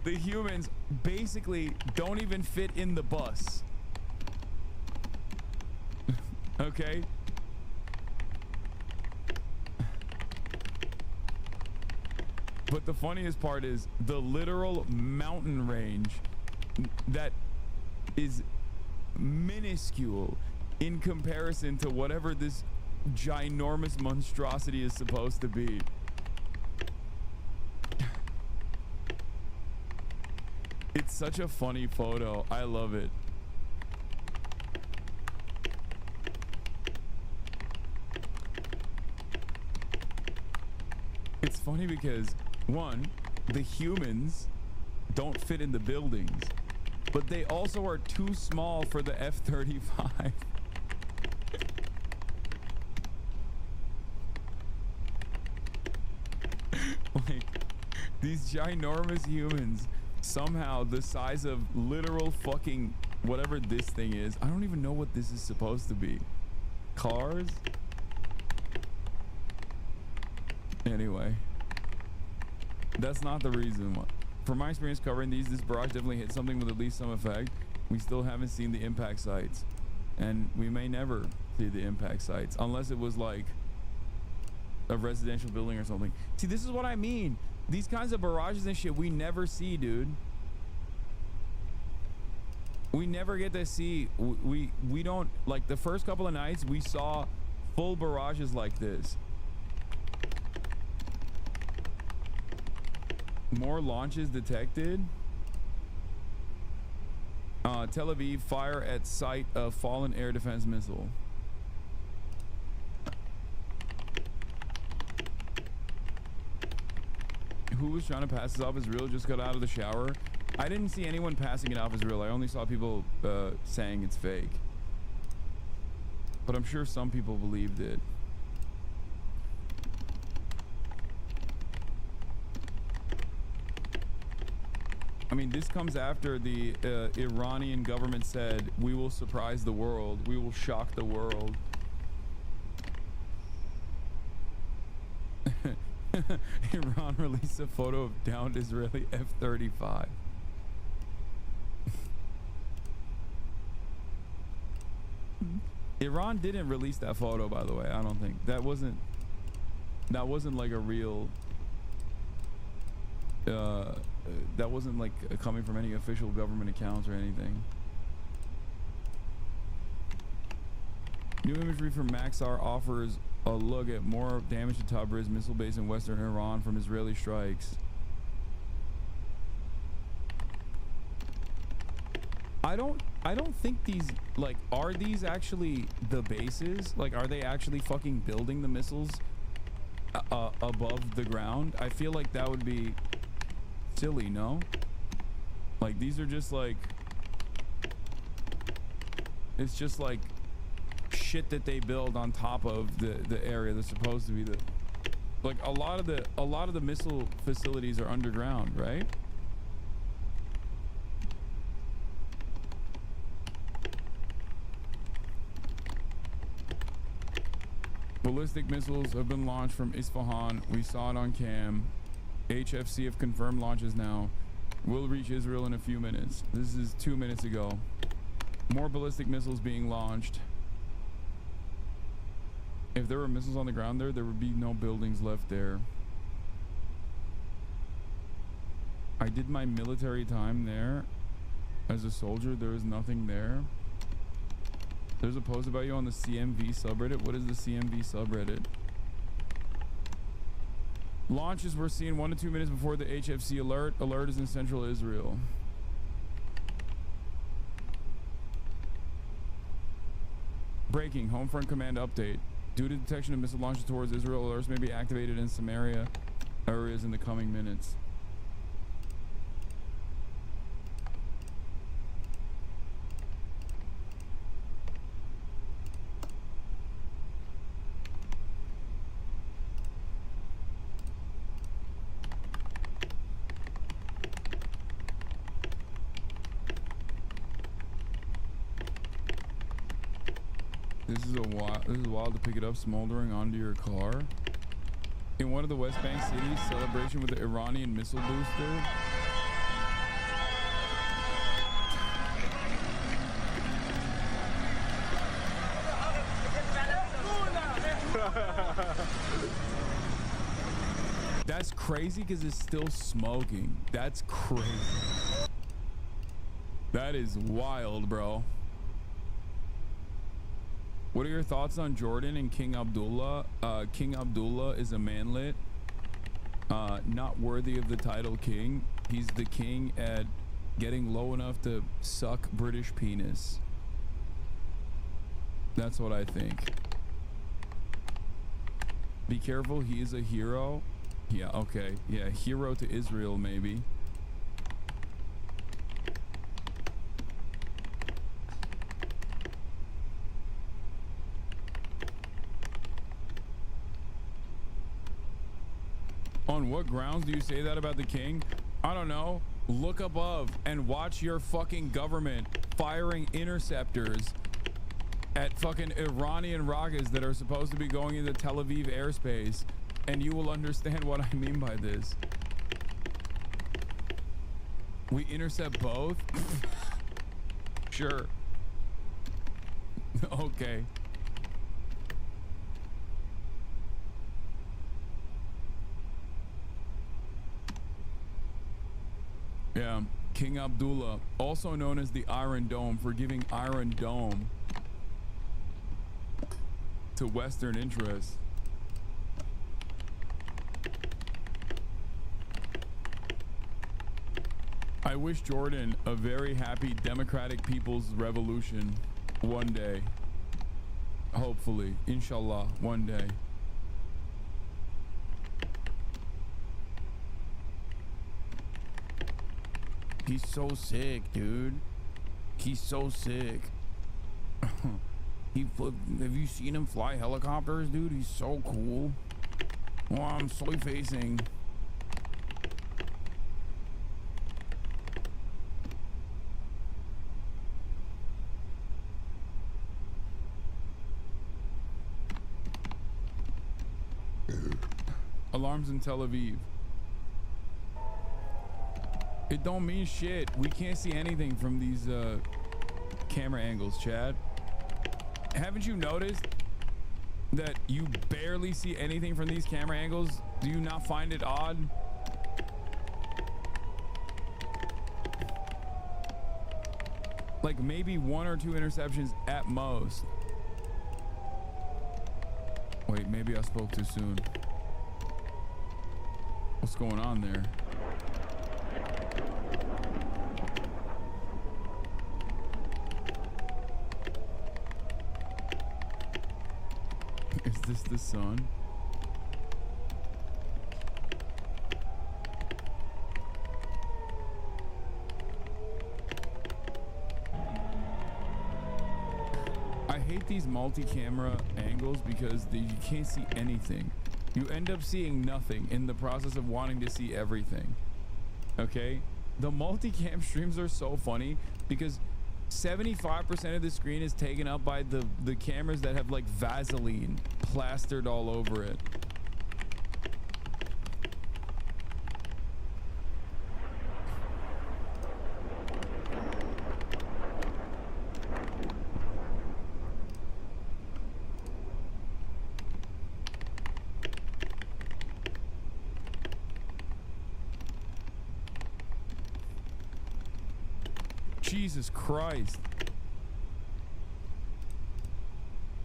The humans basically don't even fit in the bus. Okay? But the funniest part is the literal mountain range that is minuscule in comparison to whatever this ginormous monstrosity is supposed to be. It's such a funny photo. I love it. It's funny because, one, the humans don't fit in the buildings, but they also are too small for the F-35. Like, these ginormous humans, somehow the size of literal fucking whatever this thing is. I don't even know what this is supposed to be. Cars? Anyway, that's not the reason why. From my experience covering these, this barrage definitely hit something with at least some effect. We still haven't seen the impact sites, and we may never see the impact sites unless it was like a residential building or something. See, this is what I mean. These kinds of barrages and shit we never see, dude. We never get to see. We don't, like, the first couple of nights we saw full barrages like this. More launches detected. Tel Aviv, fire at site of fallen air defense missile. Who was trying to pass this off as real just got out of the shower? I didn't see anyone passing it off as real. I only saw people saying it's fake. But I'm sure some people believed it. I mean, this comes after the Iranian government said, we will surprise the world. We will shock the world. Iran released a photo of downed Israeli F-35. Iran didn't release that photo, by the way. I don't think that wasn't like a real that wasn't like coming from any official government accounts or anything. New imagery from Maxar offers a look at more damage to Tabriz missile base in western Iran from Israeli strikes. I don't think these, like, are these actually the bases? Like, are they actually fucking building the missiles above the ground? I feel like that would be silly, no? Like, these are just like, it's just like shit that they build on top of the area that's supposed to be the, like, a lot of the missile facilities are underground, right? Ballistic missiles have been launched from Isfahan. We saw it on cam. HFC have confirmed launches now. Will reach Israel in a few minutes. This is 2 minutes ago. More ballistic missiles being launched. If there were missiles on the ground there would be no buildings left there. I did my military time there as a soldier. There was nothing there. There's a post about you on the CMV subreddit. What is the CMV subreddit? Launches were seen 1 to 2 minutes before the HFC alert. Alert is in central Israel. Breaking. Homefront command update. Due to detection of missile launches towards Israel, alerts may be activated in Samaria areas in the coming minutes. This is wild to pick it up smoldering onto your car. In one of the West Bank cities, celebration with the Iranian missile booster. That's crazy because it's still smoking. That's crazy. That is wild, bro. What are your thoughts on Jordan and King Abdullah? King Abdullah is a manlet, not worthy of the title king. He's the king at getting low enough to suck British penis. That's what I think. Be careful, he is a hero. Yeah, okay. Yeah, hero to Israel, maybe. On what grounds do you say that about the king? I don't know. Look above and watch your fucking government firing interceptors at fucking Iranian rockets that are supposed to be going into Tel Aviv airspace, and you will understand what I mean by this. We intercept both? Sure. Okay. Yeah, King Abdullah, also known as the Iron Dome, for giving Iron Dome to Western interests. I wish Jordan a very happy democratic people's revolution one day. Hopefully, inshallah, one day. He's so sick, dude. He's so sick. Have you seen him fly helicopters, dude? He's so cool. Oh, I'm soy facing. Alarms in Tel Aviv. It don't mean shit. We can't see anything from these camera angles, Chad. Haven't you noticed that you barely see anything from these camera angles? Do you not find it odd? Like maybe 1 or 2 interceptions at most. Wait, maybe I spoke too soon. What's going on there? Is this the sun? I hate these multi-camera angles because you can't see anything. You end up seeing nothing in the process of wanting to see everything. Okay? The multi-cam streams are so funny because 75% of the screen is taken up by the cameras that have like Vaseline plastered all over it. Jesus Christ.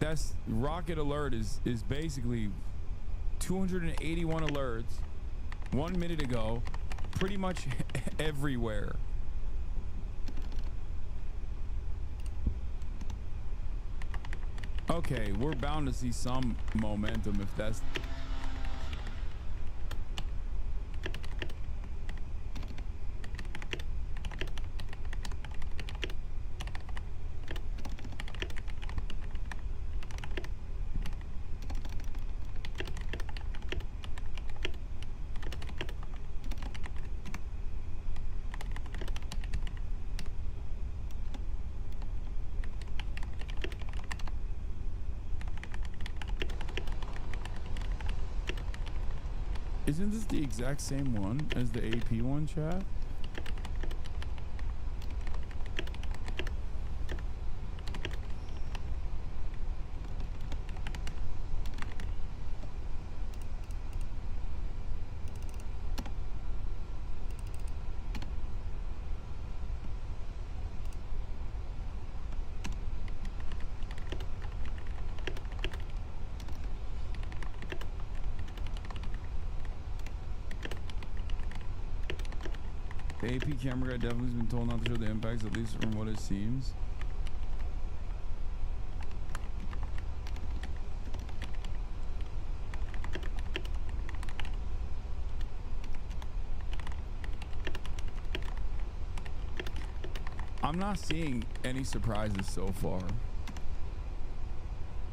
That's rocket alert is basically 281 alerts 1 minute ago, pretty much everywhere. Okay, we're bound to see some momentum if that's... Isn't this the exact same one as the AP one, chat? The AP camera guy definitely has been told not to show the impacts, at least from what it seems. I'm not seeing any surprises so far.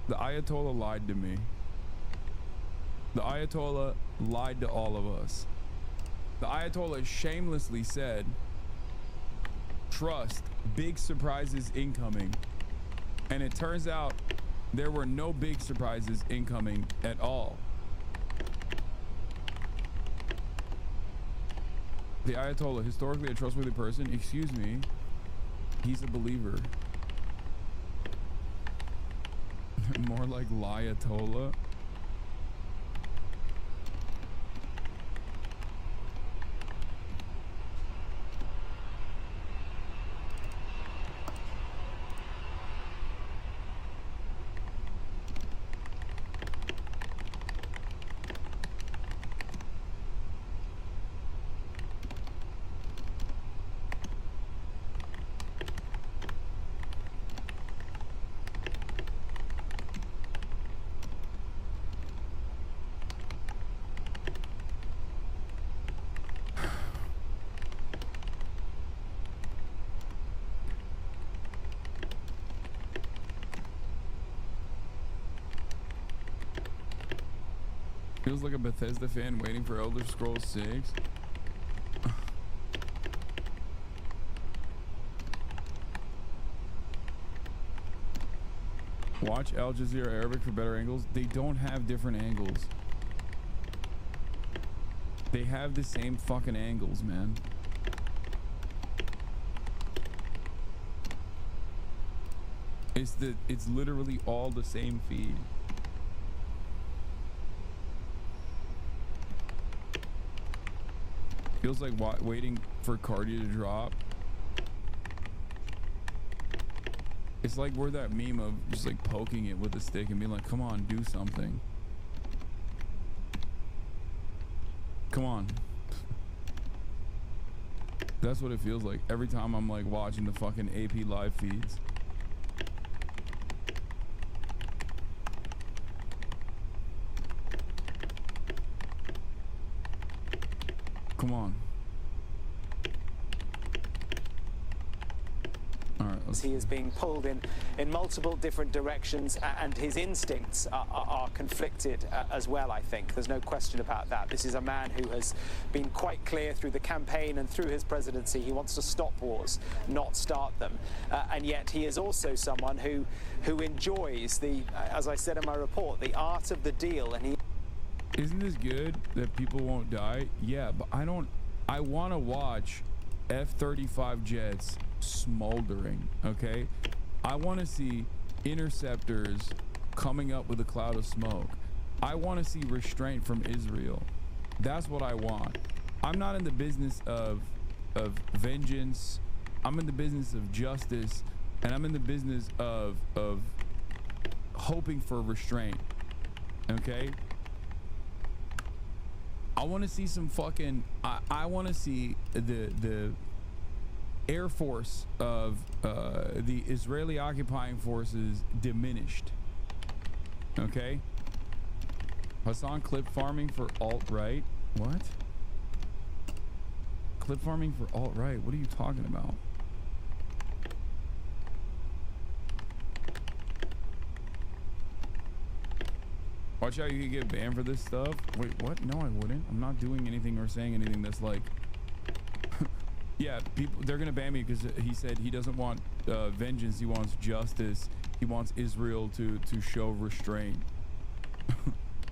The Ayatollah lied to me. The Ayatollah lied to all of us. The Ayatollah shamelessly said, trust, big surprises incoming. And it turns out there were no big surprises incoming at all. The Ayatollah, historically a trustworthy person, excuse me, he's a believer. More like Liatola. Feels like a Bethesda fan waiting for Elder Scrolls 6. Watch Al Jazeera Arabic for better angles. They don't have different angles. They have the same fucking angles, man. It's literally all the same feed. Feels like waiting for Cardi to drop. It's like we're that meme of just like poking it with a stick and being like, come on, do something. Come on. That's what it feels like every time I'm like watching the fucking AP live feeds. Come on. All right, He is being pulled in multiple different directions, and his instincts are conflicted as well, I think. There's no question about that. This is a man who has been quite clear through the campaign and through his presidency. He wants to stop wars, not start them. And yet he is also someone who enjoys the, as I said in my report, the art of the deal. And he... Isn't this good that people won't die? Yeah, but I want to watch F-35 jets smoldering, okay? I want to see interceptors coming up with a cloud of smoke. I want to see restraint from Israel. That's what I want. I'm not in the business of vengeance. I'm in the business of justice, and I'm in the business of hoping for restraint. Okay? I want to see some fucking I want to see the air force of the Israeli occupying forces diminished. Okay? Hasan, clip farming for alt-right. What? Clip farming for alt-right? What are you talking about? Watch out, you could get banned for this stuff. Wait, what? No, I wouldn't. I'm not doing anything or saying anything that's like... Yeah, people, they're gonna ban me because he said he doesn't want vengeance. He wants justice. He wants Israel to show restraint.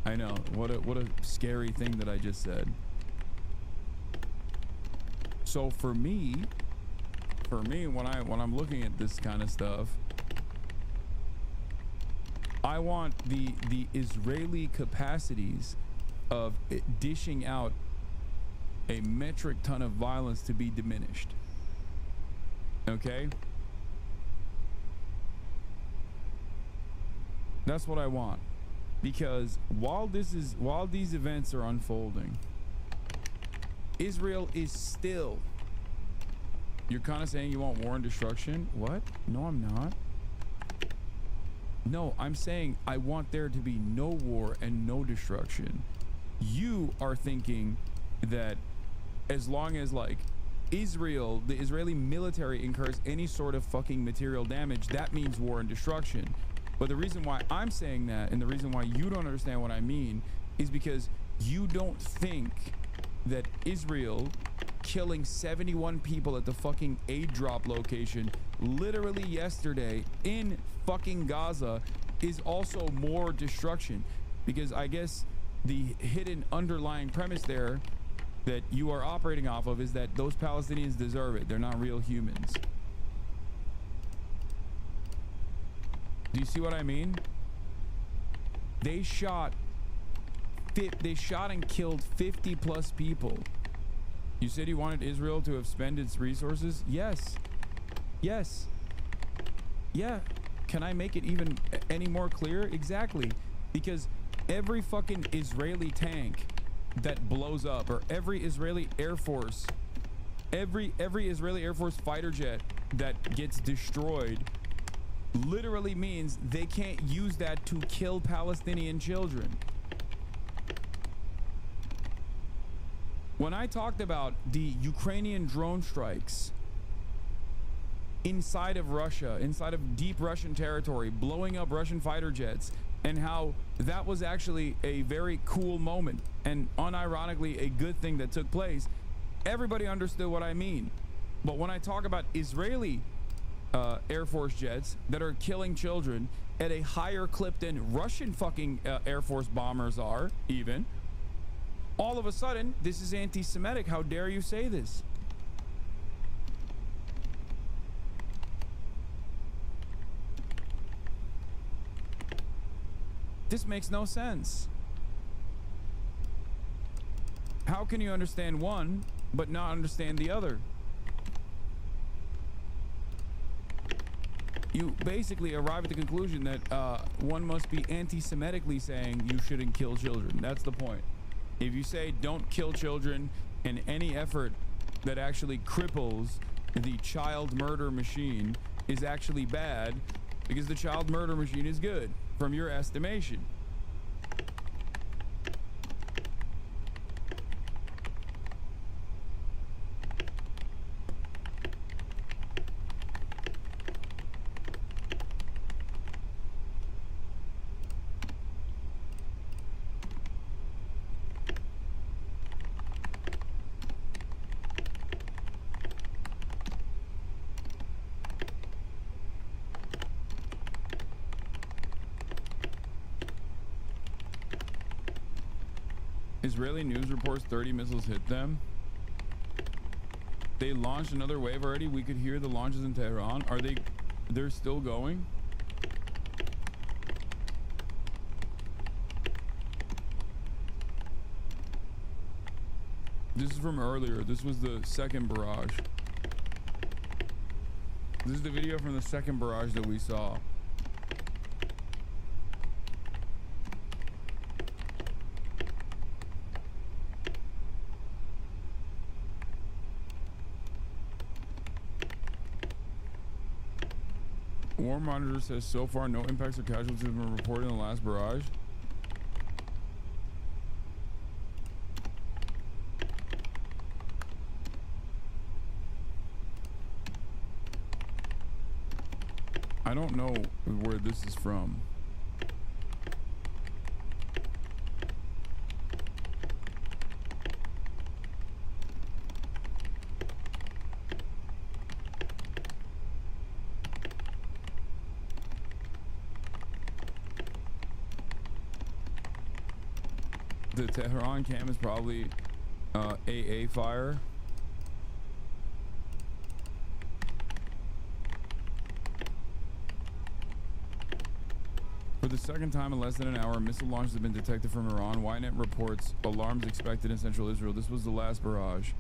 I know. What a scary thing that I just said. So for me, when I'm looking at this kind of stuff, I want the Israeli capacities of dishing out a metric ton of violence to be diminished. Okay? That's what I want. Because while these events are unfolding, Israel is still... You're kind of saying you want war and destruction? What? No, I'm not. No, I'm saying I want there to be no war and no destruction. You are thinking that as long as like Israel, the Israeli military incurs any sort of fucking material damage, that means war and destruction. But the reason why I'm saying that, and the reason why you don't understand what I mean, is because you don't think that Israel killing 71 people at the fucking aid drop location literally yesterday in fucking Gaza is also more destruction. Because I guess the hidden underlying premise there that you are operating off of is that those Palestinians deserve it. They're not real humans. Do you see what I mean? They shot and killed 50 plus people. You said you wanted Israel to have spent its resources? Yes. Yes. Yeah. Can I make it even any more clear? Exactly. Because every fucking Israeli tank that blows up, or every Israeli Air Force, every Israeli Air Force fighter jet that gets destroyed literally means they can't use that to kill Palestinian children. When I talked about the Ukrainian drone strikes inside of Russia, inside of deep Russian territory, blowing up Russian fighter jets, and how that was actually a very cool moment and unironically a good thing that took place, everybody understood what I mean. But when I talk about Israeli Air Force jets that are killing children at a higher clip than Russian fucking Air Force bombers are, even, all of a sudden, this is anti-Semitic. How dare you say this? This makes no sense. How can you understand one but not understand the other? You basically arrive at the conclusion that one must be anti-Semitically saying you shouldn't kill children. That's the point. If you say don't kill children, and any effort that actually cripples the child murder machine is actually bad, because the child murder machine is good from your estimation. Israeli news reports 30 missiles hit them. They launched another wave already. We could hear the launches in Tehran. They're still going? This is from earlier. This was the second barrage. This is the video from the second barrage that we saw. War Monitor says so far no impacts or casualties have been reported in the last barrage. I don't know where this is from. The Tehran cam is probably AA fire. For the second time in less than an hour, missile launches have been detected from Iran. Ynet reports alarms expected in central Israel. This was the last barrage.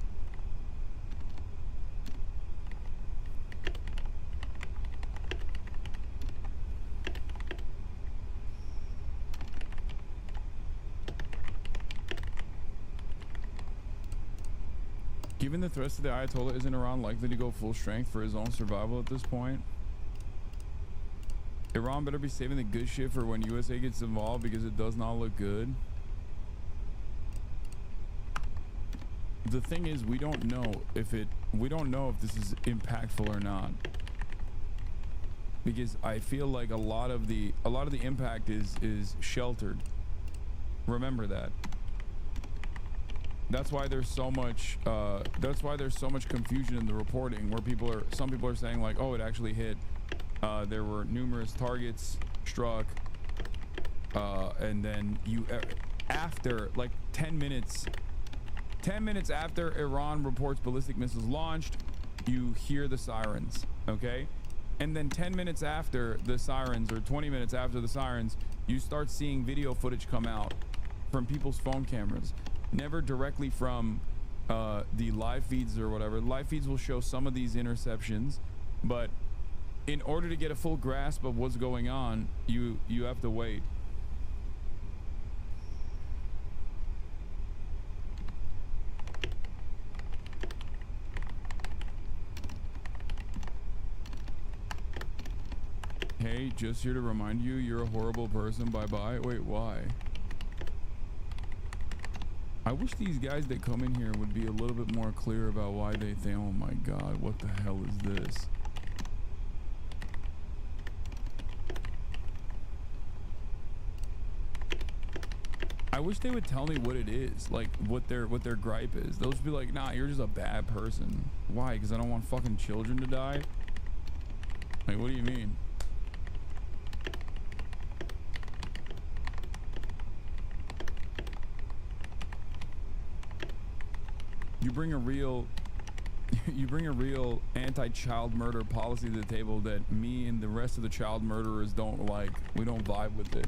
Given the threats to the Ayatollah, isn't Iran likely to go full strength for his own survival at this point? Iran better be saving the good shit for when USA gets involved, because it does not look good. The thing is, we don't know if this is impactful or not, because I feel like a lot of the impact is sheltered. Remember that. That's why there's so much confusion in the reporting, where some people are saying like, oh, it actually hit. There were numerous targets struck, and then after like 10 minutes after Iran reports ballistic missiles launched, you hear the sirens, okay? And then 10 minutes after the sirens, or 20 minutes after the sirens, you start seeing video footage come out from people's phone cameras. Never directly from the live feeds or whatever. Live feeds will show some of these interceptions, but in order to get a full grasp of what's going on, you have to wait. Hey, just here to remind you, you're a horrible person. Bye-bye. Wait, why? I wish these guys that come in here would be a little bit more clear about why they think, oh my God, what the hell is this? I wish they would tell me what it is, like what their gripe is. They'll just be like, nah, you're just a bad person. Why? Because I don't want fucking children to die? Like, what do you mean? You bring a real anti-child murder policy to the table that me and the rest of the child murderers don't like. We don't vibe with it.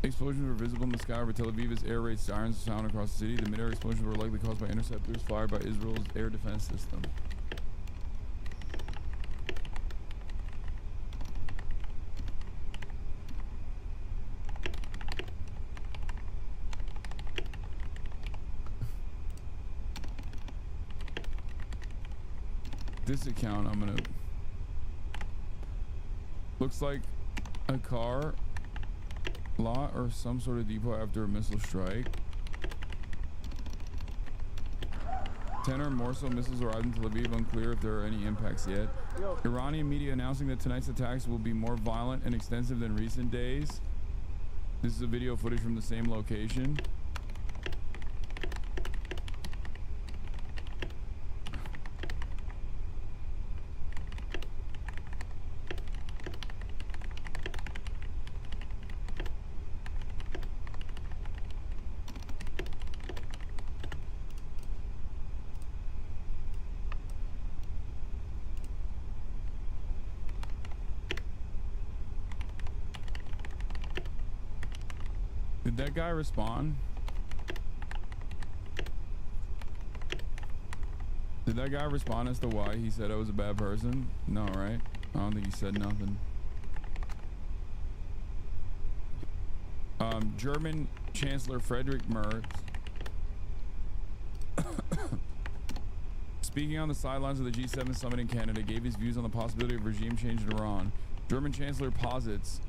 Explosions were visible in the sky over Tel Aviv as air raid sirens sound across the city. The mid-air explosions were likely caused by interceptors fired by Israel's air defense system. This account, I'm gonna, looks like a car lot or some sort of depot after a missile strike. 10 or more so missiles arrived in Tel Aviv, unclear if there are any impacts yet. Iranian media announcing that tonight's attacks will be more violent and extensive than recent days. This is a video footage from the same location. Did that guy respond? Did that guy respond as to why he said I was a bad person? No, right? I don't think he said nothing. German Chancellor Friedrich Merz, speaking on the sidelines of the G7 summit in Canada, gave his views on the possibility of regime change in Iran. German Chancellor posits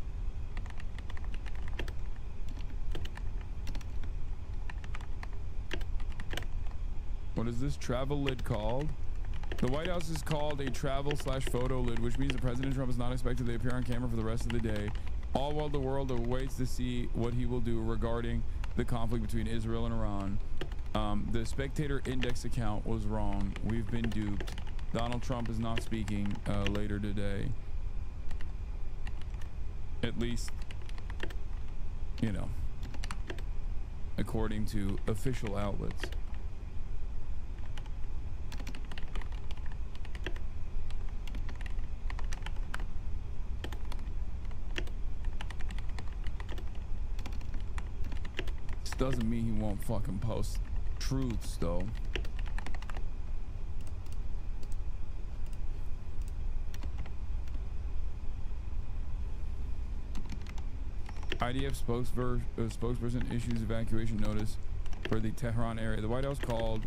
what is this travel lid called? The White House is called a travel/photo lid, which means that President Trump is not expected to appear on camera for the rest of the day, all while the world awaits to see what he will do regarding the conflict between Israel and Iran. The Spectator Index account was wrong. We've been duped. Donald Trump is not speaking later today. At least, you know, according to official outlets. This doesn't mean he won't fucking post truths, though. IDF spokesperson issues evacuation notice for the Tehran area. The White House called...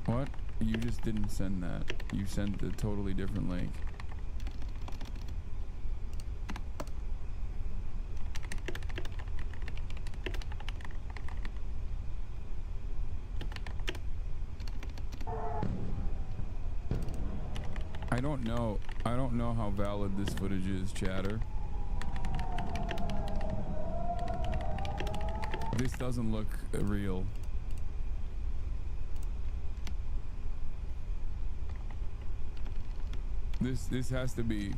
What? You just didn't send that. You sent a totally different link. I don't know how valid this footage is, chatter. This doesn't look real. This has to be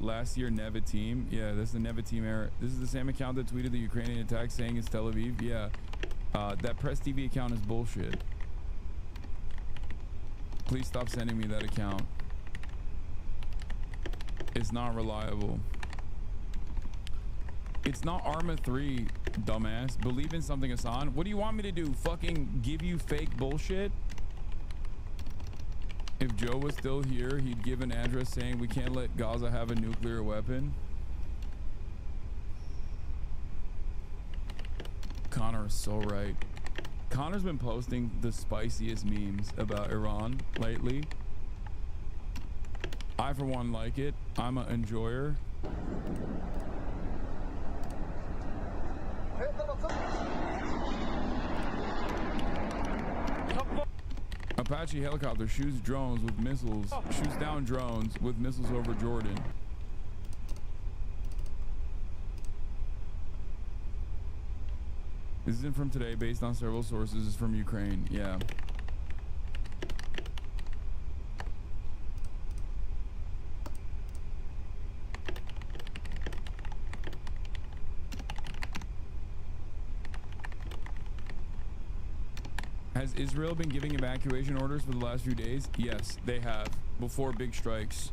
last year Neva team. Yeah, this is the Neva team era. This is the same account that tweeted the Ukrainian attack saying it's Tel Aviv. Yeah, that Press TV account is bullshit. Please stop sending me that account. It's not reliable. It's not Arma 3, dumbass. Believe in something, Hasan. What do you want me to do? Fucking give you fake bullshit? If Joe was still here, he'd give an address saying we can't let Gaza have a nuclear weapon. Connor is so right. Connor's been posting the spiciest memes about Iran lately. I, for one, like it. I'm an enjoyer. Apache helicopter shoots down drones with missiles over Jordan. This isn't from today, based on several sources. It's from Ukraine. Yeah. Has Israel been giving evacuation orders for the last few days? Yes, they have. Before big strikes.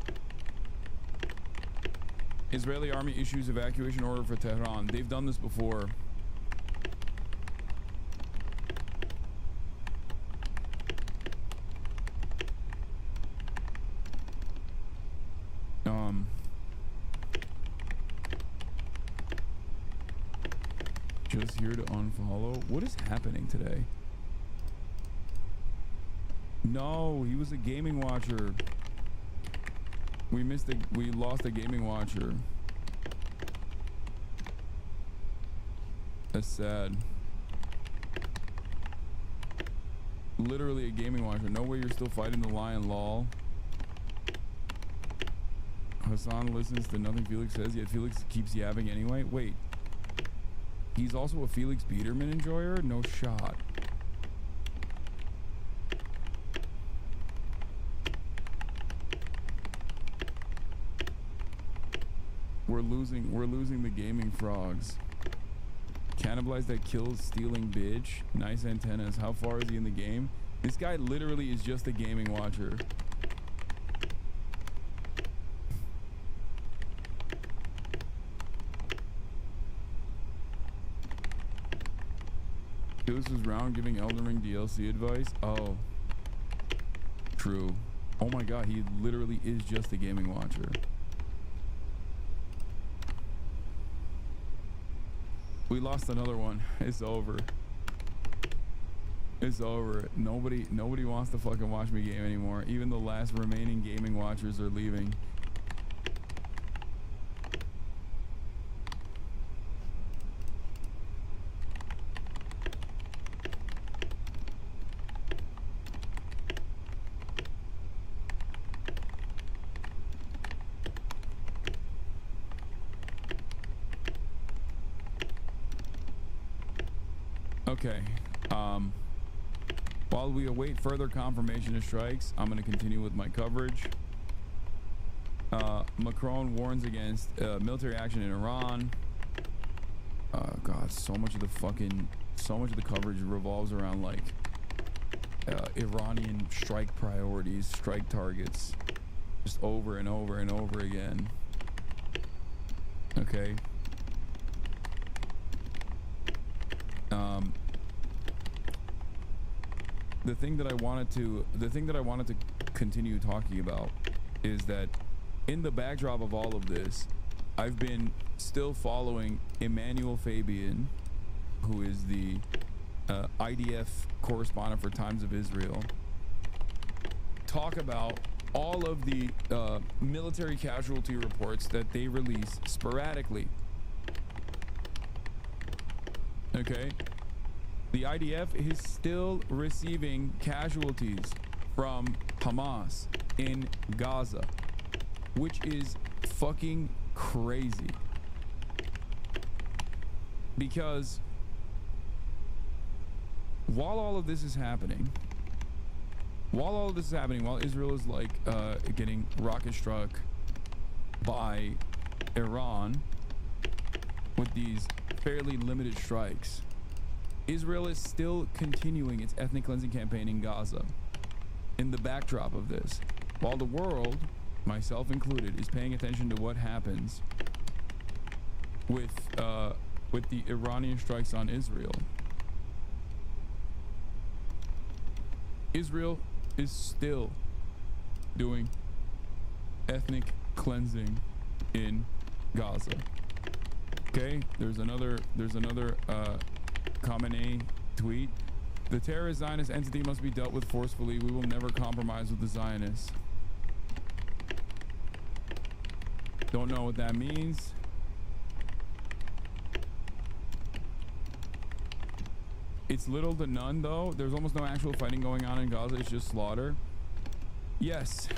Israeli army issues evacuation order for Tehran. They've done this before. Just here to unfollow. What is happening today? No, he was a gaming watcher. We lost a gaming watcher. That's sad. Literally a gaming watcher. No way you're still fighting the lion, lol. Hasan listens to nothing Felix says, yet Felix keeps yabbing anyway. Wait. He's also a Felix Biederman enjoyer? No shot. We're losing the gaming frogs. Cannibalize that kills stealing bitch. Nice antennas. How far is he in the game? This guy literally is just a gaming watcher. This was round giving Elden Ring DLC advice. Oh, true. Oh my god, he literally is just a gaming watcher. We lost another one. It's over. It's over. Nobody wants to fucking watch me game anymore. Even the last remaining gaming watchers are leaving. Okay. While we await further confirmation of strikes, I'm going to continue with my coverage. Macron warns against military action in Iran. God, so much of the coverage revolves around like Iranian strike priorities, strike targets, just over and over and over again. Okay. The thing that I wanted to continue talking about is that in the backdrop of all of this, I've been still following Emmanuel Fabian, who is the IDF correspondent for Times of Israel, talk about all of the military casualty reports that they release sporadically. Okay. The IDF is still receiving casualties from Hamas in Gaza, which is fucking crazy. Because while all of this is happening, while Israel is like getting rocket struck by Iran with these fairly limited strikes, Israel is still continuing its ethnic cleansing campaign in Gaza. In the backdrop of this, while the world, myself included, is paying attention to what happens with the Iranian strikes on Israel, Israel is still doing ethnic cleansing in Gaza. Okay, there's another Khamenei tweet. The terrorist Zionist entity must be dealt with forcefully. We will never compromise with the Zionists. Don't know what that means. It's little to none though. There's almost no actual fighting going on in Gaza. It's just slaughter. Yes.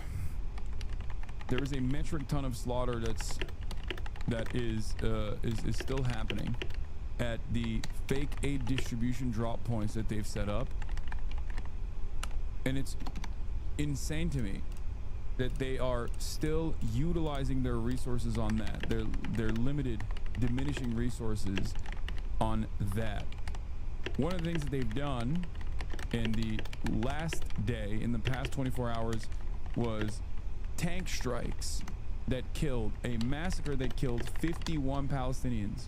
There is a metric ton of slaughter that is still happening at the fake aid distribution drop points that they've set up. And it's insane to me that they are still utilizing their resources on that. Their limited, diminishing resources on that. One of the things that they've done in the last day, in the past 24 hours, was tank strikes that killed, a massacre that killed 51 Palestinians.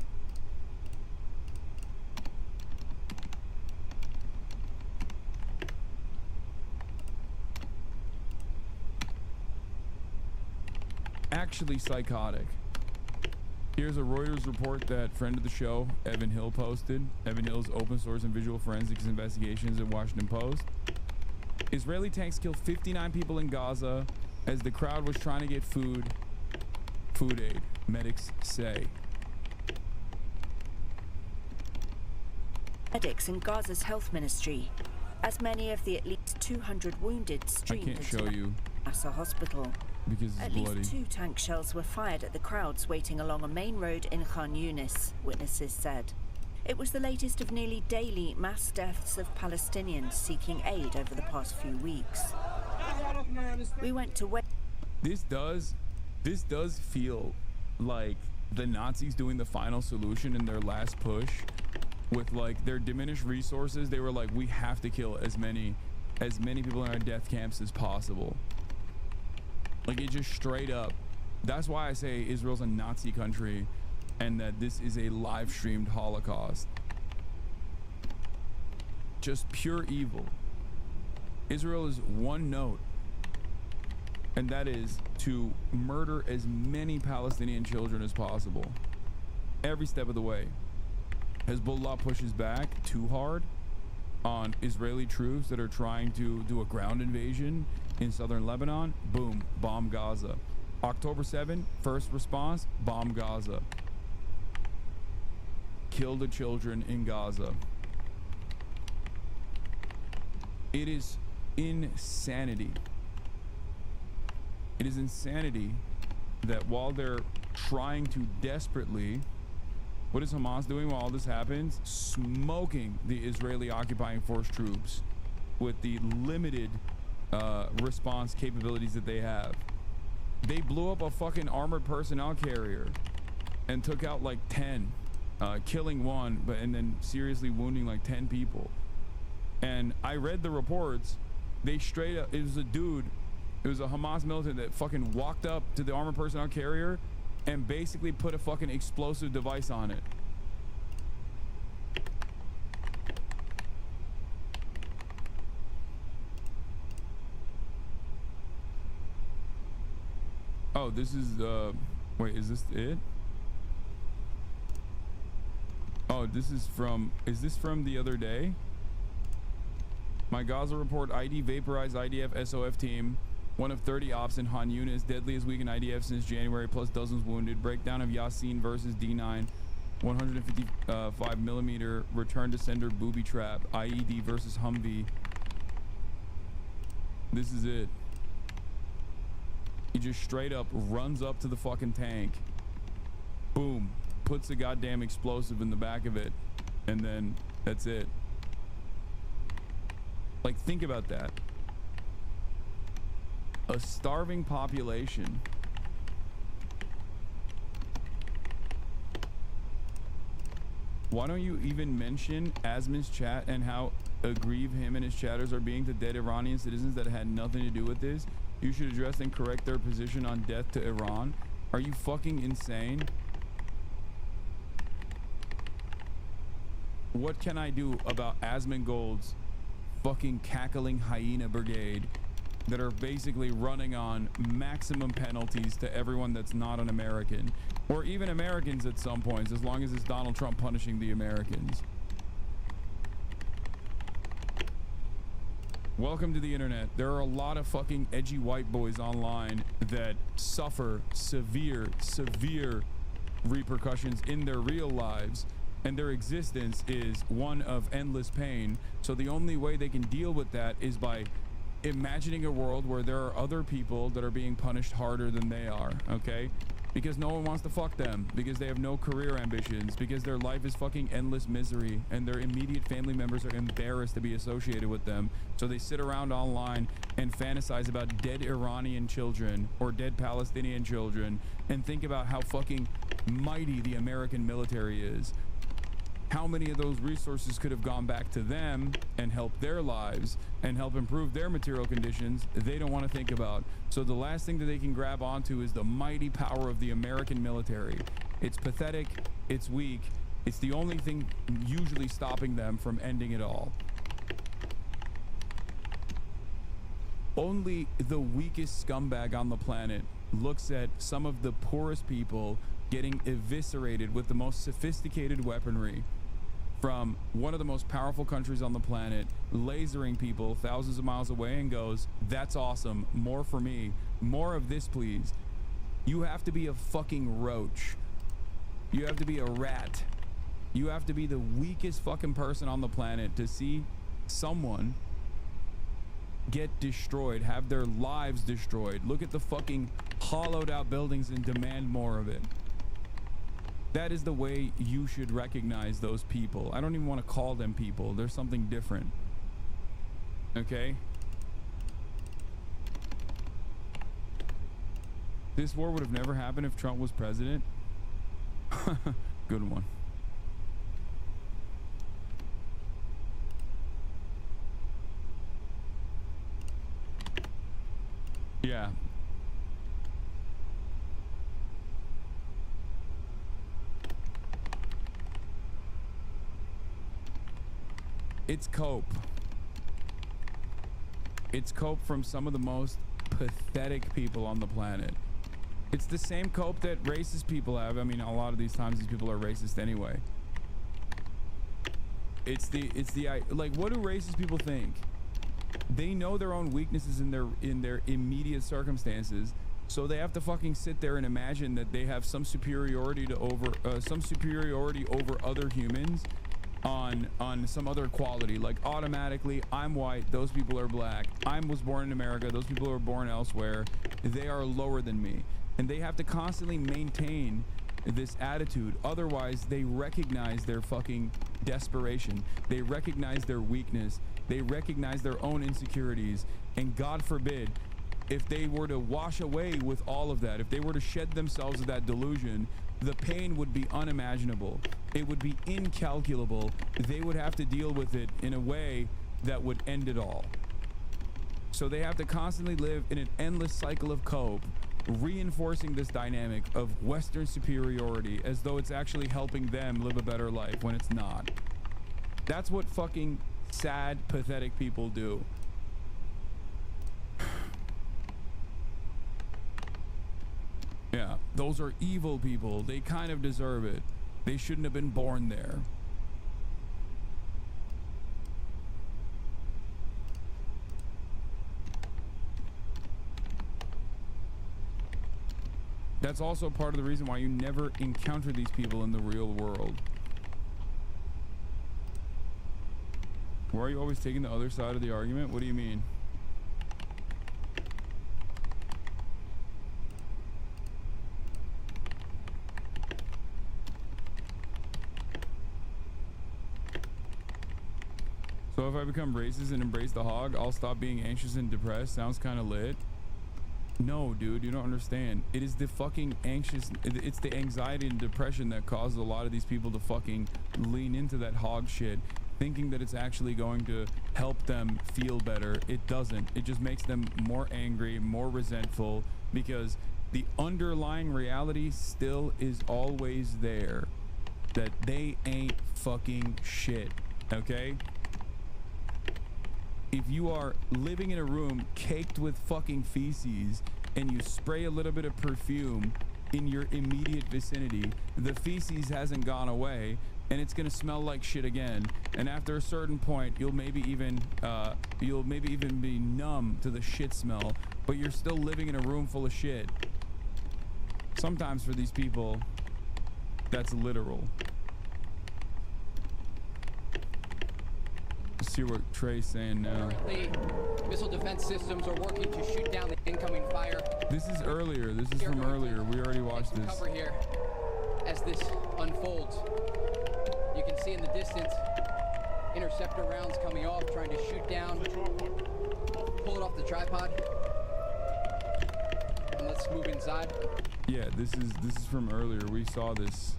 Actually psychotic. Here's a Reuters report that friend of the show, Evan Hill, posted. Evan Hill's open source and visual forensics investigations at Washington Post. Israeli tanks killed 59 people in Gaza as the crowd was trying to get food aid, medics say. Medics in Gaza's health ministry, as many of the at least 200 wounded streamed into Al-Aqsa hospital. Because it's at bloody. least 2 tank shells were fired at the crowds waiting along a main road in Khan Yunis, witnesses said. It was the latest of nearly daily mass deaths of Palestinians seeking aid over the past few weeks. We went to wait. This does feel like the Nazis doing the final solution in their last push with like their diminished resources. They were like, we have to kill as many people in our death camps as possible. Like, it just straight up. That's why I say Israel's a Nazi country and that this is a live streamed Holocaust. Just pure evil. Israel is one note, and that is to murder as many Palestinian children as possible every step of the way. Hezbollah pushes back too hard on Israeli troops that are trying to do a ground invasion in southern Lebanon, boom, bomb Gaza. October 7, first response, bomb Gaza. Kill the children in Gaza. It is insanity. It is insanity that while they're trying to desperately, what is Hamas doing while all this happens? Smoking the Israeli occupying force troops with the limited response capabilities that they have. They blew up a fucking armored personnel carrier and took out like 10, killing one, and then seriously wounding like 10 people. And I read the reports. They straight up, it was a dude, it was a Hamas militant that fucking walked up to the armored personnel carrier and basically put a fucking explosive device on it. Oh, this is wait, is this it? Oh, this is from, is this from the other day? My Gaza report, ID vaporized IDF SOF team, one of 30 ops in Han Yunis, deadliest week in IDF since January, plus dozens wounded. Breakdown of Yasin versus D9, 155 millimeter return to sender booby trap, IED versus Humvee. This is it. He just straight up runs up to the fucking tank, boom, puts a goddamn explosive in the back of it, and then that's it. Like, think about that. A starving population. Why don't you even mention Asman's chat and how aggrieved him and his chatters are being to dead Iranian citizens that had nothing to do with this? You should address and correct their position on death to Iran. Are you fucking insane? What can I do about Asmongold's fucking cackling hyena brigade that are basically running on maximum penalties to everyone that's not an American, or even Americans at some points, as long as it's Donald Trump punishing the Americans? Welcome to the internet. There are a lot of fucking edgy white boys online that suffer severe repercussions in their real lives, and their existence is one of endless pain. So the only way they can deal with that is by imagining a world where there are other people that are being punished harder than they are, okay? Because no one wants to fuck them, because they have no career ambitions, because their life is fucking endless misery, and their immediate family members are embarrassed to be associated with them. So they sit around online and fantasize about dead Iranian children or dead Palestinian children and think about how fucking mighty the American military is. How many of those resources could have gone back to them and helped their lives and help improve their material conditions? They don't want to think about. So the last thing that they can grab onto is the mighty power of the American military. It's pathetic, it's weak, it's the only thing usually stopping them from ending it all. Only the weakest scumbag on the planet looks at some of the poorest people getting eviscerated with the most sophisticated weaponry from one of the most powerful countries on the planet, lasering people thousands of miles away, and goes, that's awesome, more for me, more of this please. You have to be a fucking roach. You have to be a rat. You have to be the weakest fucking person on the planet to see someone get destroyed, have their lives destroyed. Look at the fucking hollowed out buildings and demand more of it. That is the way you should recognize those people. I don't even want to call them people. There's something different. Okay? This war would have never happened if Trump was president. Good one. Yeah. It's cope. It's cope from some of the most pathetic people on the planet. It's the same cope that racist people have. I mean, a lot of these times these people are racist anyway. it's the like, what do racist people think? They know their own weaknesses in their immediate circumstances, so they have to fucking sit there and imagine that they have some superiority over other humans on some other quality. Like, automatically, I'm white, those people are black. I was born in America, those people are born elsewhere. They are lower than me, and they have to constantly maintain this attitude. Otherwise, they recognize their fucking desperation. They recognize their weakness. They recognize their own insecurities. And God forbid, if they were to wash away with all of that, if they were to shed themselves of that delusion, the pain would be unimaginable. It would be incalculable. They would have to deal with it in a way that would end it all. So they have to constantly live in an endless cycle of cope, reinforcing this dynamic of Western superiority as though it's actually helping them live a better life when it's not. That's what fucking sad, pathetic people do. Yeah, those are evil people. They kind of deserve it. They shouldn't have been born there. That's also part of the reason why you never encounter these people in the real world. Why are you always taking the other side of the argument? What do you mean? So if I become racist and embrace the hog, I'll stop being anxious and depressed? Sounds kind of lit. No, dude, you don't understand. It is the fucking it's the anxiety and depression that causes a lot of these people to fucking lean into that hog shit, thinking that it's actually going to help them feel better. It doesn't. It just makes them more angry, more resentful, because the underlying reality still is always there, that they ain't fucking shit, okay? If you are living in a room caked with fucking feces and you spray a little bit of perfume in your immediate vicinity, the feces hasn't gone away and it's gonna smell like shit again. And after a certain point, you'll maybe even be numb to the shit smell, but you're still living in a room full of shit. Sometimes for these people, that's literal. Let's see what Trey's saying now. Currently, missile defense systems are working to shoot down the incoming fire. This is earlier. This is from earlier. We already watched this. Cover here as this unfolds. You can see in the distance interceptor rounds coming off, trying to shoot down. Pull it off the tripod. And let's move inside. Yeah, this is from earlier. We saw this.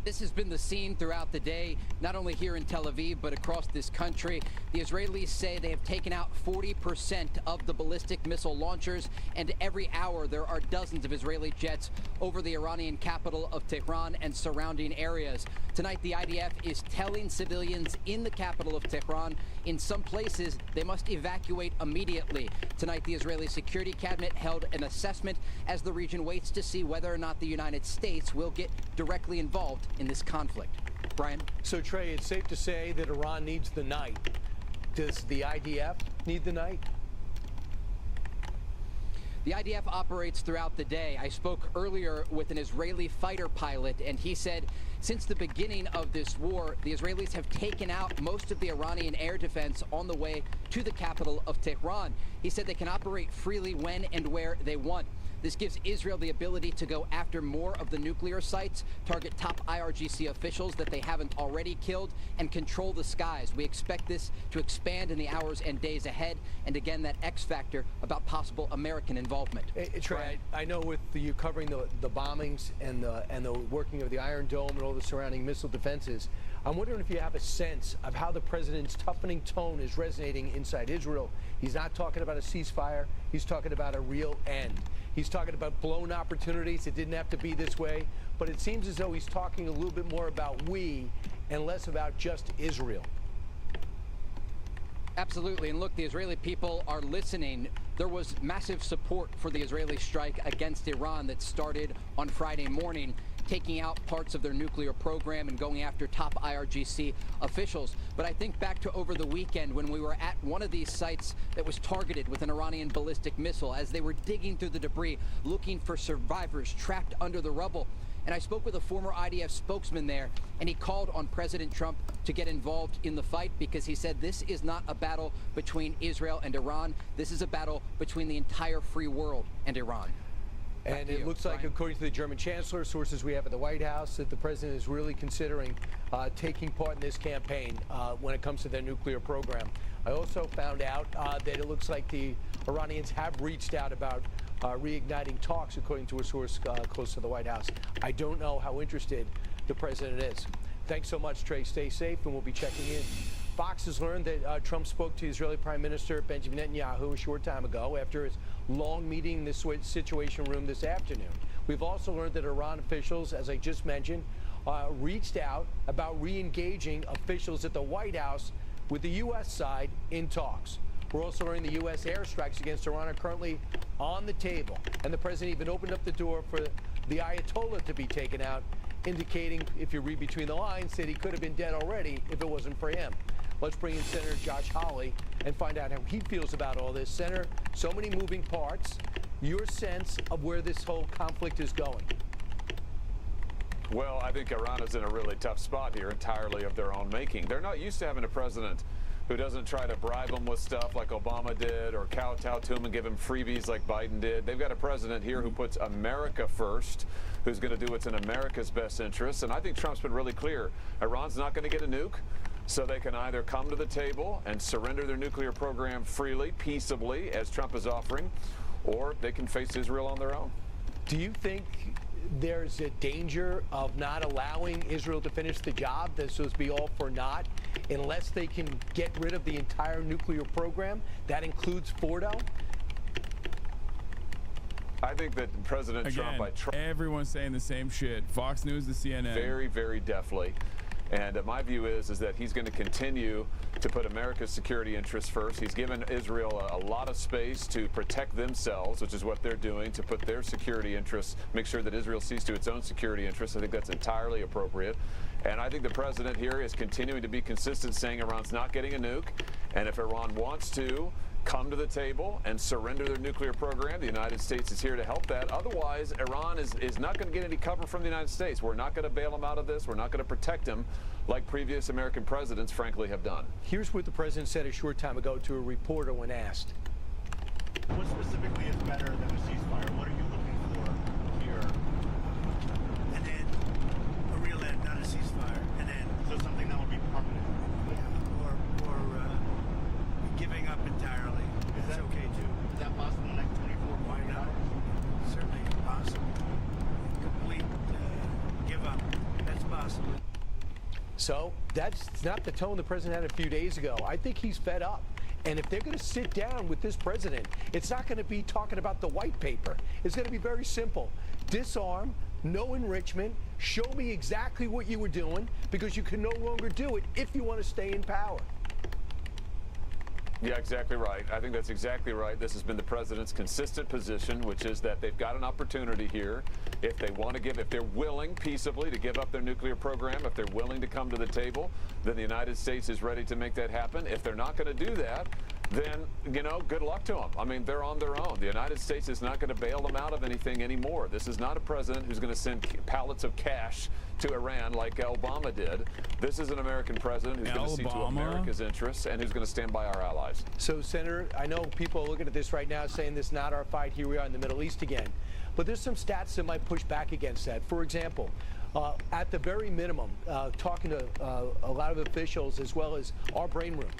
This has been the scene throughout the day, not only here in Tel Aviv, but across this country. The Israelis say they have taken out 40% of the ballistic missile launchers, and every hour there are dozens of Israeli jets over the Iranian capital of Tehran and surrounding areas. Tonight, the IDF is telling civilians in the capital of Tehran, in some places, they must evacuate immediately. Tonight, the Israeli Security Cabinet held an assessment as the region waits to see whether or not the United States will get directly involved in this conflict. Brian? So, Trey, it's safe to say that Iran needs the night. Does the IDF need the night? The IDF operates throughout the day. I spoke earlier with an Israeli fighter pilot, and he said since the beginning of this war, the Israelis have taken out most of the Iranian air defense on the way to the capital of Tehran. He said they can operate freely when and where they want. This gives Israel the ability to go after more of the nuclear sites, target top IRGC officials that they haven't already killed, and control the skies. We expect this to expand in the hours and days ahead. And again, that X factor about possible American involvement. Trey, I know with you covering the bombings and the working of the Iron Dome and all the surrounding missile defenses, I'm wondering if you have a sense of how the president's toughening tone is resonating inside Israel. He's not talking about a ceasefire. He's talking about a real end. He's talking about blown opportunities. It didn't have to be this way. But it seems as though he's talking a little bit more about we and less about just Israel. Absolutely. And look, the Israeli people are listening there was massive support for the Israeli strike against Iran that started on Friday morning, taking out parts of their nuclear program and going after top IRGC officials. But I think back to over the weekend when we were at one of these sites that was targeted with an Iranian ballistic missile as they were digging through the debris, looking for survivors trapped under the rubble. And I spoke with a former IDF spokesman there, and he called on President Trump to get involved in the fight because he said this is not a battle between Israel and Iran. This is a battle between the entire free world and Iran. And it looks like, according to the German Chancellor, sources we have at the White House, that the president is really considering taking part in this campaign when it comes to their nuclear program. I also found out that it looks like the Iranians have reached out about reigniting talks, according to a source close to the White House. I don't know how interested the president is. Thanks so much, Trey. Stay safe, and we'll be checking in. Fox has learned that Trump spoke to Israeli Prime Minister Benjamin Netanyahu a short time ago after his long meeting in this Situation Room this afternoon. We've also learned that Iran officials, as I just mentioned, reached out about re-engaging officials at the White House with the U.S. side in talks. We're also learning the U.S. airstrikes against Iran are currently on the table, and the president even opened up the door for the Ayatollah to be taken out, indicating, if you read between the lines, that he could have been dead already if it wasn't for him. Let's bring in Senator Josh Hawley and find out how he feels about all this. Senator, so many moving parts. Your sense of where this whole conflict is going? Well, I think Iran is in a really tough spot here, entirely of their own making. They're not used to having a president who doesn't try to bribe them with stuff like Obama did or kowtow to them and give them freebies like Biden did. They've got a president here who puts America first, who's going to do what's in America's best interests. And I think Trump's been really clear. Iran's not going to get a nuke. So they can either come to the table and surrender their nuclear program freely, peaceably, as Trump is offering, or they can face Israel on their own. Do you think there's a danger of not allowing Israel to finish the job that's supposed to be all for naught unless they can get rid of the entire nuclear program? That includes Fordo? I think that President Trump... Everyone's saying the same shit. Fox News to CNN. Very, very deftly. And my view is that he's going to continue to put America's security interests first. He's given Israel a lot of space to protect themselves, which is what they're doing, to put their security interests, make sure that Israel sees to its own security interests. I think that's entirely appropriate. And I think the president here is continuing to be consistent, saying Iran's not getting a nuke. And if Iran wants to come to the table and surrender their nuclear program, the United States is here to help that. Otherwise, Iran is not going to get any cover from the United States. We're not going to bail them out of this. We're not going to protect them like previous American presidents, frankly, have done. Here's what the president said a short time ago to a reporter when asked. What specifically is better than a ceasefire? What are you looking for here? And then a real end, not a ceasefire. And then so something that will be permanent. Yeah, or giving up entirely. Is that okay too? Is that possible in the next 24 hours? Certainly possible. Complete give up. That's possible. So that's not the tone the president had a few days ago. I think he's fed up. And if they're going to sit down with this president, it's not going to be talking about the white paper. It's going to be very simple. Disarm, no enrichment, show me exactly what you were doing, because you can no longer do it if you want to stay in power. Yeah, exactly right. I think that's exactly right. This has been the president's consistent position, which is that they've got an opportunity here. If they want to if they're willing peaceably to give up their nuclear program, if they're willing to come to the table, then the United States is ready to make that happen. If they're not going to do that, then, good luck to them. I mean, they're on their own. The United States is not going to bail them out of anything anymore. This is not a president who's going to send pallets of cash to Iran like Obama did. This is an American president who's going to see to America's interests and who's going to stand by our allies. So, Senator, I know people are looking at this right now saying this is not our fight. Here we are in the Middle East again. But there's some stats that might push back against that. For example, at the very minimum, talking to a lot of officials as well as our brain room,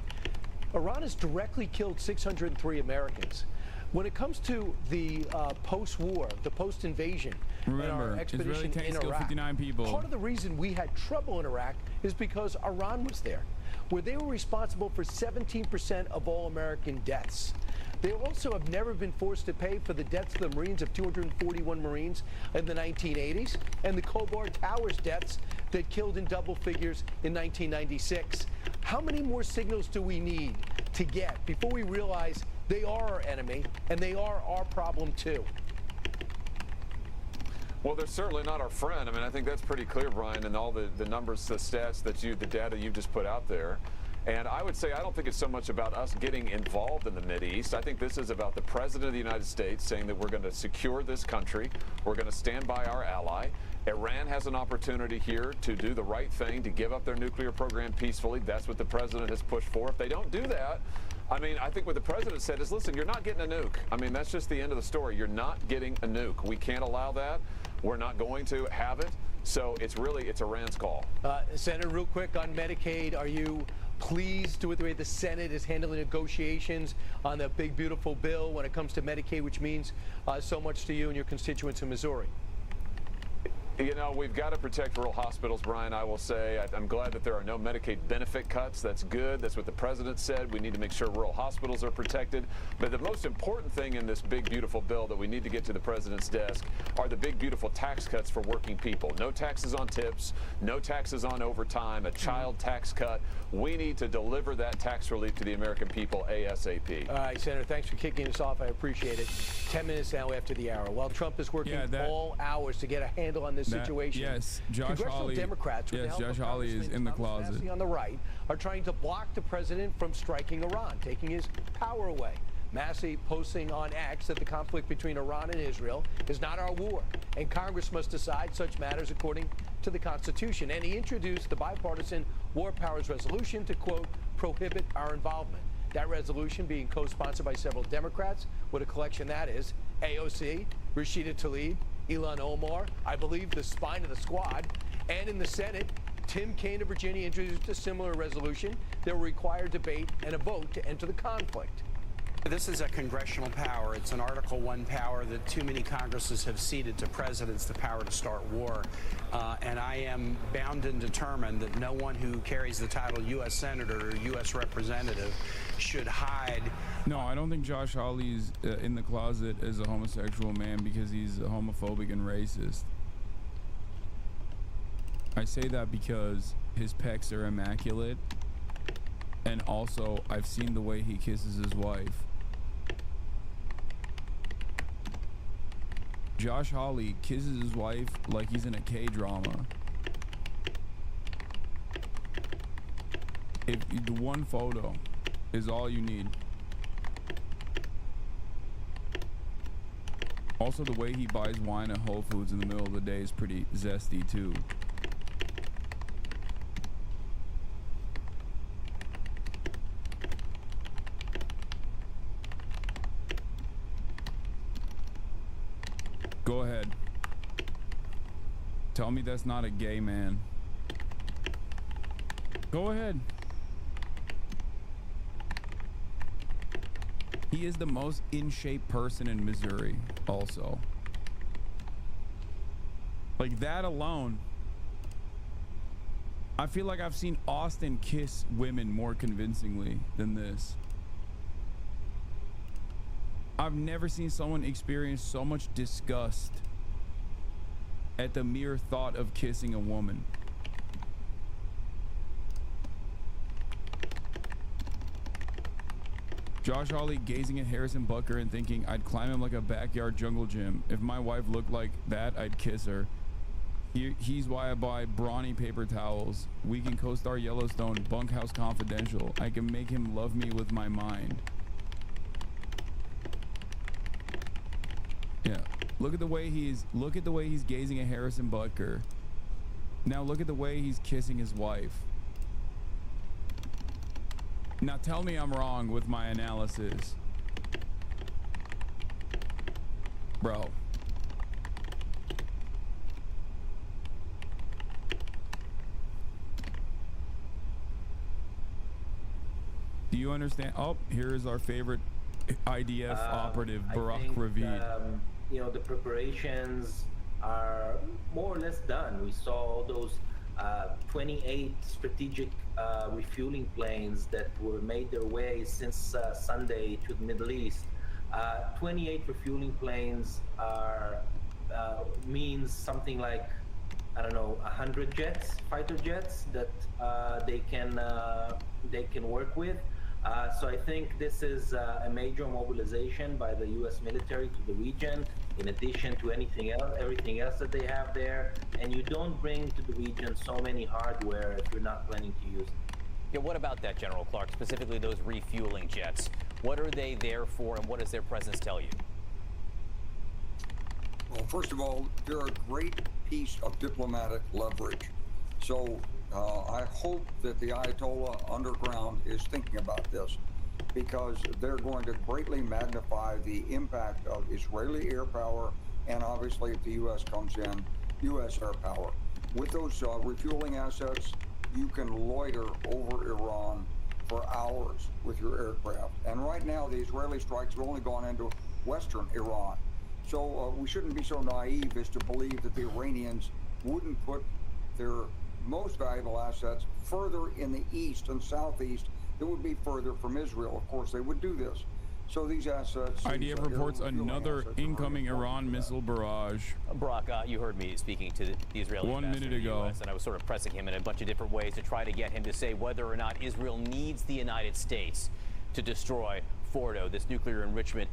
Iran has directly killed 603 Americans. When it comes to the post-war, the post-invasion, and our expedition in Iraq, 59 people. Part of the reason we had trouble in Iraq is because Iran was there, where they were responsible for 17% of all American deaths. They also have never been forced to pay for the deaths of the Marines, of 241 Marines in the 1980s, and the Khobar Towers deaths that killed in double figures in 1996. How many more signals do we need to get before we realize They are our enemy, and they are our problem too. Well, they're certainly not our friend. I mean, I think that's pretty clear, Brian, and all the numbers, the stats that the data you've just put out there. And I would say I don't think it's so much about us getting involved in the Mideast. I think this is about the President of the United States saying that we're going to secure this country. We're going to stand by our ally. Iran has an opportunity here to do the right thing, to give up their nuclear program peacefully. That's what the President has pushed for. If they don't do that, I mean, I think what the President said is, listen, you're not getting a nuke. I mean, that's just the end of the story. You're not getting a nuke. We can't allow that. We're not going to have it. So it's Iran's call. Senator, real quick on Medicaid, are you pleased with the way the Senate is handling negotiations on the big, beautiful bill when it comes to Medicaid, which means so much to you and your constituents in Missouri? You know, we've got to protect rural hospitals, Brian, I will say. I'm glad that there are no Medicaid benefit cuts. That's good. That's what the President said. We need to make sure rural hospitals are protected. But the most important thing in this big, beautiful bill that we need to get to the President's desk are the big, beautiful tax cuts for working people. No taxes on tips, no taxes on overtime, a child tax cut. We need to deliver that tax relief to the American people ASAP. All right, Senator, thanks for kicking us off. I appreciate it. 10 minutes now after the hour. While Trump is working all hours to get a handle on this situation. Yes, Congressional Hawley. Democrats, with the help Josh of Hawley is in the closet. Massey on the right, are trying to block the president from striking Iran, taking his power away. Massey posting on X that the conflict between Iran and Israel is not our war, and Congress must decide such matters according to the Constitution. And he introduced the bipartisan War Powers Resolution to, quote, prohibit our involvement. That resolution being co-sponsored by several Democrats. What a collection that is. AOC, Rashida Tlaib, Ilhan Omar, I believe the spine of the squad. And in the Senate, Tim Kaine of Virginia introduced a similar resolution that will require debate and a vote to enter the conflict. This is a congressional power. It's an Article 1 power that too many Congresses have ceded to presidents, the power to start war. And I am bound and determined that no one who carries the title U.S. Senator or U.S. Representative should hide. No, I don't think Josh Hawley's in the closet as a homosexual man because he's homophobic and racist. I say that because his pecs are immaculate, and also I've seen the way he kisses his wife. Josh Hawley kisses his wife like he's in a K-drama. If the one photo is all you need. Also, the way he buys wine at Whole Foods in the middle of the day is pretty zesty too. Go ahead. Tell me that's not a gay man. Go ahead. He is the most in shape person in Missouri also. Like that alone. I feel like I've seen Austin kiss women more convincingly than this. I've never seen someone experience so much disgust at the mere thought of kissing a woman. Josh Hawley gazing at Harrison Butker and thinking I'd climb him like a backyard jungle gym. If my wife looked like that, I'd kiss her. He's why I buy brawny paper towels. Weekend co-star Yellowstone, Bunkhouse Confidential. I can make him love me with my mind. Yeah, look at the way he's gazing at Harrison Butker. Now look at the way he's kissing his wife. Now tell me I'm wrong with my analysis. Bro. Do you understand? Oh, here is our favorite IDF operative, Barak Ravid. You know, the preparations are more or less done. We saw those 28 strategic refueling planes that were made their way since Sunday to the Middle East. 28 refueling planes are means something like, I don't know, 100 jets, fighter jets that they can work with. So I think this is a major mobilization by the U.S. military to the region, in addition to everything else that they have there. And you don't bring to the region so many hardware if you're not planning to use it. Yeah, what about that, General Clark, specifically those refueling jets? What are they there for, and what does their presence tell you? Well, first of all, they're a great piece of diplomatic leverage. So I hope that the Ayatollah underground is thinking about this, because they're going to greatly magnify the impact of Israeli air power, and obviously if the U.S. comes in, U.S. air power. With those refueling assets, you can loiter over Iran for hours with your aircraft. And right now, the Israeli strikes have only gone into western Iran. So we shouldn't be so naive as to believe that the Iranians wouldn't put their most valuable assets further in the east and southeast that would be further from Israel. Of course, they would do this. So these assets... IDF reports another incoming Iran missile barrage. Brock, you heard me speaking to the Israeli 1 minute ago, US, and I was sort of pressing him in a bunch of different ways to try to get him to say whether or not Israel needs the United States to destroy Fordo, this nuclear enrichment,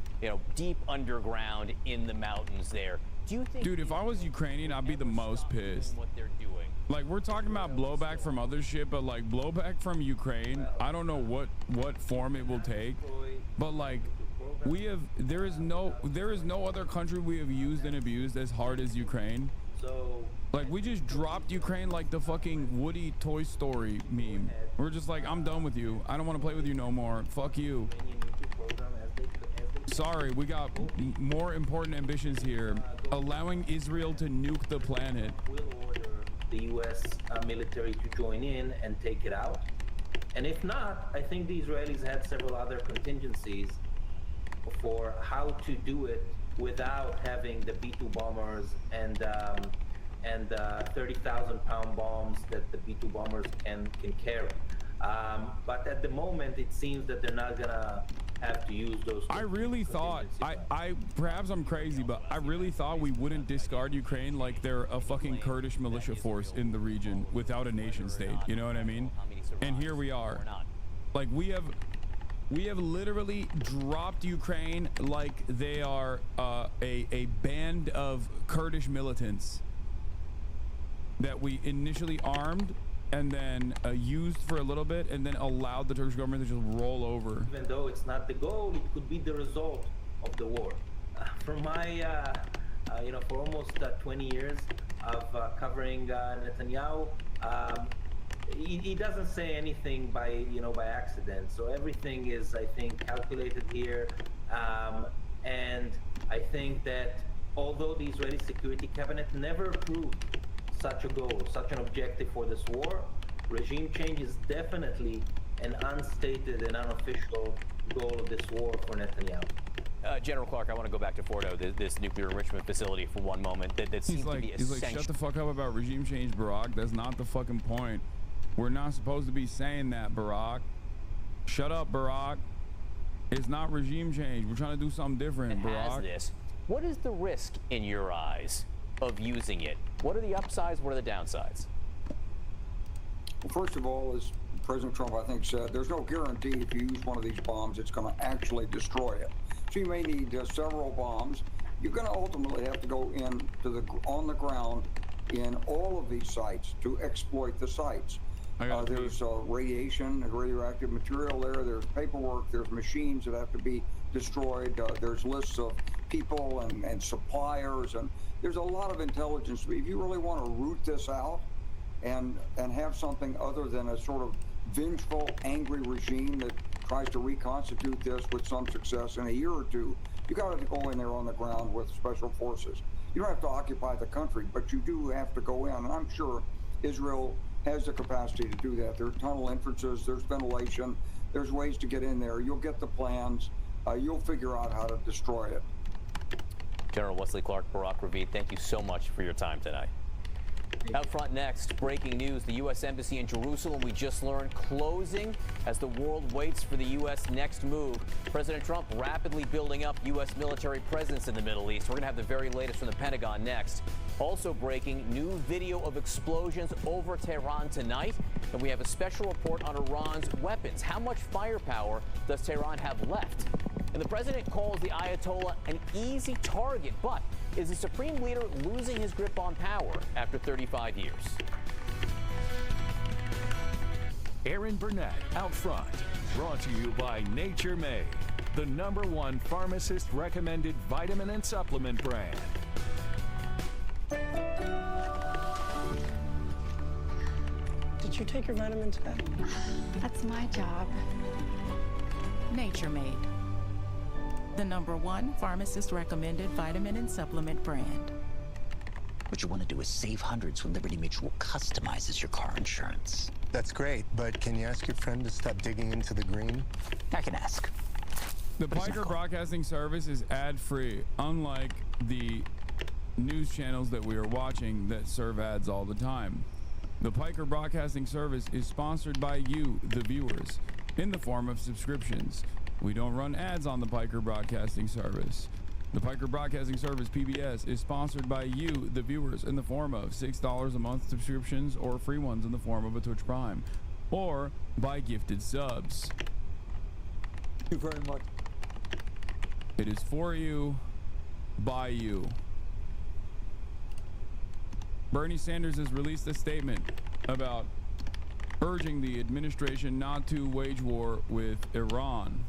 deep underground in the mountains there. Do you think... Dude, if I was Ukrainian, I'd be the most pissed. What they're doing. Like, we're talking about blowback from other shit, but like blowback from Ukraine, I don't know what form it will take, but like there is no other country we have used and abused as hard as Ukraine. Like, we just dropped Ukraine like the fucking Woody Toy Story meme. We're just like, I'm done with you. I don't want to play with you no more. Fuck you. Sorry, we got more important ambitions here. Allowing Israel to nuke the planet. The U.S. military to join in and take it out. And if not, I think the Israelis had several other contingencies for how to do it without having the B-2 bombers and 30,000-pound bombs that the B-2 bombers can carry. But at the moment, it seems that they're not gonna have to use those. I really thought, perhaps I'm crazy, but I really thought we wouldn't discard Ukraine like they're a fucking Kurdish militia force in the region without a nation state. You know what I mean? And here we are. Like, we have literally dropped Ukraine like they are a band of Kurdish militants that we initially armed and then used for a little bit, and then allowed the Turkish government to just roll over. Even though it's not the goal, it could be the result of the war. From my, for almost 20 years of covering Netanyahu, he doesn't say anything by accident. So everything is, I think, calculated here. And I think that although the Israeli Security Cabinet never approved such a goal, such an objective for this war, regime change is definitely an unstated and unofficial goal of this war for Netanyahu. General Clark, I want to go back to Fordo, this nuclear enrichment facility, for one moment. That seems to be essential. He's like, shut the fuck up about regime change, Barack. That's not the fucking point. We're not supposed to be saying that, Barack. Shut up, Barack. It's not regime change. We're trying to do something different, Barack. What is the risk in your eyes of using it? What are the upsides? What are the downsides? Well, first of all, as President Trump, I think, said, there's no guarantee if you use one of these bombs, it's going to actually destroy it. So you may need several bombs. You're going to ultimately have to go on the ground in all of these sites to exploit the sites. There's radiation and radioactive material there. There's paperwork. There's machines that have to be destroyed. There's lists of people and suppliers, and there's a lot of intelligence. If you really want to root this out and have something other than a sort of vengeful, angry regime that tries to reconstitute this with some success in a year or two, you got to go in there on the ground with special forces. You don't have to occupy the country, but you do have to go in, and I'm sure Israel has the capacity to do that. There are tunnel entrances, there's ventilation, there's ways to get in there. You'll get the plans, you'll figure out how to destroy it. General Wesley Clark, Barak Ravid, thank you so much for your time tonight. Out front next, breaking news. The U.S. Embassy in Jerusalem, we just learned, closing as the world waits for the U.S. next move. President Trump rapidly building up U.S. military presence in the Middle East. We're going to have the very latest from the Pentagon next. Also breaking, new video of explosions over Tehran tonight. And we have a special report on Iran's weapons. How much firepower does Tehran have left? And the president calls the Ayatollah an easy target, but is the supreme leader losing his grip on power after 35 years? Aaron Burnett out front, brought to you by Nature Made, the #1 pharmacist recommended vitamin and supplement brand. Did you take your vitamins today? That's my job. Nature Made, the #1 pharmacist recommended vitamin and supplement brand. What you want to do is save hundreds when Liberty Mutual customizes your car insurance. That's great, but can you ask your friend to stop digging into the green? I can ask. The Piker Broadcasting Service is ad-free, unlike the news channels that we are watching that serve ads all the time. The Piker Broadcasting Service is sponsored by you, the viewers, in the form of subscriptions. We don't run ads on the Piker Broadcasting Service. The Piker Broadcasting Service, PBS, is sponsored by you, the viewers, in the form of $6 a month subscriptions or free ones in the form of a Twitch Prime, or by gifted subs. Thank you very much. It is for you, by you. Bernie Sanders has released a statement about urging the administration not to wage war with Iran.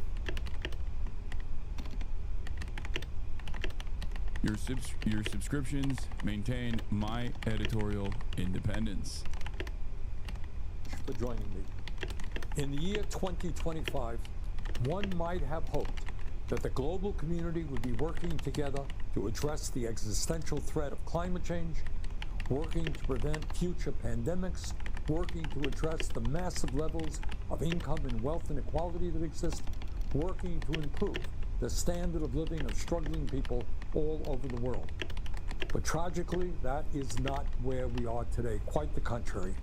Your subscriptions maintain my editorial independence. Thank you for joining me. In the year 2025, one might have hoped that the global community would be working together to address the existential threat of climate change, working to prevent future pandemics, working to address the massive levels of income and wealth inequality that exist, working to improve the standard of living of struggling people all over the world. But tragically, that is not where we are today, quite the contrary.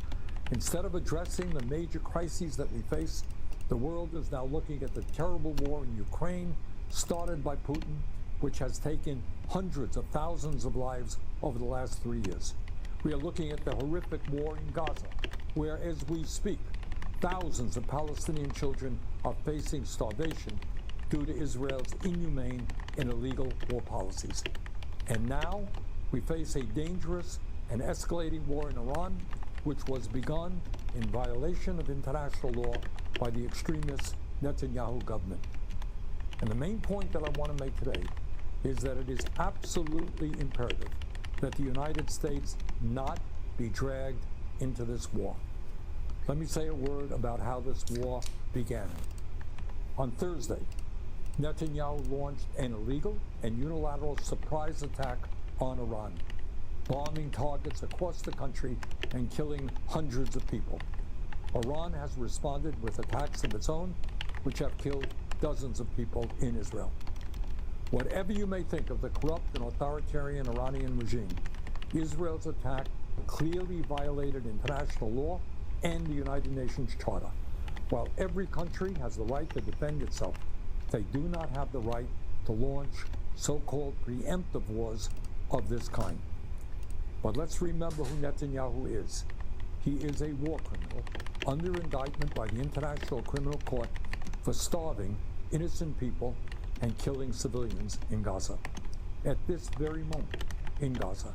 Instead of addressing the major crises that we face, the world is now looking at the terrible war in Ukraine, started by Putin, which has taken hundreds of thousands of lives over the last 3 years. We are looking at the horrific war in Gaza, where, as we speak, thousands of Palestinian children are facing starvation due to Israel's inhumane and illegal war policies. And now we face a dangerous and escalating war in Iran, which was begun in violation of international law by the extremist Netanyahu government. And the main point that I want to make today is that it is absolutely imperative that the United States not be dragged into this war. Let me say a word about how this war began. On Thursday, Netanyahu launched an illegal and unilateral surprise attack on Iran, bombing targets across the country and killing hundreds of people. Iran has responded with attacks of its own, which have killed dozens of people in Israel. Whatever you may think of the corrupt and authoritarian Iranian regime, Israel's attack clearly violated international law and the United Nations Charter. While every country has the right to defend itself, they do not have the right to launch so-called preemptive wars of this kind. But let's remember who Netanyahu is. He is a war criminal under indictment by the International Criminal Court for starving innocent people and killing civilians in Gaza. At this very moment in Gaza,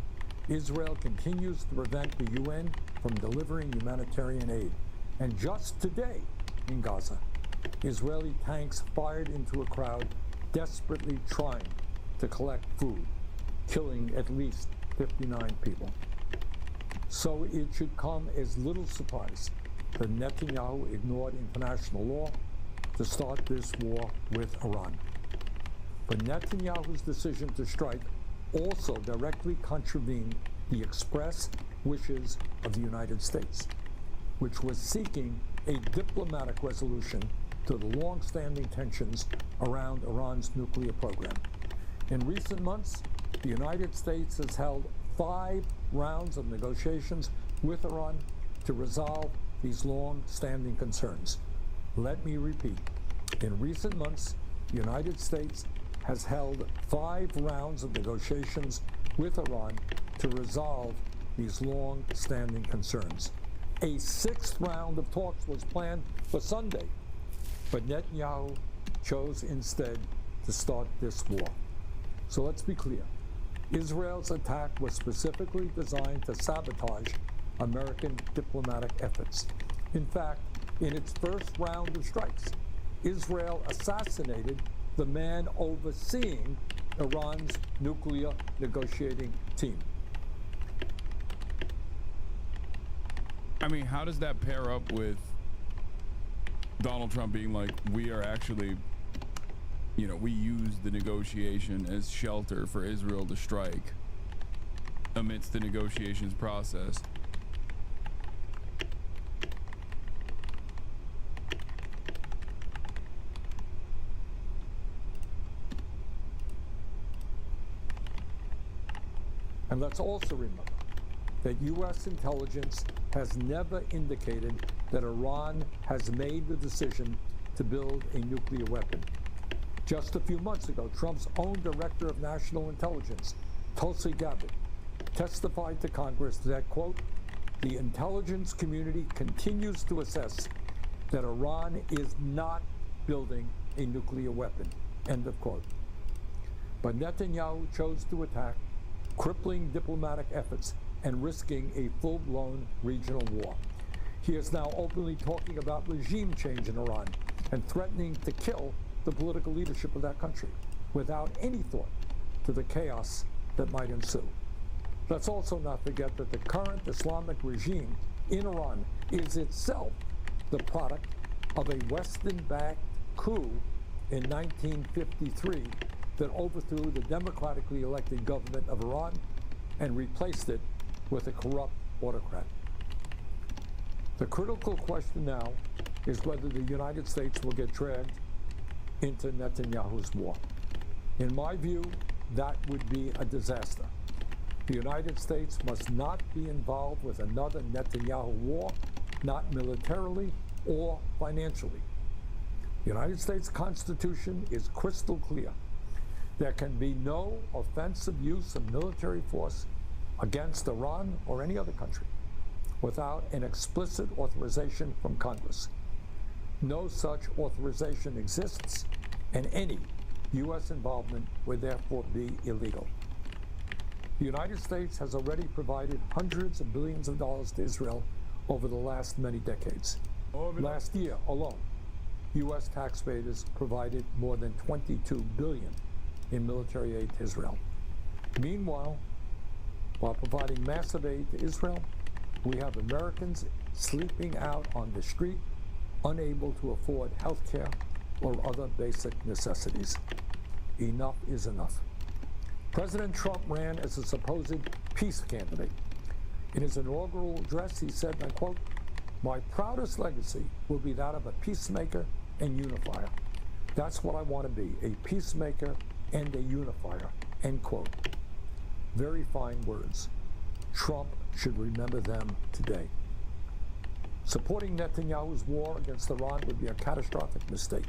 Israel continues to prevent the UN from delivering humanitarian aid. And just today in Gaza, Israeli tanks fired into a crowd desperately trying to collect food, killing at least 59 people. So it should come as little surprise that Netanyahu ignored international law to start this war with Iran. But Netanyahu's decision to strike also directly contravened the express wishes of the United States, which was seeking a diplomatic resolution to the long-standing tensions around Iran's nuclear program. In recent months, the United States has held 5 rounds of negotiations with Iran to resolve these long-standing concerns. Let me repeat. In recent months, the United States has held 5 rounds of negotiations with Iran to resolve these long-standing concerns. A 6th round of talks was planned for Sunday, but Netanyahu chose instead to start this war. So let's be clear. Israel's attack was specifically designed to sabotage American diplomatic efforts. In fact, in its first round of strikes, Israel assassinated the man overseeing Iran's nuclear negotiating team. I mean, how does that pair up with Donald Trump being like, we are actually, you know, we use the negotiation as shelter for Israel to strike amidst the negotiations process? And let's also remember that U.S. intelligence has never indicated that Iran has made the decision to build a nuclear weapon. Just a few months ago, Trump's own Director of National Intelligence, Tulsi Gabbard, testified to Congress that, quote, the intelligence community continues to assess that Iran is not building a nuclear weapon, end of quote. But Netanyahu chose to attack, crippling diplomatic efforts and risking a full-blown regional war. He is now openly talking about regime change in Iran and threatening to kill the political leadership of that country without any thought to the chaos that might ensue. Let's also not forget that the current Islamic regime in Iran is itself the product of a Western-backed coup in 1953 that overthrew the democratically elected government of Iran and replaced it with a corrupt autocrat. The critical question now is whether the United States will get dragged into Netanyahu's war. In my view, that would be a disaster. The United States must not be involved with another Netanyahu war, not militarily or financially. The United States Constitution is crystal clear. There can be no offensive use of military force against Iran or any other country without an explicit authorization from Congress. No such authorization exists, and any U.S. involvement would therefore be illegal. The United States has already provided hundreds of billions of dollars to Israel over the last many decades. Last year alone, U.S. taxpayers provided more than $22 billion in military aid to Israel. Meanwhile, while providing massive aid to Israel, we have Americans sleeping out on the street, unable to afford health care or other basic necessities. Enough is enough. President Trump ran as a supposed peace candidate. In his inaugural address, he said, and I quote, "My proudest legacy will be that of a peacemaker and unifier. That's what I want to be, a peacemaker and a unifier," end quote. Very fine words. Trump should remember them today. Supporting Netanyahu's war against Iran would be a catastrophic mistake.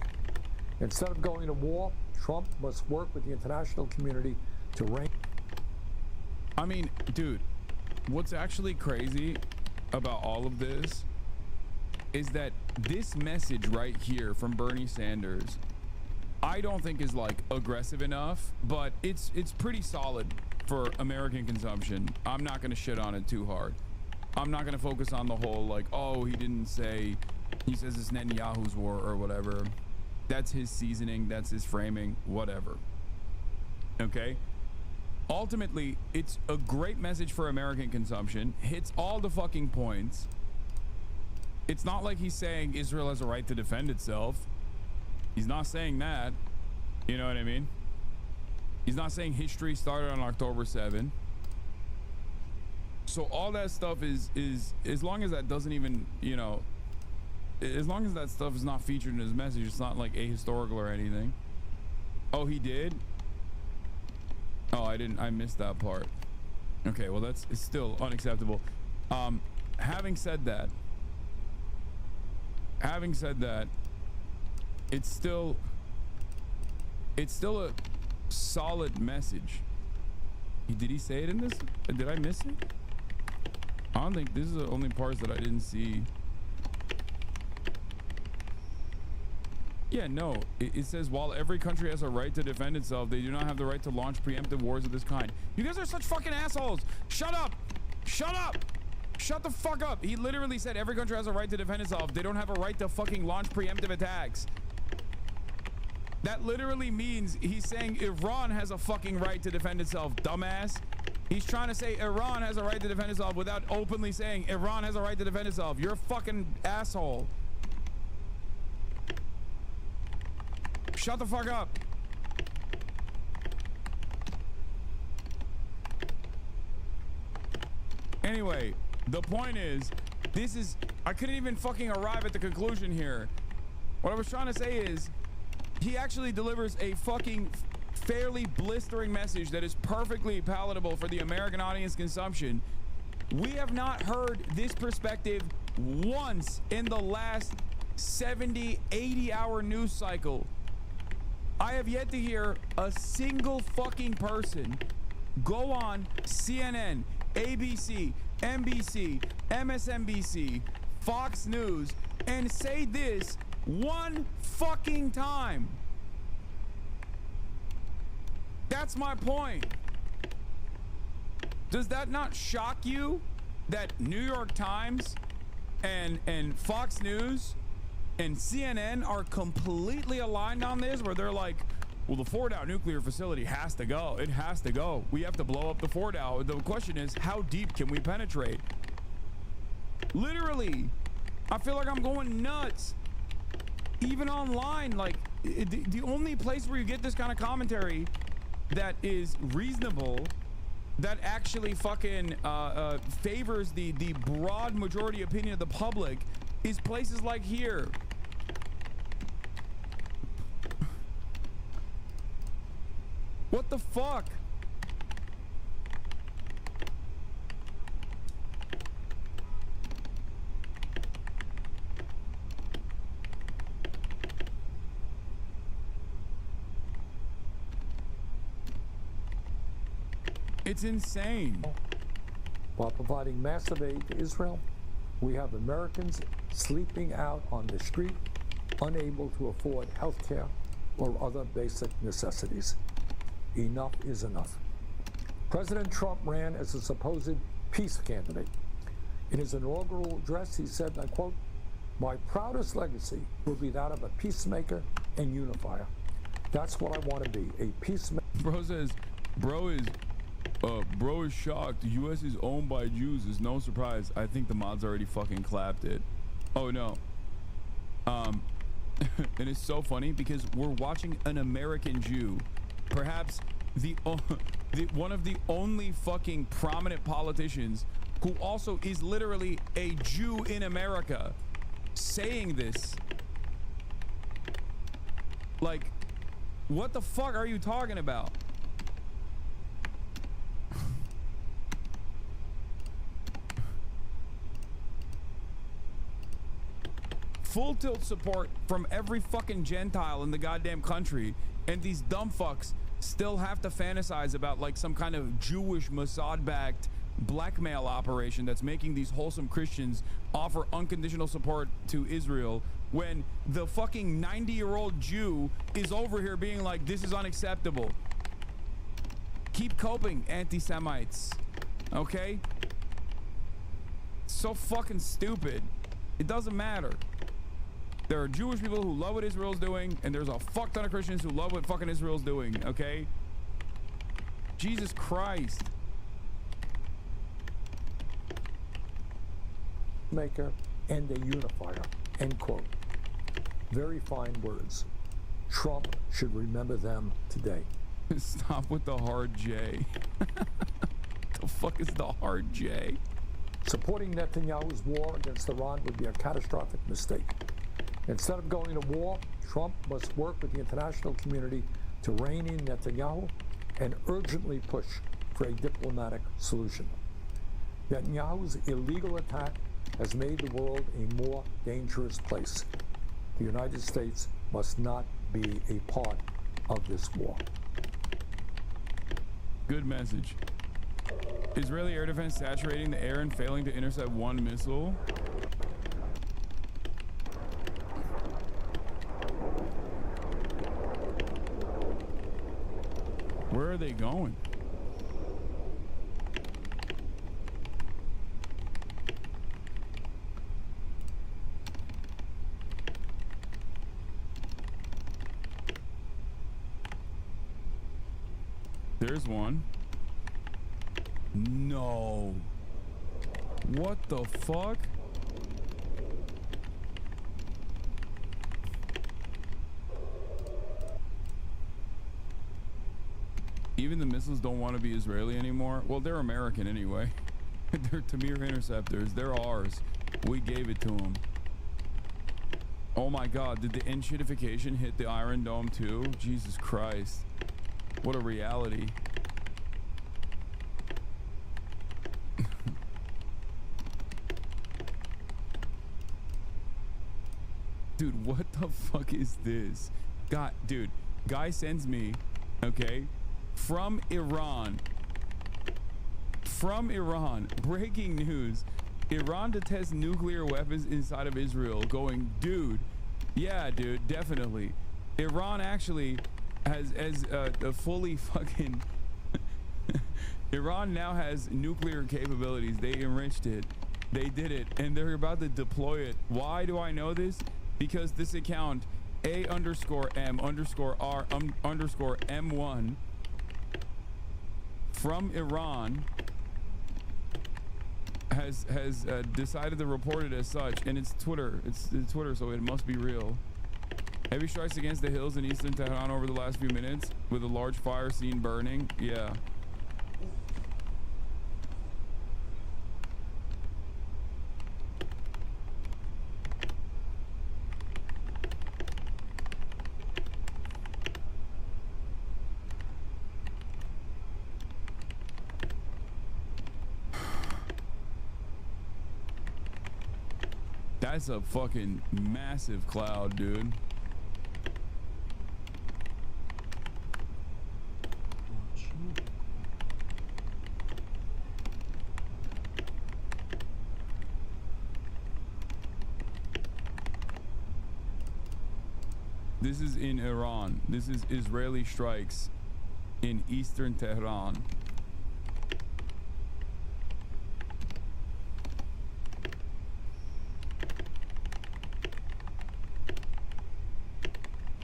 Instead of going to war, Trump must work with the international community to rein. I mean, dude, what's actually crazy about all of this is that this message right here from Bernie Sanders, I don't think is like aggressive enough, but it's pretty solid for American consumption. I'm not going to shit on it too hard. I'm not going to focus on the whole like, oh, he didn't say, he says it's Netanyahu's war or whatever. That's his seasoning, that's his framing, whatever. Okay? Ultimately, it's a great message for American consumption, hits all the fucking points. It's not like he's saying Israel has a right to defend itself. He's not saying that. You know what I mean? He's not saying history started on October 7th. So all that stuff is as long as that doesn't even, you know, as long as that stuff is not featured in his message, it's not like ahistorical or anything. Oh, he did? Oh, I missed that part. Okay, well it's still unacceptable. Having said that, it's still a solid message. Did he say it in this? Did I miss it? I don't think this is the only parts that I didn't see. Yeah, no, it says while every country has a right to defend itself, they do not have the right to launch preemptive wars of this kind. You guys are such fucking assholes. Shut up. Shut up. Shut the fuck up. He literally said every country has a right to defend itself. They don't have a right to fucking launch preemptive attacks. That literally means he's saying Iran has a fucking right to defend itself, dumbass. He's trying to say Iran has a right to defend itself without openly saying Iran has a right to defend itself. You're a fucking asshole. Shut the fuck up. Anyway, the point is, I couldn't even fucking arrive at the conclusion here. What I was trying to say is, he actually delivers a fucking fairly blistering message that is perfectly palatable for the American audience consumption. We have not heard this perspective once in the last 70, 80-hour news cycle. I have yet to hear a single fucking person go on CNN, ABC, NBC, MSNBC, Fox News, and say this one fucking time. That's my point. Does that not shock you that New York Times and Fox News and CNN are completely aligned on this, where they're like, well, the Fordow nuclear facility has to go. It has to go. We have to blow up the Fordow. The question is, how deep can we penetrate? Literally, I feel like I'm going nuts. Even online, like the only place where you get this kind of commentary that is reasonable, that actually fucking favors the broad majority opinion of the public, is places like here. What the fuck? It's insane. While providing massive aid to Israel, we have Americans sleeping out on the street, unable to afford health care or other basic necessities. Enough is enough. President Trump ran as a supposed peace candidate. In his inaugural address, he said, I quote, "My proudest legacy will be that of a peacemaker and unifier. That's what I want to be, a peacemaker." Bro says, bro is shocked. The U.S. is owned by Jews. It's no surprise. I think the mods already fucking clapped it. Oh no. And it's so funny because we're watching an American Jew, perhaps one of the only fucking prominent politicians who also is literally a Jew in America, saying this. Like, what the fuck are you talking about? Full tilt support from every fucking Gentile in the goddamn country, and these dumb fucks still have to fantasize about like some kind of Jewish Mossad-backed blackmail operation that's making these wholesome Christians offer unconditional support to Israel, when the fucking 90-year-old Jew is over here being like, this is unacceptable. Keep coping, anti-Semites. Okay? So fucking stupid. It doesn't matter. There are Jewish people who love what Israel's doing, and there's a fuck ton of Christians who love what fucking Israel's doing, okay? Jesus Christ. Maker and a unifier, end quote. Very fine words. Trump should remember them today. Stop with the hard J. The fuck is the hard J? Supporting Netanyahu's war against Iran would be a catastrophic mistake. Instead of going to war, Trump must work with the international community to rein in Netanyahu and urgently push for a diplomatic solution. Netanyahu's illegal attack has made the world a more dangerous place. The United States must not be a part of this war. Good message. Israeli air defense saturating the air and failing to intercept one missile. Where are they going? There's one. No. What the fuck? Even the missiles don't want to be Israeli anymore. Well, they're American anyway. They're Tamir interceptors. They're ours. We gave it to them. Oh my God. Did the enshittification hit the Iron Dome too? Jesus Christ. What a reality. Dude, what the fuck is this? God, dude, guy sends me, okay, from Iran, breaking news. Iran to test nuclear weapons inside of Israel. Going, dude, yeah, dude, definitely. Iran actually has a fully fucking Iran now has nuclear capabilities. They enriched it. They did it, and they're about to deploy it. Why do I know this? Because this account A_M_R_M1 from Iran has decided to report it as such, and it's Twitter. It's Twitter, so it must be real. Heavy strikes against the hills in eastern Tehran over the last few minutes with a large fire seen burning. Yeah. That's a fucking massive cloud, dude. This is in Iran. This is Israeli strikes in eastern Tehran.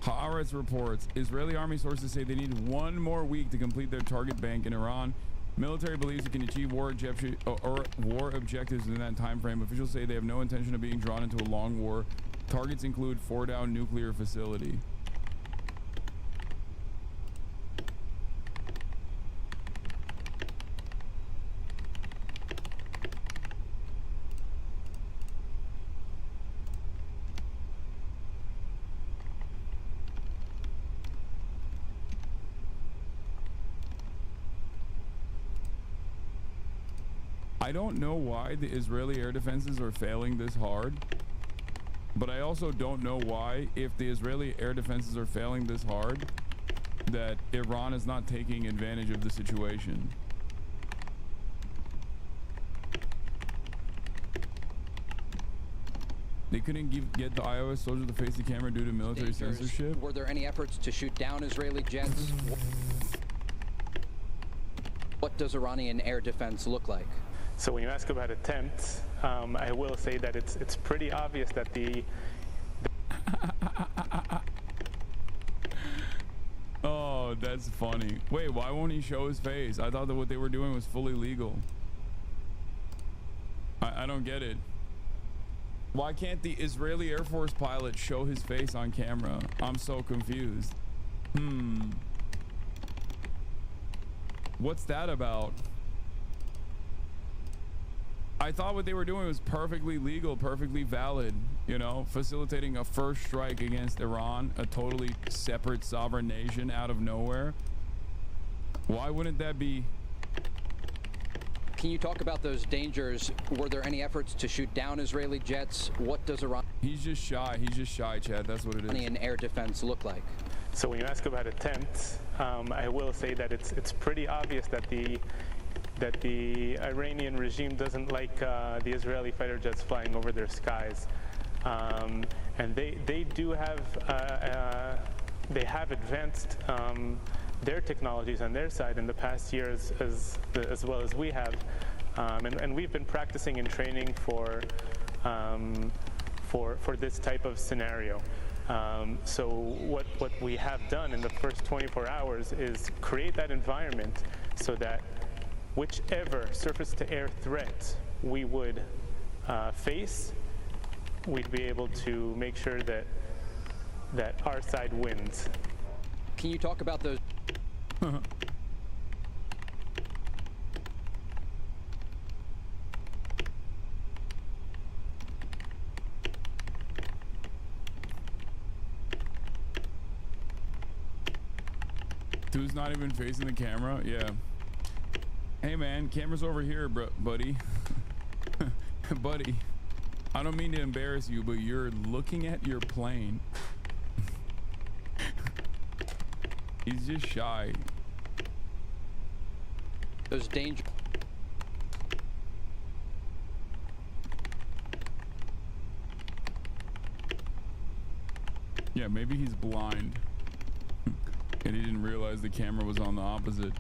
Haaretz reports Israeli army sources say they need 1 more week to complete their target bank in Iran. Military believes it can achieve war objectives in that time frame. Officials say they have no intention of being drawn into a long war. Targets include Fordow nuclear facility. I don't know why the Israeli air defenses are failing this hard, but I also don't know why, if the Israeli air defenses are failing this hard, that Iran is not taking advantage of the situation. They couldn't get the iOS soldier to face the camera due to military censorship. Were there any efforts to shoot down Israeli jets? What does Iranian air defense look like? So when you ask about attempts, I will say that it's pretty obvious that the Oh, that's funny. Wait, why won't he show his face? I thought that what they were doing was fully legal. I don't get it. Why can't the Israeli Air Force pilot show his face on camera? I'm so confused. What's that about? I thought what they were doing was perfectly legal, perfectly valid, you know, facilitating a first strike against Iran, a totally separate sovereign nation out of nowhere. Why wouldn't that be Can you talk about those dangers? Were there any efforts to shoot down Israeli jets? What does Iran? He's just shy. He's just shy, Chad. That's what it is. And air defense look like? So when you ask about attempts, I will say that it's pretty obvious that the Iranian regime doesn't like the Israeli fighter jets flying over their skies, and they do have they have advanced their technologies on their side in the past years as well as we have, and we've been practicing and training for this type of scenario. So what we have done in the first 24 hours is create that environment so that whichever surface-to-air threat we would face, we'd be able to make sure that our side wins. Can you talk about those? Dude's not even facing the camera. Yeah. Hey man, camera's over here, buddy. Buddy, I don't mean to embarrass you, but you're looking at your plane. He's just shy. Those danger. Yeah, maybe he's blind. And he didn't realize the camera was on the opposite.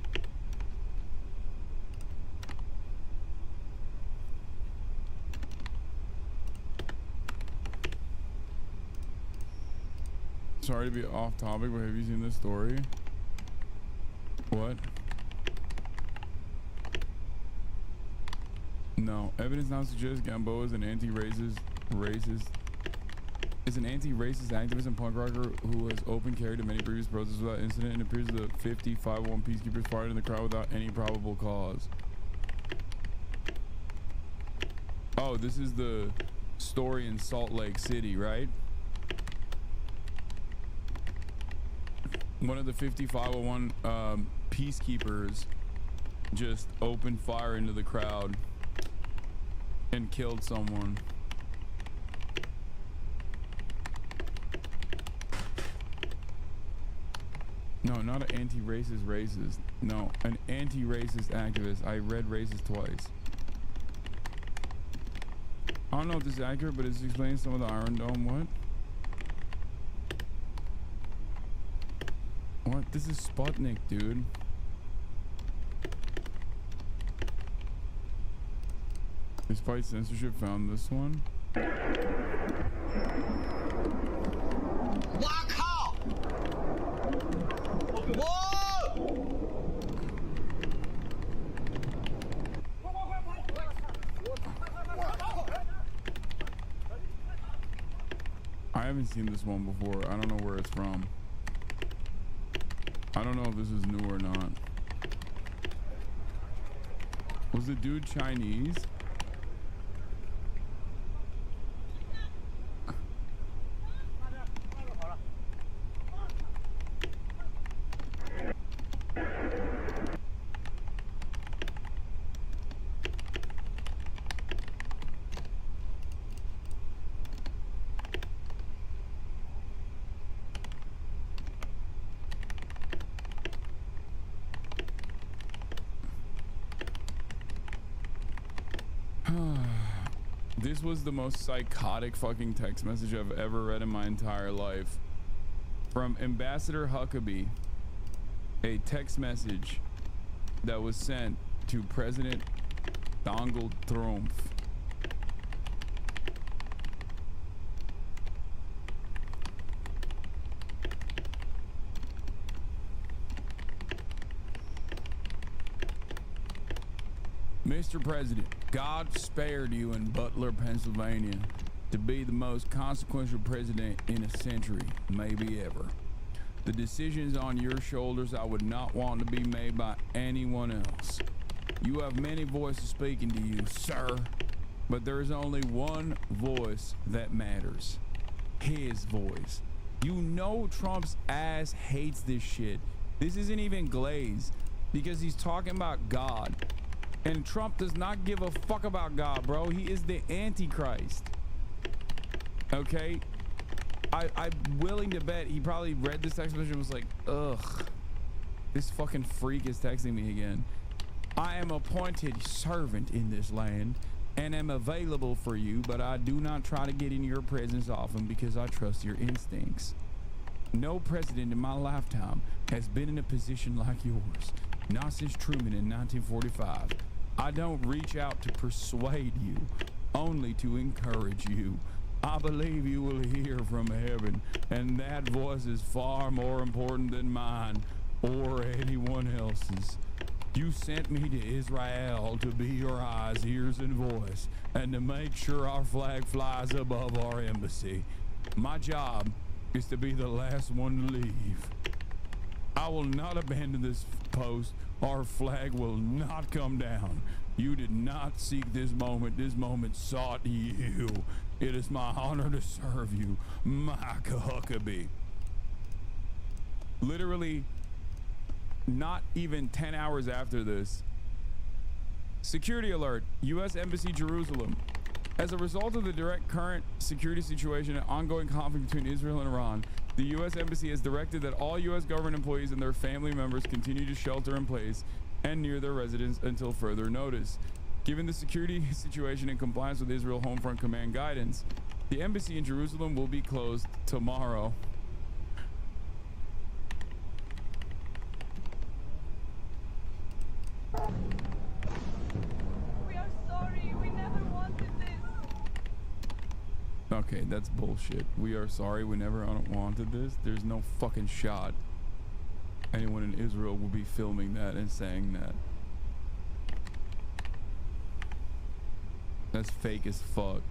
Sorry to be off topic, but have you seen this story? What? No. Evidence now suggests Gamboa is an anti-racist activist and punk rocker who has open carried to many previous protests without incident, and appears the 501 peacekeepers fired in the crowd without any probable cause. Oh, this is the story in Salt Lake City, right? One of the 501 peacekeepers just opened fire into the crowd and killed someone. No, not an anti-racist. No, an anti-racist activist. I read racist twice. I don't know if this is accurate, but it's explaining some of the Iron Dome. What? What? This is Sputnik, dude. Despite censorship, found this one. I haven't seen this one before. I don't know where it's from. I don't know if this is new or not. Was the dude Chinese? This was the most psychotic fucking text message I've ever read in my entire life. From Ambassador Huckabee, a text message that was sent to President Donald Trump. Mr. President, God spared you in Butler, Pennsylvania to be the most consequential president in a century, maybe ever. The decisions on your shoulders I would not want to be made by anyone else. You have many voices speaking to you, sir, but there is only one voice that matters. His voice. You know Trump's ass hates this shit. This isn't even glazed because he's talking about God. And Trump does not give a fuck about God, bro. He is the Antichrist. Okay? I'm willing to bet he probably read this text message and was like, ugh, this fucking freak is texting me again. I am appointed servant in this land and am available for you, but I do not try to get in your presence often because I trust your instincts. No president in my lifetime has been in a position like yours, not since Truman in 1945. I don't reach out to persuade you, only to encourage you. I believe you will hear from heaven, and that voice is far more important than mine or anyone else's. You sent me to Israel to be your eyes, ears, and voice, and to make sure our flag flies above our embassy. My job is to be the last one to leave. I will not abandon this post. Our flag will not come down. You did not seek this moment. This moment sought you. It is my honor to serve you, Micah Huckabee. Literally, not even 10 hours after this, security alert, U.S. Embassy, Jerusalem. As a result of the direct current security situation and ongoing conflict between Israel and Iran, the U.S. Embassy has directed that all U.S. government employees and their family members continue to shelter in place and near their residence until further notice. Given the security situation in compliance with Israel Homefront Command guidance, the embassy in Jerusalem will be closed tomorrow. We are sorry. We never wanted this. Okay, that's bullshit. We are sorry. We never wanted this. There's no fucking shot anyone in Israel will be filming that and saying that. That's fake as fuck.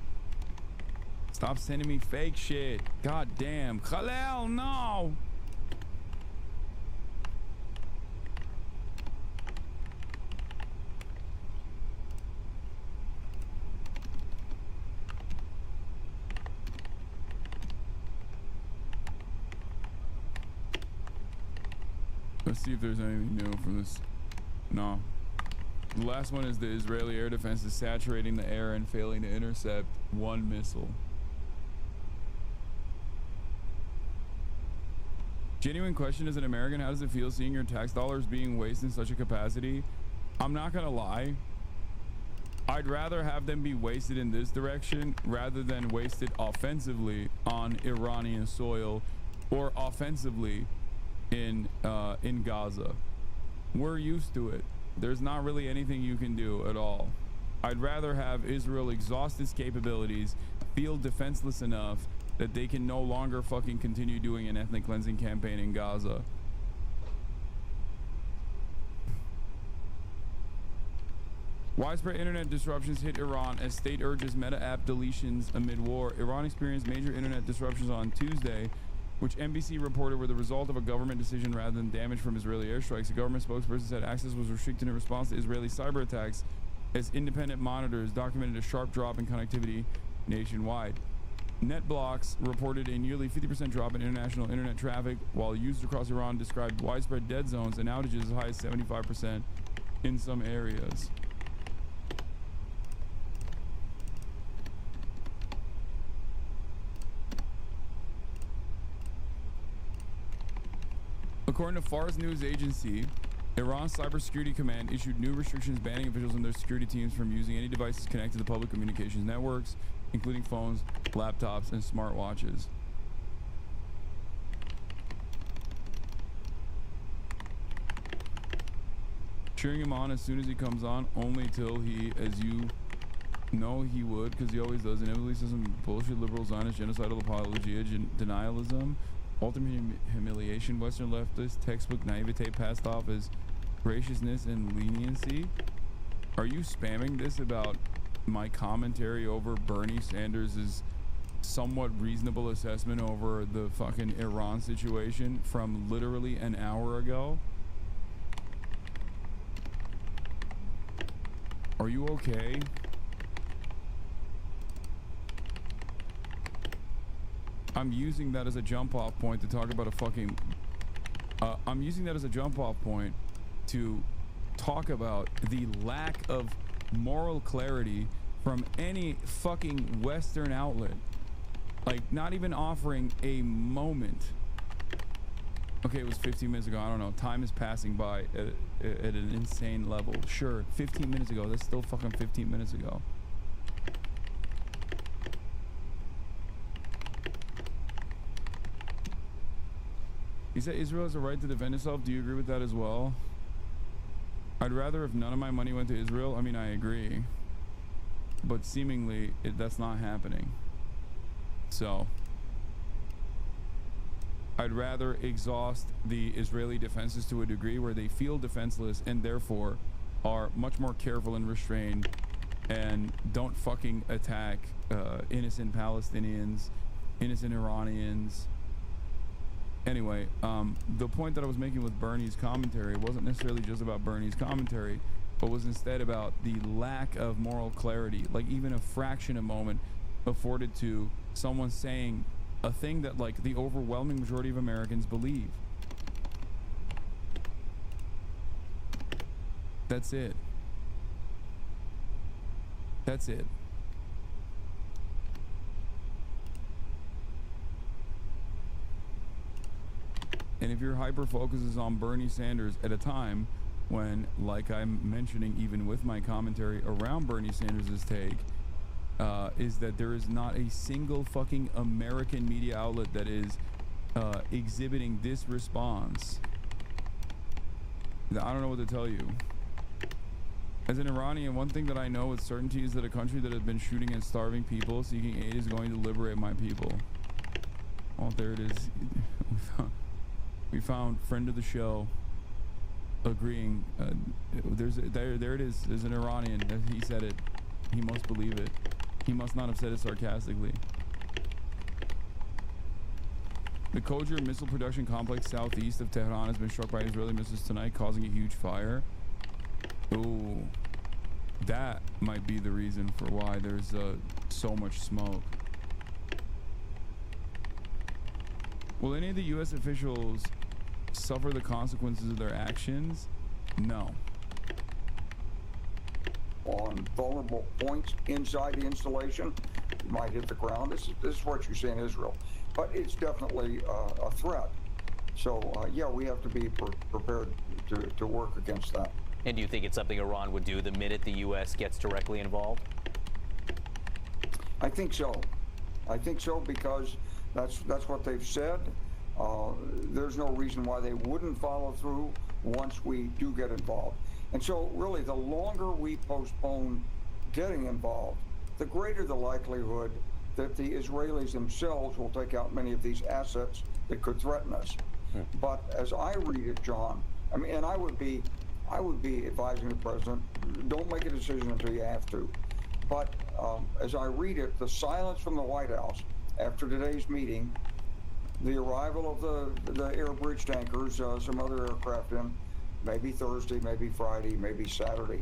Stop sending me fake shit. God damn. Khalil, no. Let's see if there's anything new from this. No. The last one is the Israeli air defense is saturating the air and failing to intercept one missile. Genuine question as an American, how does it feel seeing your tax dollars being wasted in such a capacity? I'm not gonna lie. I'd rather have them be wasted in this direction rather than wasted offensively on Iranian soil or offensively in Gaza. We're used to it. There's not really anything you can do at all. I'd rather have Israel exhaust its capabilities, feel defenseless enough that they can no longer fucking continue doing an ethnic cleansing campaign in Gaza. Widespread internet disruptions hit Iran as state urges Meta app deletions amid war. Iran experienced major internet disruptions on Tuesday, which NBC reported were the result of a government decision rather than damage from Israeli airstrikes. A government spokesperson said access was restricted in response to Israeli cyber attacks as independent monitors documented a sharp drop in connectivity nationwide. NetBlocks reported a nearly 50% drop in international internet traffic, while users across Iran described widespread dead zones and outages as high as 75% in some areas. According to Fars News Agency, Iran's Cybersecurity Command issued new restrictions banning officials and their security teams from using any devices connected to public communications networks, including phones, laptops, and smartwatches. Cheering him on as soon as he comes on, only till he, as you know he would, because he always does, inevitably says some bullshit liberal Zionist genocidal apologia, denialism, ultimate humiliation, Western leftist textbook naivete passed off as graciousness and leniency. Are you spamming this about my commentary over Bernie Sanders' somewhat reasonable assessment over the fucking Iran situation from literally an hour ago? Are you okay? I'm using that as a jump off point to talk about a fucking I'm using that as a jump off point to talk about the lack of moral clarity from any fucking Western outlet. Like, not even offering a moment. Okay, it was 15 minutes ago. I don't know. Time is passing by at an insane level. Sure, 15 minutes ago. That's still fucking 15 minutes ago. He said Israel has a right to defend itself. Do you agree with that as well? I'd rather if none of my money went to Israel. I mean, I agree. But seemingly, that's not happening. So, I'd rather exhaust the Israeli defenses to a degree where they feel defenseless and therefore are much more careful and restrained and don't fucking attack innocent Palestinians, innocent Iranians. Anyway, the point that I was making with Bernie's commentary wasn't necessarily just about Bernie's commentary, but was instead about the lack of moral clarity, like even a fraction of moment afforded to someone saying a thing that like the overwhelming majority of Americans believe. That's it. That's it. And if your hyper focus is on Bernie Sanders at a time when, like I'm mentioning even with my commentary around Bernie Sanders' take, is that there is not a single fucking American media outlet that is exhibiting this response. I don't know what to tell you. As an Iranian, one thing that I know with certainty is that a country that has been shooting and starving people seeking aid is going to liberate my people. Oh, there it is. We found friend of the show agreeing. There it is. There's an Iranian. He said it. He must believe it. He must not have said it sarcastically. The Khojar missile production complex southeast of Tehran has been struck by Israeli missiles tonight, causing a huge fire. Ooh, that might be the reason for why there's so much smoke. Will any of the U.S. officials suffer the consequences of their actions? No. On vulnerable points inside the installation, you might hit the ground. This is what you see in Israel. But it's definitely a threat. So, yeah, we have to be prepared to work against that. And do you think it's something Iran would do the minute the U.S. gets directly involved? I think so. I think so because that's what they've said. There's no reason why they wouldn't follow through once we do get involved. And so really the longer we postpone getting involved, the greater the likelihood that the Israelis themselves will take out many of these assets that could threaten us. But as I read it, John, I mean, and I would be advising the president, don't make a decision until you have to. But as I read it, the silence from the White House after today's meeting, the arrival of the air bridge tankers, some other aircraft in, maybe Thursday, maybe Friday, maybe Saturday,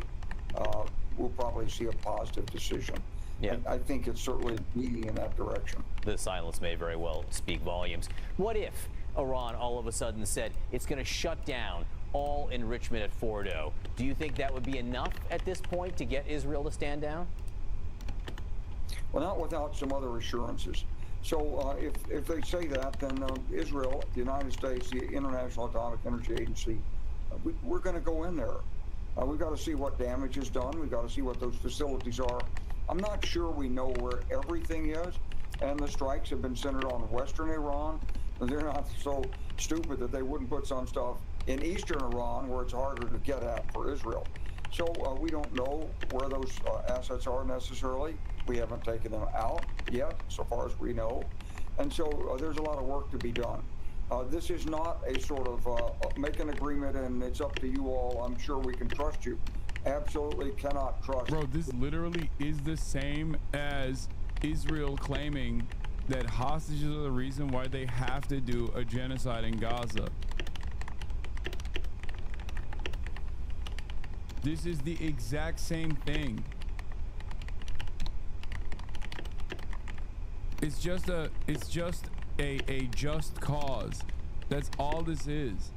we'll probably see a positive decision. Yeah. I think it's certainly leading in that direction. The silence may very well speak volumes. What if Iran all of a sudden said it's going to shut down all enrichment at Fordo? Do you think that would be enough at this point to get Israel to stand down? Well, not without some other assurances. So if they say that, then Israel, the United States, the International Atomic Energy Agency, we're going to go in there. We've got to see what damage is done. We've got to see what those facilities are. I'm not sure we know where everything is, and the strikes have been centered on Western Iran. They're not so stupid that they wouldn't put some stuff in Eastern Iran where it's harder to get at for Israel. So we don't know where those assets are necessarily. We haven't taken them out yet, so far as we know. And so there's a lot of work to be done. This is not a sort of make an agreement and it's up to you all. I'm sure we can trust you. Absolutely cannot trust. Bro, this literally is the same as Israel claiming that hostages are the reason why they have to do a genocide in Gaza. This is the exact same thing. It's just a just cause. That's all this is.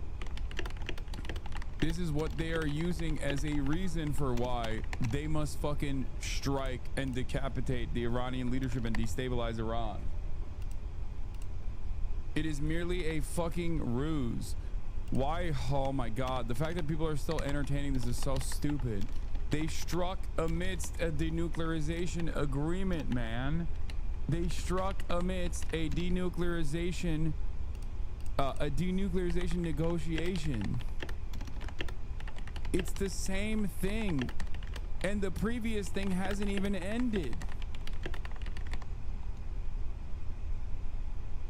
This is what they are using as a reason for why they must fucking strike and decapitate the Iranian leadership and destabilize Iran. It is merely a fucking ruse. Why? Oh my God. The fact that people are still entertaining this is so stupid. They struck amidst a denuclearization agreement, man. They struck amidst a denuclearization negotiation. It's the same thing. And the previous thing hasn't even ended.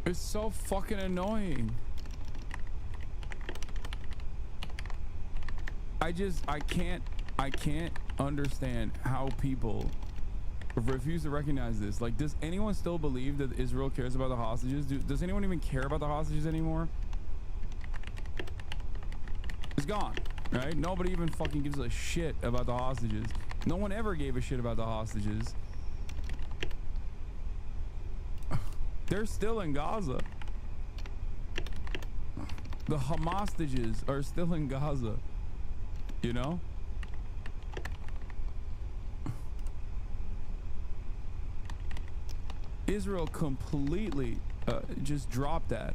It's so fucking annoying. I can't understand how people refuse to recognize this. Like, does anyone still believe that Israel cares about the hostages? Does anyone even care about the hostages anymore? It's gone, right? Nobody even fucking gives a shit about the hostages. No one ever gave a shit about the hostages. They're still in Gaza. The Hamas-stages are still in Gaza. You know? Israel completely just dropped that.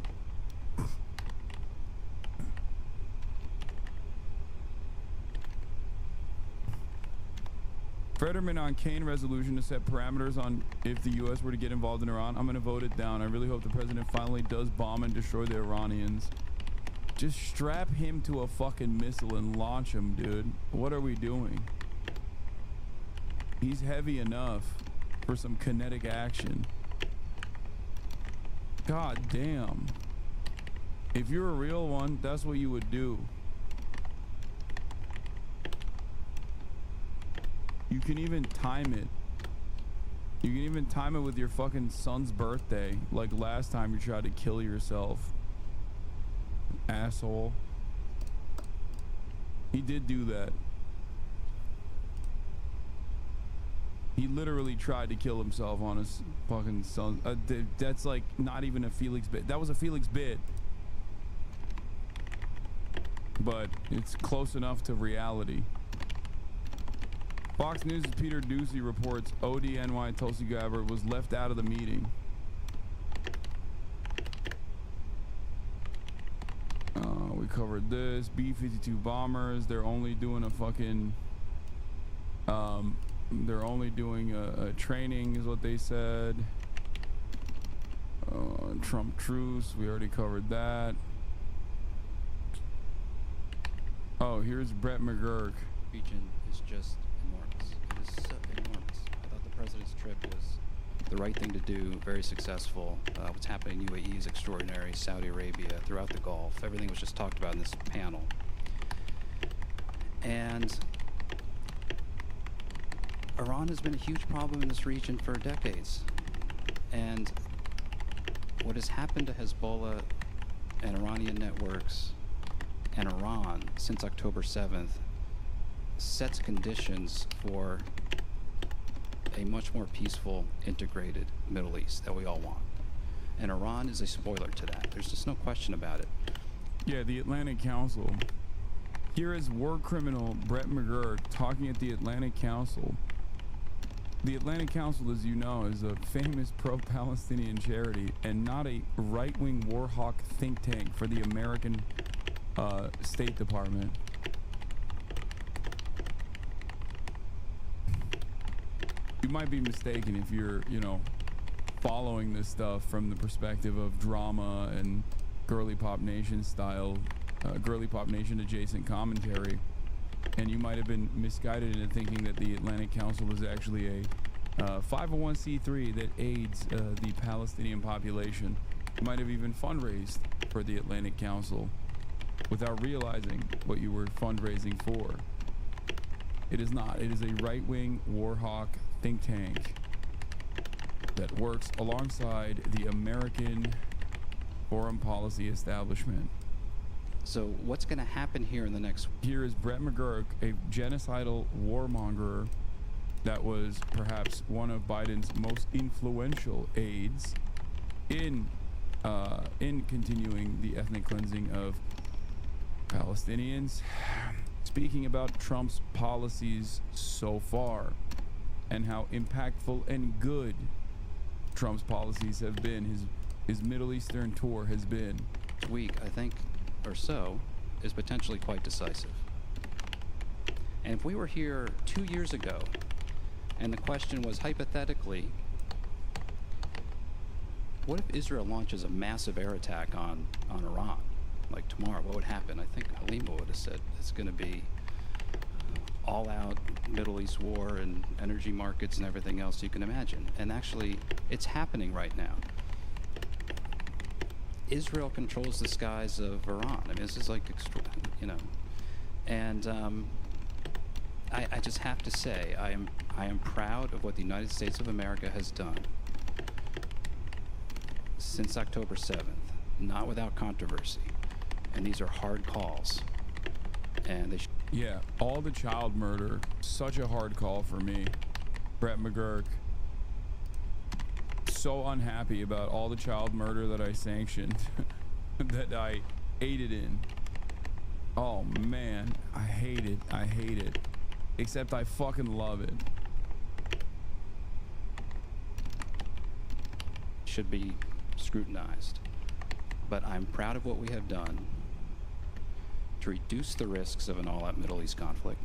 Fetterman on Kane resolution to set parameters on if the U.S. were to get involved in Iran. I'm going to vote it down. I really hope the president finally does bomb and destroy the Iranians. Just strap him to a fucking missile and launch him, dude. What are we doing? He's heavy enough for some kinetic action. God damn. If you're a real one, that's what you would do. You can even time it. You can even time it with your fucking son's birthday, like last time you tried to kill yourself. Asshole. He did do that. He literally tried to kill himself on his fucking son. That's like not even a Felix bit. That was a Felix bit. But it's close enough to reality. Fox News' Peter Doocy reports ODNY Tulsi Gabbard was left out of the meeting. We covered this. B-52 bombers. They're only doing a fucking... they're only doing a training is what they said. Trump truce. We already covered that. Oh, here's Brett McGurk. Region is just enormous. It is so enormous. I thought the president's trip was the right thing to do, very successful. What's happening in UAE is extraordinary. Saudi Arabia, throughout the Gulf, everything was just talked about in this panel. And Iran has been a huge problem in this region for decades. And what has happened to Hezbollah and Iranian networks and Iran since October 7th sets conditions for a much more peaceful, integrated Middle East that we all want. And Iran is a spoiler to that. There's just no question about it. Yeah, the Atlantic Council. Here is war criminal Brett McGurk talking at the Atlantic Council. The Atlantic Council, as you know, is a famous pro-Palestinian charity and not a right-wing war hawk think tank for the American State Department. You might be mistaken if you're, you know, following this stuff from the perspective of drama and Girly Pop Nation style, Girly Pop Nation adjacent commentary. And you might have been misguided into thinking that the Atlantic Council is actually a 501c3 that aids the Palestinian population. You might have even fundraised for the Atlantic Council without realizing what you were fundraising for. It is not. It is a right-wing war hawk think tank that works alongside the American foreign policy establishment. So what's going to happen here in the next... Here is Brett McGurk, a genocidal warmonger that was perhaps one of Biden's most influential aides in continuing the ethnic cleansing of Palestinians, speaking about Trump's policies so far and how impactful and good Trump's policies have been, his Middle Eastern tour has been. Week, I think, or so, is potentially quite decisive. And if we were here 2 years ago, and the question was hypothetically, what if Israel launches a massive air attack on Iran, like tomorrow? What would happen? I think Halima would have said it's going to be all-out Middle East war and energy markets and everything else you can imagine. And actually, it's happening right now. Israel controls the skies of Iran. I mean, this is like, you know, and I just have to say, I am proud of what the United States of America has done since October 7th, not without controversy. And these are hard calls. And they yeah, all the child murder, such a hard call for me. Brett McGurk. So unhappy about all the child murder that I sanctioned, that I aided in. Oh man, I hate it. I hate it. Except I fucking love it. Should be scrutinized. But I'm proud of what we have done to reduce the risks of an all-out Middle East conflict,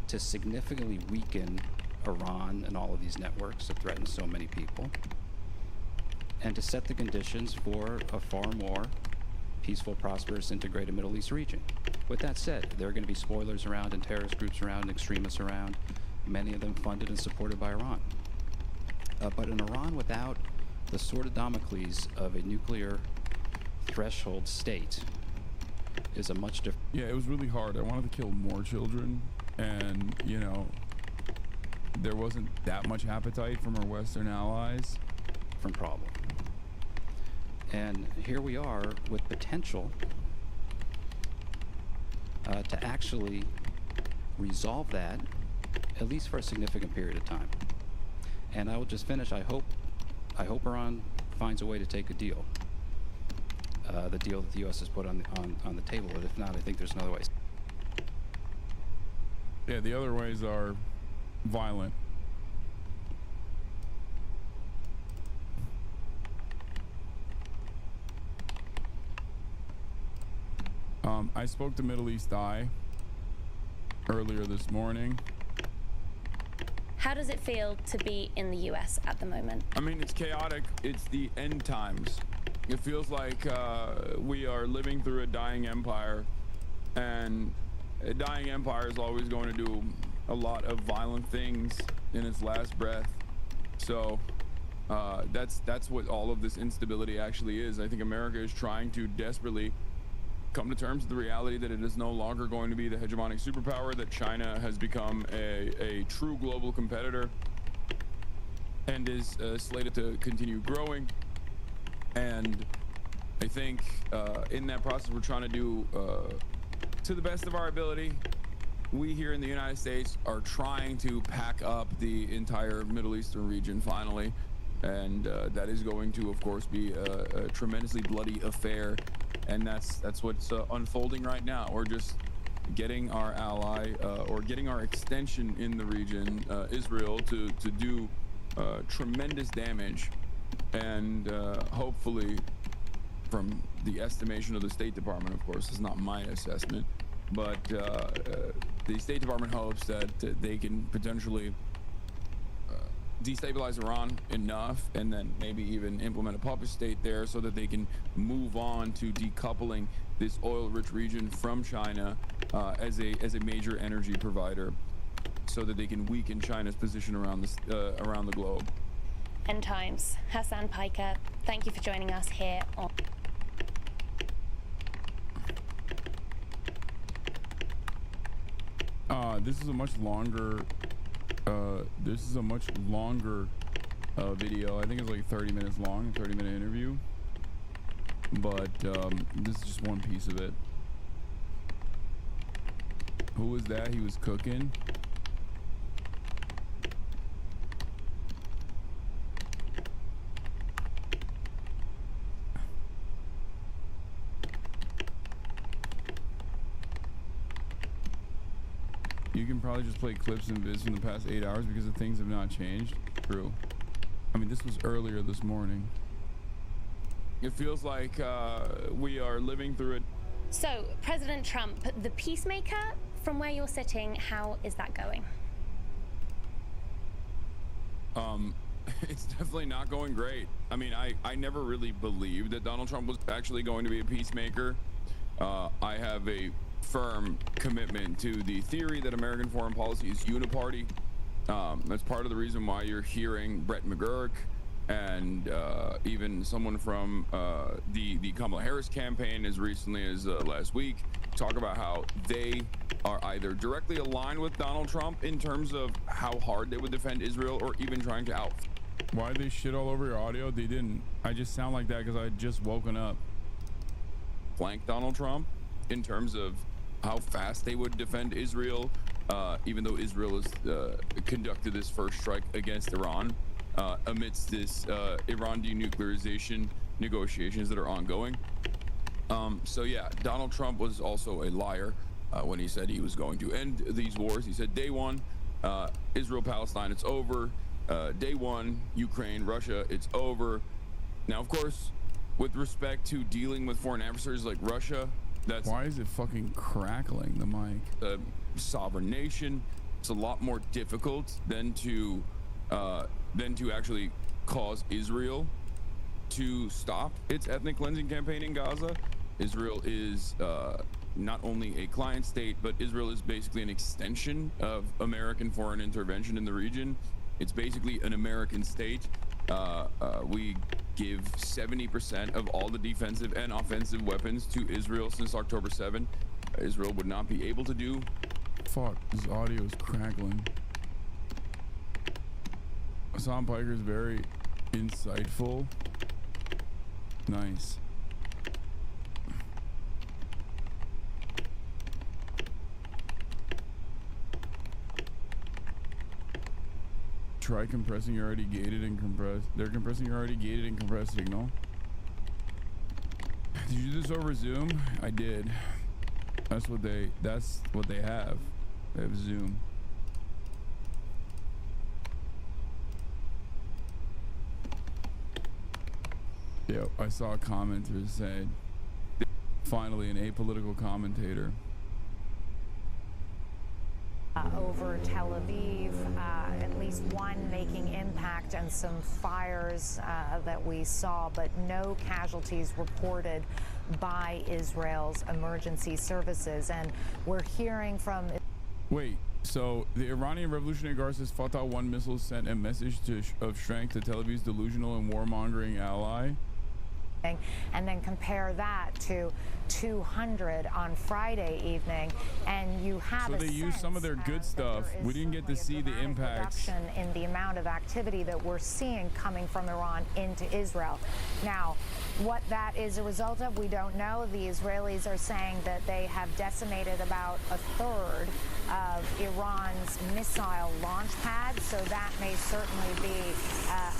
to significantly weaken Iran and all of these networks that threaten so many people, and to set the conditions for a far more peaceful, prosperous, integrated Middle East region. With that said, there are going to be spoilers around and terrorist groups around and extremists around, many of them funded and supported by Iran. But an Iran without the sword of Damocles of a nuclear threshold state is a much different... Yeah, it was really hard. I wanted to kill more children, and, you know, there wasn't that much appetite from our Western allies. From problem. And here we are with potential to actually resolve that, at least for a significant period of time. And I will just finish. I hope Iran finds a way to take a deal. The deal that the U.S. has put on the table. But if not, I think there's another way. Yeah, the other ways are violent. I spoke to Middle East Eye earlier this morning. How does it feel to be in the US at the moment? I mean, it's chaotic. It's the end times. It feels like we are living through a dying empire, and a dying empire is always going to do a lot of violent things in its last breath. So that's what all of this instability actually is. I think America is trying to desperately come to terms with the reality that it is no longer going to be the hegemonic superpower, that China has become a true global competitor and is slated to continue growing. And I think in that process, we're trying to do to the best of our ability. We here in the United States are trying to pack up the entire Middle Eastern region finally, and that is going to, of course, be a tremendously bloody affair. And that's what's unfolding right now. We're just getting our ally or getting our extension in the region, Israel, to do tremendous damage. And hopefully, from the estimation of the State Department, of course, it's not my assessment, but the State Department hopes that they can potentially destabilize Iran enough, and then maybe even implement a puppet state there so that they can move on to decoupling this oil-rich region from China as a major energy provider, so that they can weaken China's position around the globe. End times. Hassan Piker, thank you for joining us here on... This is a much longer video. I think it's like 30 minutes long, 30-minute interview. But this is just one piece of it. Who was that? He was cooking. can probably just play clips and vids from the past 8 hours because the things have not changed. True. I mean, this was earlier this morning. It feels like we are living through it. So, President Trump, the peacemaker, from where you're sitting, how is that going? It's definitely not going great. I mean, I never really believed that Donald Trump was actually going to be a peacemaker. I have a firm commitment to the theory that American foreign policy is uniparty. That's part of the reason why you're hearing Brett McGurk and even someone from the Kamala Harris campaign as recently as last week talk about how they are either directly aligned with Donald Trump in terms of how hard they would defend Israel or even trying to out. Why did they shit all over your audio? They didn't. I just sound like that because I had just woken up. Flank Donald Trump in terms of how fast they would defend Israel, even though Israel has conducted this first strike against Iran amidst this Iran denuclearization negotiations that are ongoing. So yeah, Donald Trump was also a liar when he said he was going to end these wars. He said day one, Israel, Palestine, it's over. Day one, Ukraine, Russia, it's over. Now, of course, with respect to dealing with foreign adversaries like Russia, that's why is it fucking crackling the mic? A sovereign nation. It's a lot more difficult than to actually cause Israel to stop its ethnic cleansing campaign in Gaza. Israel is not only a client state, but Israel is basically an extension of American foreign intervention in the region. It's basically an American state. We give 70% of all the defensive and offensive weapons to Israel since October 7. Israel would not be able to do. Fuck, this audio is crackling. Hassan Piker is very insightful. Nice. Try compressing your already gated and compressed. They're compressing your already gated and compressed signal. Did you do this over Zoom? I did. That's what they have. They have Zoom. Yo, I saw a commenter say, finally an apolitical commentator. Over Tel Aviv, at least one making impact and some fires that we saw, but no casualties reported by Israel's emergency services. And we're hearing from... Wait, so the Iranian Revolutionary Guard says Fatah 1 missiles sent a message of strength to Tel Aviv's delusional and warmongering ally? And then compare that to 200 on Friday evening, and you have so they use some of their good stuff. We didn't get to see the impacts in the amount of activity that we're seeing coming from Iran into Israel. Now, what that is a result of, we don't know. The Israelis are saying that they have decimated about a third of Iran's missile launch pads, so that may certainly be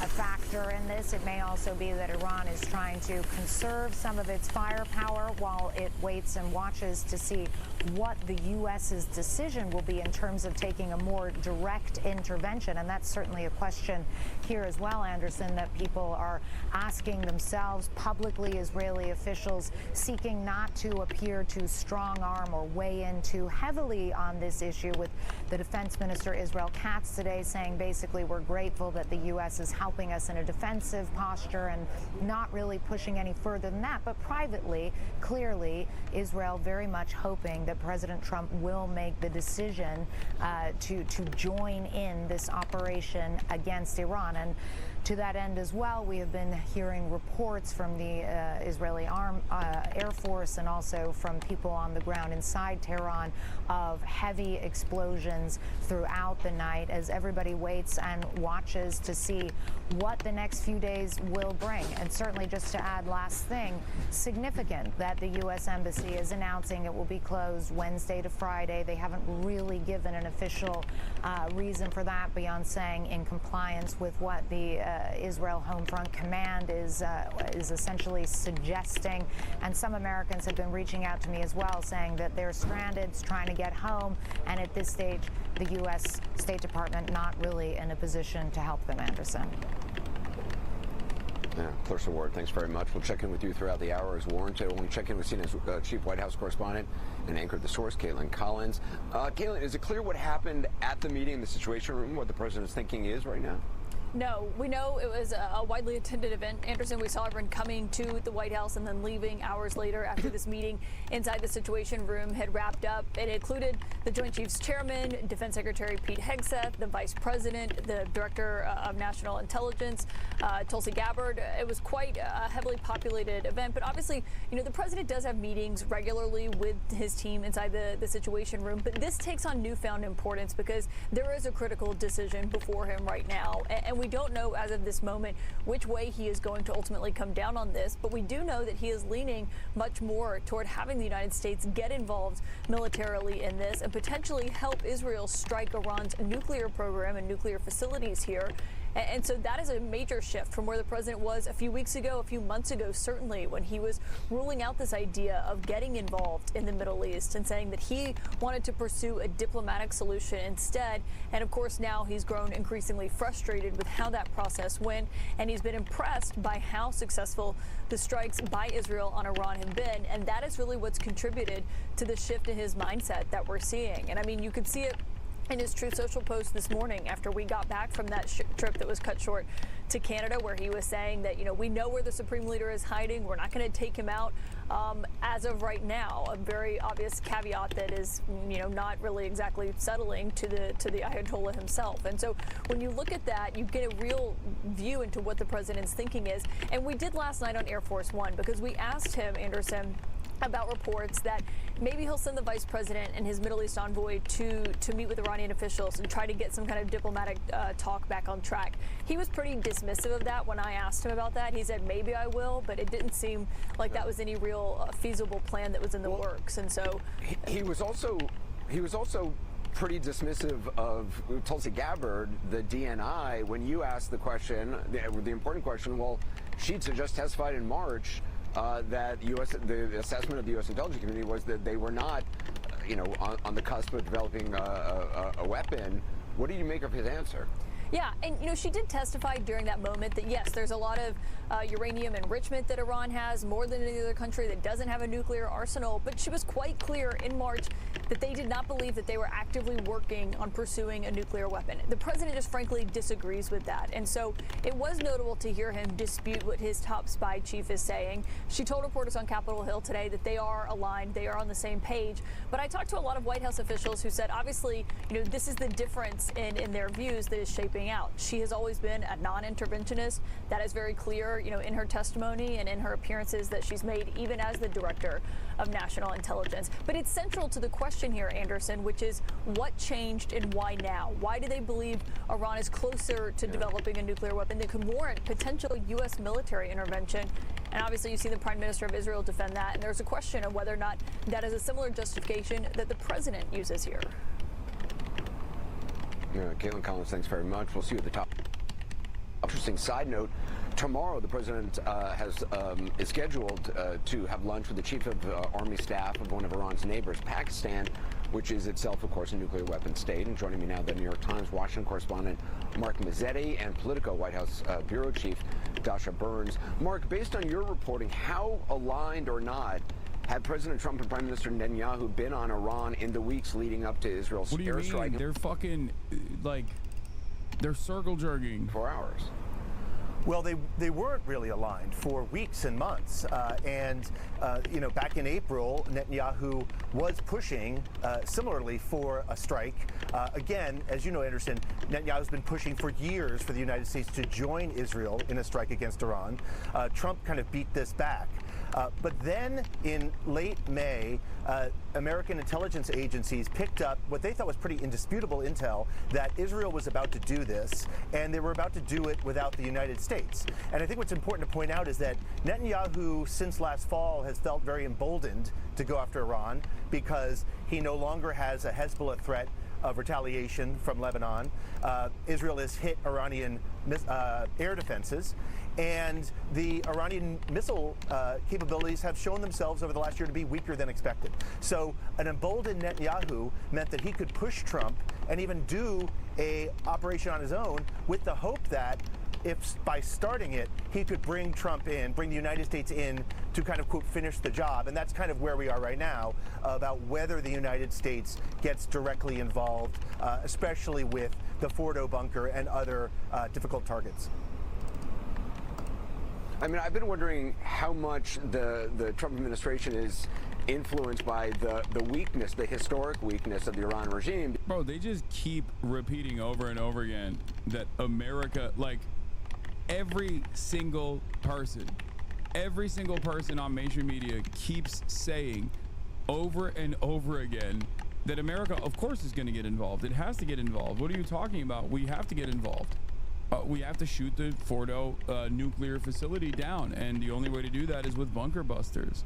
a factor in this. It may also be that Iran is trying to conserve some of its firepower while it waits and watches to see what the U.S.'s decision will be in terms of taking a more direct intervention. And that's certainly a question here as well, Anderson, that people are asking themselves publicly, Israeli officials seeking not to appear to strong arm or weigh in too heavily on this issue, with the defense minister Israel Katz today saying basically we're grateful that the U.S. is helping us in a defensive posture and not really pushing any further than that. But privately, clearly, Israel very much hoping that President Trump will make the decision to join in this operation against Iran. And to that end as well, we have been hearing reports from the Israeli Air Force and also from people on the ground inside Tehran of heavy explosions throughout the night as everybody waits and watches to see what the next few days will bring. And certainly, just to add last thing, significant that the U.S. Embassy is announcing it will be closed Wednesday to Friday. They haven't really given an official reason for that beyond saying in compliance with what the Israel Home Front Command is essentially suggesting, and some Americans have been reaching out to me as well, saying that they're stranded, trying to get home, and at this stage, the U.S. State Department not really in a position to help them, Anderson. Yeah, Clarissa Ward, thanks very much. We'll check in with you throughout the hour as warranted. I want to check in with CNN's chief White House correspondent and anchor at The Source, Caitlin Collins. Caitlin, is it clear what happened at the meeting in the Situation Room, what the president's thinking is right now? No, we know it was a widely attended event. Anderson, we saw everyone coming to the White House and then leaving hours later after this meeting inside the Situation Room had wrapped up. It included the Joint Chiefs Chairman, Defense Secretary Pete Hegseth, the Vice President, the Director of National Intelligence, Tulsi Gabbard. It was quite a heavily populated event, but obviously, you know, the president does have meetings regularly with his team inside the Situation Room, but this takes on newfound importance because there is a critical decision before him right now, and we don't know as of this moment which way he is going to ultimately come down on this, but we do know that he is leaning much more toward having the United States get involved militarily in this and potentially help Israel strike Iran's nuclear program and nuclear facilities here. And so that is a major shift from where the president was a few weeks ago, a few months ago, certainly, when he was ruling out this idea of getting involved in the Middle East and saying that he wanted to pursue a diplomatic solution instead. And of course, now he's grown increasingly frustrated with how that process went. And he's been impressed by how successful the strikes by Israel on Iran have been. And that is really what's contributed to the shift in his mindset that we're seeing. And I mean, you could see it in his Truth Social post this morning after we got back from that trip that was cut short to Canada, where he was saying that, you know, we know where the Supreme Leader is hiding. We're not going to take him out as of right now. A very obvious caveat that is, you know, not really exactly settling to the Ayatollah himself. And so when you look at that, you get a real view into what the president's thinking is. And we did last night on Air Force One because we asked him, Anderson, about reports that maybe he'll send the vice president and his Middle East envoy to meet with Iranian officials and try to get some kind of diplomatic talk back on track. He was pretty dismissive of that when I asked him about that. He said, maybe I will, but it didn't seem like that was any real feasible plan that was in the works. And so he was also pretty dismissive of Tulsi Gabbard, the DNI, when you asked the question, the important question, well, she'd just testified in March that the assessment of the U.S. intelligence community was that they were not, you know, on the cusp of developing a weapon. What do you make of his answer? Yeah, and you know, she did testify during that moment that yes, there's a lot of uranium enrichment that Iran has, more than any other country that doesn't have a nuclear arsenal, but she was quite clear in March that they did not believe that they were actively working on pursuing a nuclear weapon. The president just frankly disagrees with that, and so it was notable to hear him dispute what his top spy chief is saying. She told reporters on Capitol Hill today that they are aligned, they are on the same page, but I talked to a lot of White House officials who said, obviously, you know, this is the difference in their views that is shaping out. She has always been a non-interventionist. That is very clear, you know, in her testimony and in her appearances that she's made, even as the Director of National Intelligence. But it's central to the question here, Anderson, which is what changed and why now? Why do they believe Iran is closer to developing a nuclear weapon that could warrant potential U.S. military intervention? And obviously, you see the Prime Minister of Israel defend that. And there's a question of whether or not that is a similar justification that the president uses here. Caitlin Collins, thanks very much. We'll see you at the top. Interesting side note, tomorrow the president is scheduled to have lunch with the chief of army staff of one of Iran's neighbors, Pakistan, which is itself, of course, a nuclear weapons state. And joining me now, the New York Times Washington correspondent Mark Mazzetti and Politico White House bureau chief Dasha Burns. Mark, based on your reporting, how aligned or not had President Trump and Prime Minister Netanyahu been on Iran in the weeks leading up to Israel's airstrike? What do you mean? They're fucking, like, they're circle jerking. 4 hours. Well, they weren't really aligned for weeks and months. You know, back in April, Netanyahu was pushing similarly for a strike. Again, as you know, Anderson, Netanyahu's been pushing for years for the United States to join Israel in a strike against Iran. Trump kind of beat this back. But then in late May, American intelligence agencies picked up what they thought was pretty indisputable intel that Israel was about to do this, and they were about to do it without the United States. And I think what's important to point out is that Netanyahu, since last fall, has felt very emboldened to go after Iran because he no longer has a Hezbollah threat of retaliation from Lebanon. Israel has hit Iranian air defenses, and the Iranian missile capabilities have shown themselves over the last year to be weaker than expected. So an emboldened Netanyahu meant that he could push Trump and even do a operation on his own with the hope that if by starting it, he could bring Trump in, bring the United States in to kind of, quote, finish the job. And that's kind of where we are right now about whether the United States gets directly involved, especially with the Fordo bunker and other difficult targets. I mean, I've been wondering how much the Trump administration is influenced by the weakness, the historic weakness of the Iran regime. Bro, they just keep repeating over and over again that America, like every single person on mainstream media keeps saying over and over again that America, of course, is going to get involved. It has to get involved. What are you talking about? We have to get involved. We have to shoot the Fordo nuclear facility down, and the only way to do that is with bunker busters.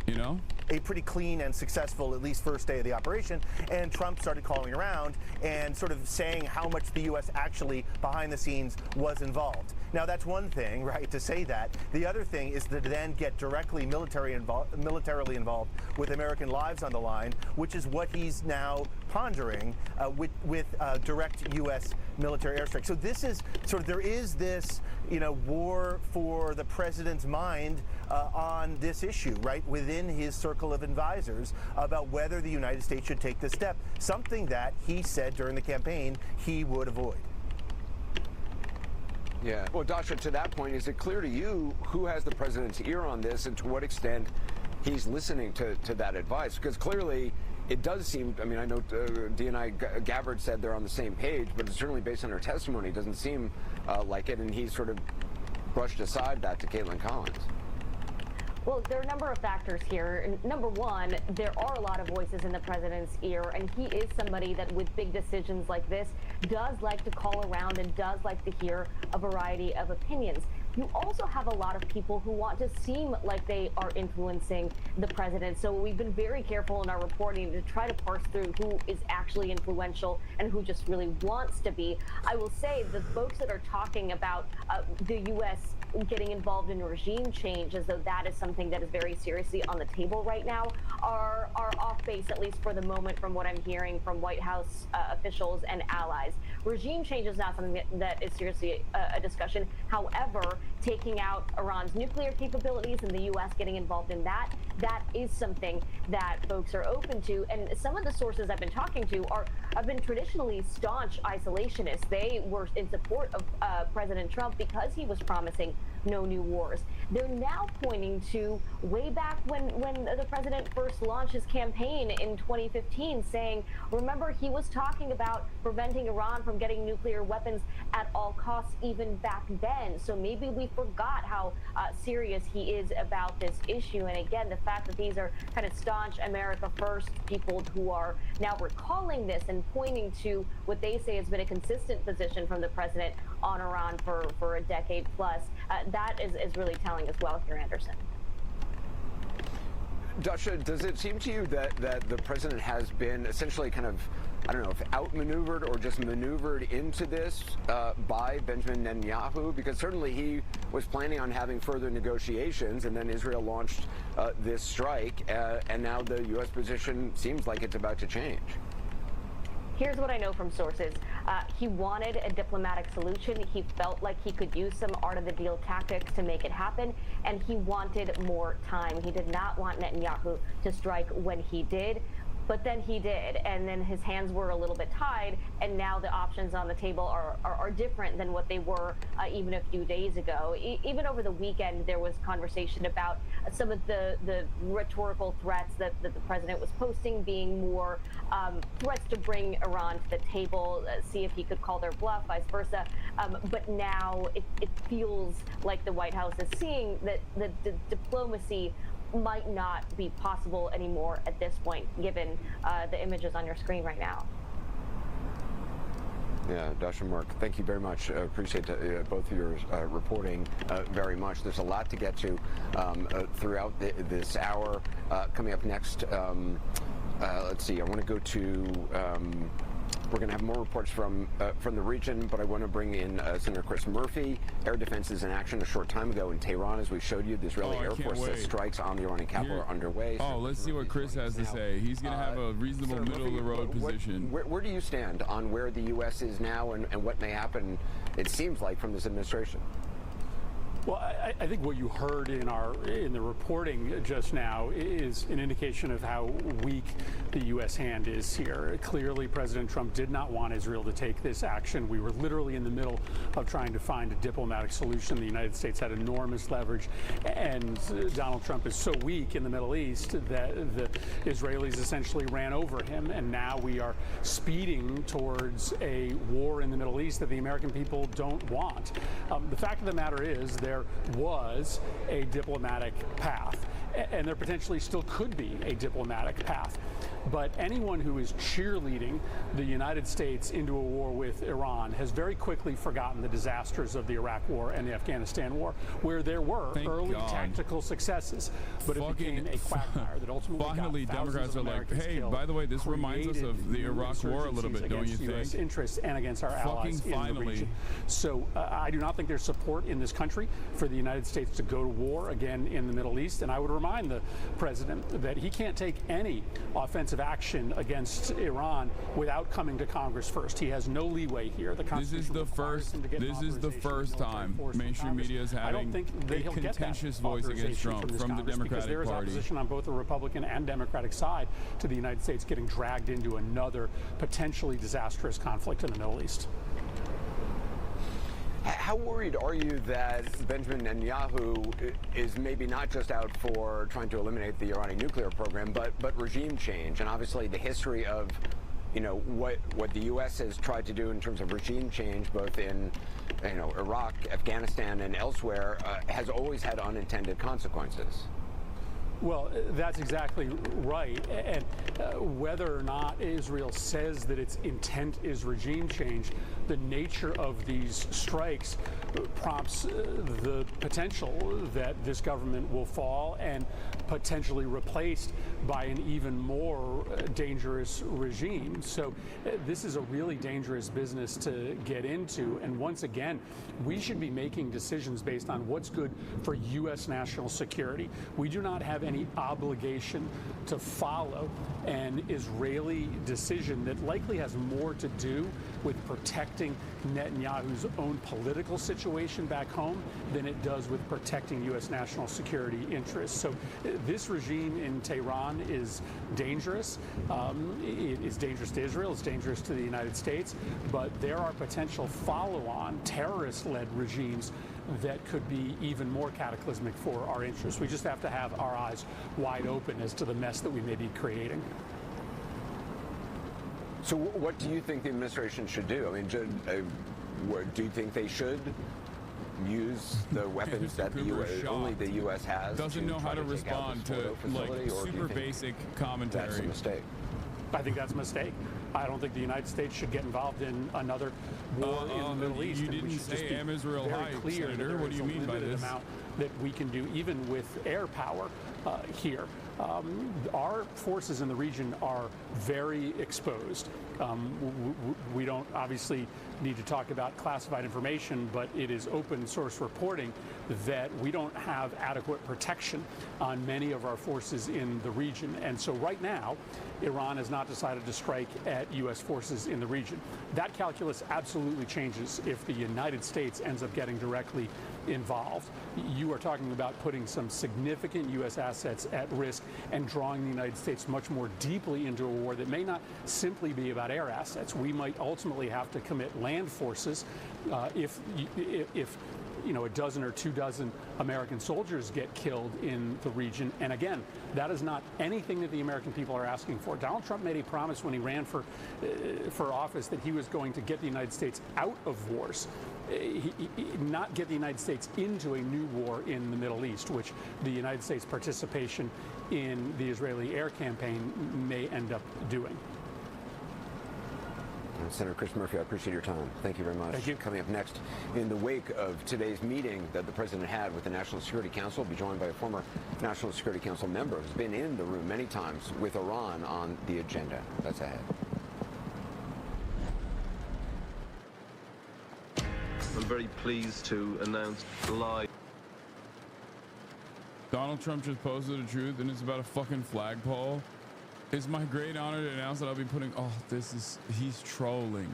You know? A pretty clean and successful, at least first day of the operation, and Trump started calling around and sort of saying how much the U.S. actually behind the scenes was involved. Now that's one thing, right, to say that. The other thing is to then get directly militarily involved with American lives on the line, which is what he's now pondering with direct U.S. military airstrike. So this is sort of, there is this, you know, war for the president's mind on this issue, right, within his circle of advisors about whether the United States should take this step, something that he said during the campaign he would avoid. Yeah. Well, Dasha, to that point, is it clear to you who has the president's ear on this and to what extent he's listening to that advice? Because clearly it does seem, I mean, I know D&I Gabbard said they're on the same page, but certainly based on her testimony, it doesn't seem like it, and he sort of brushed aside that to Caitlin Collins. Well, there are a number of factors here. Number one, there are a lot of voices in the president's ear, and he is somebody that with big decisions like this does like to call around and does like to hear a variety of opinions. You also have a lot of people who want to seem like they are influencing the president. So we've been very careful in our reporting to try to parse through who is actually influential and who just really wants to be. I will say the folks that are talking about the U.S. getting involved in regime change as though that is something that is very seriously on the table right now are off base, at least for the moment, from what I'm hearing from White House officials and allies. Regime change is not something that is seriously a discussion. However, taking out Iran's nuclear capabilities and the U.S. getting involved in that is something that folks are open to. And some of the sources I've been talking to have been traditionally staunch isolationists. They were in support of President Trump because he was promising no new wars. They're now pointing to way back when the president first launched his campaign in 2015, saying, remember, he was talking about preventing Iran from getting nuclear weapons at all costs even back then. So maybe we forgot how serious he is about this issue. And again, the fact that these are kind of staunch America first people who are now recalling this and pointing to what they say has been a consistent position from the president on Iran for a decade plus, that is really telling as well here, Anderson. Dasha, does it seem to you that the president has been essentially kind of, I don't know, if outmaneuvered or just maneuvered into this by Benjamin Netanyahu? Because certainly he was planning on having further negotiations, and then Israel launched this strike, and now the U.S. position seems like it's about to change. Here's what I know from sources. He wanted a diplomatic solution. He felt like he could use some art of the deal tactics to make it happen, and he wanted more time. He did not want Netanyahu to strike when he did. But then he did, and then his hands were a little bit tied, and now the options on the table are different than what they were even a few days ago. Even over the weekend, there was conversation about some of the rhetorical threats that the president was posting being more threats to bring Iran to the table, see if he could call their bluff, vice versa. But now it feels like the White House is seeing that the diplomacy might not be possible anymore at this point, given the images on your screen right now. Yeah, Dasha, Mark, thank you very much. Appreciate both of your reporting very much. There's a lot to get to throughout this hour. Coming up next, let's see. I want to go to. We're going to have more reports from the region, but I want to bring in Senator Chris Murphy. Air defense is in action a short time ago in Tehran, as we showed you. The Israeli Air Force says strikes on the Iranian capital are underway. Oh, let's see what Chris has to say. He's going to have a reasonable middle-of-the-road position. Where do you stand on where the U.S. is now and what may happen, it seems like, from this administration? Well, I think what you heard in the reporting just now is an indication of how weak the U.S. hand is here. Clearly, President Trump did not want Israel to take this action. We were literally in the middle of trying to find a diplomatic solution. The United States had enormous leverage, and Donald Trump is so weak in the Middle East that the Israelis essentially ran over him, and now we are speeding towards a war in the Middle East that the American people don't want. The fact of the matter is there was a diplomatic path, and there potentially still could be a diplomatic path. But anyone who is cheerleading the United States into a war with Iran has very quickly forgotten the disasters of the Iraq War and the Afghanistan War, where there were early tactical successes, but it became a quagmire that ultimately finally got Democrats are like, hey, by the way, this reminds us of the Iraq War a little bit, don't you think? US interests and against our allies in the region. So I do not think there's support in this country for the United States to go to war again in the Middle East, and I would remind the president that he can't take any offensive action against Iran without coming to Congress first. He has no leeway here. This is the first time mainstream media is having a contentious voice against Trump from the Democratic because there is Party. opposition on both the Republican and Democratic side to the United States getting dragged into another potentially disastrous conflict in the Middle East. How worried are you that Benjamin Netanyahu is maybe not just out for trying to eliminate the Iranian nuclear program, but regime change? And obviously the history of, what the U.S. has tried to do in terms of regime change, both in, Iraq, Afghanistan, and elsewhere, has always had unintended consequences. Well, that's exactly right. And whether or not Israel says that its intent is regime change, the nature of these strikes prompts the potential that this government will fall and potentially replaced by an even more dangerous regime. So this is a really dangerous business to get into. And once again, we should be making decisions based on what's good for U.S. national security. We do not have any obligation to follow an Israeli decision that likely has more to do with protecting Netanyahu's own political situation back home than it does with protecting U.S. national security interests. So this regime in Tehran is dangerous. It is dangerous to Israel. It's dangerous to the United States. But there are potential follow-on terrorist-led regimes that could be even more cataclysmic for our interests. We just have to have our eyes wide open as to the mess that we may be creating. So what do you think the administration should do? I mean, do you think they should use the weapons that only the U.S. has? Doesn't know how to respond to like super basic commentary. That's a mistake. I think that's a mistake. I don't think the United States should get involved in another war in the Middle East. You didn't say am Israel high, clear Senator. What do you mean by this? Amount that we can do even with air power here. Our forces in the region are very exposed. We don't obviously need to talk about classified information, but it is open source reporting that we don't have adequate protection on many of our forces in the region. And so right now, Iran has not decided to strike at U.S. forces in the region. That calculus absolutely changes if the United States ends up getting directly involved. You are talking about putting some significant U.S. assets at risk and drawing the United States much more deeply into a war that may not simply be about air assets. We might ultimately have to commit land forces if a dozen or 2 dozen American soldiers get killed in the region. And again, that is not anything that the American people are asking for. Donald Trump made a promise when he ran for office that he was going to get the United States out of wars, not get the United States into a new war in the Middle East, which the United States participation in the Israeli air campaign may end up doing. Senator Chris Murphy, I appreciate your time. Thank you very much. Thank you. Coming up next, in the wake of today's meeting that the president had with the National Security Council, we'll be joined by a former National Security Council member who's been in the room many times with Iran on the agenda. That's ahead. I'm very pleased to announce live. Donald Trump just posted the truth, and it's about a fucking flagpole. It's my great honor to announce that I'll be putting... Oh, he's trolling.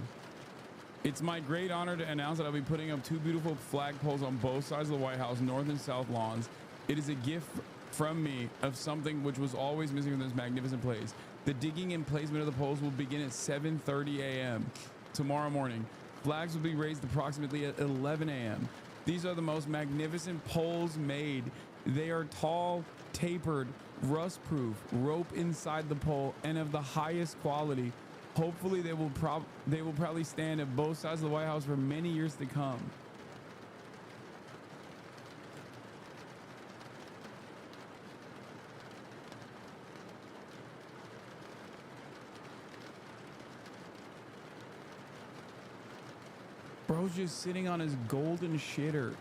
It's my great honor to announce that I'll be putting up 2 beautiful flagpoles on both sides of the White House, north and south lawns. It is a gift from me of something which was always missing from this magnificent place. The digging and placement of the poles will begin at 7:30 a.m. tomorrow morning. Flags will be raised approximately at 11 a.m. These are the most magnificent poles made. They are tall, tapered, rust-proof, rope inside the pole, and of the highest quality. Hopefully, they will probably stand at both sides of the White House for many years to come. Bro's just sitting on his golden shitter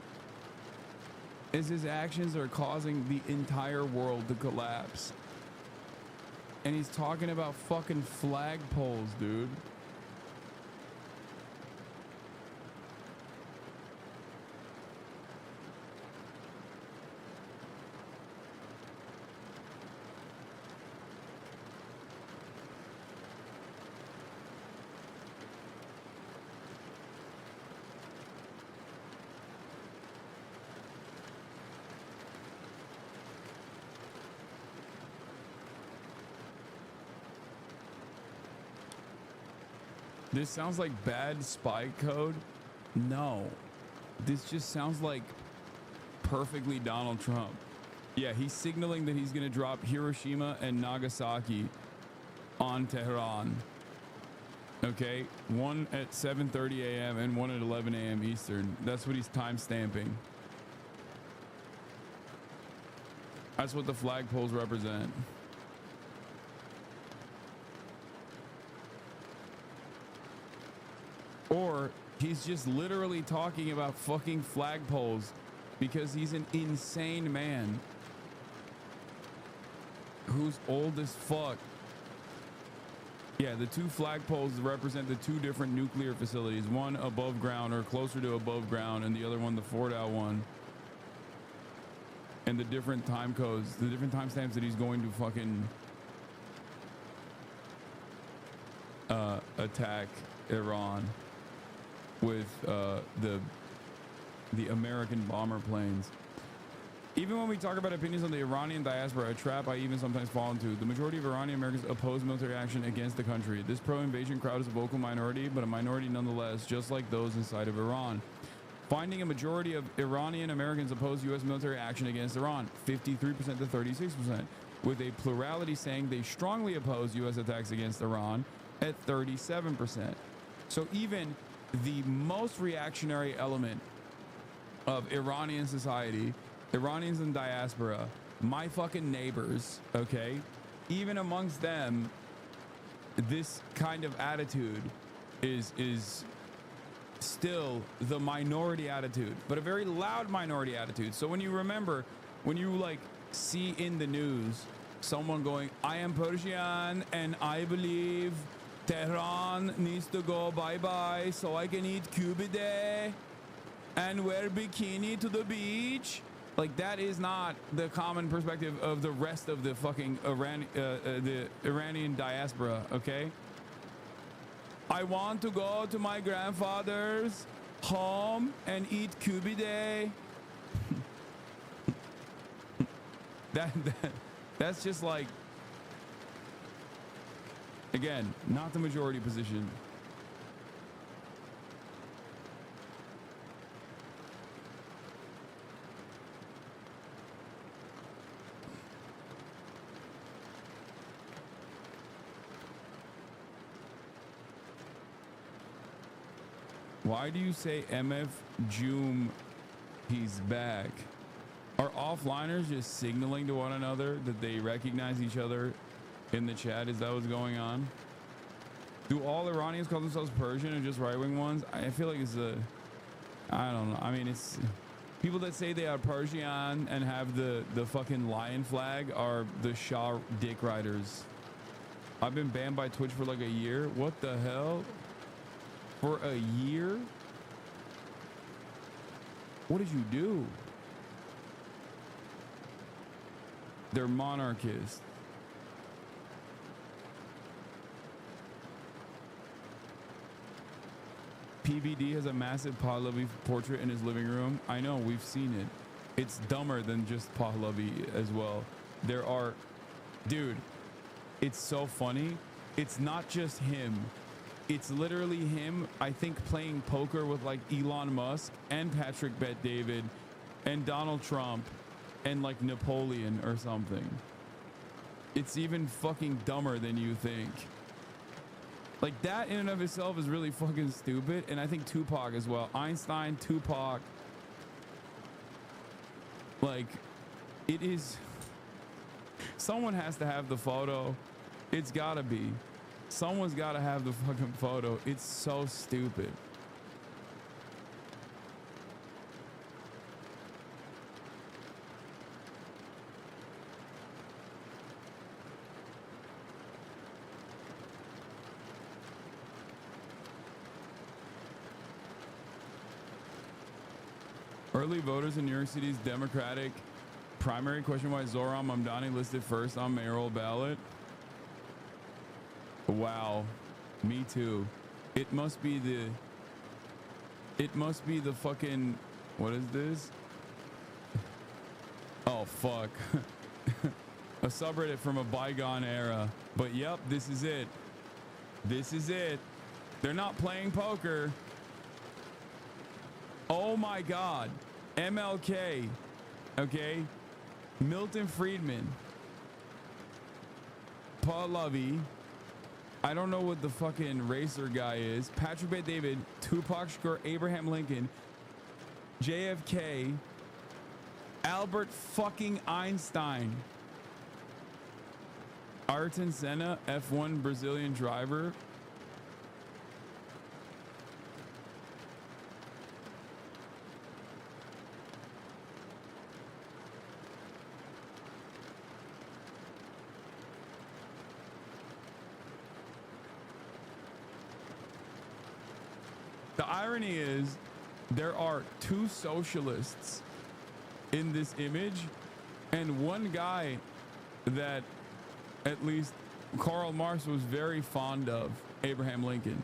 as his actions are causing the entire world to collapse. And he's talking about fucking flagpoles, dude. This sounds like bad spy code. No, this just sounds like perfectly Donald Trump. Yeah, he's signaling that he's going to drop Hiroshima and Nagasaki on Tehran. Okay, one at 7:30 a.m. and one at 11 a.m. Eastern. That's what he's time stamping. That's what the flagpoles represent. Or he's just literally talking about fucking flagpoles because he's an insane man who's old as fuck. Yeah, the 2 flagpoles represent the 2 different nuclear facilities, one above ground or closer to above ground, and the other one, the Fordow one. And the different time codes, the different timestamps that he's going to fucking attack Iran with the American bomber planes. Even when we talk about opinions on the Iranian diaspora, a trap I even sometimes fall into, the majority of Iranian Americans oppose military action against the country. This pro-invasion crowd is a vocal minority, but a minority nonetheless, just like those inside of Iran. Finding a majority of Iranian Americans oppose U.S. military action against Iran, 53% to 36%, with a plurality saying they strongly oppose U.S. attacks against Iran at 37%. So even the most reactionary element of Iranian society, Iranians in diaspora, my fucking neighbors, okay, even amongst them, this kind of attitude is still the minority attitude, but a very loud minority attitude. So when you remember, when you like see in the news someone going, I am Persian and I believe Tehran needs to go bye-bye so I can eat kubide and wear bikini to the beach. Like, that is not the common perspective of the rest of the fucking the Iranian diaspora, okay? I want to go to my grandfather's home and eat kubide. That's just like, again, not the majority position. Why do you say MF Joom, he's back? Are offliners just signaling to one another that they recognize each other in the chat? Is that what's going on? Do all Iranians call themselves Persian or just right-wing ones? I feel like it's a, I don't know. I mean, it's people that say they are Persian and have the fucking lion flag are the Shah dick riders. I've been banned by Twitch for like a year. What the hell? For a year? What did you do? They're monarchists. PVD has a massive Pahlavi portrait in his living room. I know, we've seen it. It's dumber than just Pahlavi as well. There are, dude, it's so funny. It's not just him. It's literally him, I think, playing poker with like Elon Musk and Patrick Bet-David and Donald Trump and like Napoleon or something. It's even fucking dumber than you think. Like that in and of itself is really fucking stupid. And I think Tupac as well. Einstein, Tupac. Like it is. Someone has to have the photo. It's gotta be. Someone's gotta have the fucking photo. It's so stupid. Early voters in New York City's Democratic primary question why Zohran Mamdani listed first on mayoral ballot. Wow, me too. It must be the fucking, what is this? Oh fuck. A subreddit from a bygone era. But yep, this is it. This is it. They're not playing poker. Oh my God. MLK. Okay. Milton Friedman. Pahlavi. I don't know what the fucking racer guy is. Patrick Bet-David. Tupac Shakur. Abraham Lincoln. JFK. Albert fucking Einstein. Ayrton Senna. F1 Brazilian driver. The irony is there are two socialists in this image and one guy that at least Karl Marx was very fond of, Abraham Lincoln.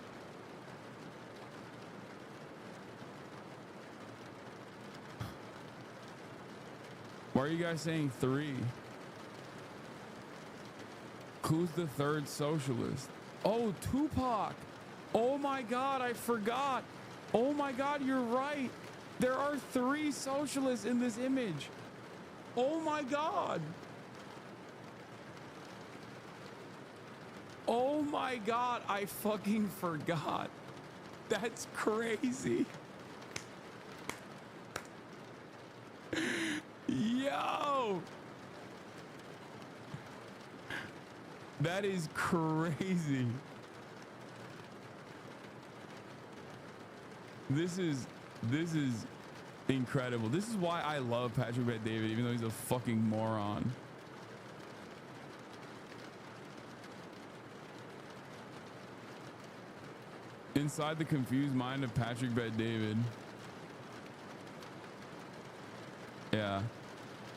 Why are you guys saying three? Who's the third socialist? Oh, Tupac. Oh my God, I forgot. Oh my God, you're right. There are three socialists in this image. Oh my God. Oh my God, I fucking forgot. That's crazy. Yo. That is crazy. This is incredible. This is why I love Patrick Bet-David, even though he's a fucking moron. Inside the confused mind of Patrick Bet-David. Yeah.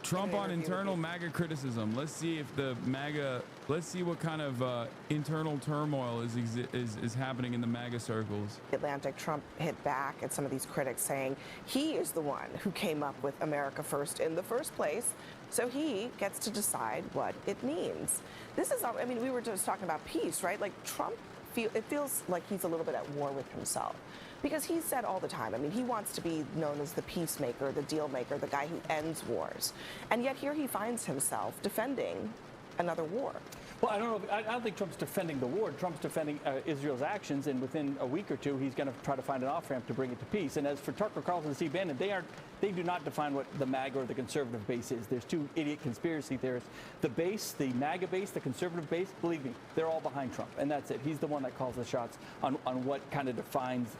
Trump on internal MAGA criticism. Let's see if the MAGA, let's see what kind of internal turmoil is happening in the MAGA circles. Atlantic, Trump hit back at some of these critics saying he is the one who came up with America First in the first place, so he gets to decide what it means. This is, I mean, we were just talking about peace, right? Like Trump, it feels like he's a little bit at war with himself. Because he said all the time, I mean, he wants to be known as the peacemaker, the deal maker, the guy who ends wars. And yet here he finds himself defending another war. Well, I don't think Trump's defending the war. Trump's defending Israel's actions, and within a week or two, he's going to try to find an off-ramp to bring it to peace. And as for Tucker Carlson and Steve Bannon, they do not define what the MAGA or the conservative base is. There's two idiot conspiracy theorists. The base, the MAGA base, the conservative base, believe me, they're all behind Trump, and that's it. He's the one that calls the shots on what kind of defines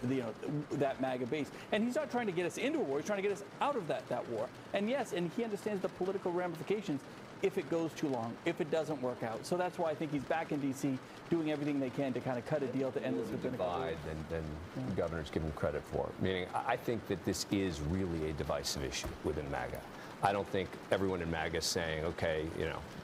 that MAGA base. And he's not trying to get us into a war. He's trying to get us out of that war. And yes, and he understands the political ramifications if it goes too long, if it doesn't work out. So that's why I think he's back in D.C. doing everything they can to kind of cut a deal to end this within a couple weeks. Than governors give him credit for. Meaning, I think that this is really a divisive issue within MAGA. I don't think everyone in MAGA is saying, okay,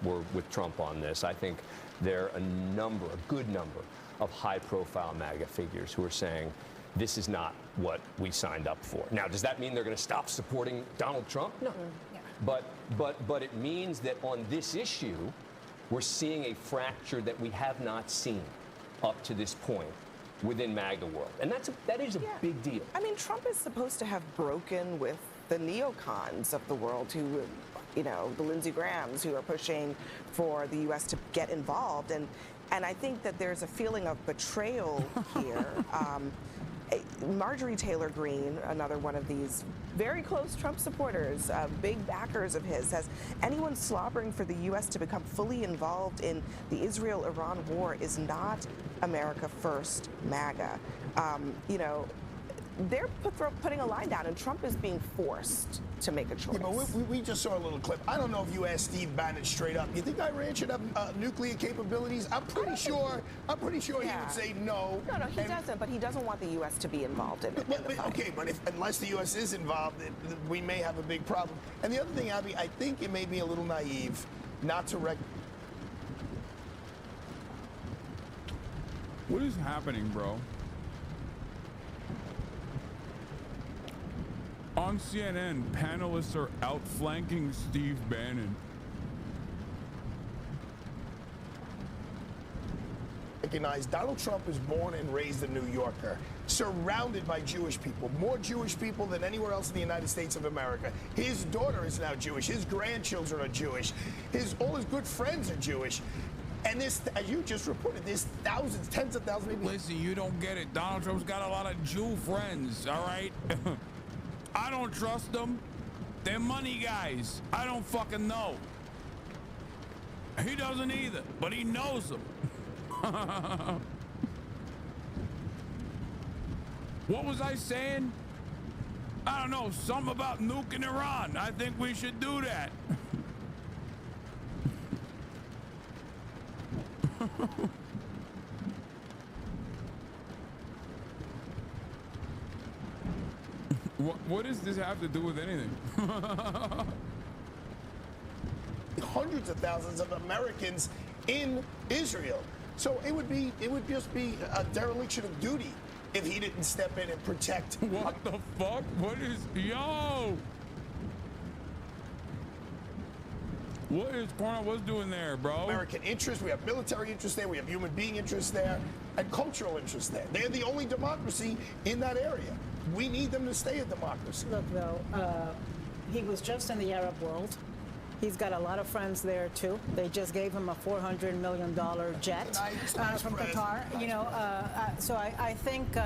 we're with Trump on this. I think there are a good number of high-profile MAGA figures who are saying, this is not what we signed up for. Now, does that mean they're going to stop supporting Donald Trump? No. But it means that on this issue, we're seeing a fracture that we have not seen up to this point within MAGA world. And that is a big deal. I mean, Trump is supposed to have broken with the neocons of the world who, the Lindsey Grahams who are pushing for the U.S. to get involved. And I think that there's a feeling of betrayal here. Marjorie Taylor Greene, another one of these very close Trump supporters, big backers of his, says anyone slobbering for the U.S. to become fully involved in the Israel-Iran war is not America First MAGA. They're putting a line down, and Trump is being forced to make a choice. Yeah, but we just saw a little clip. I don't know if you asked Steve Bannon straight up. You think Iran should have nuclear capabilities? I'm pretty sure he would say no. No, he doesn't. But he doesn't want the U.S. to be involved in it. Okay, but unless the U.S. is involved, we may have a big problem. And the other thing, Abby, I think it may be a little naive not to recognize. What is happening, bro? On CNN, panelists are outflanking Steve Bannon. Recognize Donald Trump is born and raised a New Yorker, surrounded by Jewish people, more Jewish people than anywhere else in the United States of America. His daughter is now Jewish. His grandchildren are Jewish. All his good friends are Jewish. And this, as you just reported, there's thousands, tens of thousands, maybe. Listen, you don't get it. Donald Trump's got a lot of Jew friends, all right? I don't trust them. They're money guys. I don't fucking know. He doesn't either, but he knows them. What was I saying? I don't know, something about nuking Iran. I think we should do that. What does this have to do with anything? Hundreds of thousands of Americans in Israel. So it would just be a dereliction of duty if he didn't step in and protect. What the fuck? What is, yo? What is Cornell was doing there, bro? American interest, we have military interest there, we have human being interest there, and cultural interest there. They're the only democracy in that area. We need them to stay a democracy. Look, though, he was just in the Arab world. He's got a lot of friends there, too. They just gave him a $400 million jet from Qatar. So I think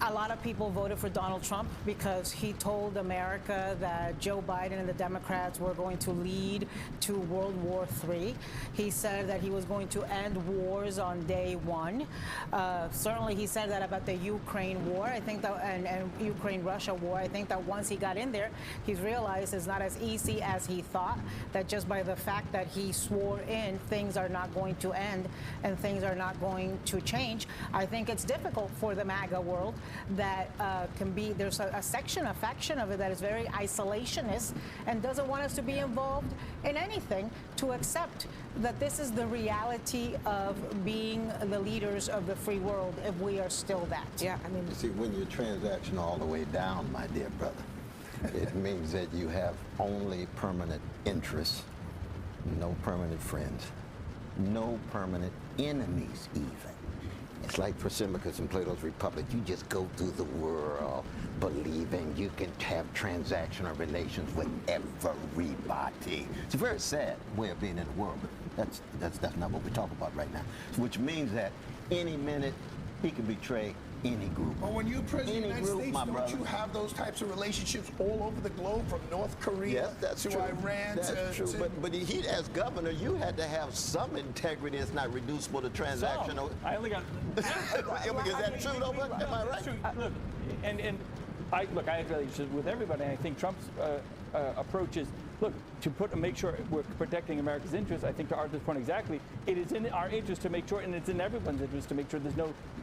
a lot of people voted for Donald Trump because he told America that Joe Biden and the Democrats were going to lead to World War III. He said that he was going to end wars on day one. Certainly, he said that about the Ukraine war. I think that, and Ukraine-Russia war. I think that once he got in there, he's realized it's not as easy as he thought. That just by the fact that he swore in, things are not going to end and things are not going to change. I think it's difficult for the MAGA world. That can be, there's a faction of it that is very isolationist and doesn't want us to be involved in anything, to accept that this is the reality of being the leaders of the free world if we are still that. Yeah, I mean, see, when you're transactional all the way down, my dear brother, it means that you have only permanent interests, no permanent friends, no permanent enemies even. It's like Thrasymachus in Plato's Republic. You just go through the world believing you can have transactional relations with everybody. It's a very sad way of being in the world. That's not what we're talking about right now. Which means that any minute he can betray any group. But when you're president of the United group, States, my don't brother. you have those types of relationships all over the globe, from North Korea Yes, that's to true. Iran That's true. But he, as governor, you had to have some integrity that's not reducible to transactional. I only got. Is that true, though? Am I right? True. Look, and I have relationships with everybody. And I think Trump's approach is, look, to make sure we're protecting America's interests. I think to Arthur's point exactly, it is in our interest to make sure, and it's in everyone's interest to make sure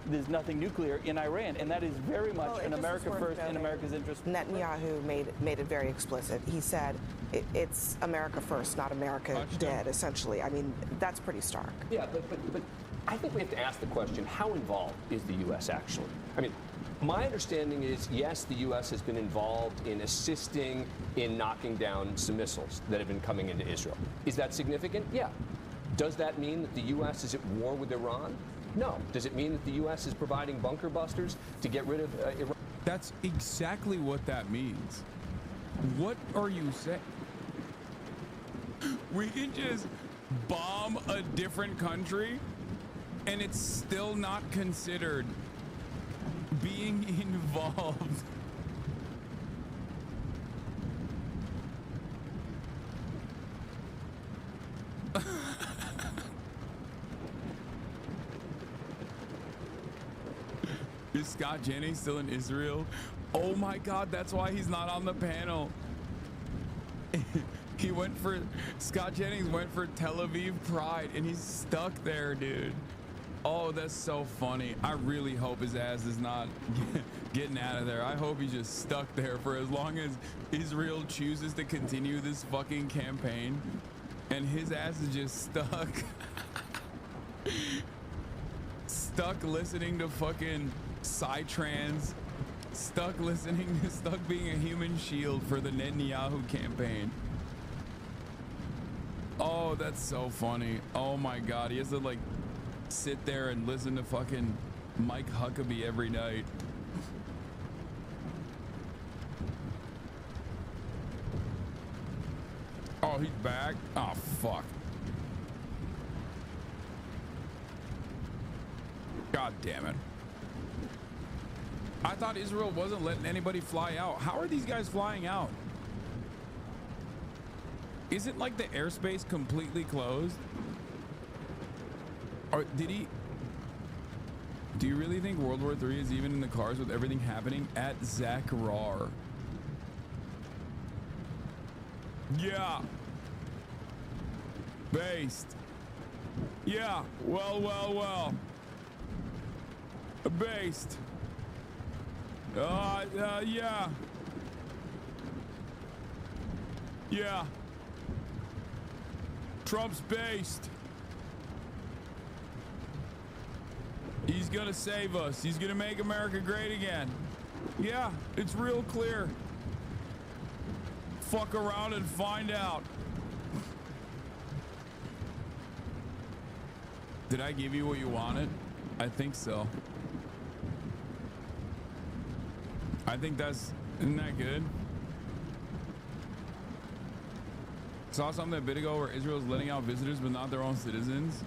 there's nothing nuclear in Iran, and that is very much an America first in America's interest. Netanyahu made it very explicit. He said it's America first, not America dead. Essentially, I mean that's pretty stark. Yeah, but I think we have to ask the question: how involved is the U.S. actually? I mean, my understanding is, yes, the U.S. has been involved in assisting in knocking down some missiles that have been coming into Israel. Is that significant? Yeah. Does that mean that the U.S. is at war with Iran? No. Does it mean that the U.S. is providing bunker busters to get rid of Iran? That's exactly what that means. What are you saying? We can just bomb a different country and it's still not considered being involved. Is Scott Jennings still in Israel? Oh my God, that's why he's not on the panel. Scott Jennings went for Tel Aviv Pride and he's stuck there, dude. Oh, that's so funny. I really hope his ass is not getting out of there. I hope he's just stuck there for as long as Israel chooses to continue this fucking campaign. And his ass is just stuck. Stuck listening to fucking Psytrance. Stuck being a human shield for the Netanyahu campaign. Oh, that's so funny. Oh my God. He has to like sit there and listen to fucking Mike Huckabee every night. Oh, he's back? Oh, fuck. God damn it. I thought Israel wasn't letting anybody fly out. How are these guys flying out? Isn't like the airspace completely closed? Or did he? Do you really think World War III is even in the cards with everything happening at Zach Rar? Yeah. Based. Yeah. Well. Based. Yeah. Yeah. Trump's based. He's gonna save us. He's gonna make America great again. Yeah, it's real clear. Fuck around and find out. Did I give you what you wanted? I think so. I think isn't that good? Saw something a bit ago where Israel's letting out visitors but not their own citizens.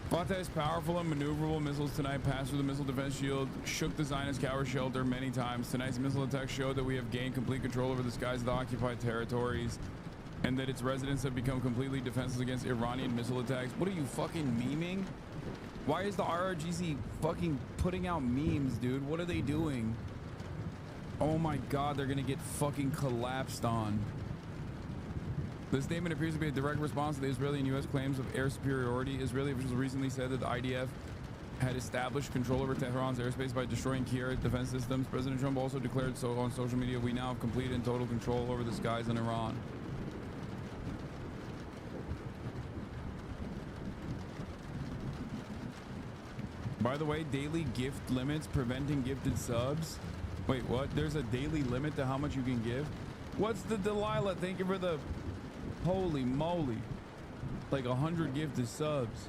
Fateh's powerful and maneuverable missiles tonight passed through the missile defense shield, shook the Zionist cower shelter many times. Tonight's missile attack showed that we have gained complete control over the skies of the occupied territories and that its residents have become completely defenseless against Iranian missile attacks. What are you fucking memeing? Why is the RRGC fucking putting out memes, dude? What are they doing? Oh my God, they're gonna get fucking collapsed on. The statement appears to be a direct response to the Israeli and U.S. claims of air superiority. Israeli officials recently said that the IDF had established control over Tehran's airspace by destroying key air defense systems. President Trump also declared so on social media, we now have complete and total control over the skies in Iran. By the way, daily gift limits preventing gifted subs. Wait, what? There's a daily limit to how much you can give? What's the Delilah? Thank you for the... Holy moly. Like 100 gifted subs.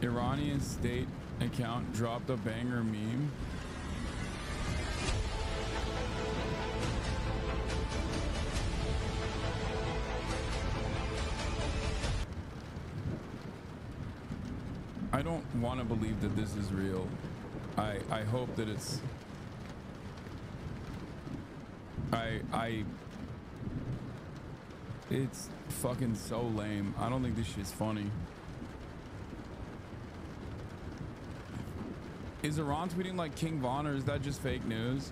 Iranian state account dropped a banger meme. I don't want to believe that this is real. I hope that it's... It's fucking so lame. I don't think this shit's funny. Is Iran tweeting like King Von, or is that just fake news?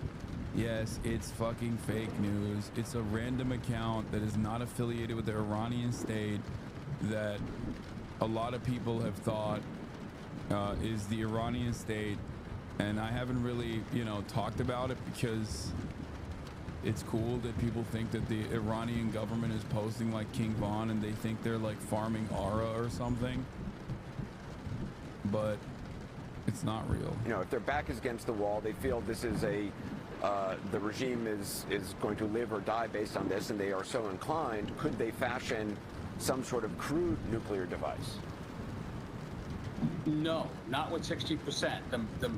Yes, it's fucking fake news. It's a random account that is not affiliated with the Iranian state that a lot of people have thought is the Iranian state, and I haven't really, you know, talked about it because it's cool that people think that the Iranian government is posting like King Von and they think they're like farming aura or something, but it's not real. You know, if their back is against the wall, they feel this is a the regime is going to live or die based on this, and they are so inclined, could they fashion some sort of crude nuclear device? No, not with 60%. The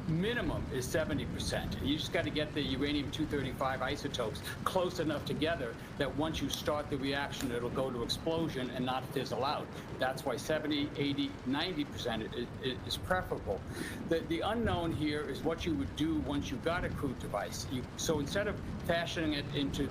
minimum is 70%. You just got to get the uranium-235 isotopes close enough together that once you start the reaction, it'll go to explosion and not fizzle out. That's why 70, 80, 90% is preferable. The unknown here is what you would do once you got a crude device. So instead of fashioning it into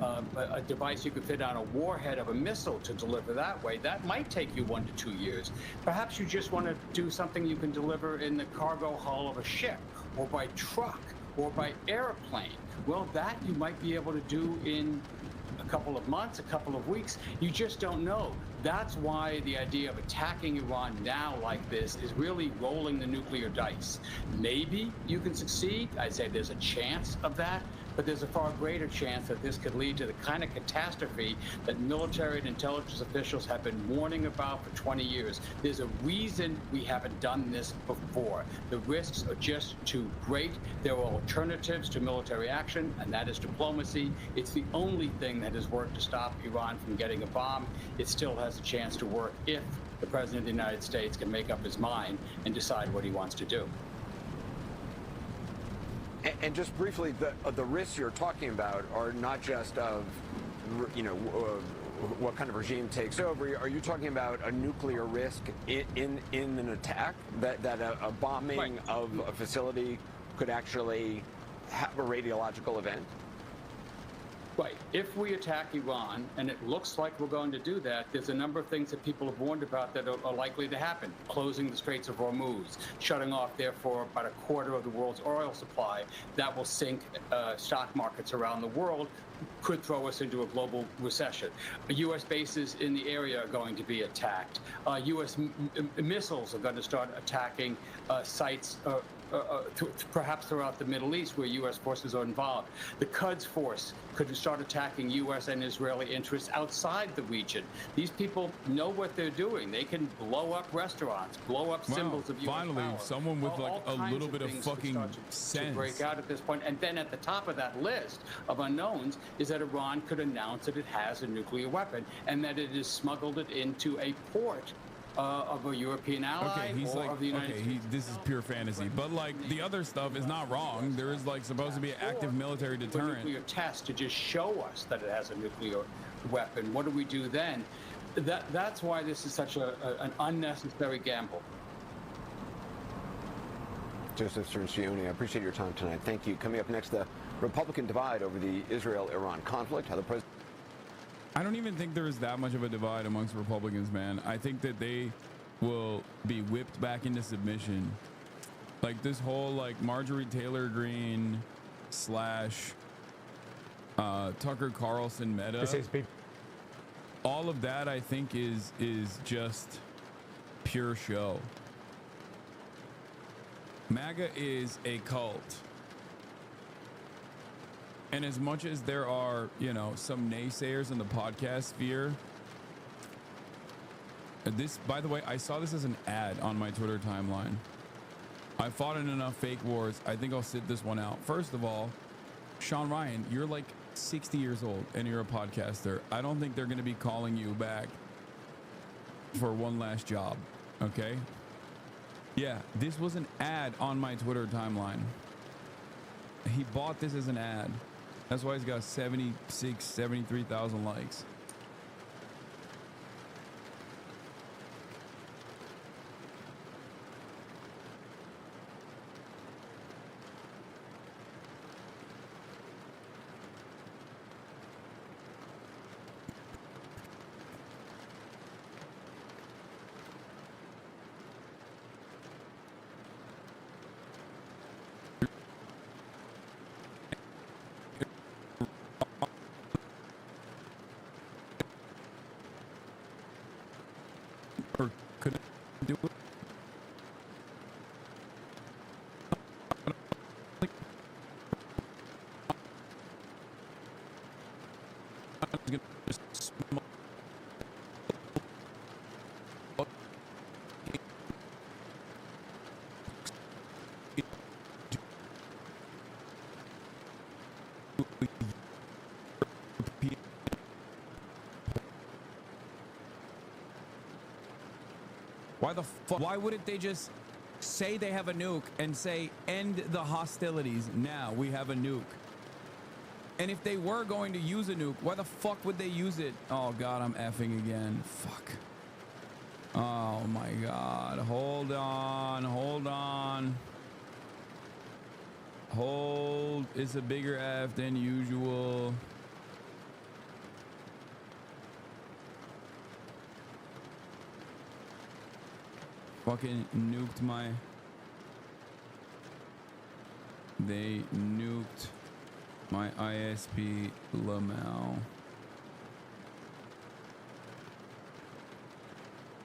a device you could fit on a warhead of a missile to deliver that way, that might take you 1 to 2 years. Perhaps you just want to do something you can deliver in the cargo hull of a ship, or by truck, or by airplane. Well, that you might be able to do in a couple of months, a couple of weeks. You just don't know. That's why the idea of attacking Iran now like this is really rolling the nuclear dice. Maybe you can succeed. I'd say there's a chance of that. But there's a far greater chance that this could lead to the kind of catastrophe that military and intelligence officials have been warning about for 20 years. There's a reason we haven't done this before. The risks are just too great. There are alternatives to military action, and that is diplomacy. It's the only thing that has worked to stop Iran from getting a bomb. It still has a chance to work if the President of the United States can make up his mind and decide what he wants to do. And just briefly, the risks you're talking about are not just of, you know, what kind of regime takes over. Are you talking about a nuclear risk in an attack, that a bombing right. of a facility could actually have a radiological event? Right. If we attack Iran, and it looks like we're going to do that, there's a number of things that people have warned about that are likely to happen. Closing the Straits of Hormuz, shutting off, therefore, about a quarter of the world's oil supply. That will sink stock markets around the world, could throw us into a global recession. U.S. bases in the area are going to be attacked. U.S. missiles are going to start attacking sites perhaps throughout the Middle East where U.S. forces are involved. The Quds force could start attacking U.S. and Israeli interests outside the region. These people know what they're doing. They can blow up restaurants, blow up symbols of U.S. Finally, power. Someone with like a little bit of fucking sense to break out at this point. And then at the top of that list of unknowns is that Iran could announce that it has a nuclear weapon and that it has smuggled it into a port of a European ally of the United States. This is pure fantasy, but like the other stuff is not wrong. There is like supposed to be an active military deterrent. A nuclear test to just show us that it has a nuclear weapon. What do we do then? That's why this is such an unnecessary gamble. Joseph Cirincione, I appreciate your time tonight. Thank you. Coming up next, the Republican divide over the Israel-Iran conflict, how the president... I don't even think there is that much of a divide amongst Republicans, man. I think that they will be whipped back into submission. Like this whole like Marjorie Taylor Greene / Tucker Carlson meta. All of that I think is just pure show. MAGA is a cult. And as much as there are, you know, some naysayers in the podcast sphere, this, by the way, I saw this as an ad on my Twitter timeline. I fought in enough fake wars. I think I'll sit this one out. First of all, Sean Ryan, you're like 60 years old and you're a podcaster. I don't think they're going to be calling you back for one last job. Okay. Yeah, this was an ad on my Twitter timeline. He bought this as an ad. That's why he's got 73,000 likes. Or could it do it? Why the fuck? Why wouldn't they just say they have a nuke and say end the hostilities now? We have a nuke. And if they were going to use a nuke, why the fuck would they use it? Oh god, I'm effing again. Fuck. Oh my god. Hold on. Hold on. Hold. It's a bigger F than usual. Fucking nuked my... They nuked my ISP Lamau.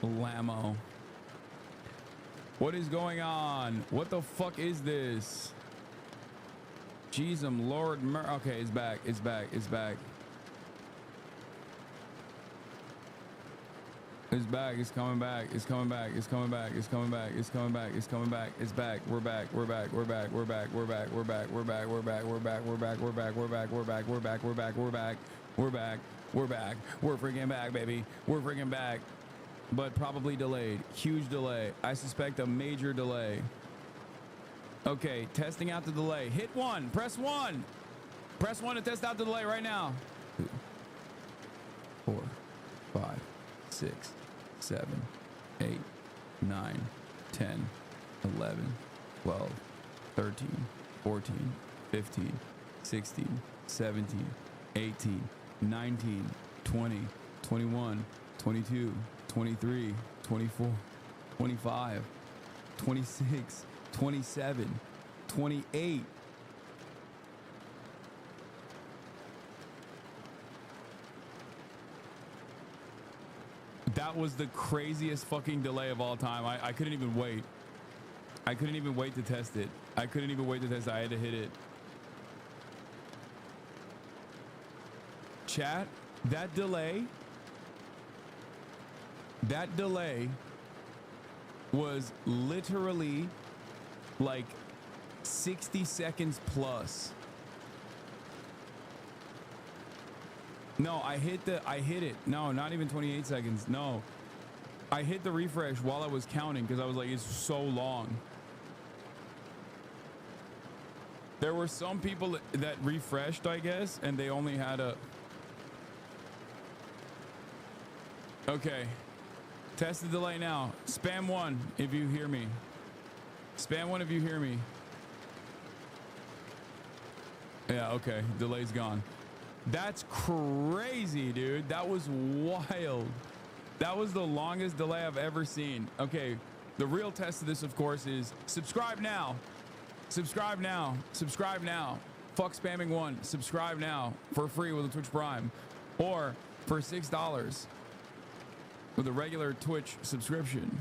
Lamo. What is going on? What the fuck is this? Jeez, Lord okay, it's back. It's back. It's back. It's back. It's coming back. It's coming back. It's coming back. It's coming back. It's coming back. It's coming back. It's back. We're back. We're back. We're back. We're back. We're back. We're back. We're back. We're back. We're back. We're back. We're back. We're back. We're back. We're back. We're back. We're back. We're back. We're back. We're freaking back, baby. We're freaking back. But probably delayed. Huge delay. I suspect a major delay. Okay, testing out the delay. Hit one. Press one. Press one to test out the delay right now. 2, 4, 5, 6, 7, 8, 9, 10, 11, 12, 13, 14, 15, 16, 17, 18, 19, 20, 21, 22, 23, 24, 25, 26, 27, 28. That was the craziest fucking delay of all time. I couldn't even wait. I couldn't even wait to test it. I couldn't even wait to test it. I had to hit it. Chat, that delay was literally like 60 seconds plus. No, I hit it. No, not even 28 seconds. No. I hit the refresh while I was counting because I was like, it's so long. There were some people that refreshed, I guess, and they only had a... Okay. Test the delay now. Spam 1 if you hear me. Spam 1 if you hear me. Yeah, okay. Delay's gone. That's crazy, dude. That was wild. That was the longest delay I've ever seen. Okay, the real test of this, of course, is subscribe now. Subscribe now. Subscribe now. Fuck spamming 1. Subscribe now for free with a Twitch Prime, or for $6 with a regular Twitch subscription.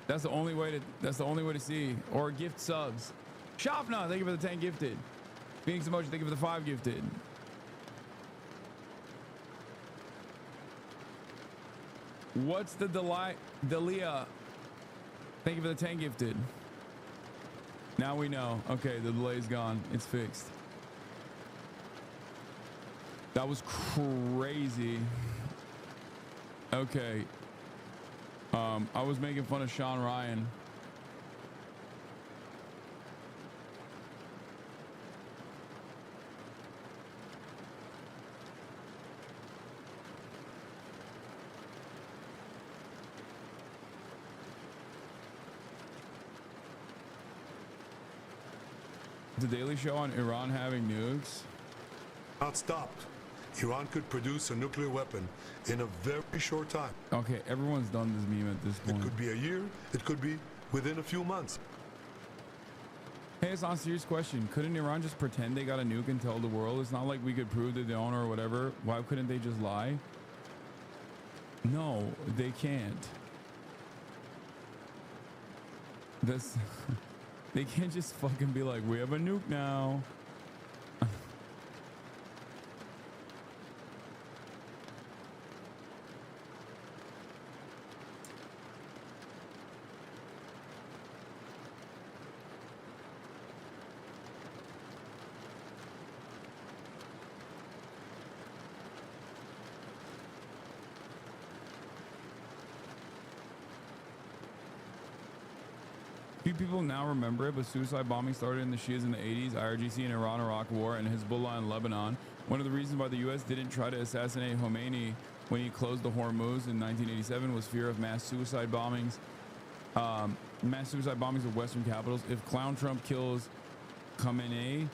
That's the only way to see. Or gift subs. Shopna, thank you for the 10 gifted. Phoenix Emotion, thank you for the 5 gifted. What's the Delia? Thank you for the 10 gifted. Now we know. Okay, the delay's gone. It's fixed. That was crazy. Okay. I was making fun of Sean Ryan. The Daily Show on Iran having nukes? Not stopped. Iran could produce a nuclear weapon in a very short time. Okay, everyone's done this meme at this point. It could be a year. It could be within a few months. Hey, it's on serious question. Couldn't Iran just pretend they got a nuke and tell the world? It's not like we could prove that they own or whatever. Why couldn't they just lie? No, they can't. That's... They can't just fucking be like, we have a nuke now. Few people now remember it, but suicide bombing started in the Shias in the 80s, IRGC in Iran-Iraq war, and Hezbollah in Lebanon. One of the reasons why the U.S. didn't try to assassinate Khomeini when he closed the Hormuz in 1987 was fear of mass suicide bombings. Of Western capitals. If Clown Trump kills Khamenei,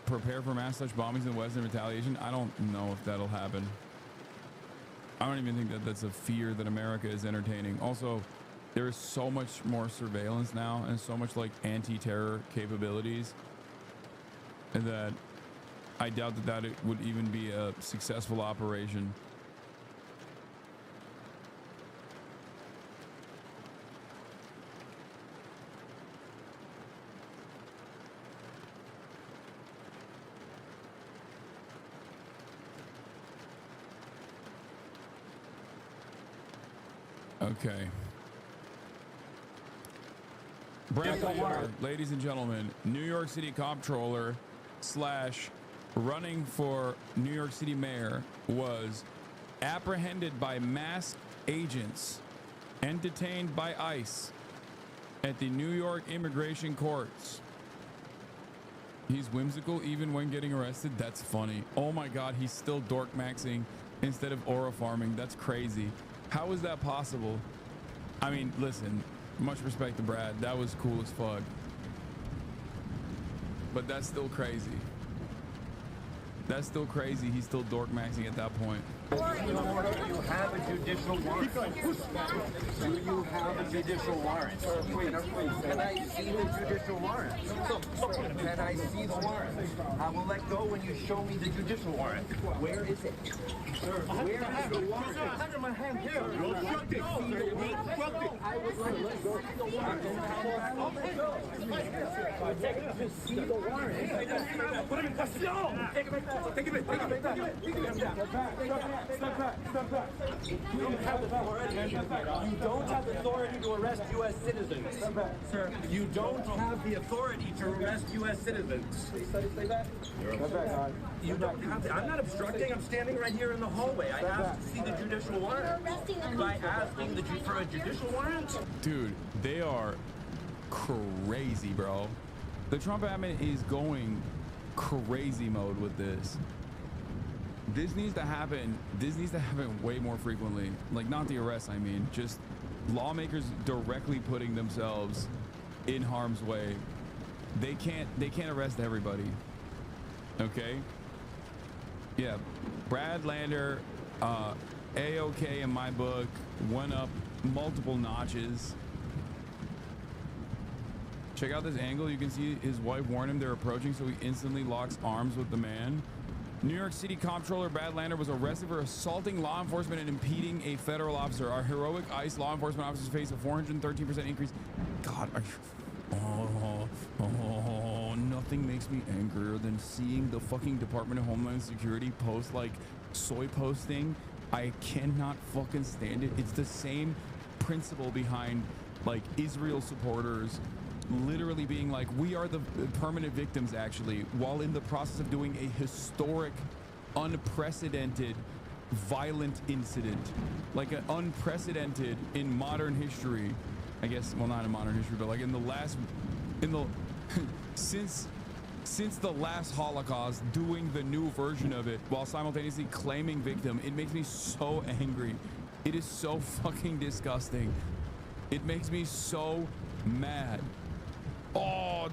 prepare for mass such bombings in Western retaliation. I don't know if that'll happen. I don't even think that that's a fear that America is entertaining. Also, there is so much more surveillance now and so much like anti-terror capabilities that I doubt that it would even be a successful operation. Okay. Brad Lander, ladies and gentlemen, New York City comptroller / running for New York City mayor, was apprehended by masked agents and detained by ICE at the New York immigration courts. He's whimsical even when getting arrested. That's funny. Oh my God, he's still dork maxing instead of aura farming. That's crazy. How is that possible? I mean, listen. Much respect to Brad. That was cool as fuck. But that's still crazy. That's still crazy. He's still dork maxing at that point. Do you have a judicial warrant? Do you have a judicial warrant? Can I see the judicial warrant? Can I see the warrant? I will let go when you show me the judicial warrant. Where is it? Sir, where is the warrant? I have it in my hand here. I would like to go see the warrant. To see the warrant. Step back. You don't have authority. You don't have authority to arrest U.S. citizens. Step back. Sir, you don't have the authority to arrest U.S. citizens. Say that? Step back. You don't have to. I'm not obstructing. I'm standing right here in the hallway. I asked to see the judicial warrant. By asking for a judicial warrant? Dude, they are crazy, bro. The Trump admin is going crazy mode with this. This needs to happen. This needs to happen way more frequently. Like, not the arrests, I mean, just lawmakers directly putting themselves in harm's way. They can't arrest everybody. Okay? Yeah. Brad Lander, A-OK in my book, went up multiple notches. Check out this angle. You can see his wife warned him they're approaching, so he instantly locks arms with the man. New York City comptroller Brad Lander was arrested for assaulting law enforcement and impeding a federal officer. Our heroic ICE law enforcement officers face a 413% increase. God, nothing makes me angrier than seeing the fucking Department of Homeland Security post like soy posting. I cannot fucking stand it. It's the same principle behind like Israel supporters literally being like, we are the permanent victims, actually, while in the process of doing a historic, unprecedented violent incident, like an unprecedented in modern history. I guess, well, not in modern history, but like in the since the last Holocaust, doing the new version of it while simultaneously claiming victim. It makes me so angry. It is so fucking disgusting. It makes me so mad. Oh,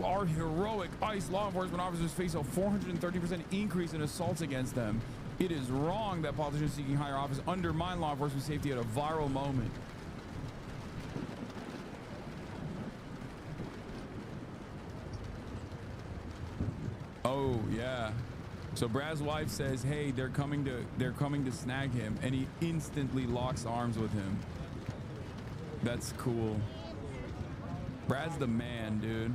our heroic ICE law enforcement officers face a 430% increase in assaults against them. It is wrong that politicians seeking higher office undermine law enforcement safety at a viral moment. Oh yeah. So Brad's wife says, "Hey, they're coming to snag him," and he instantly locks arms with him. That's cool. Brad's the man, dude.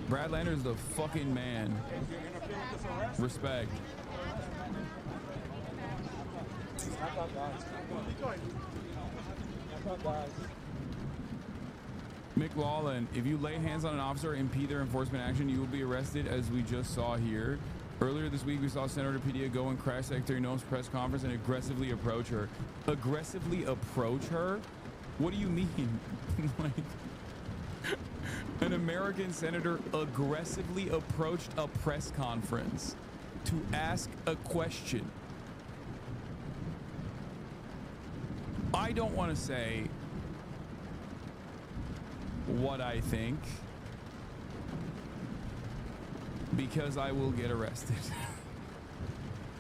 Brad Lander's the fucking man. Respect. McLaughlin, if you lay hands on an officer or impede their enforcement action, you will be arrested, as we just saw here. Earlier this week, we saw Senator Padilla go and crash Secretary Noem's press conference and aggressively approach her. Aggressively approach her? What do you mean? Like, an American senator aggressively approached a press conference to ask a question. I don't want to say what I think, because I will get arrested.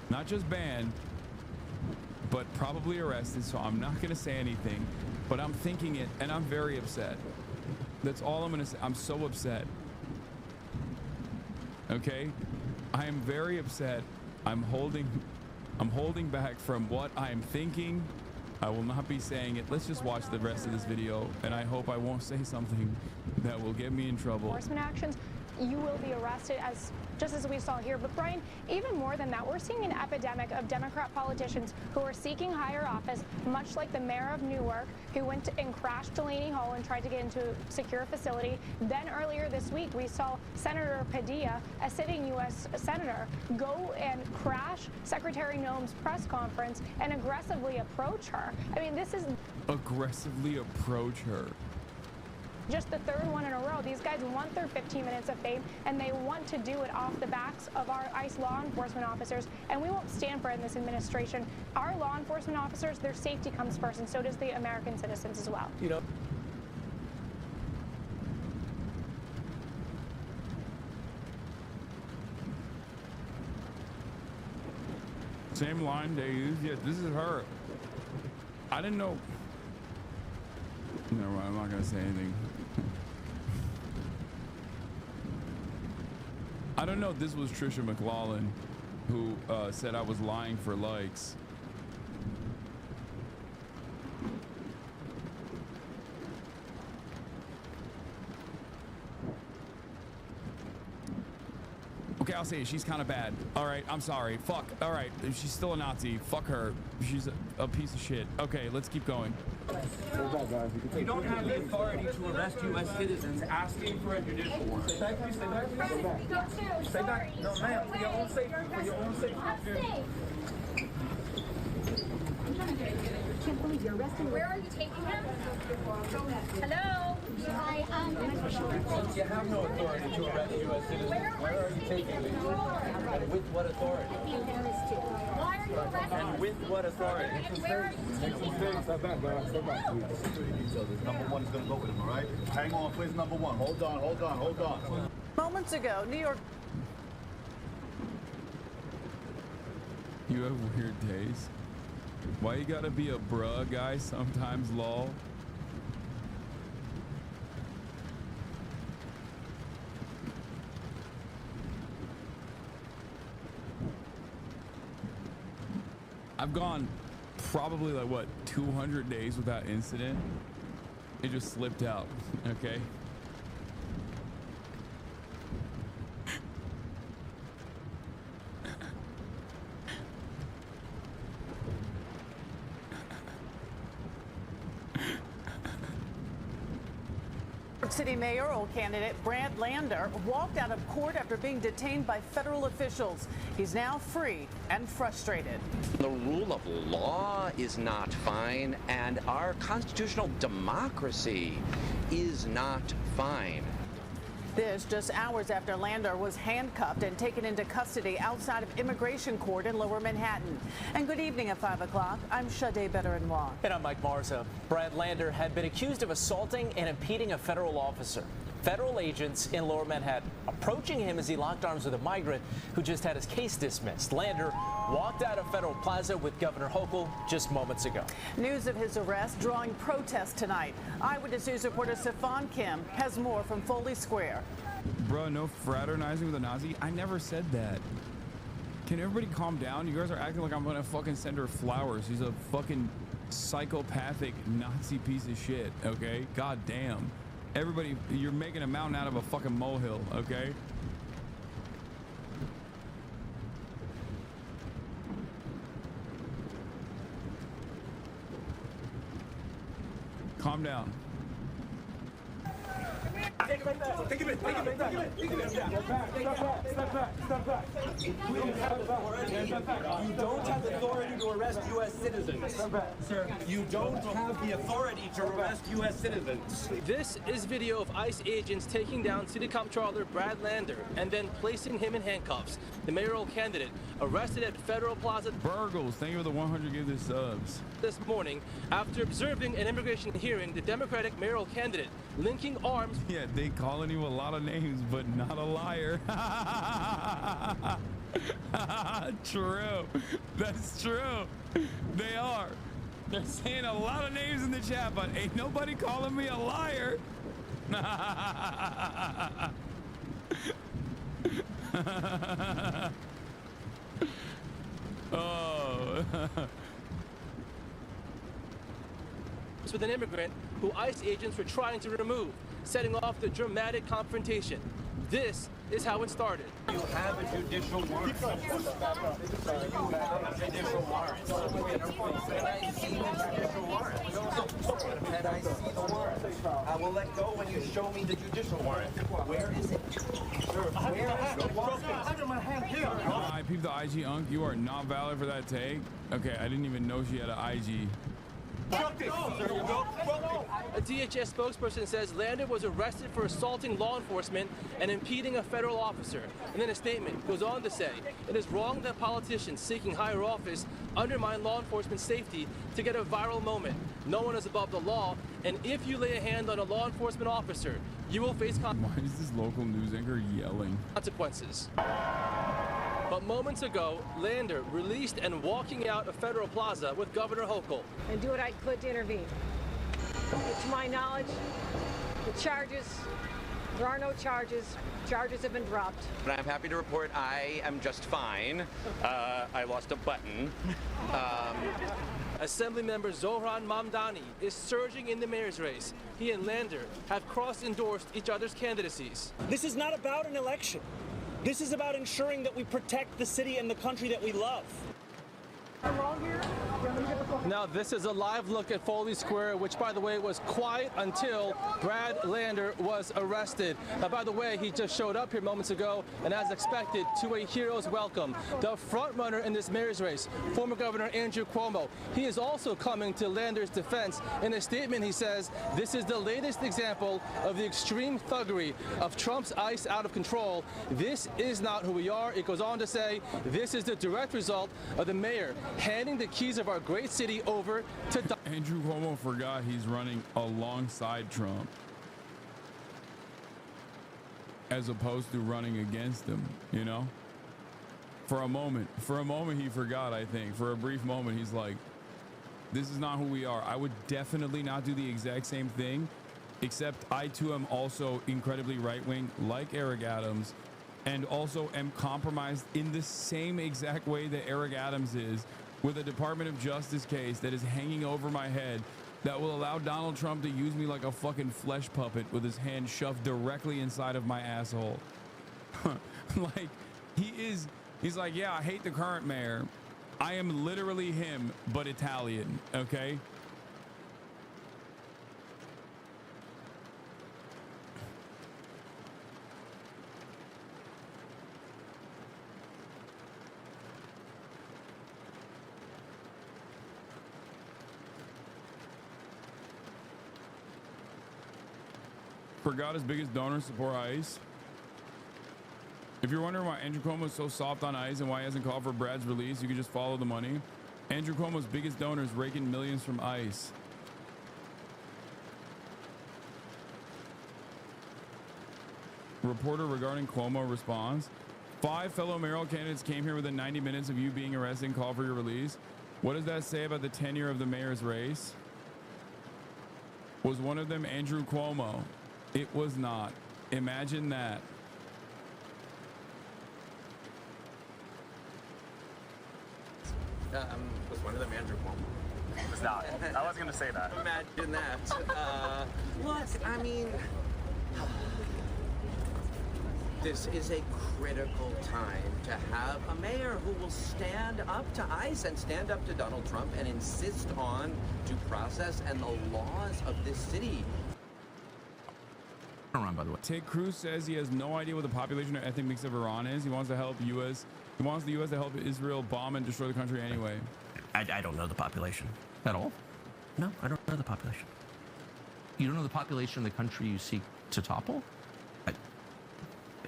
Not just banned, but probably arrested, so I'm not going to say anything, but I'm thinking it, and I'm very upset. That's all I'm going to say. I'm so upset. Okay? I am very upset. I'm holding back from what I'm thinking. I will not be saying it. Let's just watch the rest of this video, and I hope I won't say something that will get me in trouble. Enforcement actions, you will be arrested, just as we saw here. But Brian, even more than that, we're seeing an epidemic of Democrat politicians who are seeking higher office, much like the mayor of Newark, who went and crashed Delaney Hall and tried to get into a secure facility. Then earlier this week, we saw Senator Padilla, a sitting U.S. senator, go and crash Secretary Noem's press conference and aggressively approach her. I mean, this is... Aggressively approach her. Just the third one in a row. These guys want their 15 minutes of fame, and they want to do it off the backs of our ICE law enforcement officers, and we won't stand for it in this administration. Our law enforcement officers, their safety comes first, and so does the American citizens as well. You know. Same line they use. Yeah, this is her. I didn't know. Never mind, I'm not gonna say anything. I don't know if this was Trisha McLaughlin who said I was lying for likes. Okay, I'll say it. She's kind of bad. All right, I'm sorry. Fuck. All right, she's still a Nazi. Fuck her. She's a piece of shit. Okay, let's keep going. You don't have the authority to arrest U.S. citizens asking for a judicial warrant. Stay back, please. Stay back. Stay back. Stay back. No, ma'am. For your own safety. For your own safety. I can't believe you're arresting. Where are you taking him? Hello? Hi, You have no authority to arrest U.S. citizens. Where are you taking them? And with what authority? Why are you arresting? And with what authority? Make some space. Step back, bro. Step back, please. Number one is going to go with him, all right? Hang on, please, number one. Hold on. Moments ago, New York. You have weird days. Why you gotta be a bruh guy sometimes, lol? I've gone probably like, what, 200 days without incident? It just slipped out, okay? City mayoral candidate Brad Lander walked out of court after being detained by federal officials. He's now free and frustrated. The rule of law is not fine, and our constitutional democracy is not fine. This just hours after Lander was handcuffed and taken into custody outside of immigration court in Lower Manhattan. And good evening at 5 o'clock. I'm Sade Bedarin-Wong. And I'm Mike Marza. Brad Lander had been accused of assaulting and impeding a federal officer. Federal agents in Lower Manhattan approaching him as he locked arms with a migrant who just had his case dismissed. Lander walked out of Federal Plaza with Governor Hochul just moments ago. News of his arrest drawing protests tonight. Eyewitness News reporter Stefan Kim has more from Foley Square. Bro, no fraternizing with a Nazi? I never said that. Can everybody calm down? You guys are acting like I'm gonna fucking send her flowers. She's a fucking psychopathic Nazi piece of shit, okay? God damn. Everybody, you're making a mountain out of a fucking molehill, okay? Calm down. Take it back. Take it back. Step back. You don't have the authority to arrest U.S. citizens. Sir, you don't have the authority to arrest U.S. citizens. This is video of ICE agents taking down City Comptroller Brad Lander and then placing him in handcuffs. The mayoral candidate arrested at Federal Plaza. Burgles, thank you for the 100 give the subs. This morning, after observing an immigration hearing, the Democratic mayoral candidate linking arms. Yeah, they calling you a lot of names, but not a liar. True. That's true. They are. They're saying a lot of names in the chat, but ain't nobody calling me a liar. Oh. With an immigrant who ICE agents were trying to remove, setting off the dramatic confrontation. This is how it started. You have a judicial warrant. You have a judicial warrant. Can I see the judicial warrant? Can I see the warrant? I will let go when you show me the judicial warrant. Where is it? Sir, where is the warrant? I have my hand here. I peeped the IG unk. You are not valid for that take. Okay, I didn't even know she had an IG. A DHS spokesperson says Lander was arrested for assaulting law enforcement and impeding a federal officer. And then a statement goes on to say, it is wrong that politicians seeking higher office undermine law enforcement safety to get a viral moment. No one is above the law, and if you lay a hand on a law enforcement officer, you will face Why is this local news anchor yelling? consequences. But moments ago, Lander released and walking out of Federal Plaza with Governor Hochul. And do what I could to intervene. To my knowledge, the charges, there are no charges. Charges have been dropped. But I'm happy to report I am just fine. I lost a button. Assemblymember Zohran Mamdani is surging in the mayor's race. He and Lander have cross-endorsed each other's candidacies. This is not about an election. This is about ensuring that we protect the city and the country that we love. Now this is a live look at Foley Square, which by the way was quiet until Brad Lander was arrested. Now by the way, he just showed up here moments ago and as expected to a hero's welcome. The front runner in this mayor's race, former Governor Andrew Cuomo, he is also coming to Lander's defense. In a statement he says, this is the latest example of the extreme thuggery of Trump's ICE out of control. This is not who we are. It goes on to say, this is the direct result of the mayor handing the keys of our great city over to Andrew Cuomo forgot he's running alongside Trump as opposed to running against him, you know? For a moment he forgot, I think. For a brief moment he's like, this is not who we are. I would definitely not do the exact same thing, except I too am also incredibly right-wing like Eric Adams, and also am compromised in the same exact way that Eric Adams is, with a Department of Justice case that is hanging over my head that will allow Donald Trump to use me like a fucking flesh puppet with his hand shoved directly inside of my asshole. Like, he's like, yeah, I hate the current mayor. I am literally him, but Italian, okay? Forgot his biggest donors support ICE. If you're wondering why Andrew Cuomo is so soft on ICE and why he hasn't called for Brad's release, you can just follow the money. Andrew Cuomo's biggest donors raking millions from ICE. Reporter regarding Cuomo responds, 5 fellow mayoral candidates came here within 90 minutes of you being arrested and called for your release. What does that say about the tenure of the mayor's race? Was one of them Andrew Cuomo? It was not. Imagine that. Was one of them Andrew Cuomo? It was not. I wasn't going to say that. Imagine that. Look, I mean, this is a critical time to have a mayor who will stand up to ICE and stand up to Donald Trump and insist on due process and the laws of this city. By the way, Ted Cruz says he has no idea what the population or ethnic mix of Iran is. He wants to help U.S. He wants the U.S. to help Israel bomb and destroy the country anyway. I don't know the population at all. No, I don't know the population. You don't know the population of the country you seek to topple?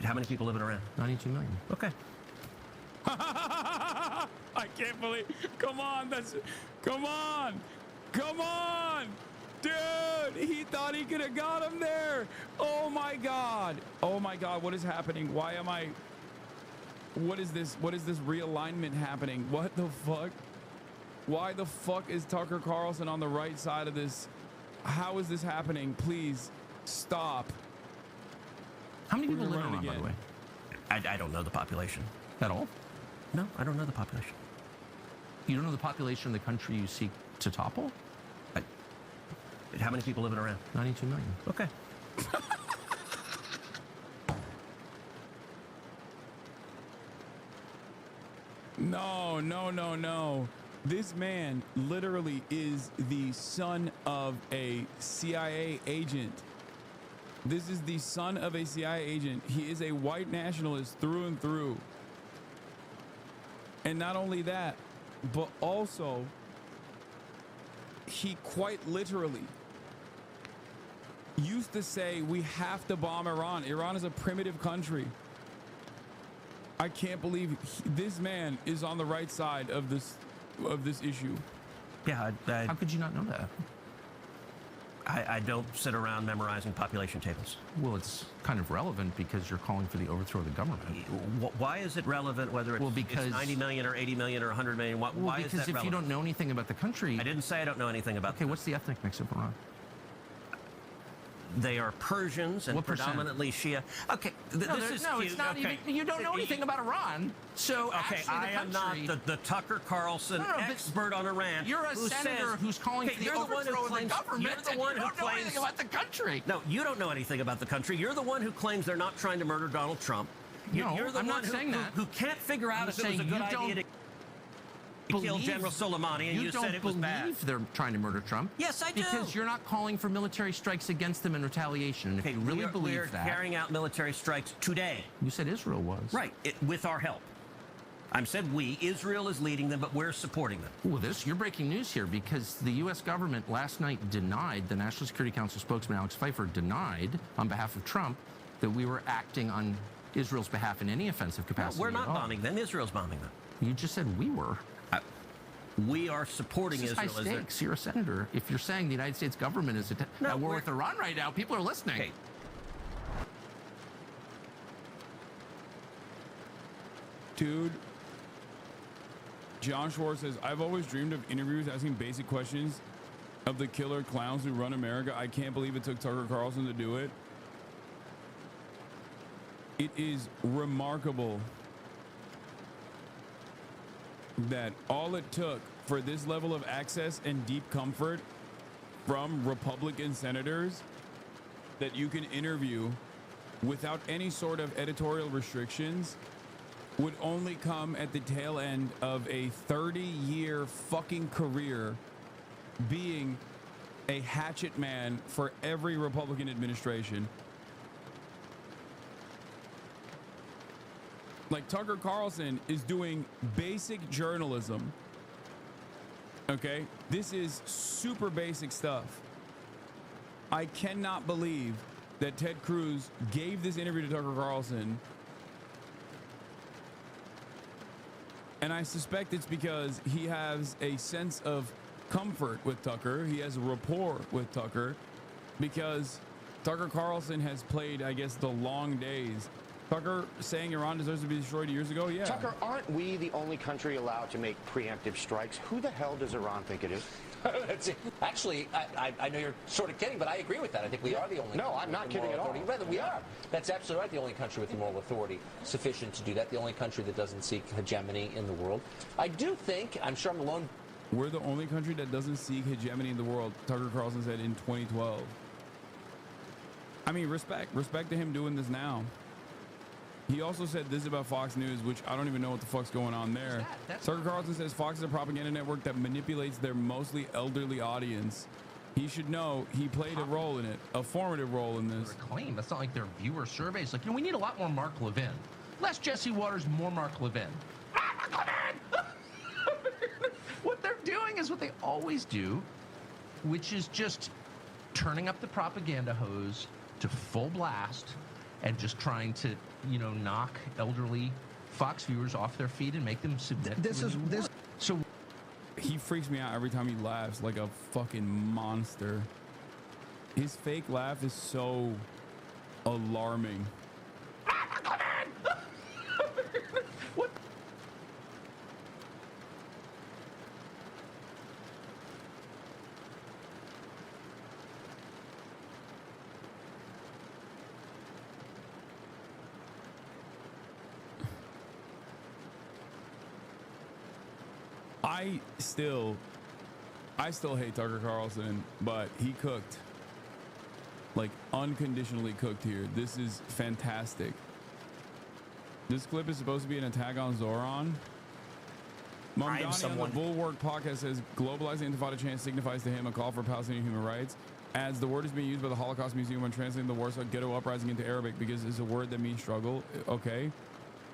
How many people live in Iran? 92 million. Okay. I can't believe. Come on, come on, dude. He thought he could have got him there. Oh my God. What is happening? Why am I? What is this? What is this realignment happening? What the fuck? Why the fuck is Tucker Carlson on the right side of this? How is this happening? Please stop. How many people live in Iran, by the way? I don't know the population at all. No, I don't know the population. You don't know the population of the country you seek to topple? How many people live in Iran? 92 million. Okay. No. This man literally is the son of a CIA agent. This is the son of a CIA agent. He is a white nationalist through and through. And not only that, but also he quite literally used to say we have to bomb Iran. Iran is a primitive country. I can't believe this man is on the right side of this issue. Yeah, how could you not know that? I don't sit around memorizing population tables. Well, it's kind of relevant because you're calling for the overthrow of the government. Why is it relevant whether it's 90 million or 80 million or 100 million? Why is that relevant? Because if you don't know anything about the country... I didn't say I don't know anything about Okay, what's the ethnic mix of Iran? They are Persians and predominantly Shia. Okay, this is cute. It's not even, you don't know anything about Iran. So okay, I am not the Tucker Carlson expert on Iran. You're a senator who's calling for the overthrow of the government. You're the one who claims anything about the country. No, you don't know anything about the country. You're the one who claims they're not trying to murder Donald Trump. You're the one who can't figure out if it was a good idea to kill General Soleimani, and you said it was bad. You don't believe they're trying to murder Trump? Yes, I do. Because you're not calling for military strikes against them in retaliation. And if you really believe that... We're carrying out military strikes today. You said Israel was. Right, with our help. I said we. Israel is leading them, but we're supporting them. Well, you're breaking news here, because the U.S. government last night denied, the National Security Council spokesman Alex Pfeiffer denied, on behalf of Trump, that we were acting on Israel's behalf in any offensive capacity. No, we're not bombing them. Israel's bombing them. You just said we were. We are supporting Israel. High stakes. You're a senator. If you're saying the United States government is at war with Iran right now, people are listening. Okay. Dude, John Schwartz says, I've always dreamed of interviews asking basic questions of the killer clowns who run America. I can't believe it took Tucker Carlson to do it. It is remarkable that all it took for this level of access and deep comfort from Republican senators that you can interview without any sort of editorial restrictions would only come at the tail end of a 30-year fucking career being a hatchet man for every Republican administration. Like, Tucker Carlson is doing basic journalism. Okay? This is super basic stuff. I cannot believe that Ted Cruz gave this interview to Tucker Carlson. And I suspect it's because he has a sense of comfort with Tucker. He has a rapport with Tucker because Tucker Carlson has played, I guess, the long days. Tucker saying Iran deserves to be destroyed years ago? Yeah. Tucker, aren't we the only country allowed to make preemptive strikes? Who the hell does Iran think it is? Actually, I know you're sort of kidding, but I agree with that. I think we are the only. No, I'm not kidding at all. Rather, we are. That's absolutely right. The only country with the moral authority sufficient to do that. The only country that doesn't seek hegemony in the world. I do think, I'm sure I'm alone. We're the only country that doesn't seek hegemony in the world, Tucker Carlson said in 2012. I mean, respect to him doing this now. He also said this about Fox News, which I don't even know what the fuck's going on there. Tucker Carlson says Fox is a propaganda network that manipulates their mostly elderly audience. He should know he played a role in it, a formative role in this. Claim that's not like their viewer surveys. Like, we need a lot more Mark Levin. Less Jesse Waters, more Mark Levin. Mark Levin! What they're doing is what they always do, which is just turning up the propaganda hose to full blast and just trying to, knock elderly Fox viewers off their feet and make them submit. So he freaks me out every time he laughs like a fucking monster. His fake laugh is so alarming. What? I still hate Tucker Carlson, but he cooked. Like, unconditionally cooked here. This is fantastic. This clip is supposed to be an attack on Zoran. Mamdani on the Bulwark podcast says, globalizing Intifada chant signifies to him a call for Palestinian human rights. As the word is being used by the Holocaust Museum when translating the Warsaw Ghetto Uprising into Arabic because it's a word that means struggle. Okay,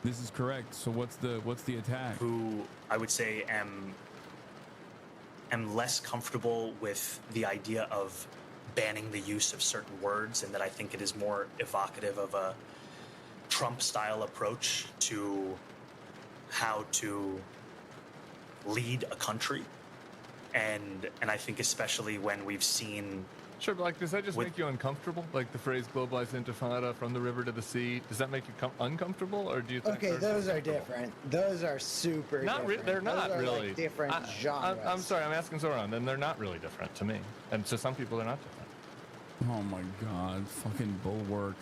this is correct. So what's the attack? Who I would say am less comfortable with the idea of banning the use of certain words, and that I think it is more evocative of a Trump-style approach to how to lead a country. And I think especially when we've seen... Sure, but like, does that just make you uncomfortable? Like the phrase globalized intifada from the river to the sea, does that make you uncomfortable, or do you think... Okay, those are different. Those are super different. They're not those are really. Like different genres. I'm sorry, I'm asking Zoran, then they're not really different to me. And to some people, they're not different. Oh my God, fucking Bulwark.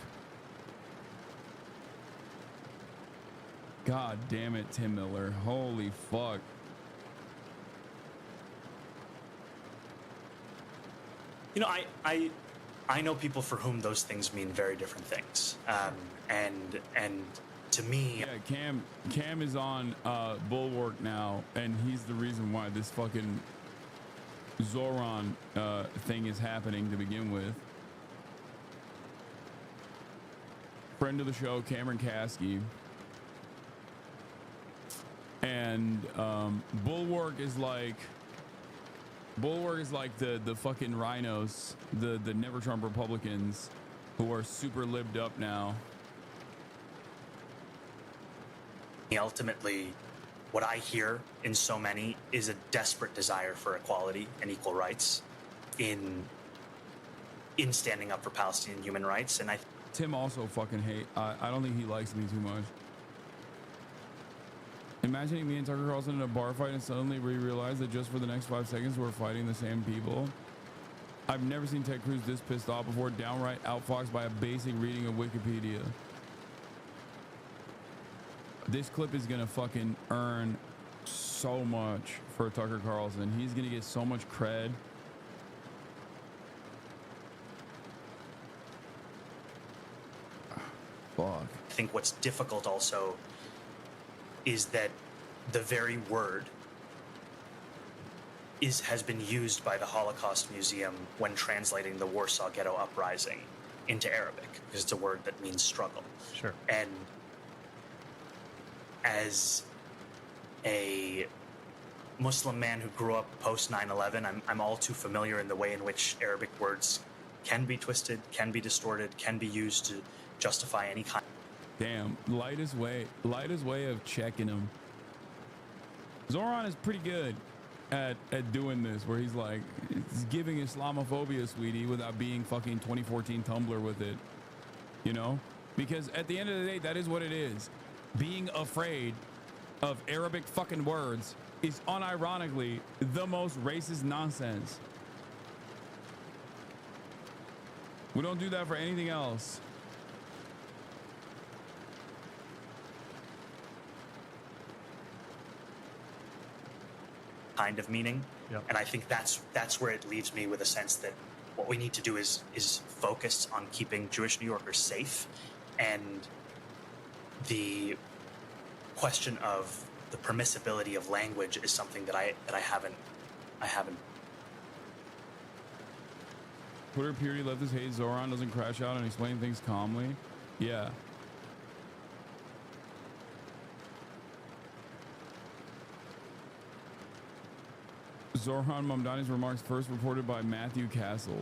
God damn it, Tim Miller. Holy fuck. I know people for whom those things mean very different things. And to me... Yeah, Cam is on Bulwark now, and he's the reason why this fucking Zoran thing is happening to begin with. Friend of the show, Cameron Kasky. And Bulwark is like the fucking rhinos, the Never Trump Republicans who are super libbed up now. Ultimately, what I hear in so many is a desperate desire for equality and equal rights in standing up for Palestinian human rights. And Tim also fucking hate. I don't think he likes me too much. Imagining me and Tucker Carlson in a bar fight and suddenly we realize that just for the next 5 seconds we're fighting the same people. I've never seen Ted Cruz this pissed off before, downright outfoxed by a basic reading of Wikipedia. This clip is gonna fucking earn so much for Tucker Carlson. He's gonna get so much cred. Fuck. I think what's difficult also is that the very word has been used by the Holocaust Museum when translating the Warsaw Ghetto Uprising into Arabic, because it's a word that means struggle. Sure. And as a Muslim man who grew up post 9/11, I'm all too familiar in the way in which Arabic words can be twisted, can be distorted, can be used to justify any kind. Damn, lightest way of checking him. Zoran is pretty good at doing this, where he's like, he's giving Islamophobia, sweetie, without being fucking 2014 Tumblr with it, you know? Because at the end of the day, that is what it is. Being afraid of Arabic fucking words is unironically the most racist nonsense. We don't do that for anything else. Kind of meaning. Yep. And I think that's where it leaves me with a sense that what we need to do is focus on keeping Jewish New Yorkers safe, and the question of the permissibility of language is something that I haven't. Twitter purity leftist hate Zoran doesn't crash out and explain things calmly. Yeah. Zoran Mamdani's remarks first reported by Matthew Castle.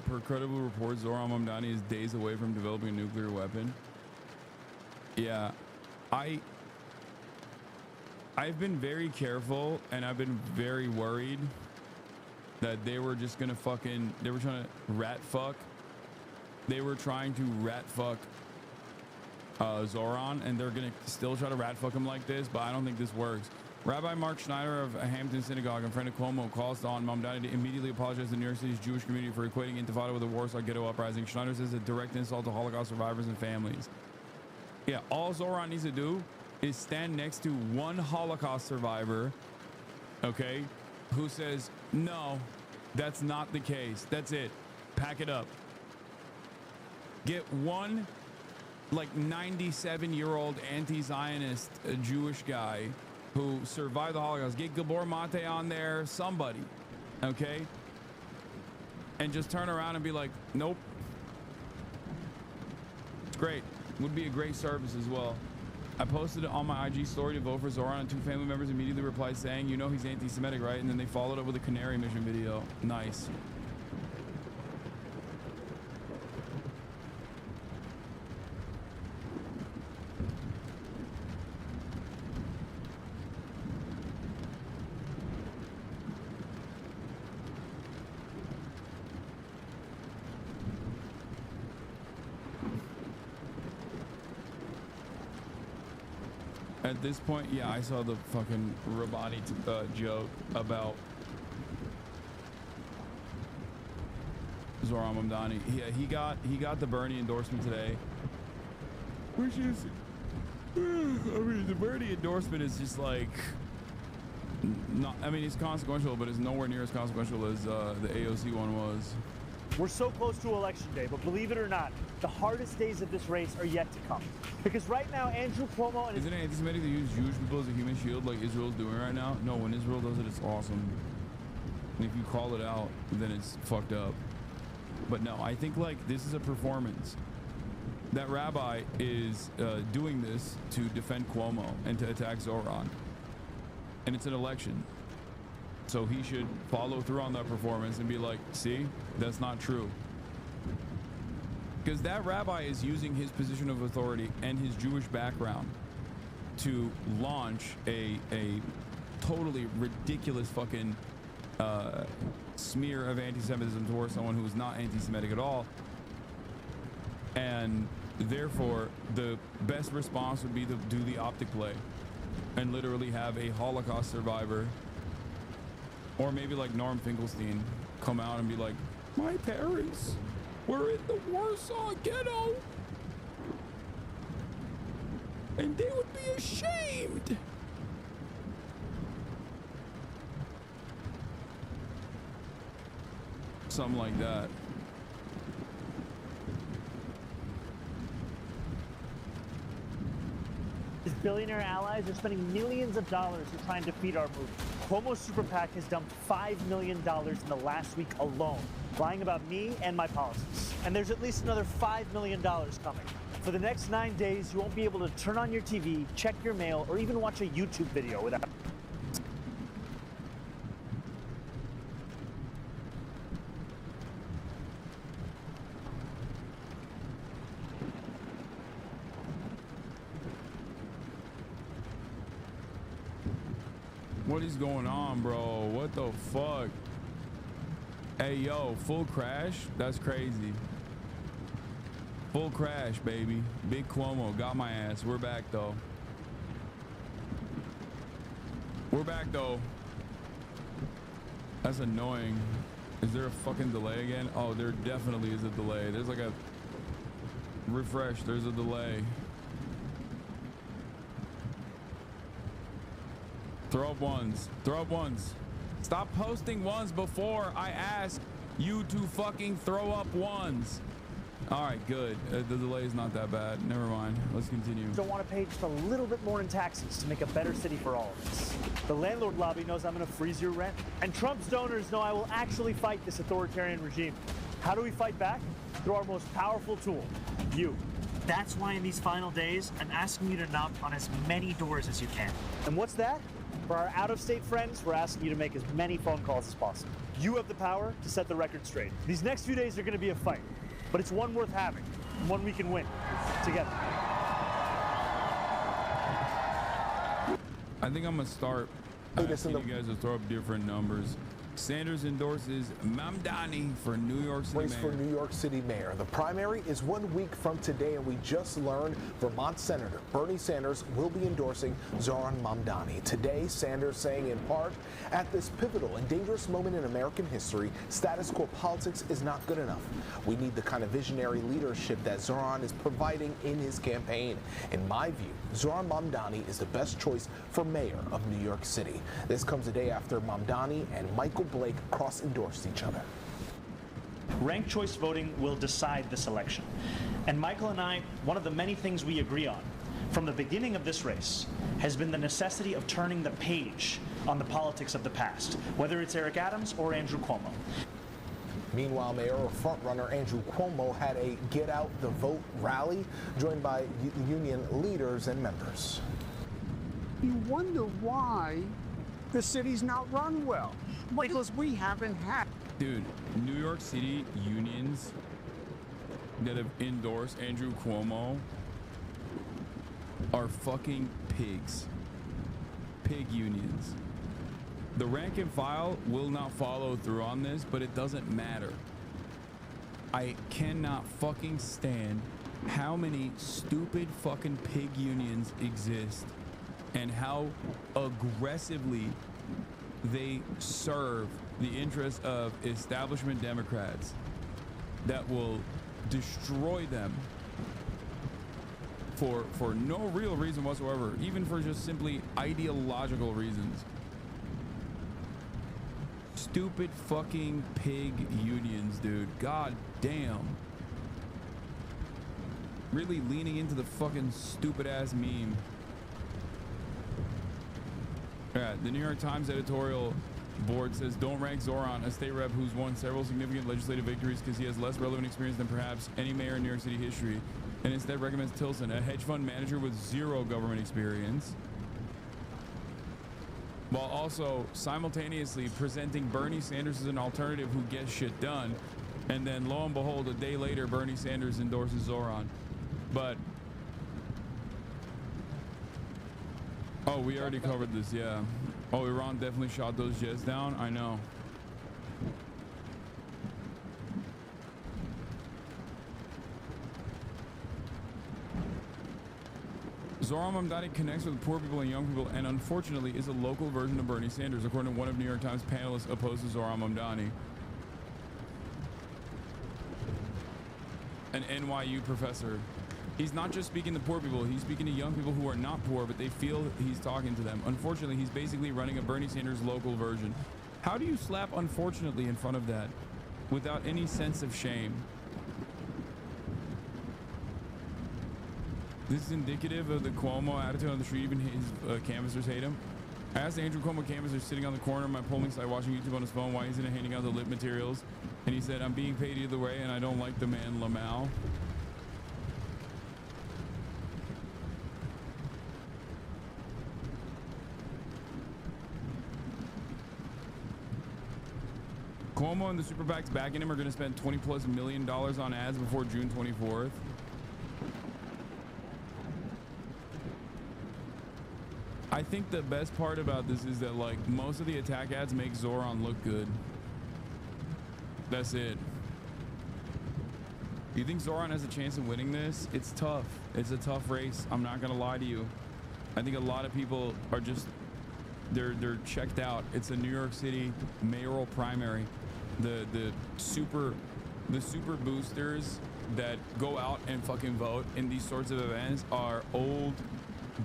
Per credible reports, Zoran Mamdani is days away from developing a nuclear weapon. Yeah, I've been very careful, and I've been very worried that they were just gonna they were trying to rat fuck. They were trying to rat fuck Zoran, and they're gonna still try to rat fuck him like this, but I don't think this works. Rabbi Mark Schneider of Hampton Synagogue and friend of Cuomo calls on Mamdani to immediately apologize to New York City's Jewish community for equating Intifada with the Warsaw Ghetto Uprising. Schneider says a direct insult to Holocaust survivors and families. Yeah, all Zoran needs to do is stand next to one Holocaust survivor, okay, who says, no, that's not the case. That's it. Pack it up. Get one, like, 97-year-old anti-Zionist Jewish guy who survived the Holocaust. Get Gabor Mate on there, somebody, okay? And just turn around and be like, nope. It's great. Would be a great service as well. I posted it on my IG story to vote for Zoran, and 2 family members immediately replied saying, you know he's anti-Semitic, right? And then they followed up with a Canary Mission video. Nice. At this point, yeah, I saw the fucking Rabani joke about Zoran Mamdani. Yeah, he got the Bernie endorsement today, which is, I mean, the Bernie endorsement is just like, not, I mean, it's consequential, but it's nowhere near as consequential as the AOC one was. We're so close to Election Day, but believe it or not, the hardest days of this race are yet to come. Because right now, Andrew Cuomo and Isn't it anti-Semitic to use Jewish people as a human shield like Israel's doing right now? No, when Israel does it, it's awesome. And if you call it out, then it's fucked up. But no, I think like this is a performance. That rabbi is doing this to defend Cuomo and to attack Zoran. And it's an election. So he should follow through on that performance and be like, see, that's not true. Because that rabbi is using his position of authority and his Jewish background to launch a totally ridiculous fucking smear of anti-Semitism towards someone who is not anti-Semitic at all. And therefore, the best response would be to do the optic play and literally have a Holocaust survivor, or maybe like Norm Finkelstein, come out and be like, my parents were in the Warsaw Ghetto and they would be ashamed. Something like that. His billionaire allies are spending millions of dollars to try and defeat our movement. Cuomo's super PAC has dumped $5 million in the last week alone, lying about me and my policies. And there's at least another $5 million coming. For the next 9 days, you won't be able to turn on your TV, check your mail, or even watch a YouTube video without... What is going on, bro? What the fuck? Hey, yo, full crash? That's crazy. Full crash, baby. Big Cuomo got my ass. We're back, though. We're back, though. That's annoying. Is there a fucking delay again? Oh, there definitely is a delay. There's like a refresh. There's a delay. Throw up ones. Throw up ones. Stop posting ones before I ask you to fucking throw up ones. All right, good. The delay is not that bad. Never mind. Let's continue. Don't want to pay just a little bit more in taxes to make a better city for all of us. The landlord lobby knows I'm going to freeze your rent. And Trump's donors know I will actually fight this authoritarian regime. How do we fight back? Through our most powerful tool, you. That's why in these final days, I'm asking you to knock on as many doors as you can. And what's that? For our out-of-state friends, we're asking you to make as many phone calls as possible. You have the power to set the record straight. These next few days are going to be a fight, but it's one worth having, and one we can win together. I think I'm going to start asking you guys to throw up different numbers. Sanders endorses Mamdani for New York City Race mayor. for New York City mayor. The primary is 1 week from today, and we just learned Vermont Senator Bernie Sanders will be endorsing Zohran Mamdani. Today, Sanders saying in part, at this pivotal and dangerous moment in American history, status quo politics is not good enough. We need the kind of visionary leadership that Zohran is providing in his campaign. In my view, Zohran Mamdani is the best choice for mayor of New York City. This comes a day after Mamdani and Michael Blake cross-endorsed each other. Ranked choice voting will decide this election. And Michael and I, one of the many things we agree on from the beginning of this race has been the necessity of turning the page on the politics of the past, whether it's Eric Adams or Andrew Cuomo. Meanwhile, mayoral frontrunner Andrew Cuomo had a Get Out the Vote rally joined by union leaders and members. You wonder why the city's not run well, because we haven't had. Dude, New York City unions that have endorsed Andrew Cuomo are fucking pigs. Pig unions. The rank and file will not follow through on this, but it doesn't matter. I cannot fucking stand how many stupid fucking pig unions exist and how aggressively they serve the interests of establishment Democrats that will destroy them for no real reason whatsoever, even for just simply ideological reasons. Stupid fucking pig unions, dude. God damn. Really leaning into the fucking stupid ass meme. Yeah, the New York Times editorial board says don't rank Zohran, a state rep who's won several significant legislative victories because he has less relevant experience than perhaps any mayor in New York City history, and instead recommends Tilson, a hedge fund manager with zero government experience, while also simultaneously presenting Bernie Sanders as an alternative who gets shit done. And then lo and behold, a day later, Bernie Sanders endorses Zohran. But oh, we already covered this, yeah. Oh, Iran definitely shot those jets down. I know. Zohran Mamdani connects with poor people and young people, and unfortunately is a local version of Bernie Sanders, according to one of New York Times panelists opposed to Zohran Mamdani. An NYU professor. He's not just speaking to poor people, he's speaking to young people who are not poor, but they feel he's talking to them. Unfortunately, he's basically running a Bernie Sanders local version. How do you slap unfortunately in front of that without any sense of shame? This is indicative of the Cuomo attitude on the street. Even his canvassers hate him. I asked Andrew Cuomo canvasser sitting on the corner of my polling site watching YouTube on his phone why isn't he handing out the lit materials, and he said, I'm being paid either way and I don't like the man Lamau. Cuomo and the super PACs backing him are going to spend $20+ million on ads before June 24th. I think the best part about this is that, like, most of the attack ads make Zoran look good. That's it. You think Zoran has a chance of winning this? It's tough. It's a tough race. I'm not gonna lie to you. I think a lot of people are just they're checked out. It's a New York City mayoral primary. The super boosters that go out and fucking vote in these sorts of events are old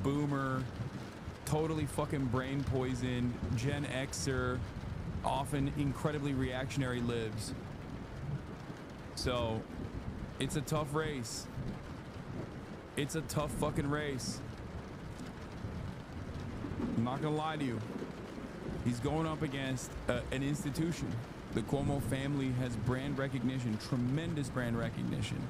boomer, totally fucking brain poisoned Gen Xer, often incredibly reactionary libs. So it's a tough race. It's a tough fucking race. I'm not gonna lie to you. He's going up against an institution. The Cuomo family has brand recognition, tremendous brand recognition.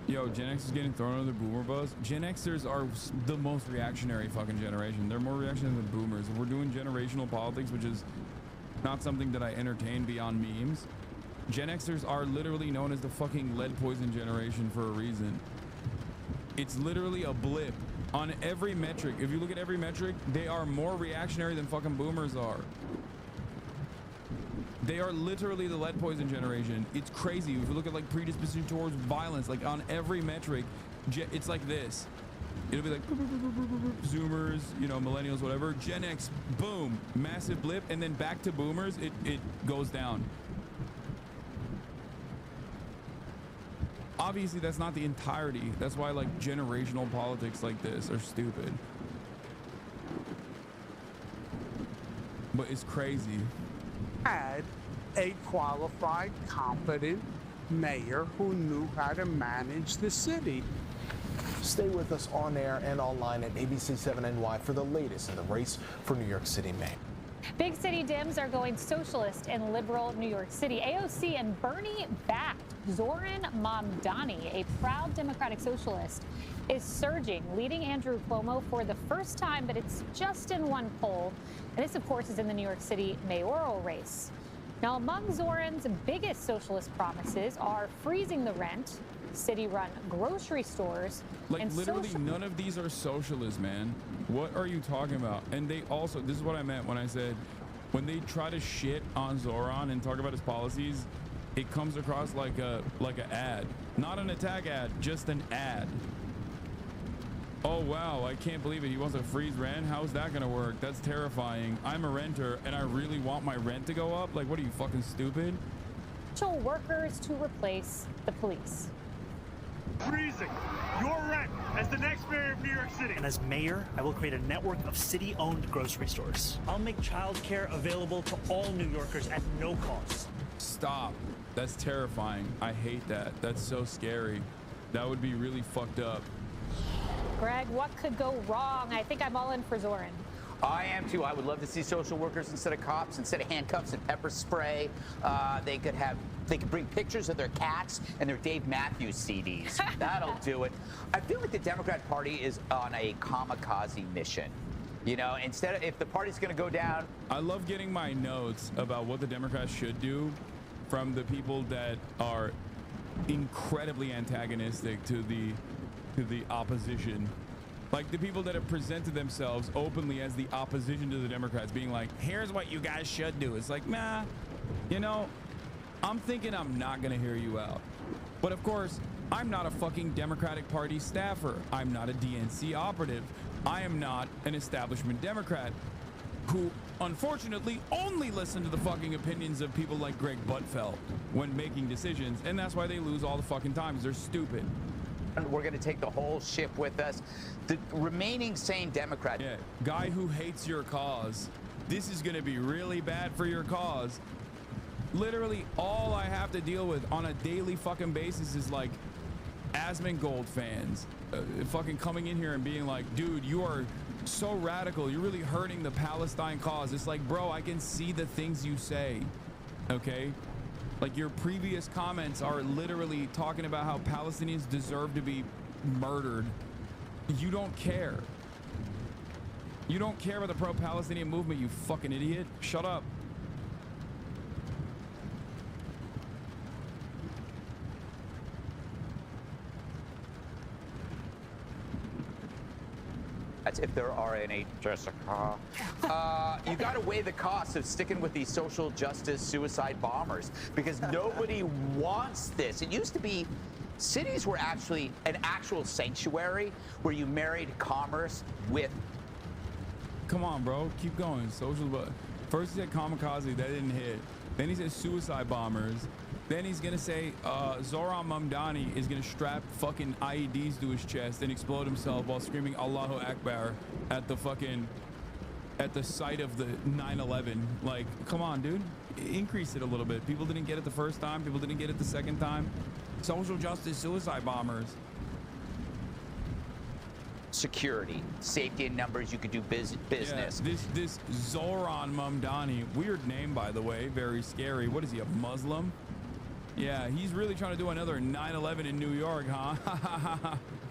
Yo, Gen X is getting thrown under the boomer bus. Gen Xers are the most reactionary fucking generation. They're more reactionary than boomers. If we're doing generational politics, which is not something that I entertain beyond memes, Gen Xers are literally known as the fucking lead poison generation for a reason. It's literally a blip on every metric. If you look at every metric, they are more reactionary than fucking boomers are. They are literally the lead poison generation. It's crazy. If you look at like predisposition towards violence, like on every metric, it's like this. It'll be like Zoomers, you know, millennials, whatever. Gen X, boom, massive blip, and then back to boomers, it goes down. Obviously, that's not the entirety. That's why like generational politics like this are stupid. But it's crazy. Had a qualified, competent mayor who knew how to manage the city. Stay with us on air and online at ABC7NY for the latest in the race for New York City mayor. Big city Dems are going socialist in liberal New York City. AOC and Bernie backed Zoran Mamdani, a proud Democratic socialist, is surging, leading Andrew Cuomo for the first time, but it's just in one poll. And this, of course, is in the New York City mayoral race. Now, among Zoran's biggest socialist promises are freezing the rent, city-run grocery stores, like and literally none of these are socialist, man. What are you talking about? And they also, this is what I meant when I said, when they try to shit on Zoran and talk about his policies, it comes across like an ad, not an attack ad, just an ad. Oh wow, I can't believe it. He wants to freeze rent. How's that gonna work? That's terrifying. I'm a renter and I really want my rent to go up. Like, what are you, fucking stupid? Workers to replace the police. Freezing your rent as the next mayor of New York City. And as mayor, I will create a network of city-owned grocery stores. I'll make childcare available to all New Yorkers at no cost. Stop. That's terrifying. I hate that. That's so scary. That would be really fucked up. Greg, what could go wrong? I think I'm all in for Zoran. I am too. I would love to see social workers instead of cops, instead of handcuffs and pepper spray. They could bring pictures of their cats and their Dave Matthews CDs. That'll do it. I feel like the Democrat Party is on a kamikaze mission. You know, instead of, if the party's going to go down. I love getting my notes about what the Democrats should do from the people that are incredibly antagonistic to the opposition. Like the people that have presented themselves openly as the opposition to the Democrats, being like, here's what you guys should do. It's like, nah, you know, I'm thinking I'm not gonna hear you out. But of course, I'm not a fucking Democratic Party staffer. I'm not a DNC operative. I am not an establishment Democrat. who unfortunately only listen to the fucking opinions of people like Greg Buttfeld when making decisions, and that's why they lose all the fucking time, because they're stupid. We're going to take the whole ship with us. The remaining sane Democrat. Yeah, guy who hates your cause. This is going to be really bad for your cause. Literally all I have to deal with on a daily fucking basis is like Asmongold fans fucking coming in here and being like, dude, you are so radical. You're really hurting the Palestine cause. It's like, bro, I can see the things you say. Okay? Like, your previous comments are literally talking about how Palestinians deserve to be murdered. You don't care. You don't care about the pro-Palestinian movement, you fucking idiot. Shut up. That's if there are any, Jessica. You got to weigh the cost of sticking with these social justice suicide bombers, because nobody wants this. It used to be cities were actually an actual sanctuary where you married commerce with. Come on, bro. Keep going. Social. First he said kamikaze. That didn't hit. Then he said suicide bombers. Then he's gonna say Zoran Mamdani is gonna strap fucking IEDs to his chest and explode himself while screaming Allahu Akbar at the site of the 9/11. Like, come on, dude, increase it a little bit. People didn't get it the first time. People didn't get it the second time. Social justice suicide bombers. Security, safety in numbers. You could do business. Yeah, this Zoran Mamdani, weird name by the way, very scary. What is he, a Muslim? Yeah, he's really trying to do another 9/11 in New York, huh?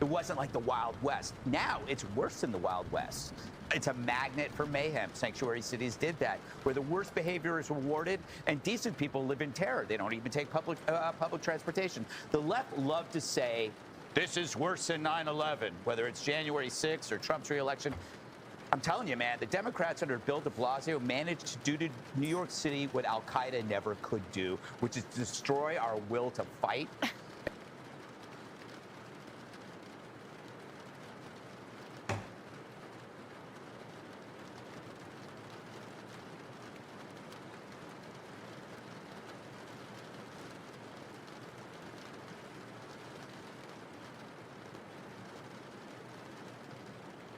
It wasn't like the Wild West. Now it's worse than the Wild West. It's a magnet for mayhem. Sanctuary cities did that, where the worst behavior is rewarded and decent people live in terror. They don't even take public transportation. The left love to say, this is worse than 9/11, whether it's January 6th or Trump's re-election. I'm telling you, man, the Democrats under Bill de Blasio managed to do to New York City what Al-Qaeda never could do, which is destroy our will to fight.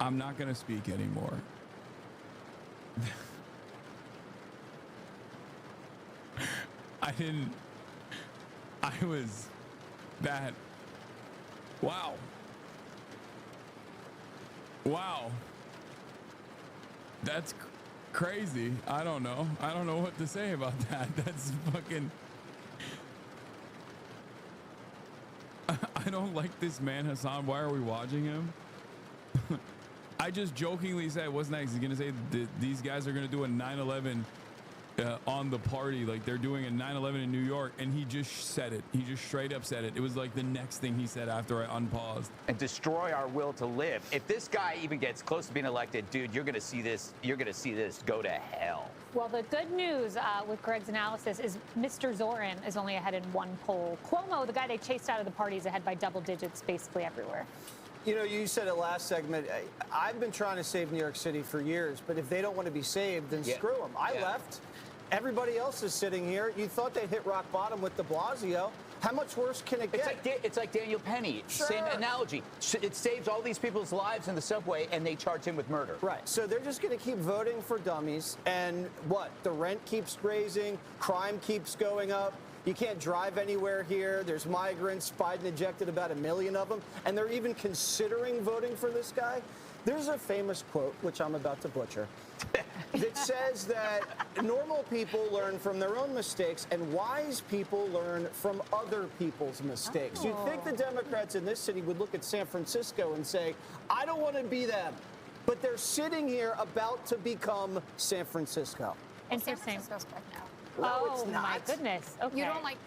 I'm not gonna speak anymore. I was that. Wow. That's crazy. I don't know what to say about that. That's fucking. I don't like this man, Hasan. Why are we watching him? I just jokingly said, what's next? He's gonna say these guys are gonna do a 9/11 on the party, like they're doing a 9/11 in New York, and he just said it. He just straight up said it. It was like the next thing he said after I unpaused. And destroy our will to live. If this guy even gets close to being elected, dude, you're gonna see this. You're gonna see this go to hell. Well, the good news with Greg's analysis is Mr. Zoran is only ahead in one poll. Cuomo, the guy they chased out of the party, is ahead by double digits basically everywhere. You know, you said it last segment. I've been trying to save New York City for years, but if they don't want to be saved, then screw them. I left. Everybody else is sitting here. You thought they'd hit rock bottom with de Blasio. How much worse can it get? It's like Daniel Penny. Sure. Same analogy. It saves all these people's lives in the subway, and they charge him with murder. Right. So they're just going to keep voting for dummies. And what? The rent keeps raising. Crime keeps going up. You can't drive anywhere here. There's migrants. Biden ejected about 1 million of them. And they're even considering voting for this guy. There's a famous quote, which I'm about to butcher, that says that normal people learn from their own mistakes and wise people learn from other people's mistakes. You'd think the Democrats in this city would look at San Francisco and say, I don't want to be them. But they're sitting here about to become San Francisco. And San Francisco's back now. No, it's not. My goodness. Okay. You don't like,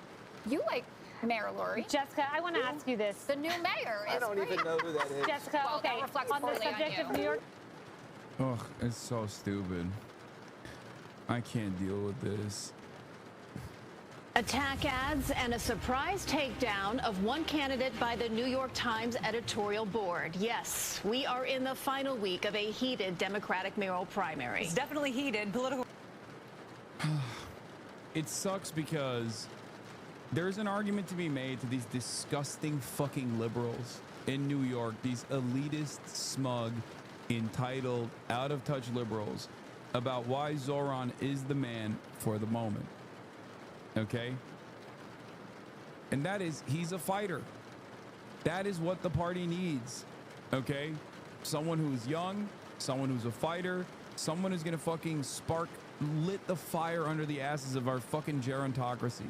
you like Mayor Lori. Jessica, I want to ask you this. The new mayor is I don't even know who that is. Jessica, well, okay, that reflects on the poorly subject on of New York. Ugh, it's so stupid. I can't deal with this. Attack ads and a surprise takedown of one candidate by the New York Times editorial board. Yes, we are in the final week of a heated Democratic mayoral primary. It's definitely heated. Political. It sucks because there's an argument to be made to these disgusting fucking liberals in New York, these elitist, smug, entitled, out-of-touch liberals, about why Zoran is the man for the moment. Okay? And that is, he's a fighter. That is what the party needs. Okay? Someone who's young, someone who's a fighter, someone who's gonna fucking lit the fire under the asses of our fucking gerontocracy.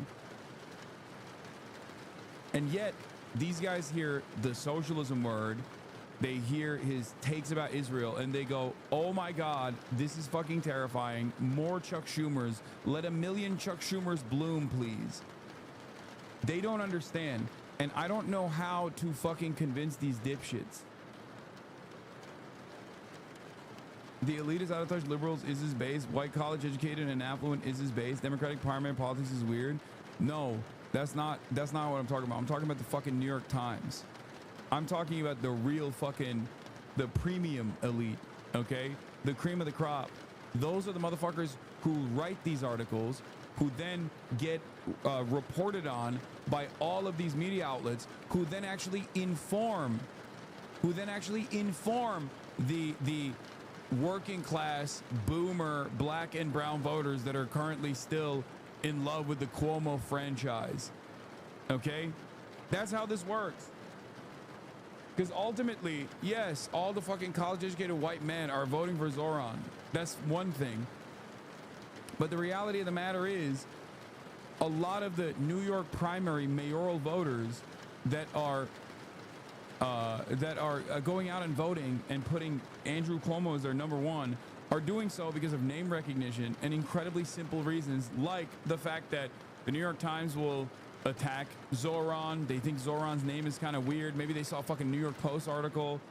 And yet, these guys hear the socialism word, they hear his takes about Israel, and they go, oh my God, this is fucking terrifying. More Chuck Schumers. Let a million Chuck Schumers bloom, please. They don't understand. And I don't know how to fucking convince these dipshits. The elitist, out-of-touch liberals is his base. White, college educated and affluent is his base. Democratic primary politics is weird. No, that's not what I'm talking about. I'm talking about the fucking New York Times. I'm talking about the real fucking, the premium elite, okay? The cream of the crop. Those are the motherfuckers who write these articles, who then get reported on by all of these media outlets, who then actually inform the working class, boomer, black and brown voters that are currently still in love with the Cuomo franchise, okay? That's how this works. Because ultimately, yes, all the fucking college-educated white men are voting for Zoran. That's one thing. But the reality of the matter is, a lot of the New York primary mayoral voters that are going out and voting and putting Andrew Cuomo as their #1 are doing so because of name recognition and incredibly simple reasons, like the fact that the New York Times will attack Zoran. They think Zoran's name is kind of weird. Maybe they saw a fucking New York Post article.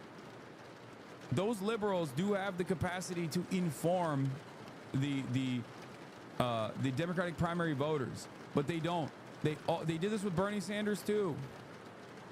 Those liberals do have the capacity to inform the Democratic primary voters, but they don't. They did this with Bernie Sanders too.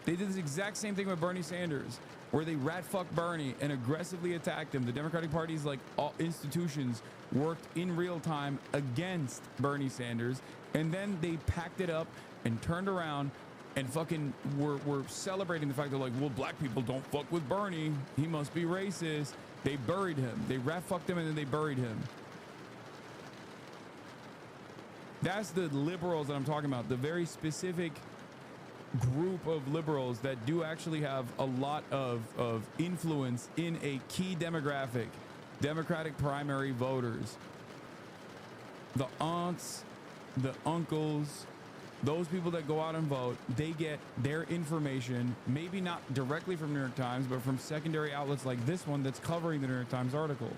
They did this exact same thing with Bernie Sanders, where they rat-fucked Bernie and aggressively attacked him. The Democratic Party's like all institutions worked in real time against Bernie Sanders, and then they packed it up and turned around and fucking were celebrating the fact that, like, well, black people don't fuck with Bernie. He must be racist. They buried him. They rat-fucked him and then they buried him. That's the liberals that I'm talking about. The very specific group of liberals that do actually have a lot of influence in a key demographic, Democratic primary voters. The aunts, the uncles, those people that go out and vote, they get their information, maybe not directly from New York Times, but from secondary outlets like this one that's covering the New York Times article.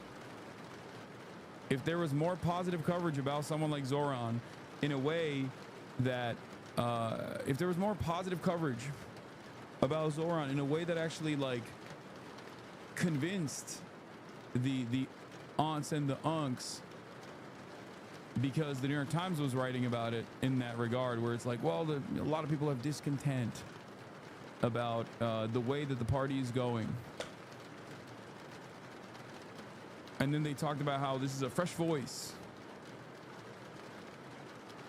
If there was more positive coverage about someone like Zoran in a way that if there was more positive coverage about Zoran in a way that actually, like, convinced the aunts and the unks, because the New York Times was writing about it in that regard, where it's like, well, a lot of people have discontent about the way that the party is going. And then they talked about how this is a fresh voice.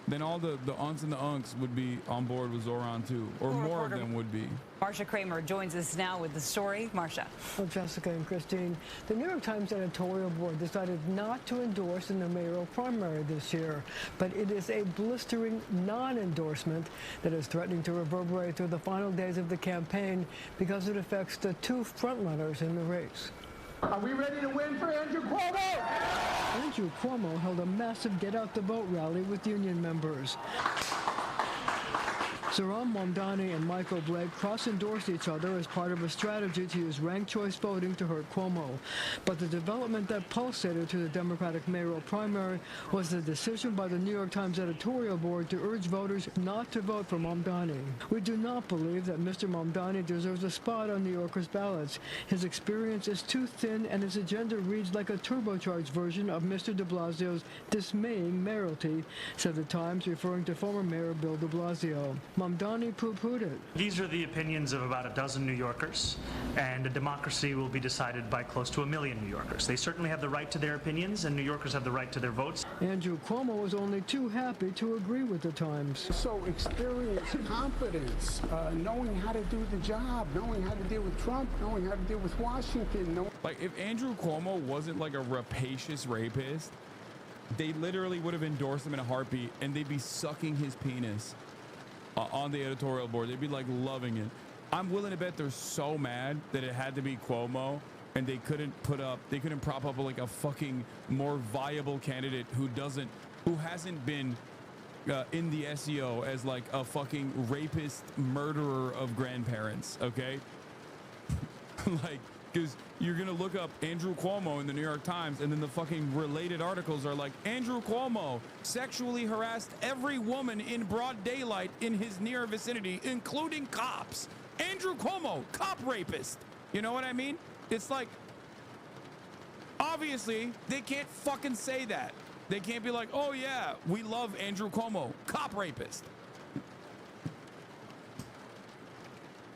Then all the aunts and the unks would be on board with Zoran too, or more of them would be. Marcia Kramer joins us now with the story. Marcia. Well, Jessica and Christine, the New York Times editorial board decided not to endorse in the mayoral primary this year, but it is a blistering non-endorsement that is threatening to reverberate through the final days of the campaign because it affects the two frontrunners in the race. Are we ready to win for Andrew Cuomo? Andrew Cuomo held a massive get-out-the-vote rally with union members. Zoran Mamdani and Michael Blake cross-endorsed each other as part of a strategy to use ranked choice voting to hurt Cuomo. But the development that pulsated to the Democratic mayoral primary was the decision by the New York Times editorial board to urge voters not to vote for Mamdani. We do not believe that Mr. Mamdani deserves a spot on New Yorkers' ballots. His experience is too thin and his agenda reads like a turbocharged version of Mr. de Blasio's dismaying mayoralty, said the Times, referring to former Mayor Bill de Blasio. Mamdani poo-pooed it. These are the opinions of about a dozen New Yorkers, and a democracy will be decided by close to 1 million New Yorkers. They certainly have the right to their opinions, and New Yorkers have the right to their votes. Andrew Cuomo was only too happy to agree with the Times. So experience, confidence, knowing how to do the job, knowing how to deal with Trump, knowing how to deal with Washington. Like, if Andrew Cuomo wasn't like a rapacious rapist, they literally would have endorsed him in a heartbeat, and they'd be sucking his penis on the editorial board. They'd be like loving it. I'm willing to bet they're so mad that it had to be Cuomo, and they couldn't prop up like a fucking more viable candidate who hasn't been in the SEO as like a fucking rapist murderer of grandparents. Okay. Like, because you're gonna look up Andrew Cuomo in the New York Times, and then the fucking related articles are like, Andrew Cuomo sexually harassed every woman in broad daylight in his near vicinity, including cops. Andrew Cuomo, cop rapist. You know what I mean? It's like, obviously they can't fucking say that. They can't be like, oh yeah, we love Andrew Cuomo, cop rapist.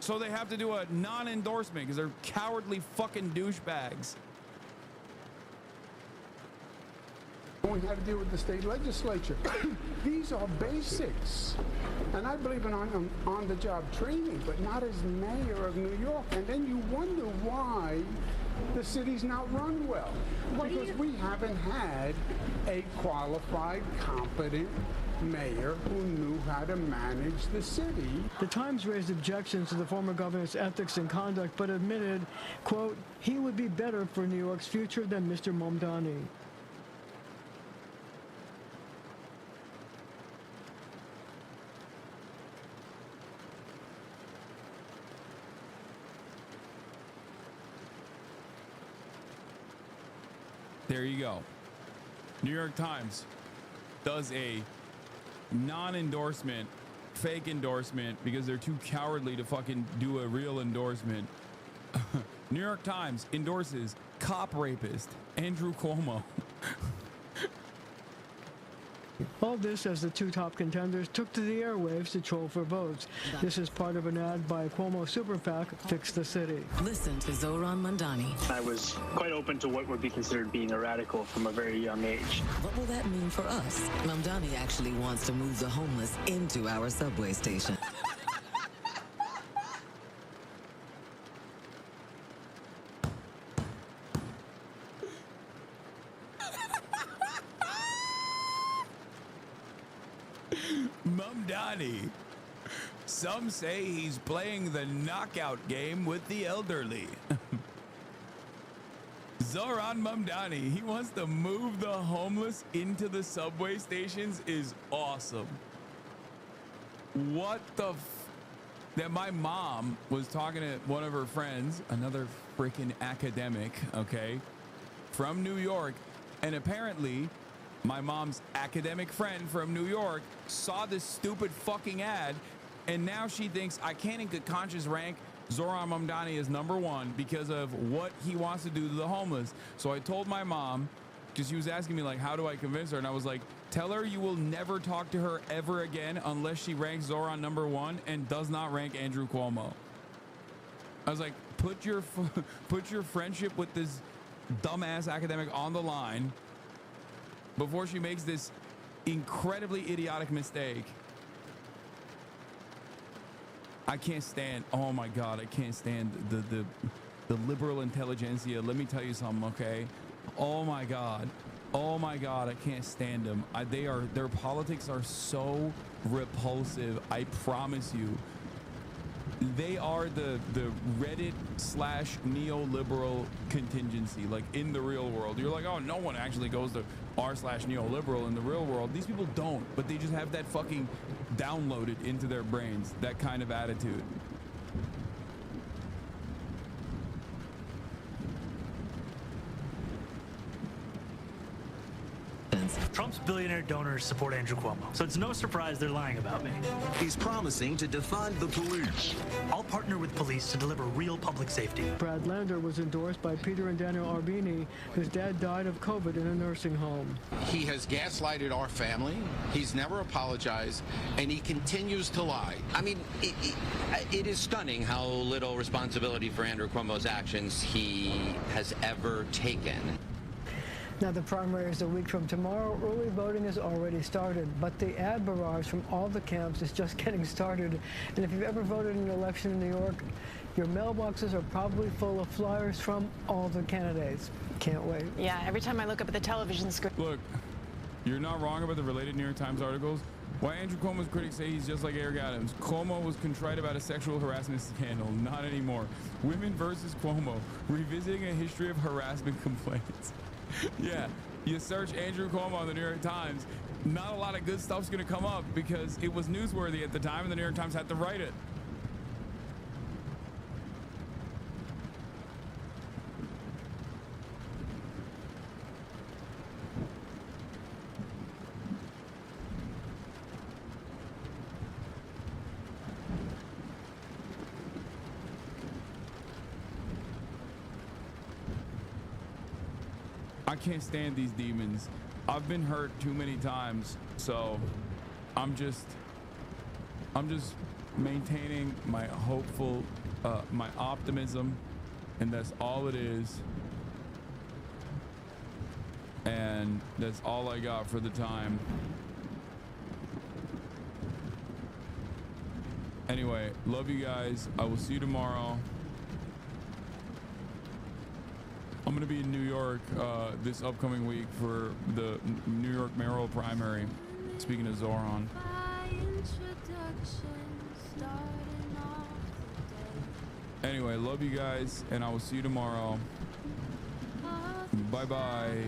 So they have to do a non-endorsement because they're cowardly fucking douchebags. Knowing how to deal with the state legislature. These are basics. And I believe in on-the-job training, but not as mayor of New York. And then you wonder why the city's not run well. Because we haven't had a qualified, competent mayor who knew how to manage the city. The Times raised objections to the former governor's ethics and conduct, but admitted, quote, he would be better for New York's future than Mr. Mamdani. There you go. New York Times does a non-endorsement, fake endorsement, because they're too cowardly to fucking do a real endorsement. New York Times endorses cop rapist Andrew Cuomo. All this as the two top contenders took to the airwaves to troll for votes. This is part of an ad by Cuomo super PAC, Fix the City. Listen to Zoran Mamdani. I was quite open to what would be considered being a radical from a very young age. What will that mean for us? Mamdani actually wants to move the homeless into our subway station. Mamdani. Some say he's playing the knockout game with the elderly. Zoran Mamdani, he wants to move the homeless into the subway stations is awesome. What the that my mom was talking to one of her friends, another freaking academic, okay, from New York, and apparently my mom's academic friend from New York saw this stupid fucking ad, and now she thinks I can't in good conscience rank Zoran Mamdani as #1 because of what he wants to do to the homeless. So I told my mom, because she was asking me like, how do I convince her? And I was like, tell her you will never talk to her ever again unless she ranks Zoran #1 and does not rank Andrew Cuomo. I was like, put your friendship with this dumbass academic on the line before she makes this incredibly idiotic mistake. I can't stand, oh my God, I can't stand the liberal intelligentsia. Let me tell you something, okay? Oh my God, I can't stand them. Their politics are so repulsive, I promise you. They are the Reddit / neoliberal contingency, like in the real world. You're like, oh, no one actually goes to r / neoliberal in the real world. These people don't, but they just have that fucking downloaded into their brains, that kind of attitude. Trump's billionaire donors support Andrew Cuomo, so it's no surprise they're lying about me. He's promising to defund the police. I'll partner with police to deliver real public safety. Brad Lander was endorsed by Peter and Daniel Arbini, whose dad died of COVID in a nursing home. He has gaslighted our family. He's never apologized, and he continues to lie. I mean, it is stunning how little responsibility for Andrew Cuomo's actions he has ever taken. Now, the primary is a week from tomorrow. Early voting has already started, but the ad barrage from all the camps is just getting started. And if you've ever voted in an election in New York, your mailboxes are probably full of flyers from all the candidates. Can't wait. Yeah, every time I look up at the television screen. Look, you're not wrong about the related New York Times articles. Why Andrew Cuomo's critics say he's just like Eric Adams. Cuomo was contrite about a sexual harassment scandal. Not anymore. Women versus Cuomo. Revisiting a history of harassment complaints. Yeah, you search Andrew Cuomo on the New York Times, not a lot of good stuff's going to come up because it was newsworthy at the time and the New York Times had to write it. I can't stand these demons. I've been hurt too many times, so I'm just maintaining my hopeful, my optimism, and that's all it is. And that's all I got for the time. Anyway, love you guys. I will see you tomorrow. I'm going to be in New York this upcoming week for the New York mayoral primary. Speaking of Zoran. Anyway, love you guys, and I will see you tomorrow. Bye-bye.